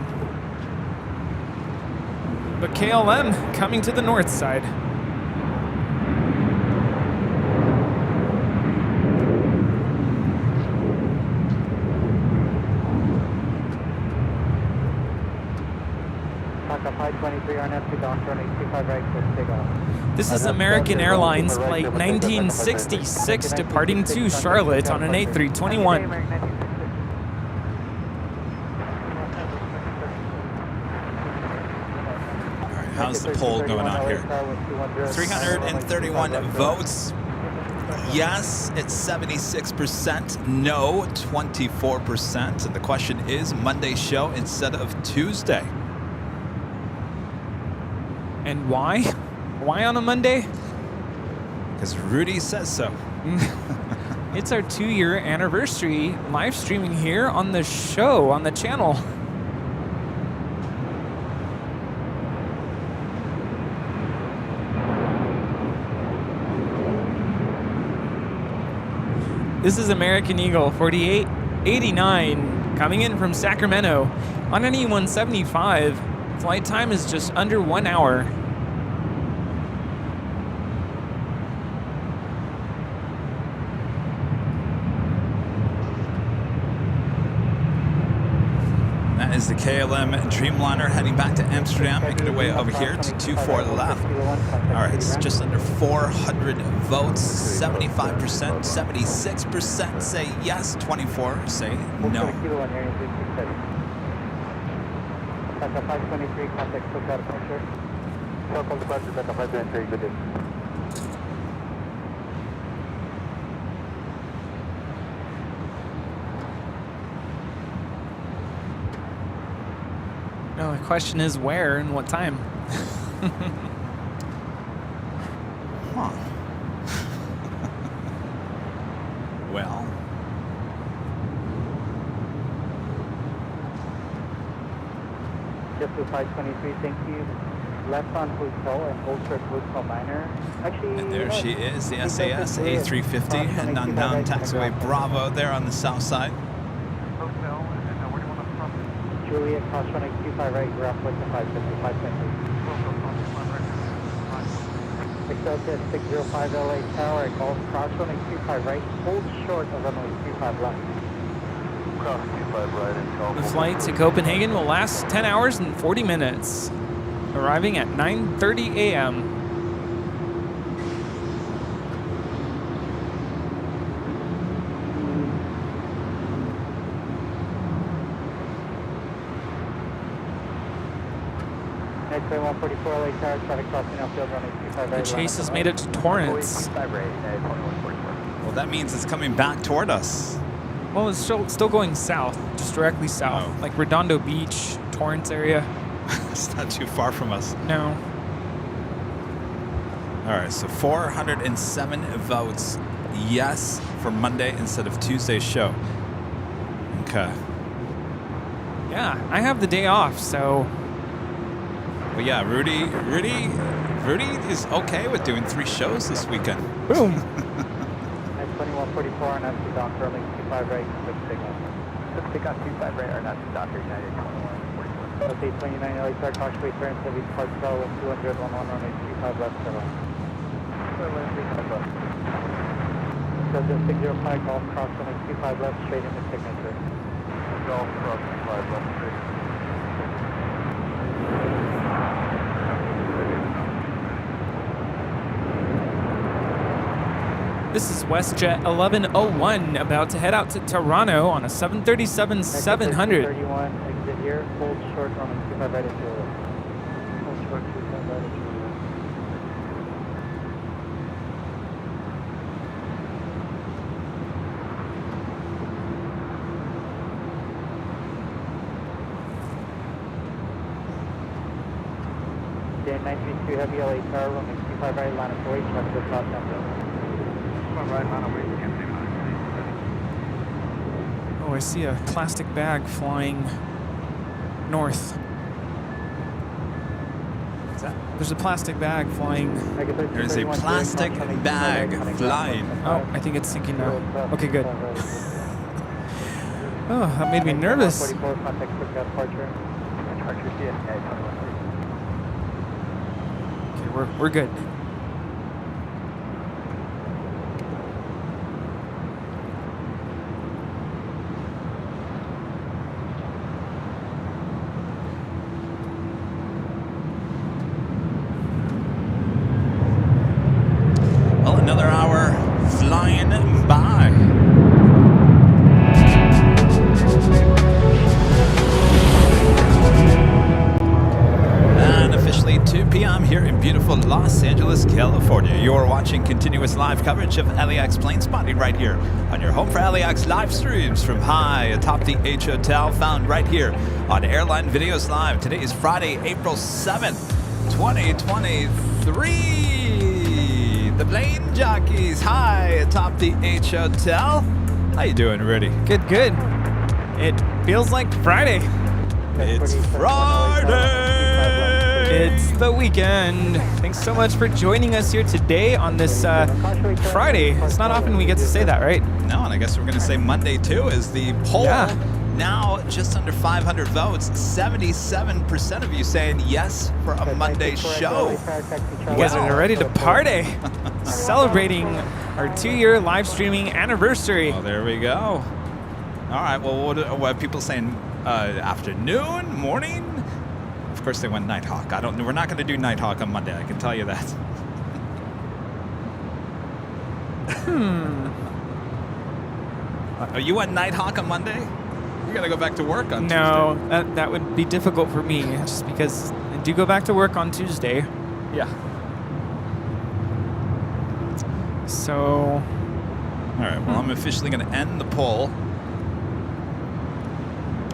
but KLM coming to the north side. This is American Airlines Flight 1966 departing to Charlotte on an A321. How's the poll going on here? 331 votes. Yes, it's 76%. No, 24%. And the question is Monday show instead of Tuesday. And why? Why on a Monday? Because Rudy says so. It's our 2-year anniversary live streaming here on the show, on the channel. This is American Eagle 4889 coming in from Sacramento on an E175. Flight time is just under 1 hour. is the KLM Dreamliner heading back to Amsterdam, making their way over here to 24 left. All right, it's just under 400 votes, 75%, 76% say yes, 24 say no. Delta 523, contact SoCal departure. SoCal departure, Delta 523, good day. No, the question is where and what time. Huh. Well, Just to 523, thank you. Left on hotel and hold short hotel minor. Actually, and there she is, the SAS A350, heading on down taxiway Bravo there on the south side. Hotel, and then where do you want to stop? Juliet, cross running 25 right, ground point to 550, 520. Excelsior 605 LA Tower, golf cross running 25 right, hold short of runway 25 left. Cross 25 right and call. The flight to Copenhagen will last 10 hours and 40 minutes, arriving at 9:30 a.m. Next way 144 LA Tower, traffic crossing outfield running 25 The right. chase has made it to Torrance. 25 right, 2144. Well, that means it's coming back toward us. Well, it's still going south, just directly south, Oh. like Redondo Beach, Torrance area. It's not too far from us. No. All right, so 407 votes yes for Monday instead of Tuesday's show. Okay. Yeah, I have the day off, so Well, yeah, Rudy is okay with doing 3 shows this weekend. boom. Next 2144 on empty dock, running 25 right, quick signal. Let's pick up 25 right or not to Doctor United 2144. Okay, 29 LA Tower, cautiously turn heavy park stall with 200, 11 runway 25 left, settle. Excelsior 605, golf cross running 25 left, straight into signature. Golf cross 25 left straight. This is WestJet 1101 about to head out to Toronto on a 737-700. 31, exit here, hold short running 25 right into Juliet. Hold short 25 right into Juliet. Okay, 932 Heavy LA Tower, running 25 right, line of 4 traffic to South Central. Right, line away, we can't see mine. Oh, I see a plastic bag flying north. What's that? There's a plastic bag flying. There's a plastic bag flying. Oh, I think it's sinking now. Okay, good. Oh, that made me nervous. 44, contact quick departure. Departure CSA 2144. Okay, we're good. Well, another hour flying by. And officially 2 p.m. here in beautiful Los Angeles, California. You're watching continuous live coverage of LAX plane spotting right here on your home for LAX live streams from high atop the H Hotel, found right here on Airline Videos Live. Today is Friday, April 7th, 2023. The plane jockeys high atop the H Hotel. How you doing, Rudy? Good, good. It feels like Friday. It's Friday. It's the weekend. Thanks so much for joining us here today on this Friday. It's not often we get to say that, right? No, and I guess we're going to say Monday too, as the poll Yeah. now just under 500 votes. 77% of you saying yes for a Monday show. You guys are ready to party. Celebrating our 2-year live streaming anniversary. Well, there we go. All right. Well, what are people saying? afternoon, morning. Of course, they went Nighthawk. We're not going to do Nighthawk on Monday. I can tell you that. Oh, you went Nighthawk on Monday? You got to go back to work on Tuesday. No, that would be difficult for me, just because I do go back to work on Tuesday. Yeah. So. All right. Well, I'm officially going to end the poll.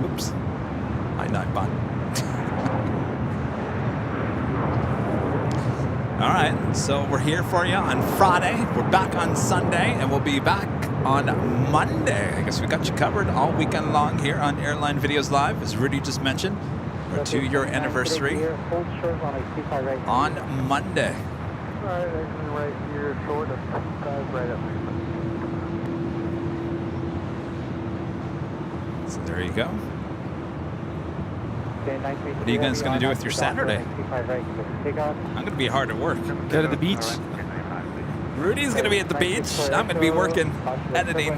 Oops. Hi, Nightbot. All right, so we're here for you on Friday. We're back on Sunday, and we'll be back on Monday. I guess we got you covered all weekend long here on Airline Videos Live, as Rudy just mentioned. Our 2-year anniversary on Monday. All right, exit right here, short of 5 right up. So there you go. What What are you guys going to do with your Saturday? I'm going to be hard at work. Go to the beach. Rudy's going to be at the beach. I'm going to be working, editing.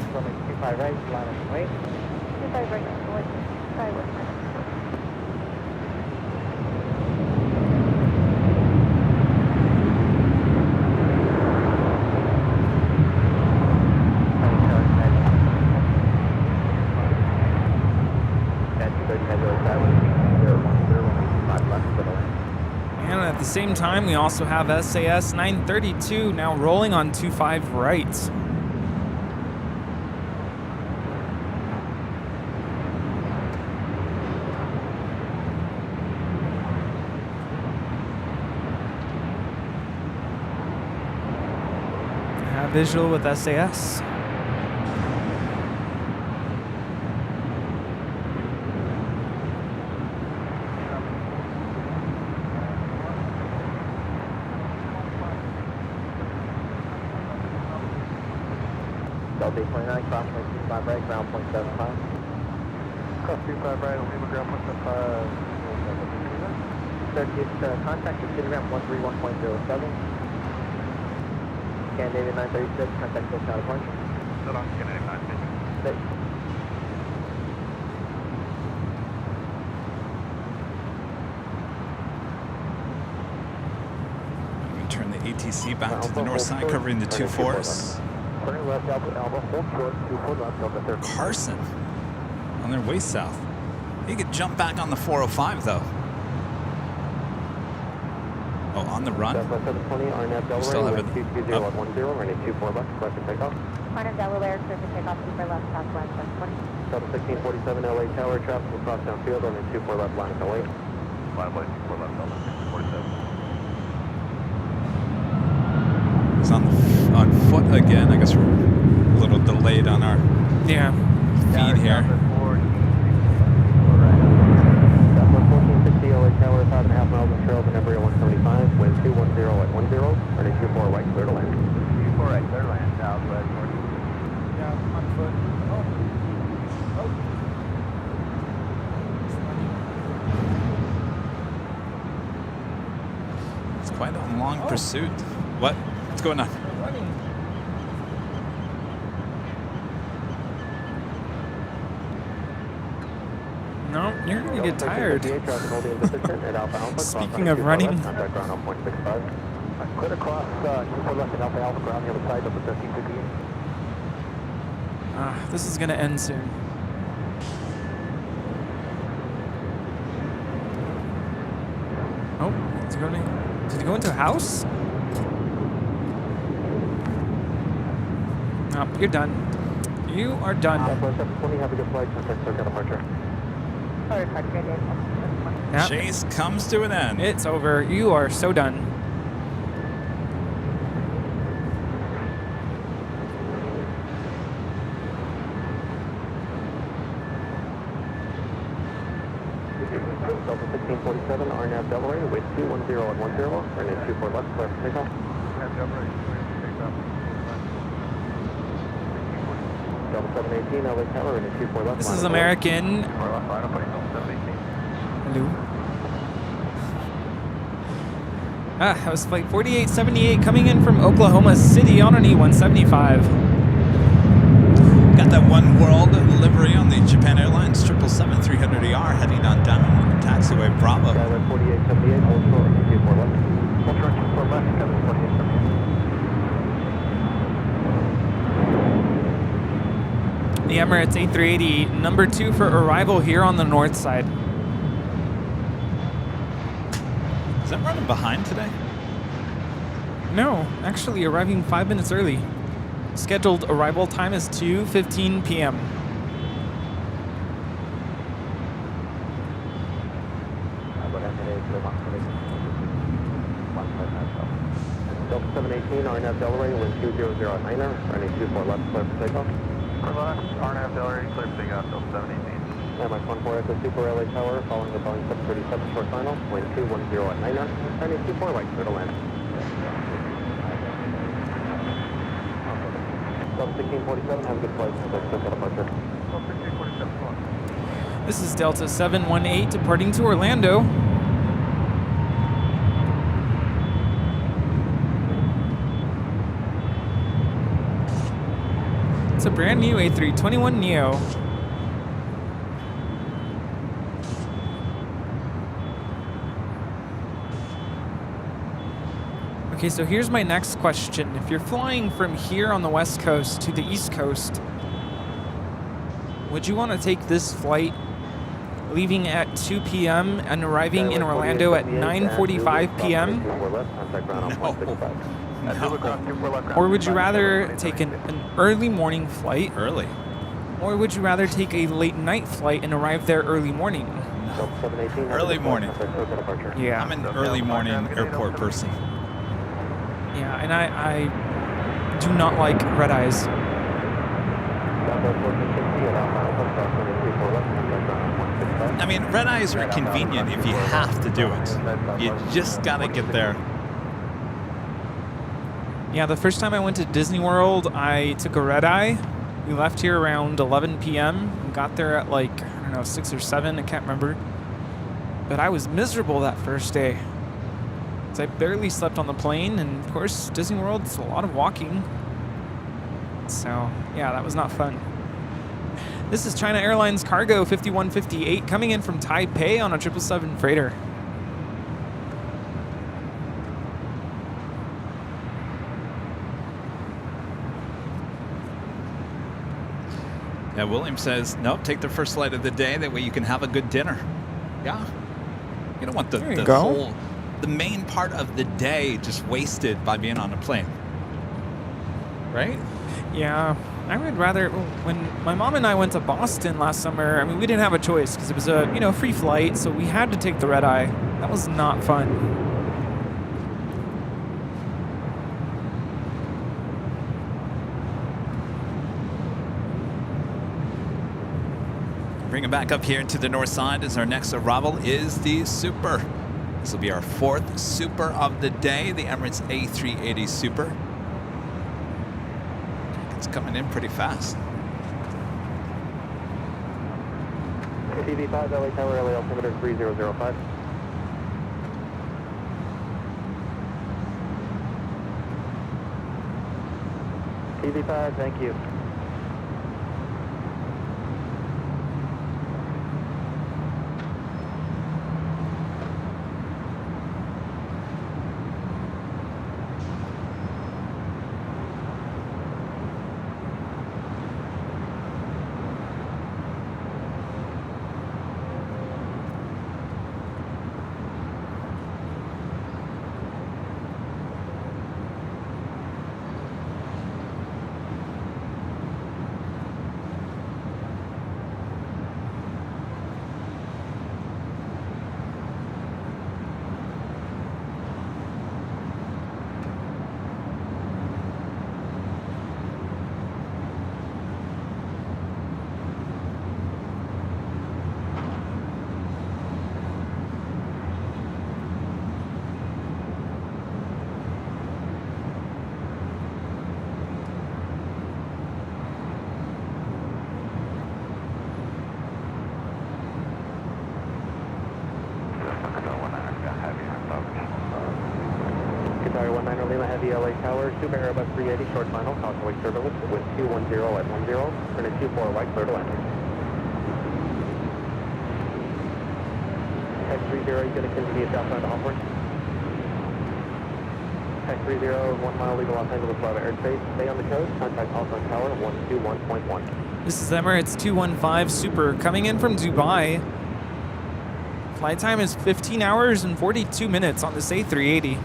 And at the same time, we also have SAS 932 now rolling on 25 right. Have visual with SAS. Delta 29, cross 25 right, ground point 75. Cross 25 right, Lima, ground point 75. Contact with city ramp 131.07. Scandinavian 936, contact Coast California. Still on Scandinavian 936. We turn the ATC back to the north side, covering the 2-4s. Turning left, Alpha, hold short, 24 left, Delta 30. Carson on their way south. He could jump back on the 405 though. Oh, on the run? Delta 720, RNAV Delaware, Still have it 220 up. 10, running 24 left, correct and takeoff. RNAV Delaware, clear for takeoff, super left, southwest, 120. Delta 1647, LA Tower, traffic will cross downfield, running 24 left, line away. Line away, 24 left, Delta 1647. He's on foot again. I guess we're a little delayed on our Yeah. feed here. Delta 1460, LA Tower, 5.5 miles of trail, Denver 175, wind 210 at 10, running 24 right, clear to land. 24 right, clear land, southwest, north. Yeah, on foot. It's quite a long pursuit. What? What's going on? No, you're going to get tired. Speaking of running. Clear across, 24 left at Alpha Alpha ground, the other side of the 1358. This is going to end soon. Oh, did he go into a house? No, you're done. You are done. Southwest 720, have a good flight, contact circuit departure. Yep. Chase comes to an end. It's over. You are so done. Delta 1647, RNAV Delaware, with 210 at 10, running 24 left, clear for takeoff. Delta 718, LA Tower, running 24 left. This line is of American. Hello. That was flight 4878 coming in from Oklahoma City on an E175. Got that One World livery on the Japan Airlines 777-300ER heading on down taxiway Bravo. Skyway 4878, hold short, 24 left. Hold short, 24 left, Kevin 4878. The Emirates A380, number 2 for arrival here on the north side. Is that running behind today? No, actually arriving 5 minutes early. Scheduled arrival time is 2:15 p.m. Delta 718, RNAV Delray, wind 200 at 9er, running 24 left, clear for takeoff. Relax, RNAV Delray, clear for takeoff, Delta 718. Airline 14 at the Super LA Tower, following the Boeing 737 short final, wind 210 at 9er, running 24 right, clear to land. Delta 1647, have a good flight, clear departure. Delta 1647, This is Delta 718 departing to Orlando. It's a brand new A321neo. Okay, so here's my next question. If you're flying from here on the west coast to the east coast, would you want to take this flight leaving at 2 p.m. and arriving in Orlando at 9:45 p.m.? Or would you rather take an early morning flight? Early. Or would you rather take a late night flight and arrive there early morning? Early morning. Yeah. I'm an early morning airport person. Yeah, and I do not like red eyes. I mean, red eyes are convenient if you have to do it. You just gotta get there. Yeah, the first time I went to Disney World, I took a red eye. We left here around 11 p.m. and got there at like, I don't know, 6 or 7, I can't remember. But I was miserable that first day. I barely slept on the plane, and of course, Disney World's a lot of walking. So, yeah, that was not fun. This is China Airlines Cargo 5158 coming in from Taipei on a 777 freighter. Yeah, William says, nope, take the first flight of the day. That way you can have a good dinner. Yeah. You don't want the whole, the main part of the day just wasted by being on a plane. Right? Yeah, I would rather, when my mom and I went to Boston last summer, I mean, we didn't have a choice because it was a, free flight, so we had to take the red eye. That was not fun. Bring it back up here to the north side as our next arrival is the Super. This will be our 4th Super of the day, the Emirates A380 Super. It's coming in pretty fast. TV5, LA Tower, LA altimeter 3005. TV5, thank you. Heavy LA Tower, Super Airbus 380, short final, constellation turbulence, wind 210 at 10, turn at 24 right, clear to landing. Tech 30, you're going to continue southbound to Hawthorne. Tech 30, 1 mile, leave Los Angeles Lava airspace, stay on the coast, contact Hawthorne Tower 121.1. This is Emirates 215 Super coming in from Dubai. Flight time is 15 hours and 42 minutes on this A380.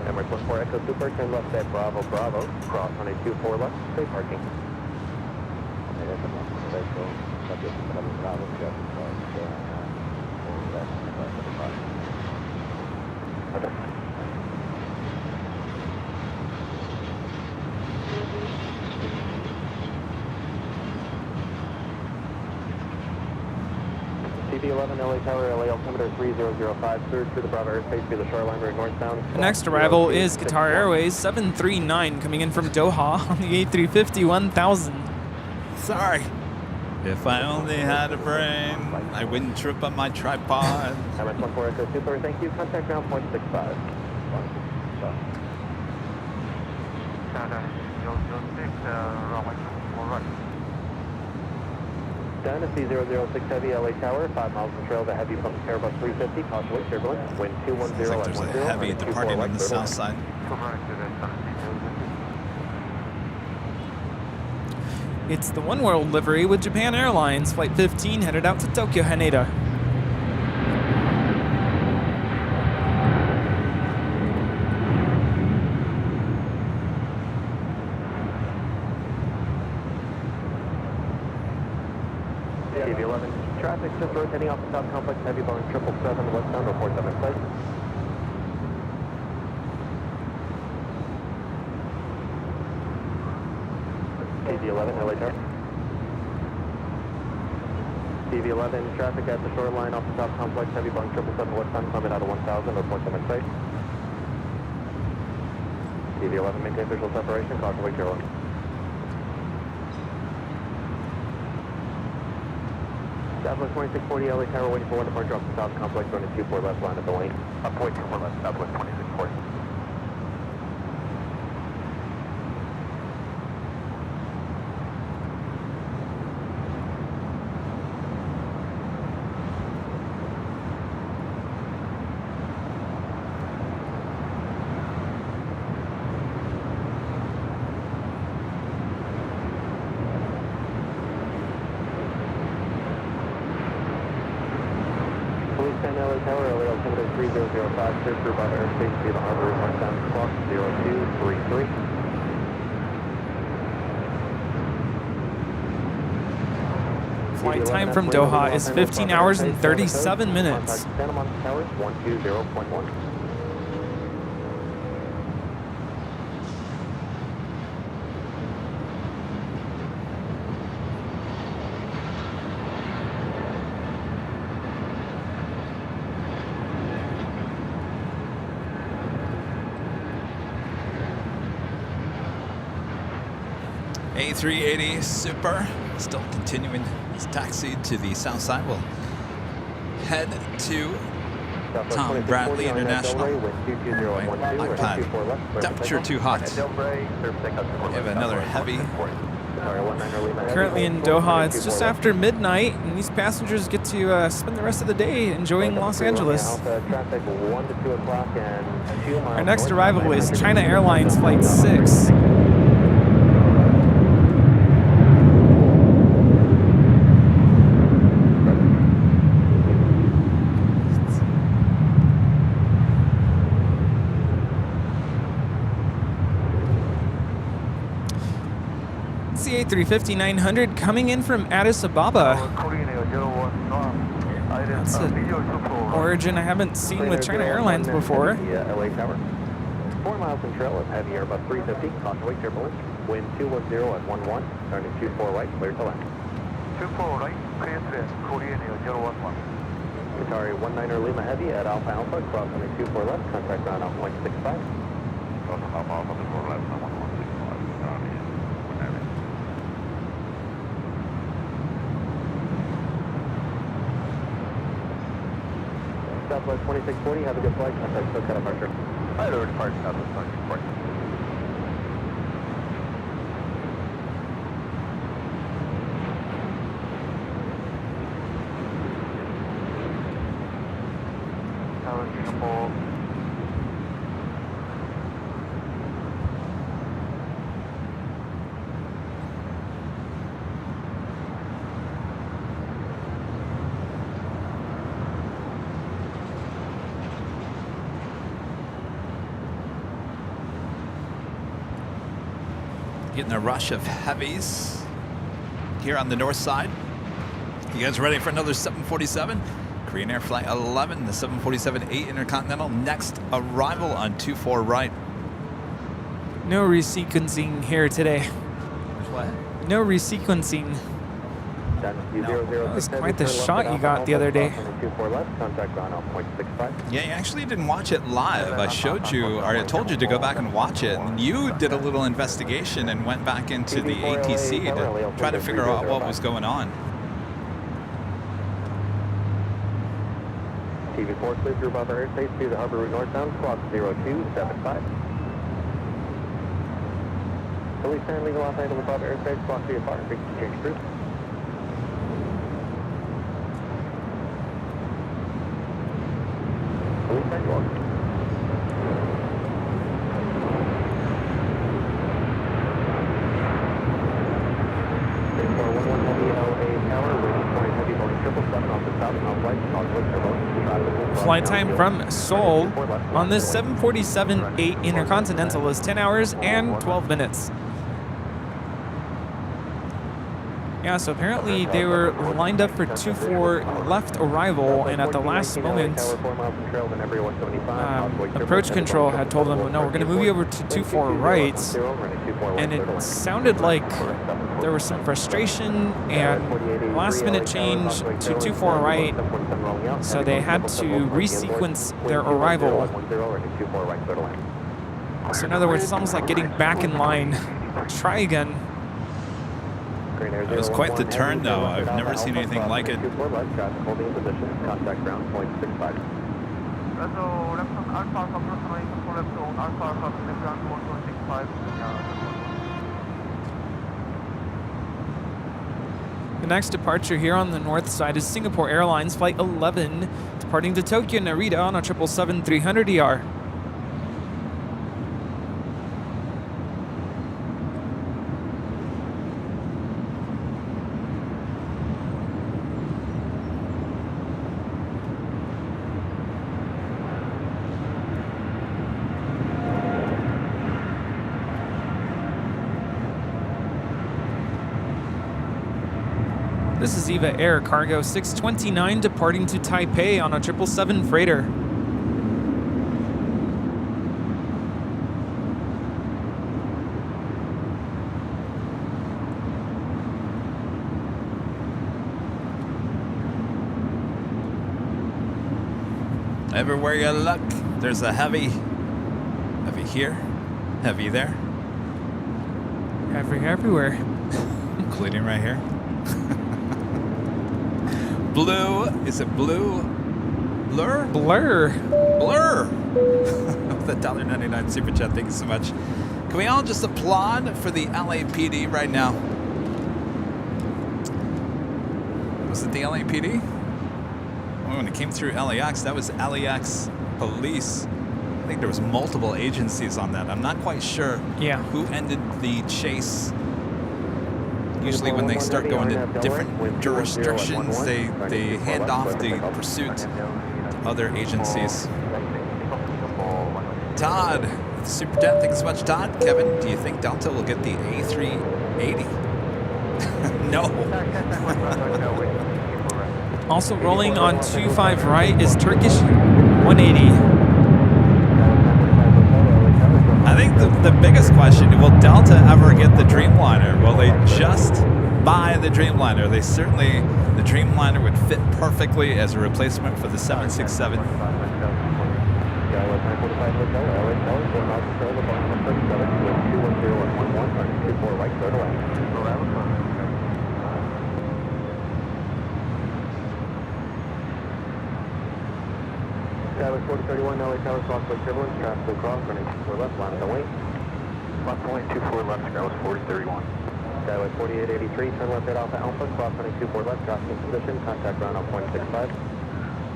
Emirates 14 Echo Super, turn left at Bravo, Bravo, cross on a 24 left, straight parking. Okay. CV11 LA Tower, LA altimeter 3005, surge through the Bravo airspace via the shoreline route northbound. The next arrival is Qatar Airways 739 coming in from Doha on the A350 1000. Sorry. If I only had a brain, I wouldn't trip on my tripod. Emirates 14 Echo Super, thank you. Contact ground point 65. Dynasty 006 Heavy LA Tower, 5 miles from trail to Heavy from Airbus 350, caution turbulence, wind 210 Looks like at there's 10. a heavy departing on the south side. It's the One World livery with Japan Airlines, Flight 15 headed out to Tokyo Haneda. CV11, traffic just rotating off the top complex, Heavy Boeing 777 westbound, report them in place. CV11, LA Tower. CV11, traffic at the shoreline off the top complex, Heavy Boeing 777 westbound, climate out of 1000, report them in place. CV11, maintain visual separation, caution wake 01. Southwest 2640 LA Tower, waiting for one departure off the south complex, running 24 left line at the lane. Point 24 left, Southwest 2640. Police 10 LA Tower, LA altimeter 3005, clear through by airspace via the harbor, northbound clock 0233. Flight time from Doha is 15 hours and 37 minutes. Santa Monica Towers 120.1. A380 Super still continuing his taxi to the south side. We'll head to Tom Bradley International. iPad. Temperature too hot. We have another heavy. Currently in Doha, it's just after midnight, and these passengers get to spend the rest of the day enjoying Los Angeles. Our next arrival is China Airlines Flight 6. CA350-900 coming in from Addis Ababa. That's an origin I haven't seen with China Airlines before. LA Tower. 4 miles from trail of heavy Airbus 350, caution wake turbulence, wind 210 at 11, turning 24 right, clear to land. 24 right, clear to land, Korean Air 011. Qatari 19er Lima Heavy at Alpha Alpha, cross runway 24 left, contact ground on 0.65. Cross Alpha Alpha, 24 left, on 1165, Southwest 2640, have a good flight, contact SoCal departure. Hi, there, departure, Southwest 2640. Tower Singapore. Getting a rush of heavies here on the north side. You guys ready for another 747? Korean Air Flight 11, the 747-8 Intercontinental. Next arrival on 24 right. No resequencing here today. What? No resequencing. That was quite the shot you got the other day. Yeah, you actually didn't watch it live. I showed you, or I told you to go back and watch it. And you did a little investigation and went back into the ATC to try to figure out what was going on. TV4 clear through above our airspace to the harbor route northbound, squawk 0275. Police turn legal Los Angeles above airspace, squawk 3 apart, frequency change through. Police turn you are. Flight time from Seoul on this 747-8 Intercontinental is 10 hours and 12 minutes. Yeah, so apparently they were lined up for 24 left arrival, and at the last moment, approach control had told them, no, we're going to move you over to 24 right, and it sounded like there was some frustration and last minute change to 24 right, so they had to resequence their arrival. So in other words, it's almost like getting back in line. Try again. It was quite the turn, though. I've never seen anything like it. The next departure here on the north side is Singapore Airlines Flight 11, departing to Tokyo Narita on a 777-300ER. This is Eva Air Cargo 629 departing to Taipei on a 777 freighter. Everywhere you look, there's a heavy. Heavy here, heavy there. Everywhere. Including right here. Blue, is it blue? Blur? Blur. Blur. The $1.99 super chat, thank you so much. Can we all just applaud for the LAPD right now? Was it the LAPD? Oh, when it came through LAX, that was LAX police. I think there was multiple agencies on that. I'm not quite sure who ended the chase. Usually when they start going to different jurisdictions, they hand off the pursuit to other agencies. Todd, Super Chat, thanks so much, Todd. Kevin, do you think Delta will get the A380? No. Also rolling on 25 right is Turkish 180. I think the biggest question, will Delta ever get the Dreamliner? Will they just buy the Dreamliner? The Dreamliner would fit perfectly as a replacement for the 767. Skyway 4031, LA Tower, Crossway Turbulence, traffic across, running 24 left, line of wait. Left point 24 left, Skyway 4031. Skyway 4883, turn left at Alpha Alpha, cross running 24 left, traffic in position, contact ground on 0.65.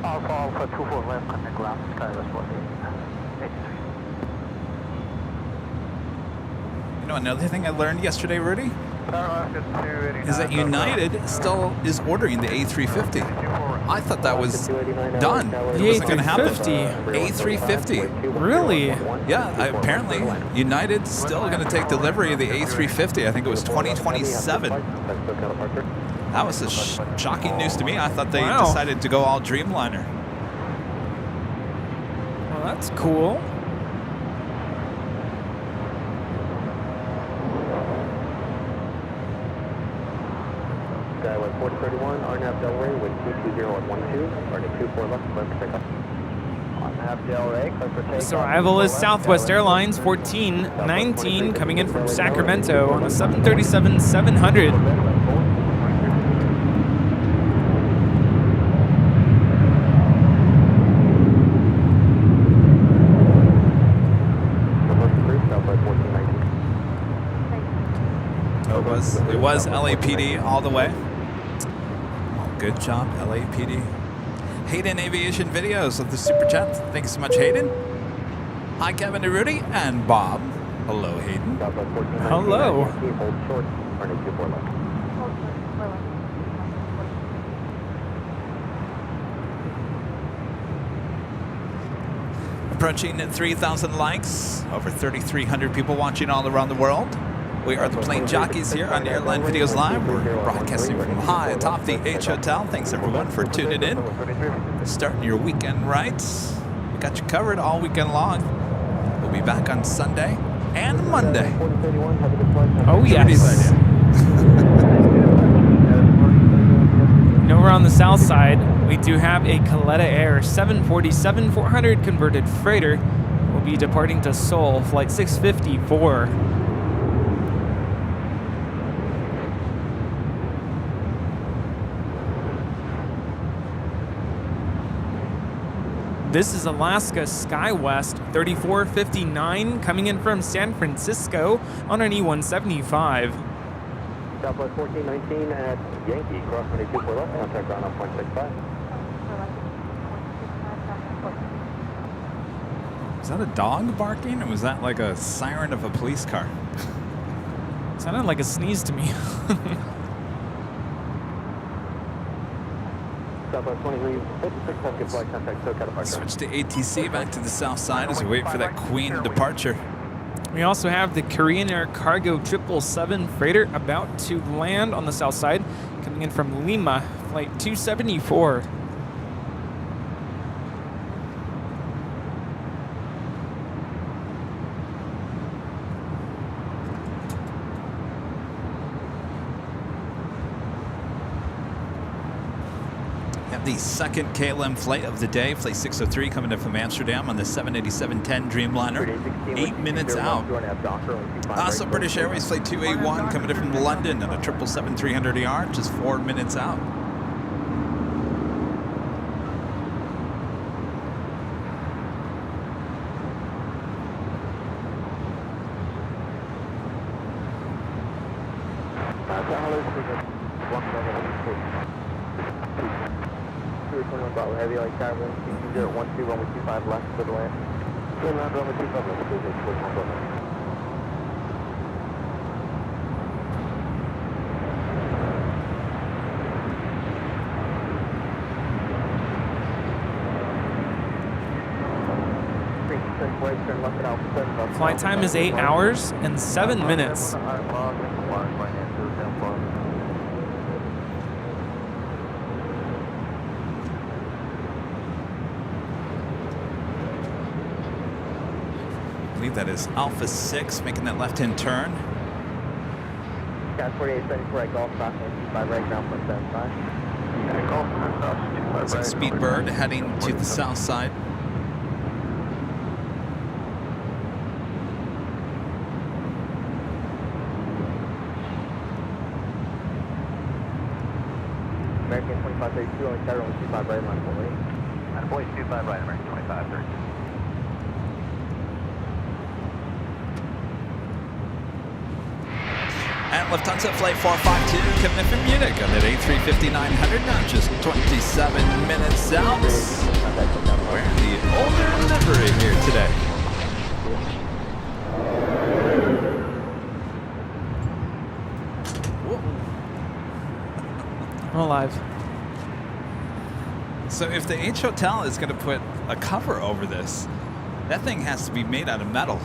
Alpha Alpha 24 left, contact ground, Skyway 4883. You know, another thing I learned yesterday, Rudy, Tower left is 289. is that United still is ordering the A350. I thought that was done. It wasn't going to happen. A350. Really? Yeah, apparently United's still going to take delivery of the A350. I think it was 2027. That was shocking news to me. I thought they decided to go all Dreamliner. Well, that's cool. Skyway 4031, RNAV Delray with 22012, running 24 left, clear for takeoff. RNAV Delray, clear for takeoff. This arrival is Southwest Airlines 1419 coming in from Sacramento on a 737-700. It was LAPD all the way. Well, good job, LAPD. Hayden Aviation Videos with the super chat. Thank you so much, Hayden. Hi, Kevin Rudy and Bob. Hello, Hayden. Hello. Approaching 3,000 likes. Over 3,300 people watching all around the world. We are the plane jockeys here on Airline Videos Live. We're broadcasting from high atop the H Hotel. Thanks everyone for tuning in. Starting your weekend right. We got you covered all weekend long. We'll be back on Sunday and Monday. Oh yes. And over on the south side, we do have a Kaleta Air 747-400 converted freighter. We'll be departing to Seoul, flight 654. This is Alaska SkyWest 3459 coming in from San Francisco on an E175. Southwest 1419 at Yankee, cross 24 left, contact ground on 0.65. Was that a dog barking, or was that like a siren of a police car? Sounded like a sneeze to me. Southwest 2356, have good flight, contact SoCal departure. Switch to ATC back to the south side as we wait for that Queen departure. We also have the Korean Air Cargo 777 freighter about to land on the south side, coming in from Lima, flight 274. The second KLM flight of the day, flight 603 coming in from Amsterdam on the 787-10 Dreamliner, 8 minutes out. Also British Airways flight 281 coming in from London on a 777-300ER, just 4 minutes out. Heavy like tower 012, runway 25 left for the land. Turn around, runway 25 left, please, Flight time is 8 hours and 7 minutes. believe that is Alpha 6 making that left-hand turn. Cat 4874 at Golf, crossing 25 right, ground 175. Golf, south, 25 Looks like right. Speedbird heading to the south side. American 2532, only tower, only 25 right, line 48. And boy, 25 right, American 2530. And Lufthansa Flight 452 coming in from Munich on that A350-900 now, just 27 minutes out. Wearing the older livery here today. Whoa. I'm alive. So if the H Hotel is going to put a cover over this, that thing has to be made out of metal.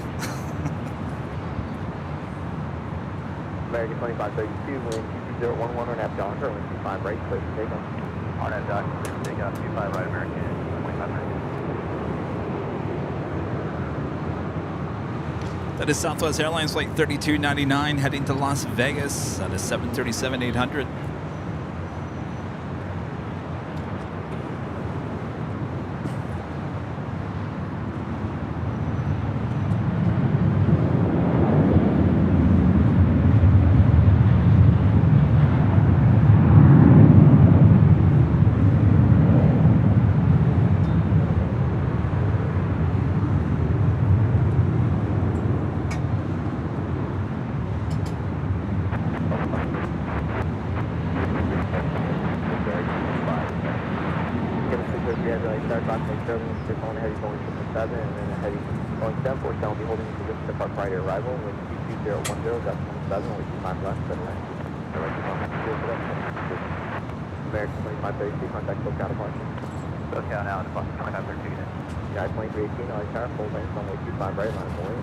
American 2532, wind 2011 on half John, wind 25 right, clear for takeoff. On that dock, take off 25 right, American 25 right. That is Southwest Airlines Flight 3299 heading to Las Vegas. That is 737-800. American 2532, contact SoCal departure. SoCal now, departure 2513. United 2318, LA tower, full length, runway 25 right, line 48.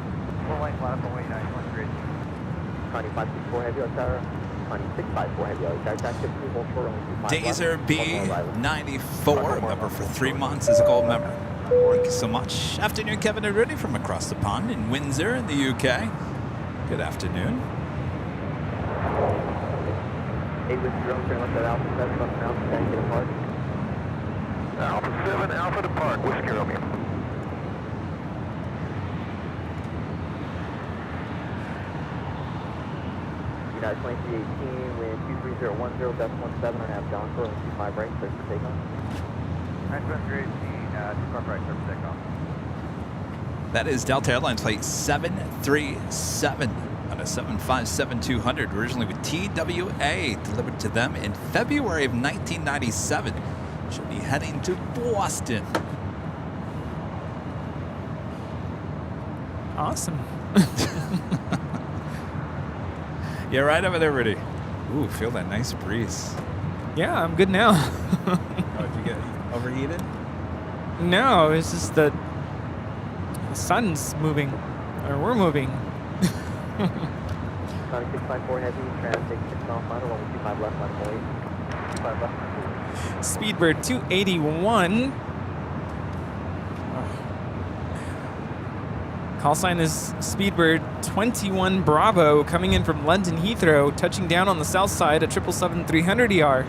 Full length, line up, United 2318. Connie 564 heavy, LA tower. Connie 654 heavy, LA tower, taxi up 2 hold short, only 25 Dazer left. B94, member for 3 months as a gold member. Thank you so much. Afternoon, Kevin and Rudy from across the pond in Windsor in the UK. Good afternoon. 8 with drone, turn left at Alpha 7, left and Alpha 10, get apart. Alpha 7, Alpha depart, Whiskey Romeo. United 2318, wind 23010, depth 17 on half John, only 25 right, clear for takeoff. United 2318, depart right, clear for takeoff. That is Delta Airlines Flight 737 on a 757-200, originally with TWA, delivered to them in February of 1997. Should be heading to Boston. Awesome. Yeah, right over there, Rudy. Ooh, feel that nice breeze. Yeah, I'm good now. Oh, did you get overheated? No, it's just that the sun's moving, or we're moving. Connie 654 heavy, transit 6 mile final, only 25 left, line 48. 25 left. Speedbird 281. Call sign is Speedbird 21 Bravo, coming in from London Heathrow, touching down on the south side at 777-300ER.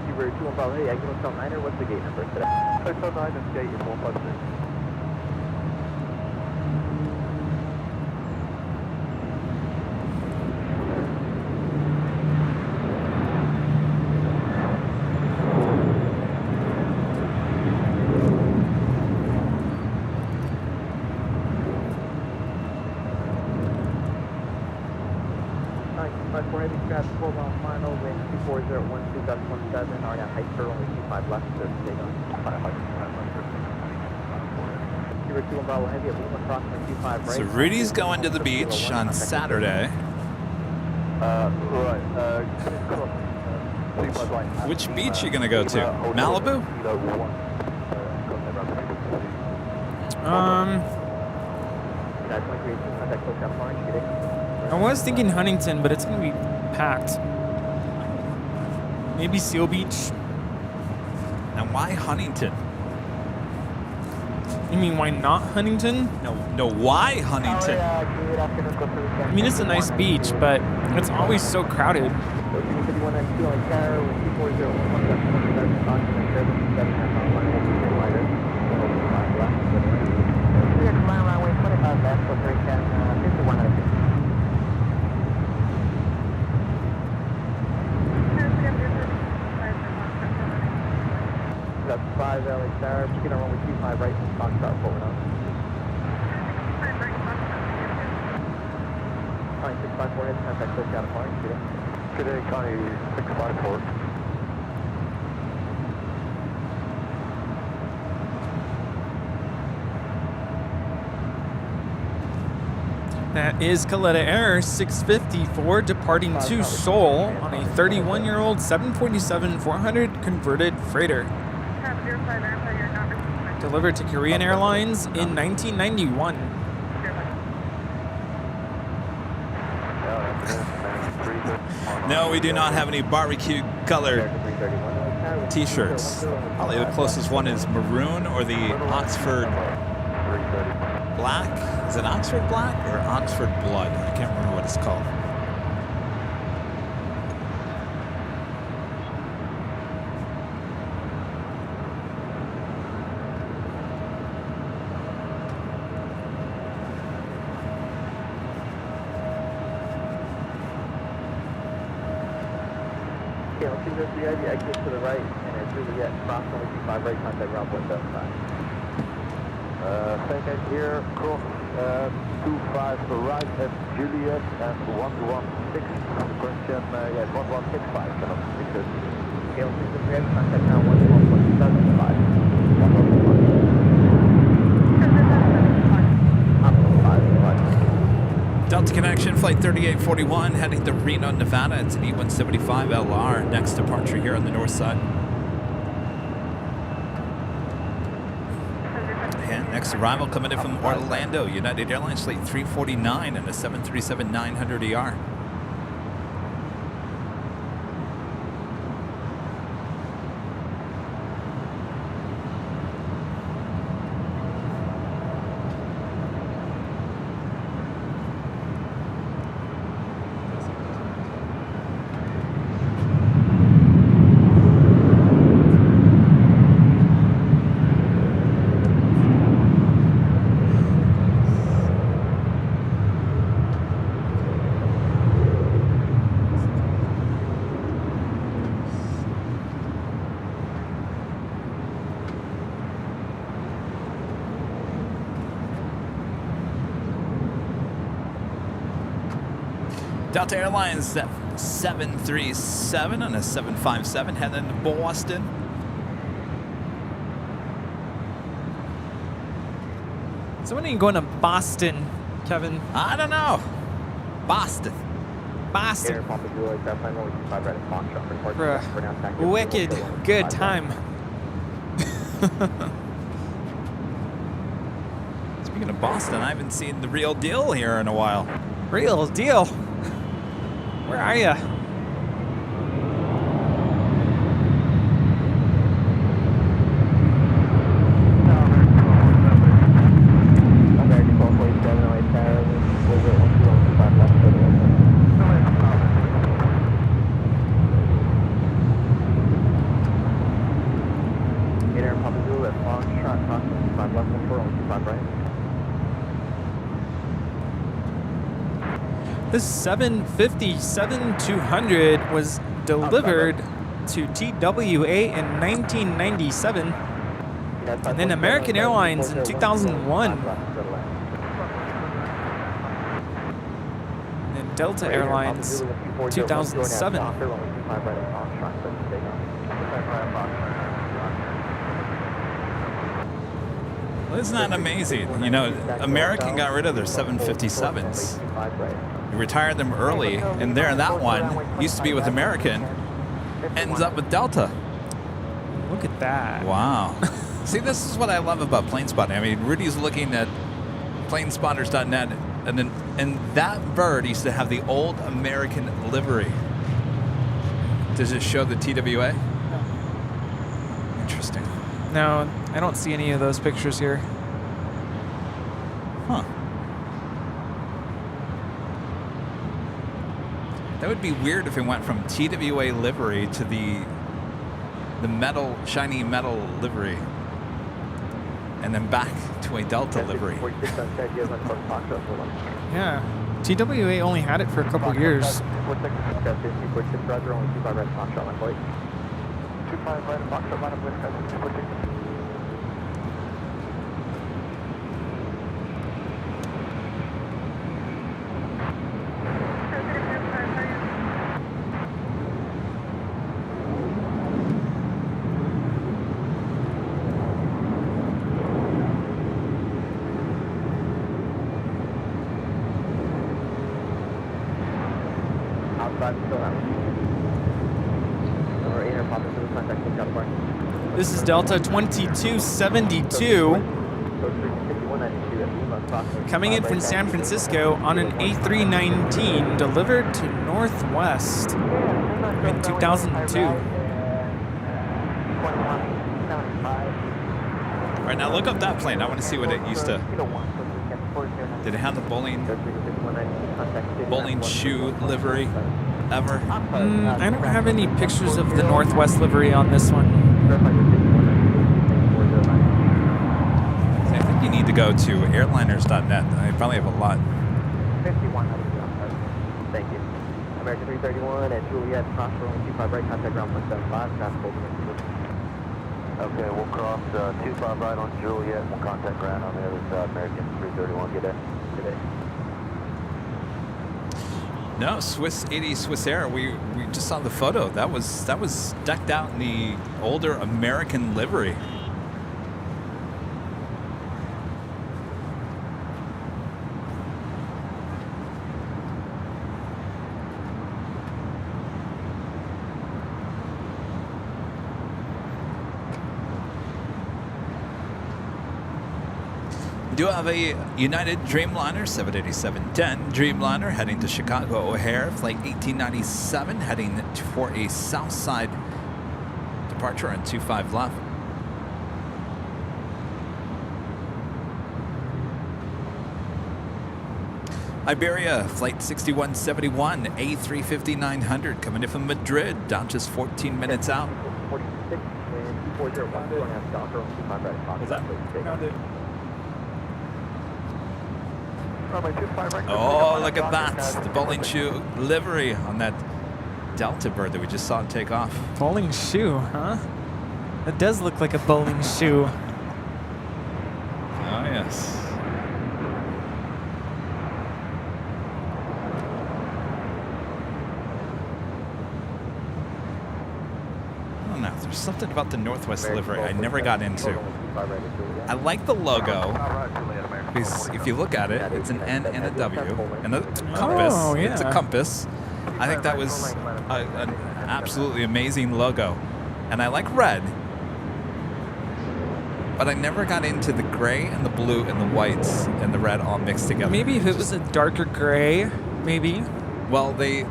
Speedbird 21 Bravo, hey, exit Hotel 9er, what's the gate number today? Hotel 9 is gate 156. Final, wind 24012, depth 17, RNAV height turn, only 25 left, clear for takeoff. Speedbird 21 Bravo heavy, at Lima crossing 25 right. So Rudy's going to the beach on Saturday. Which beach you gonna go to? Malibu? I was thinking Huntington, but it's going to be packed. Maybe Seal Beach. And why Huntington? You mean why not Huntington? No, why Huntington? I mean, it's a nice beach, but it's always so crowded. That's 5 LA Star, just gonna run with 25 right from Foxtrot forward on. 654 head, contact close down to point, Today, Connie 654. That is Caleta Air 654 departing to Seoul on a 31-year-old 747-400 converted freighter. Delivered to Korean Airlines in 1991. No, we do not have any barbecue colored t-shirts. Probably the closest one is maroon or the Oxford black. Is it Oxford black or Oxford blood? I can't remember what it's called. Okay, let's see this the exit to the right, and it's Juliet, cross only 25 right, contact ground point 75. Second here, cross 25 right at Juliet and 116. Question, yes, 1165. Cannot fix it. Okay, let's see this the contact ground 111.75. 115. Delta Connection, Flight 3841, heading to Reno, Nevada. It's an E175 LR. Next departure here on the north side. And next arrival coming in from Orlando, United Airlines Flight 349 and a 737-900ER. Delta Airlines 737 and a 757 heading to Boston. So when are you going to Boston, Kevin? I don't know. Boston. Boston. For a wicked good time. Speaking of Boston, I haven't seen the real deal here in a while. Real deal. Where are ya? The 757-200 was delivered to TWA in 1997 and then American Airlines in 2001. And Delta Airlines 2007. Well, isn't that amazing? You know, American got rid of their 757s. You retired them early, and there that one used to be with American, ends up with Delta. Look at that. Wow. See, this is what I love about plane spotting. I mean, Rudy's looking at planespotters.net, and that bird used to have the old American livery. Does it show the TWA? No. Interesting. No, I don't see any of those pictures here. Huh. That would be weird if it went from TWA livery to the metal, shiny metal livery, and then back to a Delta livery. Yeah. TWA only had it for a couple years. 25 This is Delta 2272 coming in from San Francisco on an A319 delivered to Northwest in 2002. All right, now look up that plane. I want to see what it used to. Did it have the bowling shoe livery ever? I don't have any pictures of the Northwest livery on this one. I think you need to go to airliners.net. I probably have a lot. 51. Thank you. American 331 at Juliet, cross runway 25 right, contact ground 175, traffic holding at Okay, we'll cross 25 right on Juliet. We'll contact ground on the other side. American 331. Good day. Good day. No, Swiss 80 Swiss Air. We just saw the photo. That was decked out in the older American livery. We do have a United Dreamliner 787-10 Dreamliner heading to Chicago O'Hare, flight 1897, heading for a south side departure on 25 left. Iberia, flight 6171, A350-900, coming in from Madrid, down just 14 minutes out. 46 and 240, 1.5 Docker on 25 right, Was that? Found it. Oh, look at that. The bowling shoe livery on that Delta bird that we just saw take off. Bowling shoe, huh? That does look like a bowling shoe. Oh, yes. I don't know. There's something about the Northwest livery I never got into. I like the logo. Because if you look at it, it's an N and a W, and a compass. Oh, yeah. It's a compass. I think that was an absolutely amazing logo. And I like red, but I never got into the gray and the blue and the whites and the red all mixed together. Maybe if it was a darker gray, maybe. Well, the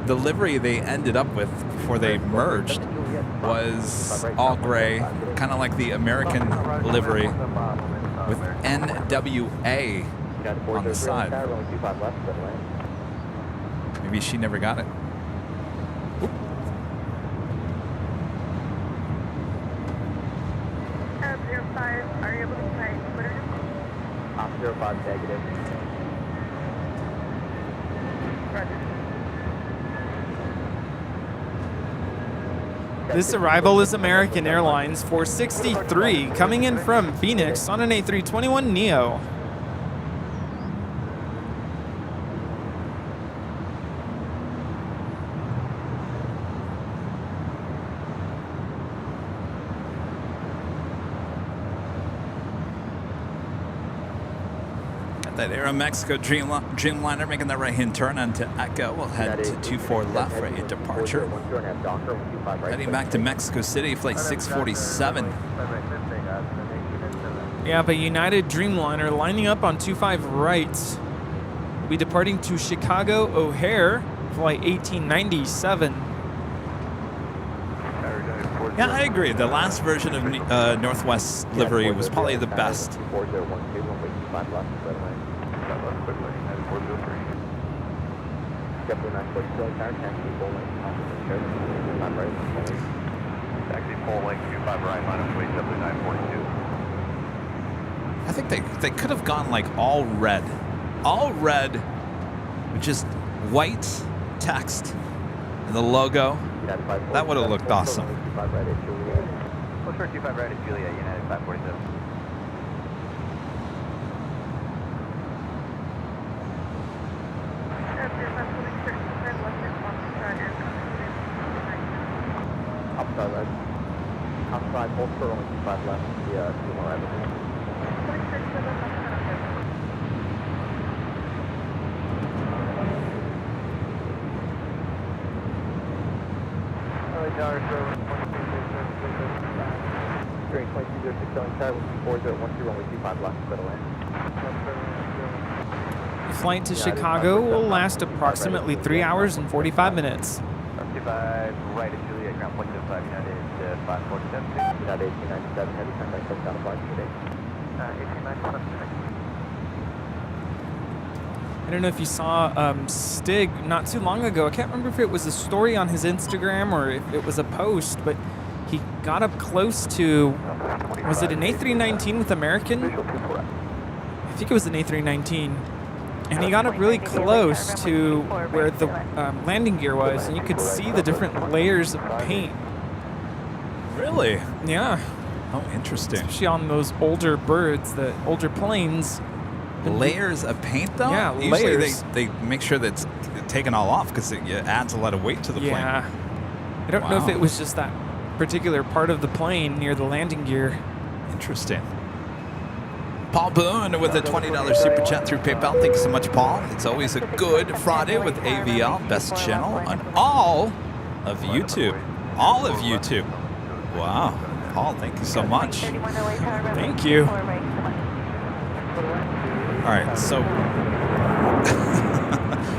livery they ended up with before they merged was all gray, kind of like the American livery, with NWA on the side. Maybe she never got it. Oop. 05, are you able to try Twitter? 05 negative. Roger. This arrival is American Airlines 463 coming in from Phoenix on an A321neo. That Aeromexico Dreamliner making that right-hand turn onto Echo. We'll head to 24 left for a departure. Heading back to Mexico City, flight 647. We have a United Dreamliner lining up on 25 right. We'll be departing to Chicago O'Hare, flight 1897. Yeah, I agree. The last version of Northwest livery was probably the best. 4012, runway 25 left, right away. Skepler 940, still car, taxi, full length, opposite shirt, 25 right, full length. Taxi full length 25 right, line of way, Skepler 942. I think they could have gone like all red with just white text and the logo. That would have looked awesome. 25 right at Juliet. Push for 25 right at Juliet, United 547. Upside right. Outside, hold for only 25 left, the 2 Avenue. Green 2206 selling car, 4012, runway 25 left, settle in. The flight to Chicago will last approximately 3 hours and 45 minutes. 25 right at Juliet, ground point 05, United 547. United 1897, heavy contact, touchdown applied today. 1897. I don't know if you saw Stig not too long ago. I can't remember if it was a story on his Instagram or if it was a post, but he got up close to, was it an A319 with American? I think it was an A319. And he got up really close to where the landing gear was, and you could see the different layers of paint. Really? Yeah, Oh, interesting. especially on those older birds, the older planes. Layers of paint, though? Yeah, Usually layers. they make sure that it's taken all off because it adds a lot of weight to the plane. Yeah. I don't know if Wow. it was just that particular part of the plane near the landing gear. Interesting. Paul Boone with a $20 super chat through PayPal. Thank you so much, Paul. It's always a good Friday with AVL, best channel on all of YouTube. All of YouTube. Wow. Paul, thank you so much. Thank you. All right, so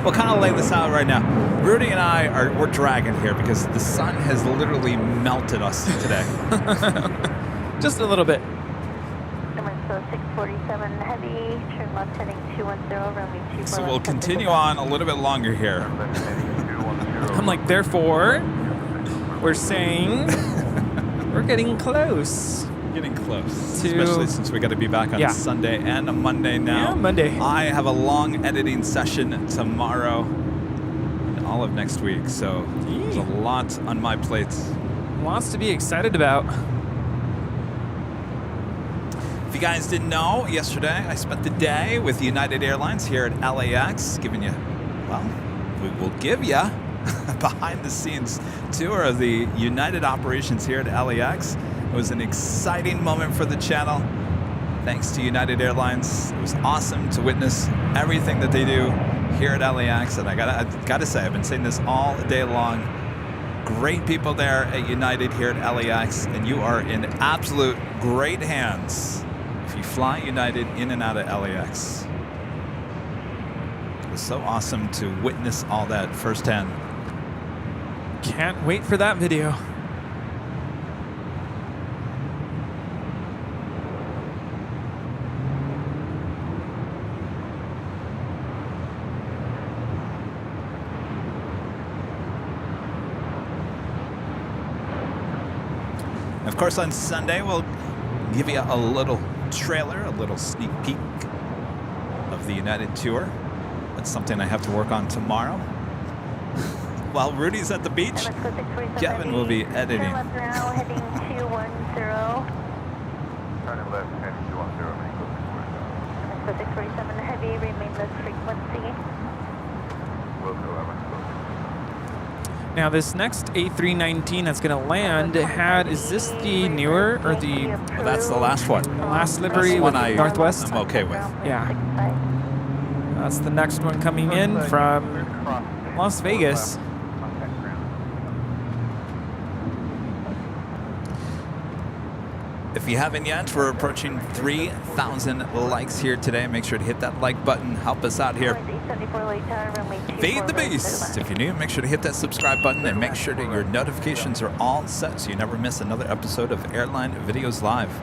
we'll kind of lay this out right now. Rudy and I we're dragging here because the sun has literally melted us today. Just a little bit. So 647 heavy, turn left heading 210, runway 24. So we'll continue on a little bit longer here. I'm like, therefore, we're saying we're getting close. Getting close, To- especially since we got to be back on Yeah. Sunday and a Monday now. Yeah, Monday. I have a long editing session tomorrow and all of next week, so there's a lot on my plate. Lots to be excited about. If you guys didn't know, yesterday I spent the day with United Airlines here at LAX, giving you, well, we will give you a behind-the-scenes tour of the United operations here at LAX. It was an exciting moment for the channel. Thanks to United Airlines. It was awesome to witness everything that they do here at LAX. And I gotta say, I've been saying this all day long. Great people there at United here at LAX, and you are in absolute great hands if you fly United in and out of LAX. It was so awesome to witness all that firsthand. Can't wait for that video. Of course, on Sunday, we'll give you a little trailer, a little sneak peek of the United tour. That's something I have to work on tomorrow. While Rudy's at the beach, Kevin will be editing. Turn left now, heading 210. Turning left, heading 210, main close to 647 heavy, remain this frequency. Will go, Now this next A319 that's going to land is this the newer or the Well, that's the last one. last That's livery the with one Northwest? I'm okay with. Yeah. That's the next one coming in from Las Vegas. If you haven't yet, we're approaching 3,000 likes here today. Make sure to hit that like button. Help us out here. Feed the beast. If you're new, make sure to hit that subscribe button and make sure that your notifications are all set so you never miss another episode of Airline Videos Live.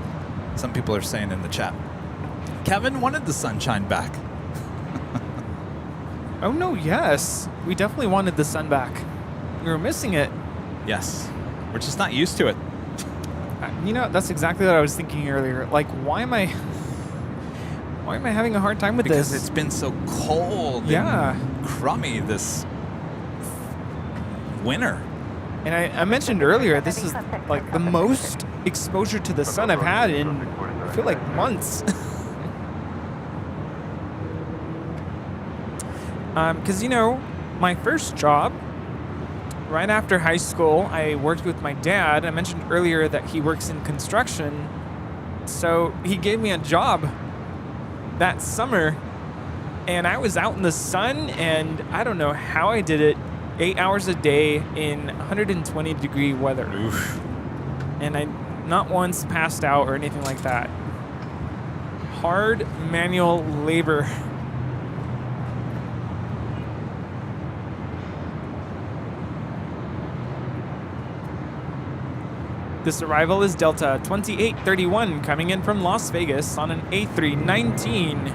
Some people are saying in the chat, Kevin wanted the sunshine back. Oh no, yes. We definitely wanted the sun back. We were missing it. Yes. We're just not used to it. You know, that's exactly what I was thinking earlier. Like, why am I having a hard time with Because this? it's been so cold and crummy this winter. And I mentioned earlier, this is like the most exposure to the sun I've had in, I feel like, months. Because, you know, my first job, right after high school, I worked with my dad. I mentioned earlier that he works in construction. So he gave me a job that summer, and I was out in the sun, and I don't know how I did it, 8 hours a day in 120-degree weather. Oof. And I not once passed out or anything like that. Hard manual labor. This arrival is Delta 2831 coming in from Las Vegas on an A319.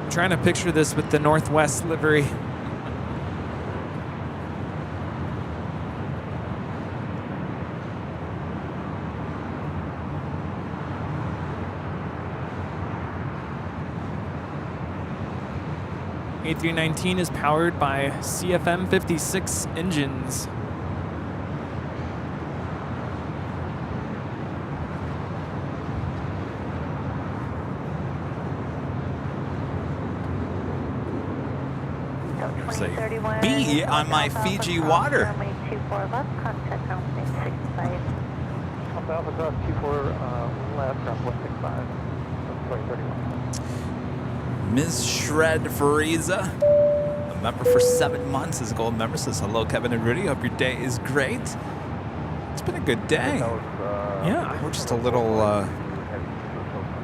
I'm trying to picture this with the Northwest livery. A319 is powered by CFM56 engines. Say B on my Fiji water. Alpha cross 24 left, ground 165. 2031. Ms. Shred Frieza, a member for 7 months, is a gold member, says hello, Kevin and Rudy. Hope your day is great. It's been a good day. Yeah. We're just a little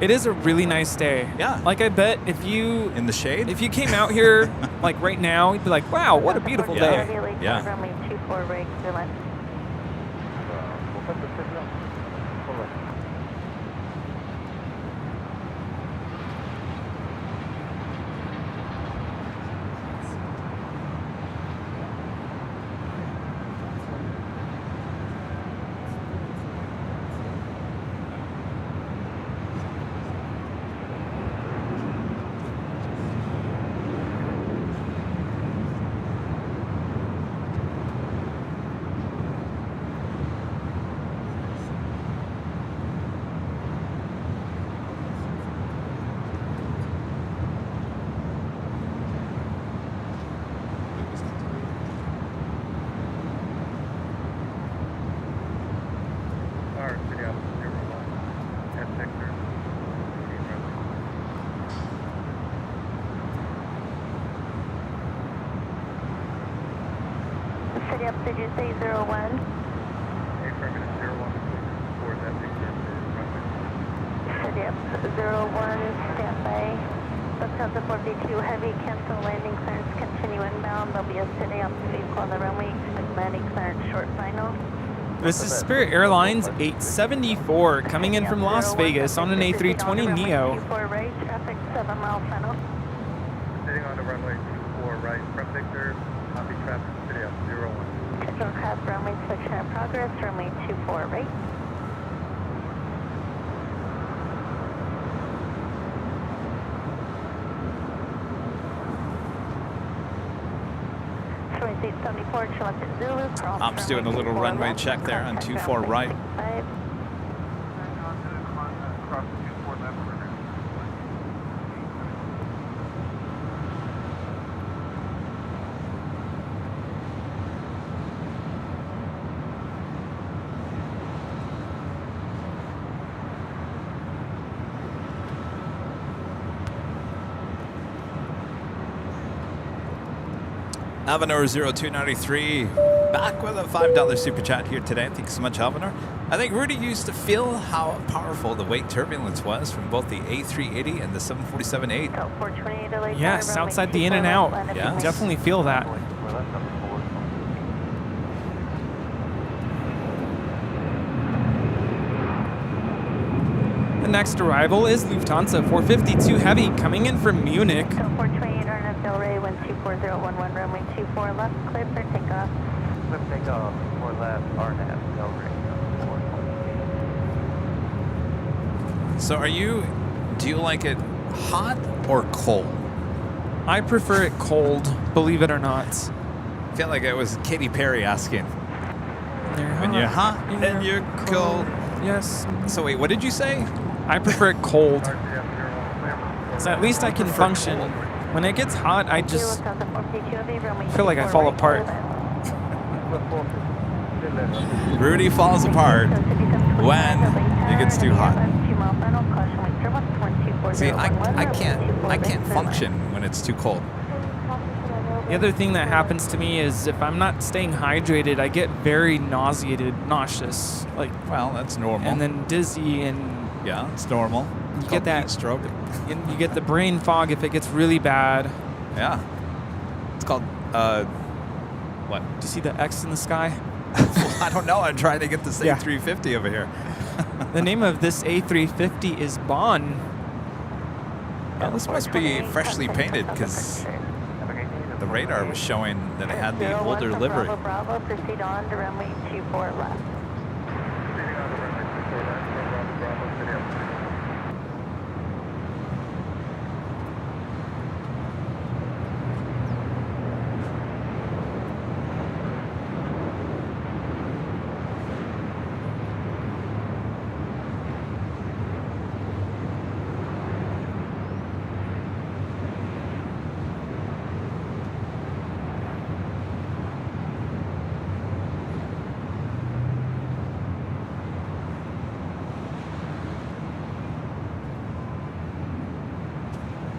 It is a really nice day. Yeah. Like, I bet if you in the shade. if you came out here like right now, you'd be like, wow, what a beautiful Yeah. day. Yeah. City up, did you say 01? Affirmative 01, towards that picture for runway. City up, 01, standby. Delta 42, heavy, cancel landing clearance, continue inbound. There'll be a city up vehicle on the runway, expect landing clearance, short final. This is Spirit Airlines 874 coming in from Las Vegas on an A320 Neo. 24 right, traffic 7 mile final. Sitting on the runway 24 right, from Victor, copy traffic, city up 01. Control craft runway inspection in progress, runway 24 right. I'm just doing a little runway check there on 24 right. Avenor0293 back with a $5 super chat here today. Thanks so much, Avenor. I think Rudy used to feel how powerful the weight turbulence was from both the A380 and the 747-8. Yes, outside the in and out. Yes. Definitely feel that. The next arrival is Lufthansa 452 Heavy coming in from Munich. 428 RNF Del Rey, wind 24011, runway 24 left, clear for takeoff. Clear for takeoff, 4 left, RNF Del Rey. So do you like it hot or cold? I prefer it cold, believe it or not. I feel like it was Katy Perry asking. When you're hot and you're cold. Yes. So wait, what did you say? I prefer it cold. So at least I can function. When it gets hot, I just feel like I fall apart. Rudy falls apart when it gets too hot. See, I can't function when it's too cold. The other thing that happens to me is if I'm not staying hydrated, I get very nauseous, like, Well, that's normal. and then dizzy, and yeah, it's normal. you get that Heat stroke. you get the brain fog if it gets really bad. Yeah. It's called what? Do you see the X in the sky? I don't know. I'm trying to get this Yeah. A350 over here. The name of this A350 is Bon. Well, this must be freshly painted because the radar was showing that it had the older livery. Bravo, proceed on to runway 24 left.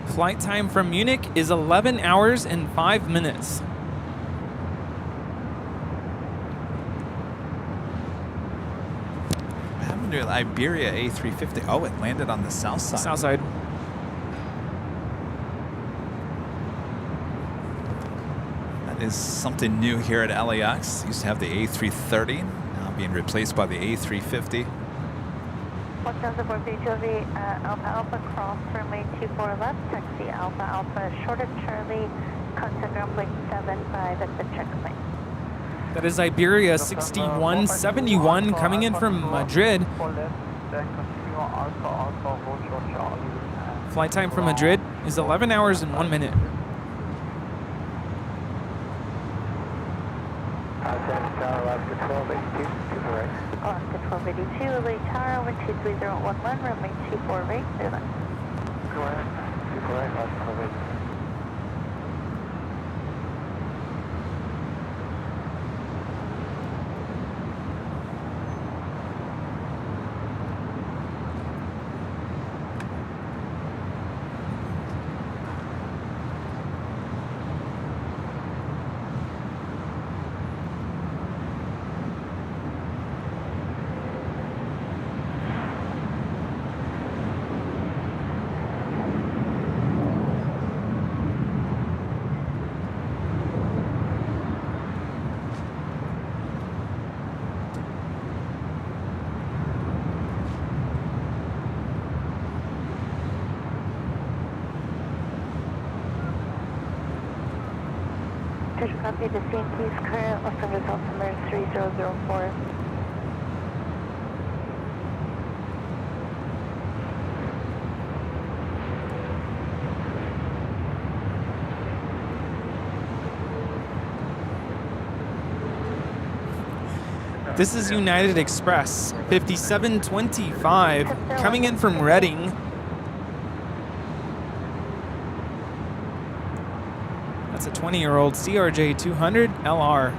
Flight time from Munich is 11 hours and 5 minutes. What happened to Iberia A350? Oh, it landed on the south side. South side. That is something new here at LAX. Used to have the A330, now being replaced by the A350. Lufthansa 452 Alpha Alpha cross runway 24 left, taxi Alpha Alpha short of Charlie, contact ground point 75 at the checkpoint. That is Iberia 6171 coming in from Madrid. Flight time from Madrid is 11 hours and 1 minute. Alaska 1282, LA Tower, wind 23011, runway 24 right, clear left. Correct, Alaska 1282. Copy the same keys, current Lufthansa altimeter 3004. This is United Express 5725 coming in from Reading. That's a 20-year-old CRJ 200 LR.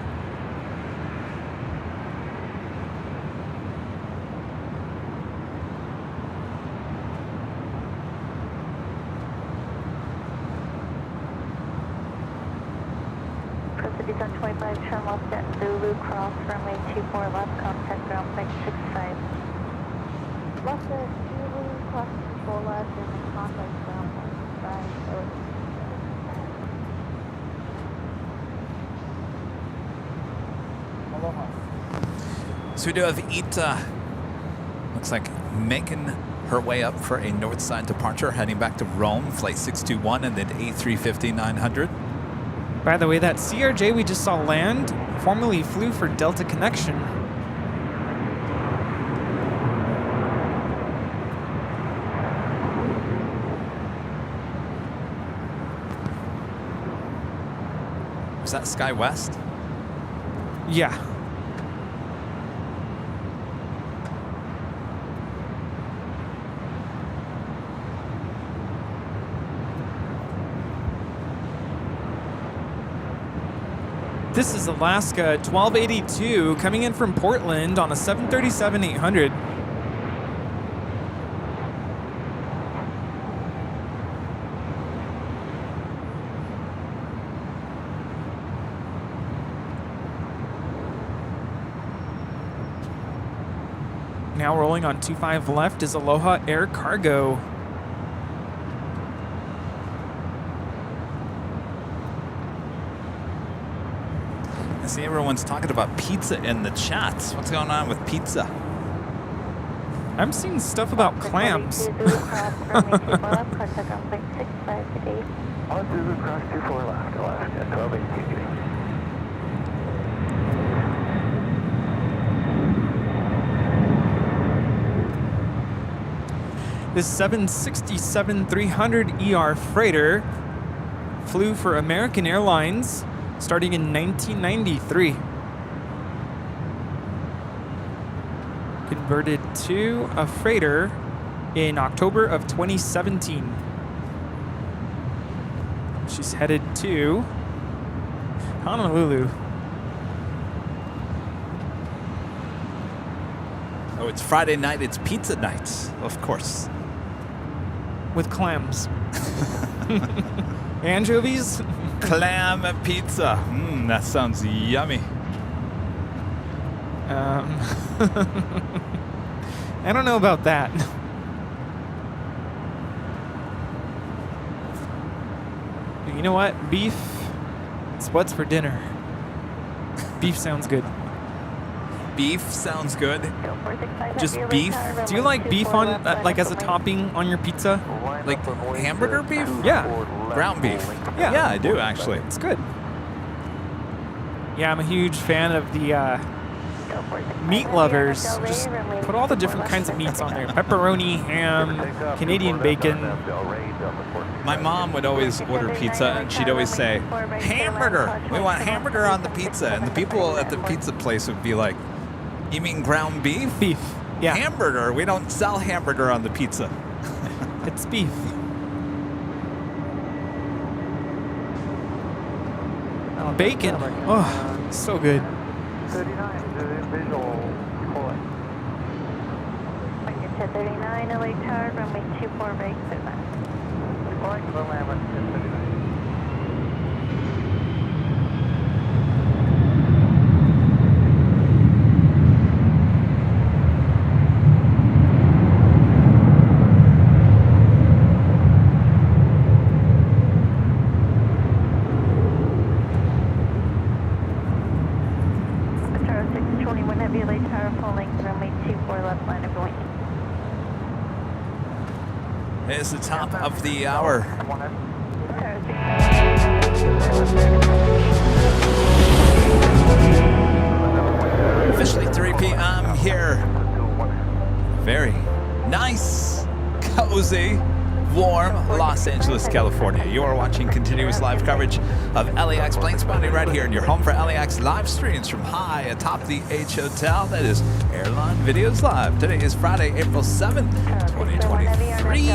Cities on 25, turn left at Zulu, cross runway 24 left, contact ground point 65. Left at Zulu, cross 24 left, and contact ground point 65. So we do have Ita. Looks like making her way up for a north side departure, heading back to Rome, flight 621 and then A350-900. By the way, that CRJ we just saw land formerly flew for Delta Connection. Was that Sky West? Yeah. This is Alaska 1282 coming in from Portland on a 737-800. Now rolling on 25 left is Aloha Air Cargo. I see everyone's talking about pizza in the chats. What's going on with pizza? I'm seeing stuff about clams. On Zulu, cross 24 left, Alaska, 1282. This 767-300 ER freighter flew for American Airlines starting in 1993. Converted to a freighter in October of 2017. She's headed to Honolulu. Oh, it's Friday night. It's pizza night, of course. With clams. Anchovies? Clam pizza. That sounds yummy. I don't know about that. You know what? Beef, it's what's for dinner. Beef sounds good. Beef sounds good. Just beef? Do you like beef on, like as a topping on your pizza? Like hamburger beef? Yeah. Ground beef. Yeah. Yeah, I do actually. It's good. Yeah, I'm a huge fan of the meat lovers. Just put all the different kinds of meats on there. Pepperoni, ham, Canadian bacon. My mom would always order pizza and she'd always say, hamburger! We want hamburger on the pizza. And the people at the pizza place would be like, you mean ground beef? Beef. Yeah. Hamburger? We don't sell hamburger on the pizza. It's beef. Bacon. Oh, so good. 39, visual pulling. 39, LA Tower, runway 24, break, Calling for Lambert, 39. It's the top of the hour. Officially 3 p.m. here. Very nice, cozy, warm Los Angeles, California. You are watching continuous live coverage of LAX plane spotting right here in your home for LAX live streams from high atop the H Hotel. That is Airline Videos Live. Today is Friday, April 7th, 2023. We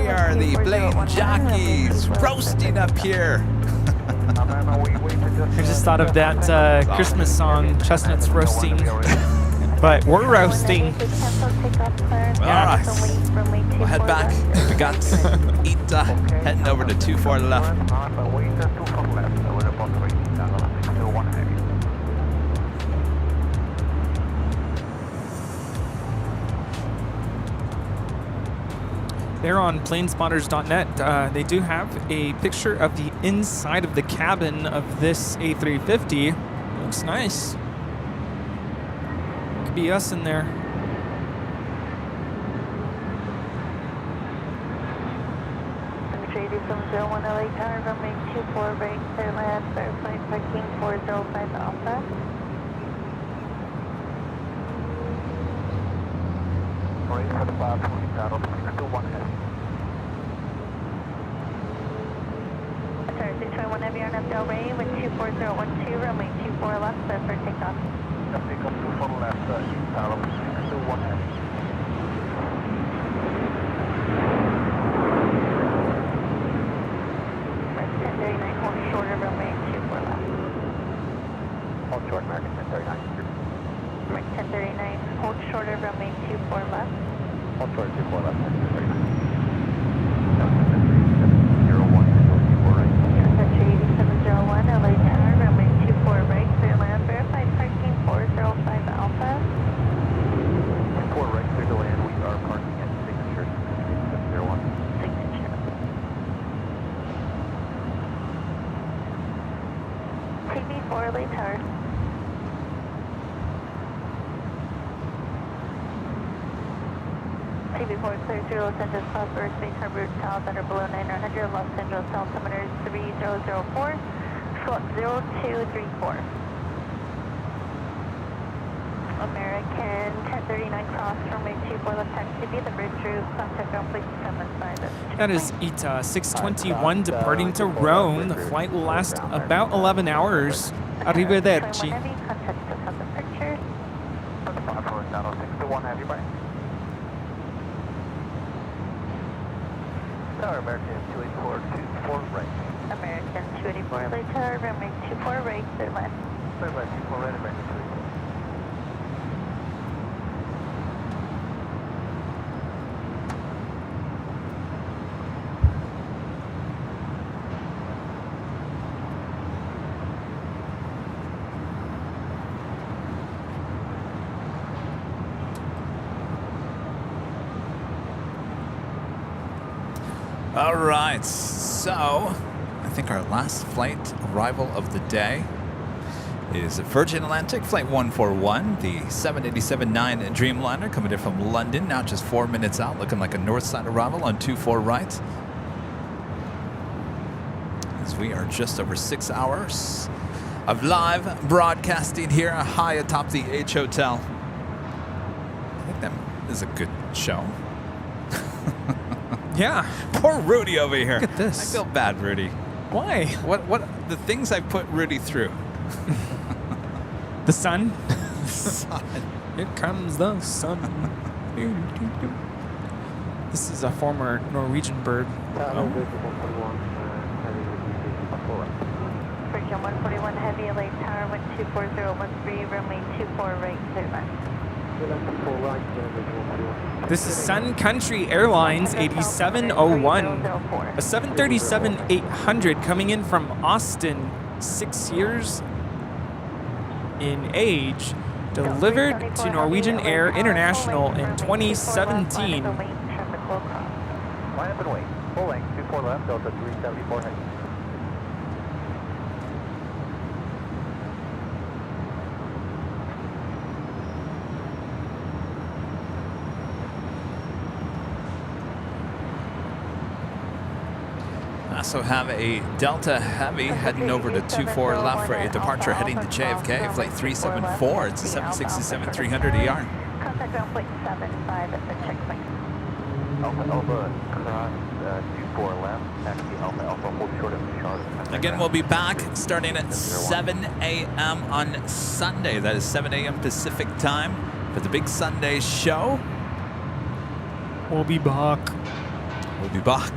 are the plane jockeys roasting up here. I just thought of that Christmas song, Chestnuts Roasting. But we're roasting. All right. We'll head back. We got Ita heading over to 24 left. there on planespotters.net, they do have a picture of the inside of the cabin of this A350. Looks nice. Could be us in there. One LA Tower, runway 24 right, clear land, verify parking 405 Alpha. Sorry, for the 520 paddle, still 1 heavy. Sorry, 621 Heavy on FL Ray with 24012, runway 24 left, clear for takeoff. Takeoff 24 left, paddle, still 1 heavy. Shorter runway 24 left. Hold short, American 1039. Right, 1039, hold shorter runway 24 left. Hold short, 24 left, 1039. 73701, 24 right. Country 8701, LA Tower, runway 24 right, clear land, verified parking 405 Alpha. 24 right, clear to land, we are parking at signature 701. Signature. TV4 LA Tower. TV4 clear to Los Angeles South airspace harbor towers that are below 900, Los Angeles altimeter 3004, slot 0234. American 1039 cross runway 24 left taxi via the bridge through contact ground plate 75. That is ETA 621 departing to Rome. The flight will last about 11 hours. Arrivederci. Heavy, contact us on the picture. 621 heavy, bye. Tower, American 284, 24 right. American 284 LA Tower, runway 24 right, clear land. Clear by 24 right, American 284. All right, so I think our last flight arrival of the day is Virgin Atlantic Flight 141, the 787-9 Dreamliner coming in from London, now just 4 minutes out, looking like a north side arrival on 24 right. As we are just over 6 hours of live broadcasting here high atop the H Hotel. I think that is a good show. Yeah. Poor Rudy over here. Look at this. I feel bad, Rudy. Why? What the things I put Rudy through. The sun? Son. Here comes the sun. This is a former Norwegian bird. Virgin 141 Heavy LA Tower, 124,013, runway 24 right, clear land. This is Sun Country Airlines 8701, a 737-800 coming in from Austin, 6 years in age, delivered to Norwegian Air International in 2017. Line up and wait. Full length, 24 left, Delta 374 heavy. Also have a Delta Heavy heading over to 24 left for a departure heading to JFK, flight 374. It's a 767-300 ER. Contact ground plate 75 at the checkpoint. Alpha, cross 24 left, taxi Alpha, hold short of Charlotte. Again, we'll be back starting at 7 a.m. on Sunday. That is 7 a.m. Pacific time for the big Sunday show. We'll be back. We'll be back.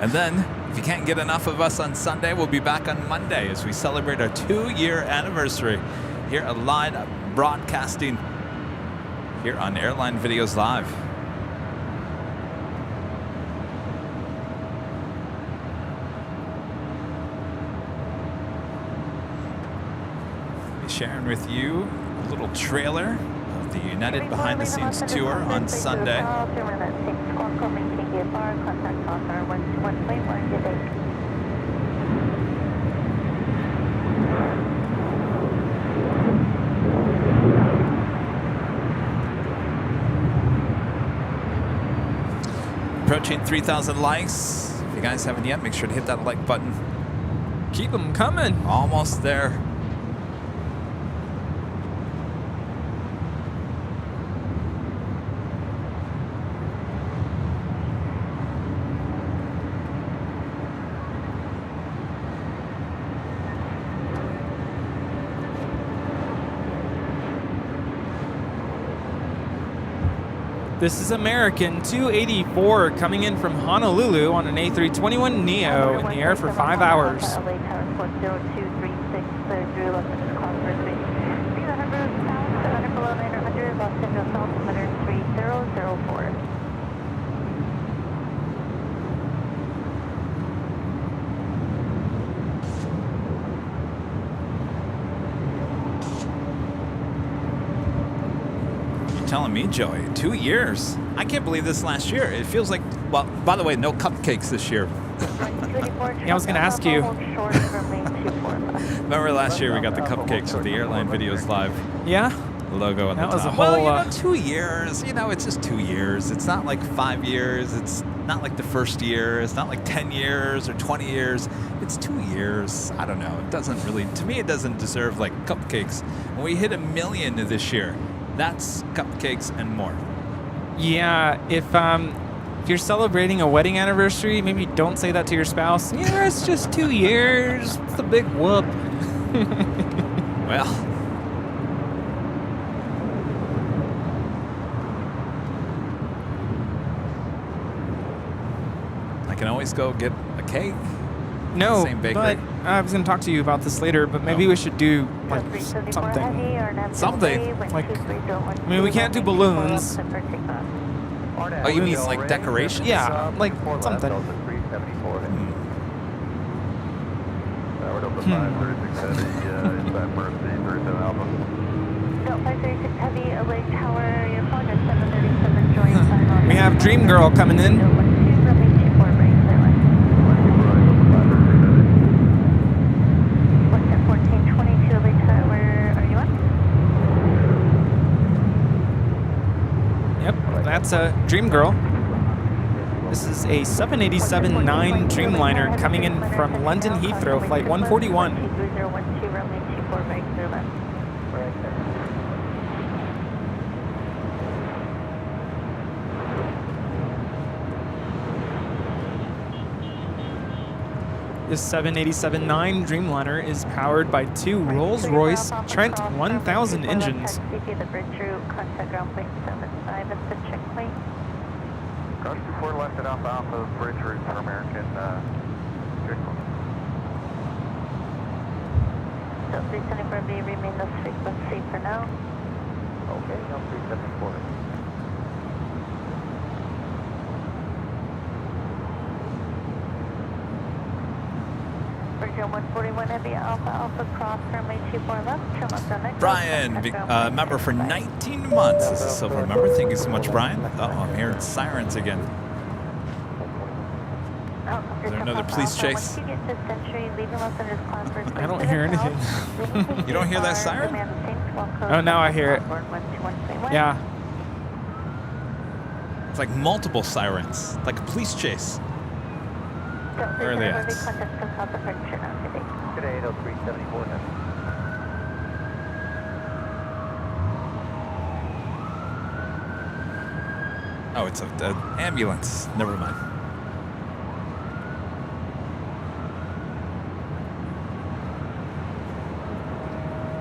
And then, if you can't get enough of us on Sunday, we'll be back on Monday as we celebrate our 2-year anniversary here at live broadcasting here on Airline Videos Live. I'll be sharing with you a little trailer of the United Behind the Scenes tour on Sunday. car, contact Oscar 121.1, good day. Approaching 3,000 likes. If you guys haven't yet, make sure to hit that like button. Keep them coming. Almost there. This is American 284 coming in from Honolulu on an A321 Neo in the air for 5 hours. LA Tower 40236, clear through Los Angeles Cross First 300 south, 700 below 900, Los Angeles South 13004. Telling me, Joey, 2 years. I can't believe this last year. It feels like, well, by the way, no cupcakes this year. Yeah, I was gonna ask you. Remember last year we got the cupcakes with the Airline Videos Live Yeah? logo on That the was top. a whole, Well, 2 years. It's just 2 years. It's not like 5 years. It's not like the first year. It's not like 10 years or 20 years. It's 2 years. I don't know. It doesn't really, to me, it doesn't deserve like cupcakes. When we hit 1 million this year, that's cupcakes and more. Yeah, if you're celebrating a wedding anniversary, maybe don't say that to your spouse. Yeah, it's just 2 years. It's a big whoop. Well, I can always go get a cake. No, Same bakery. but I was going to talk to you about this later, but maybe we should do like something. Something. Like, I mean, we can't do balloons. Oh, you mean like decorations? Yeah, like something. Tower Delta 536 Heavy, inside Mercy, 37 Alpha. Delta 536 Heavy, LA Tower, your phone is 737, join sign on. We have Dream Girl coming in. What's at 1422 LA Tower, are you on? Yep, that's a Dream Girl. This is a 787-9 Dreamliner coming in from London Heathrow, flight 141. 2012, runway 24 right, clear left. This 787-9 Dreamliner is powered by two Rolls-Royce Trent 1000 engines. The bridge route, contact ground point 75 at the checkpoint. Cross 24 left at Alpha Alpha, bridge route for American, So 374B, remain this frequency for now. Okay, no 374. Bridge 141 Heavy Alpha Alpha cross runway 24 left, turn left on next. Brian, member for 19 months. This is a silver member. Thank you so much, Brian. Uh-oh, I'm hearing sirens again. Is there another police chase? I don't hear anything. You don't hear that siren? Oh, now I hear it. Yeah. It's like multiple sirens, like a police chase. Where are they at? Today, no 374 now. Oh, it's an ambulance. Never mind.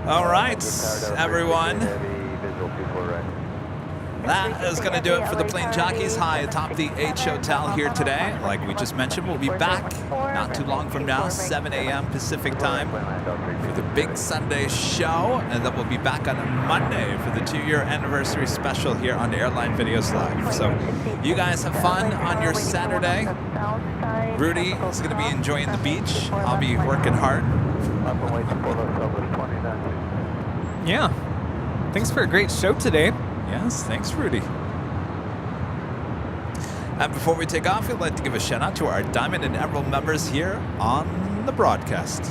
All right, everyone. That is going to do it for the Plane Jockeys High atop the H Hotel here today. Like we just mentioned, we'll be back not too long from now, 7 a.m. Pacific time, for the big Sunday show. And then we'll be back on Monday for the 2-year anniversary special here on Airline Videos Live. So you guys have fun on your Saturday. Rudy is going to be enjoying the beach. I'll be working hard. Yeah. Thanks for a great show today. Yes, thanks, Rudy. And before we take off, we'd like to give a shout out to our Diamond and Emerald members here on the broadcast.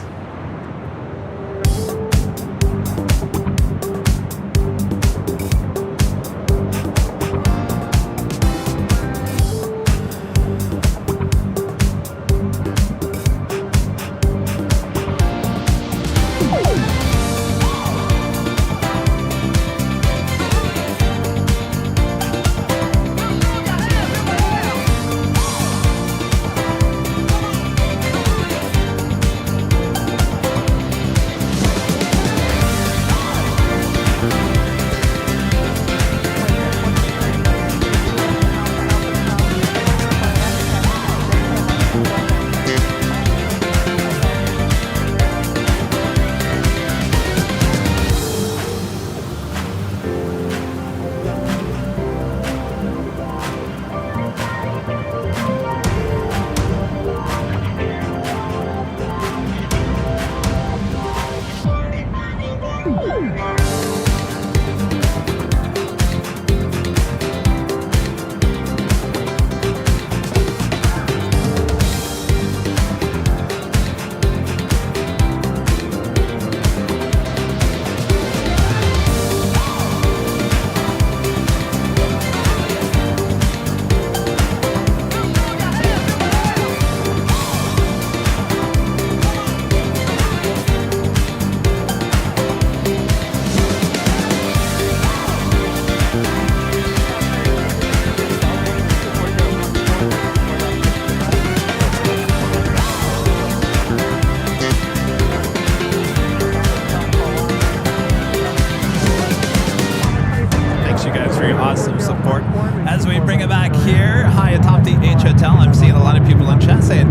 Awesome support as we bring it back here high atop the H Hotel. I'm seeing a lot of people in chat saying,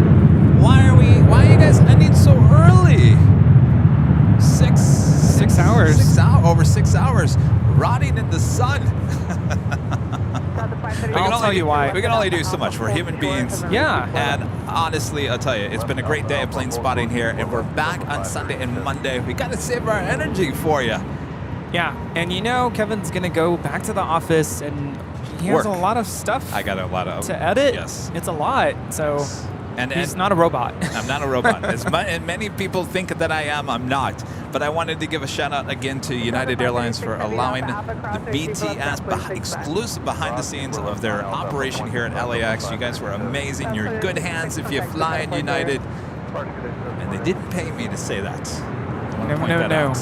why are you guys ending so early? Six hours. Over 6 hours rotting in the sun. I'll tell you why. We can only do so much. We're human beings. Yeah. And honestly, I'll tell you, it's been a great day of plane spotting here, and we're back on Sunday and Monday. We got to save our energy for you. Yeah, and you know, Kevin's gonna go back to the office, and he has a lot of stuff. I got a lot of to edit. Yes, it's a lot. So, and he's not a robot. I'm not a robot. And many people think that I am. I'm not. But I wanted to give a shout out again to United Airlines for allowing the BTS exclusive behind the scenes of their operation here at LAX. You guys were amazing. You're in good hands if you fly in United. And they didn't pay me to say that. No.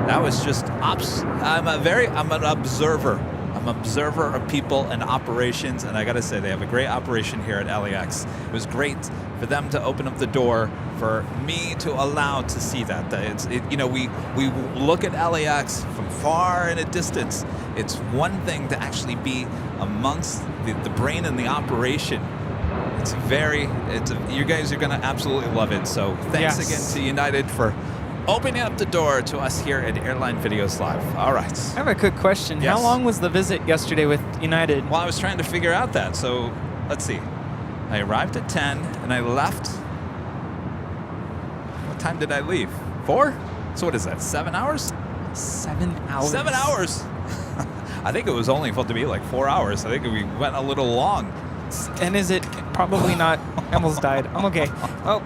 That was just ops. I'm an observer. I'm an observer of people and operations, and I gotta say they have a great operation here at LAX. It was great for them to open up the door for me to allow to see that. We look at LAX from far in a distance. It's one thing to actually be amongst the brain and the operation. You guys are gonna absolutely love it. So thanks again to United for opening up the door to us here at Airline Videos Live. All right. I have a quick question. Yes. How long was the visit yesterday with United? Well, I was trying to figure out that. So let's see. I arrived at 10 and I left. What time did I leave? 4? So what is that? 7 hours? 7 hours. 7 hours. I think it was only supposed to be like 4 hours. I think we went a little long. And is it probably not? I almost died. I'm okay. Oh,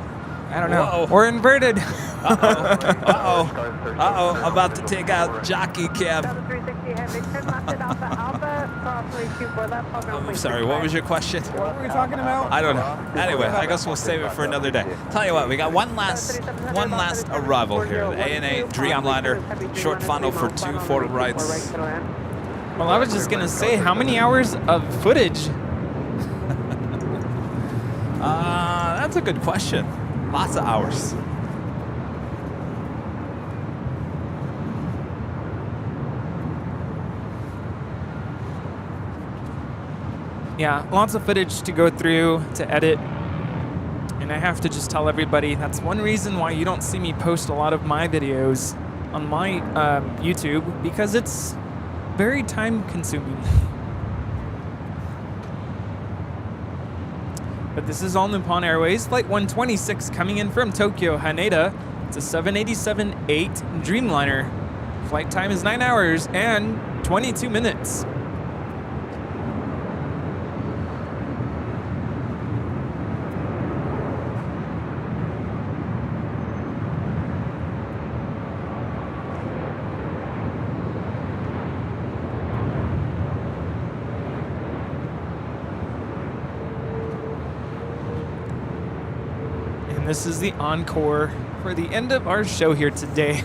I don't know. Whoa. We're inverted. Uh-oh. I'm about to take out jockey cab. I'm sorry, what was your question? What were we talking about? I don't know. Anyway, I guess we'll save it for another day. Tell you what, we got one last arrival here. The ANA Dreamliner, short funnel for 2 forward rights. Well, I was just going to say, how many hours of footage? That's a good question. Lots of hours. Yeah, lots of footage to go through, to edit. And I have to just tell everybody, that's one reason why you don't see me post a lot of my videos on my YouTube, because it's very time consuming. But this is all Nippon Airways, Flight 126 coming in from Tokyo, Haneda. It's a 787-8 Dreamliner. Flight time is 9 hours and 22 minutes. This is the encore for the end of our show here today.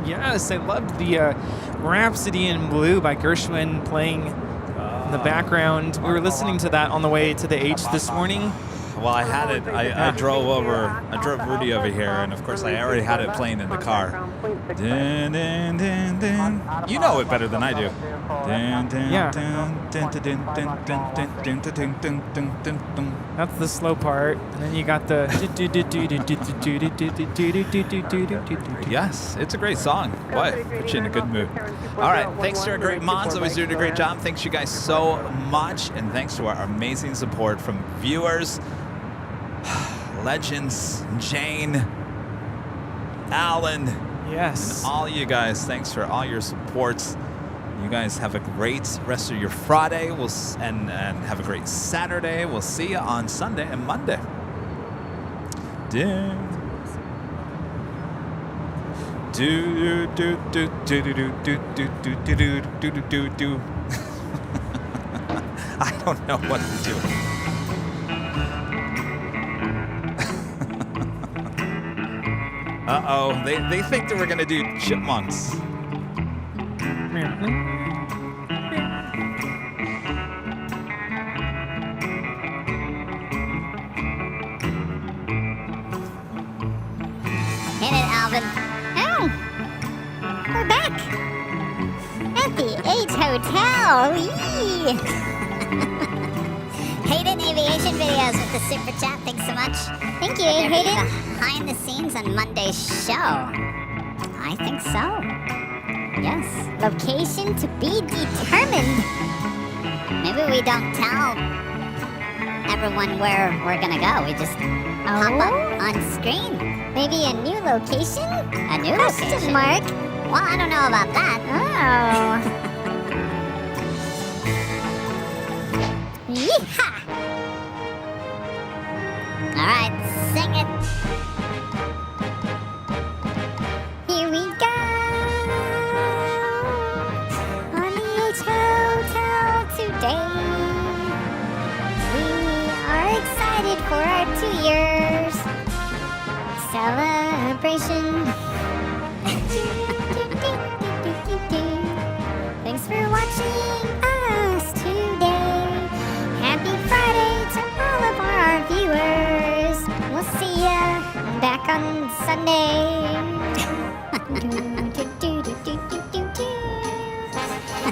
Yes, I loved the Rhapsody in Blue by Gershwin playing in the background. We were listening to that on the way to the H this morning. Well, I had it. I drove Rudy over here, and of course I already had it playing in the car. Dun, dun, dun, dun. You know it better than I do. Dun, dun, Yeah. dun, dun, dun, dun, dun, dun, dun, dun, dun, dun, dun, dun, dun. That's the slow part, and then you got the. Yes, it's a great song. Boy, put you in a good mood. All right, thanks to our great mods, always doing a great job. Thanks you guys so much, and thanks to our amazing support from viewers, legends, Jane, Alan, Yes. and all you guys. Thanks for all your supports. You guys have a great rest of your Friday. And have a great Saturday. We'll see you on Sunday and Monday. Do do do do do do do do do do do do do do. I don't know what to do. Uh-oh, they think that we're gonna do chipmunks. Hit it, Alvin. Oh, we're back at the H Hotel. Whee! Hayden Aviation Videos with the super chat. Thanks so much. Thank you, Hayden. Behind the scenes on Monday's show. I think so. Yes. Location to be determined. Maybe we don't tell everyone where we're gonna go. We just pop up on screen. Maybe a new location? A new location? Mark? Well, I don't know about that. Oh. Yeehaw! All right, sing it. Here we go. On the H Hotel today. We are excited for our 2 years celebration. Thanks for watching us today. Happy Friday to all of our viewers. We'll see ya back on Sunday.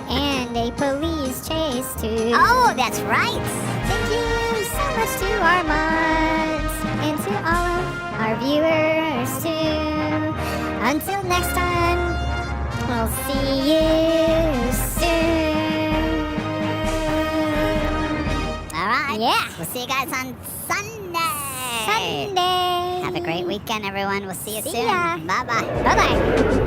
And a police chase too. Oh, that's right. Thank you so much to our mods and to all of our viewers too. Until next time, we'll see you soon. All right. Yeah. We'll see you guys on Sunday. Have a great weekend, everyone. We'll see you soon. Bye-bye. Bye-bye.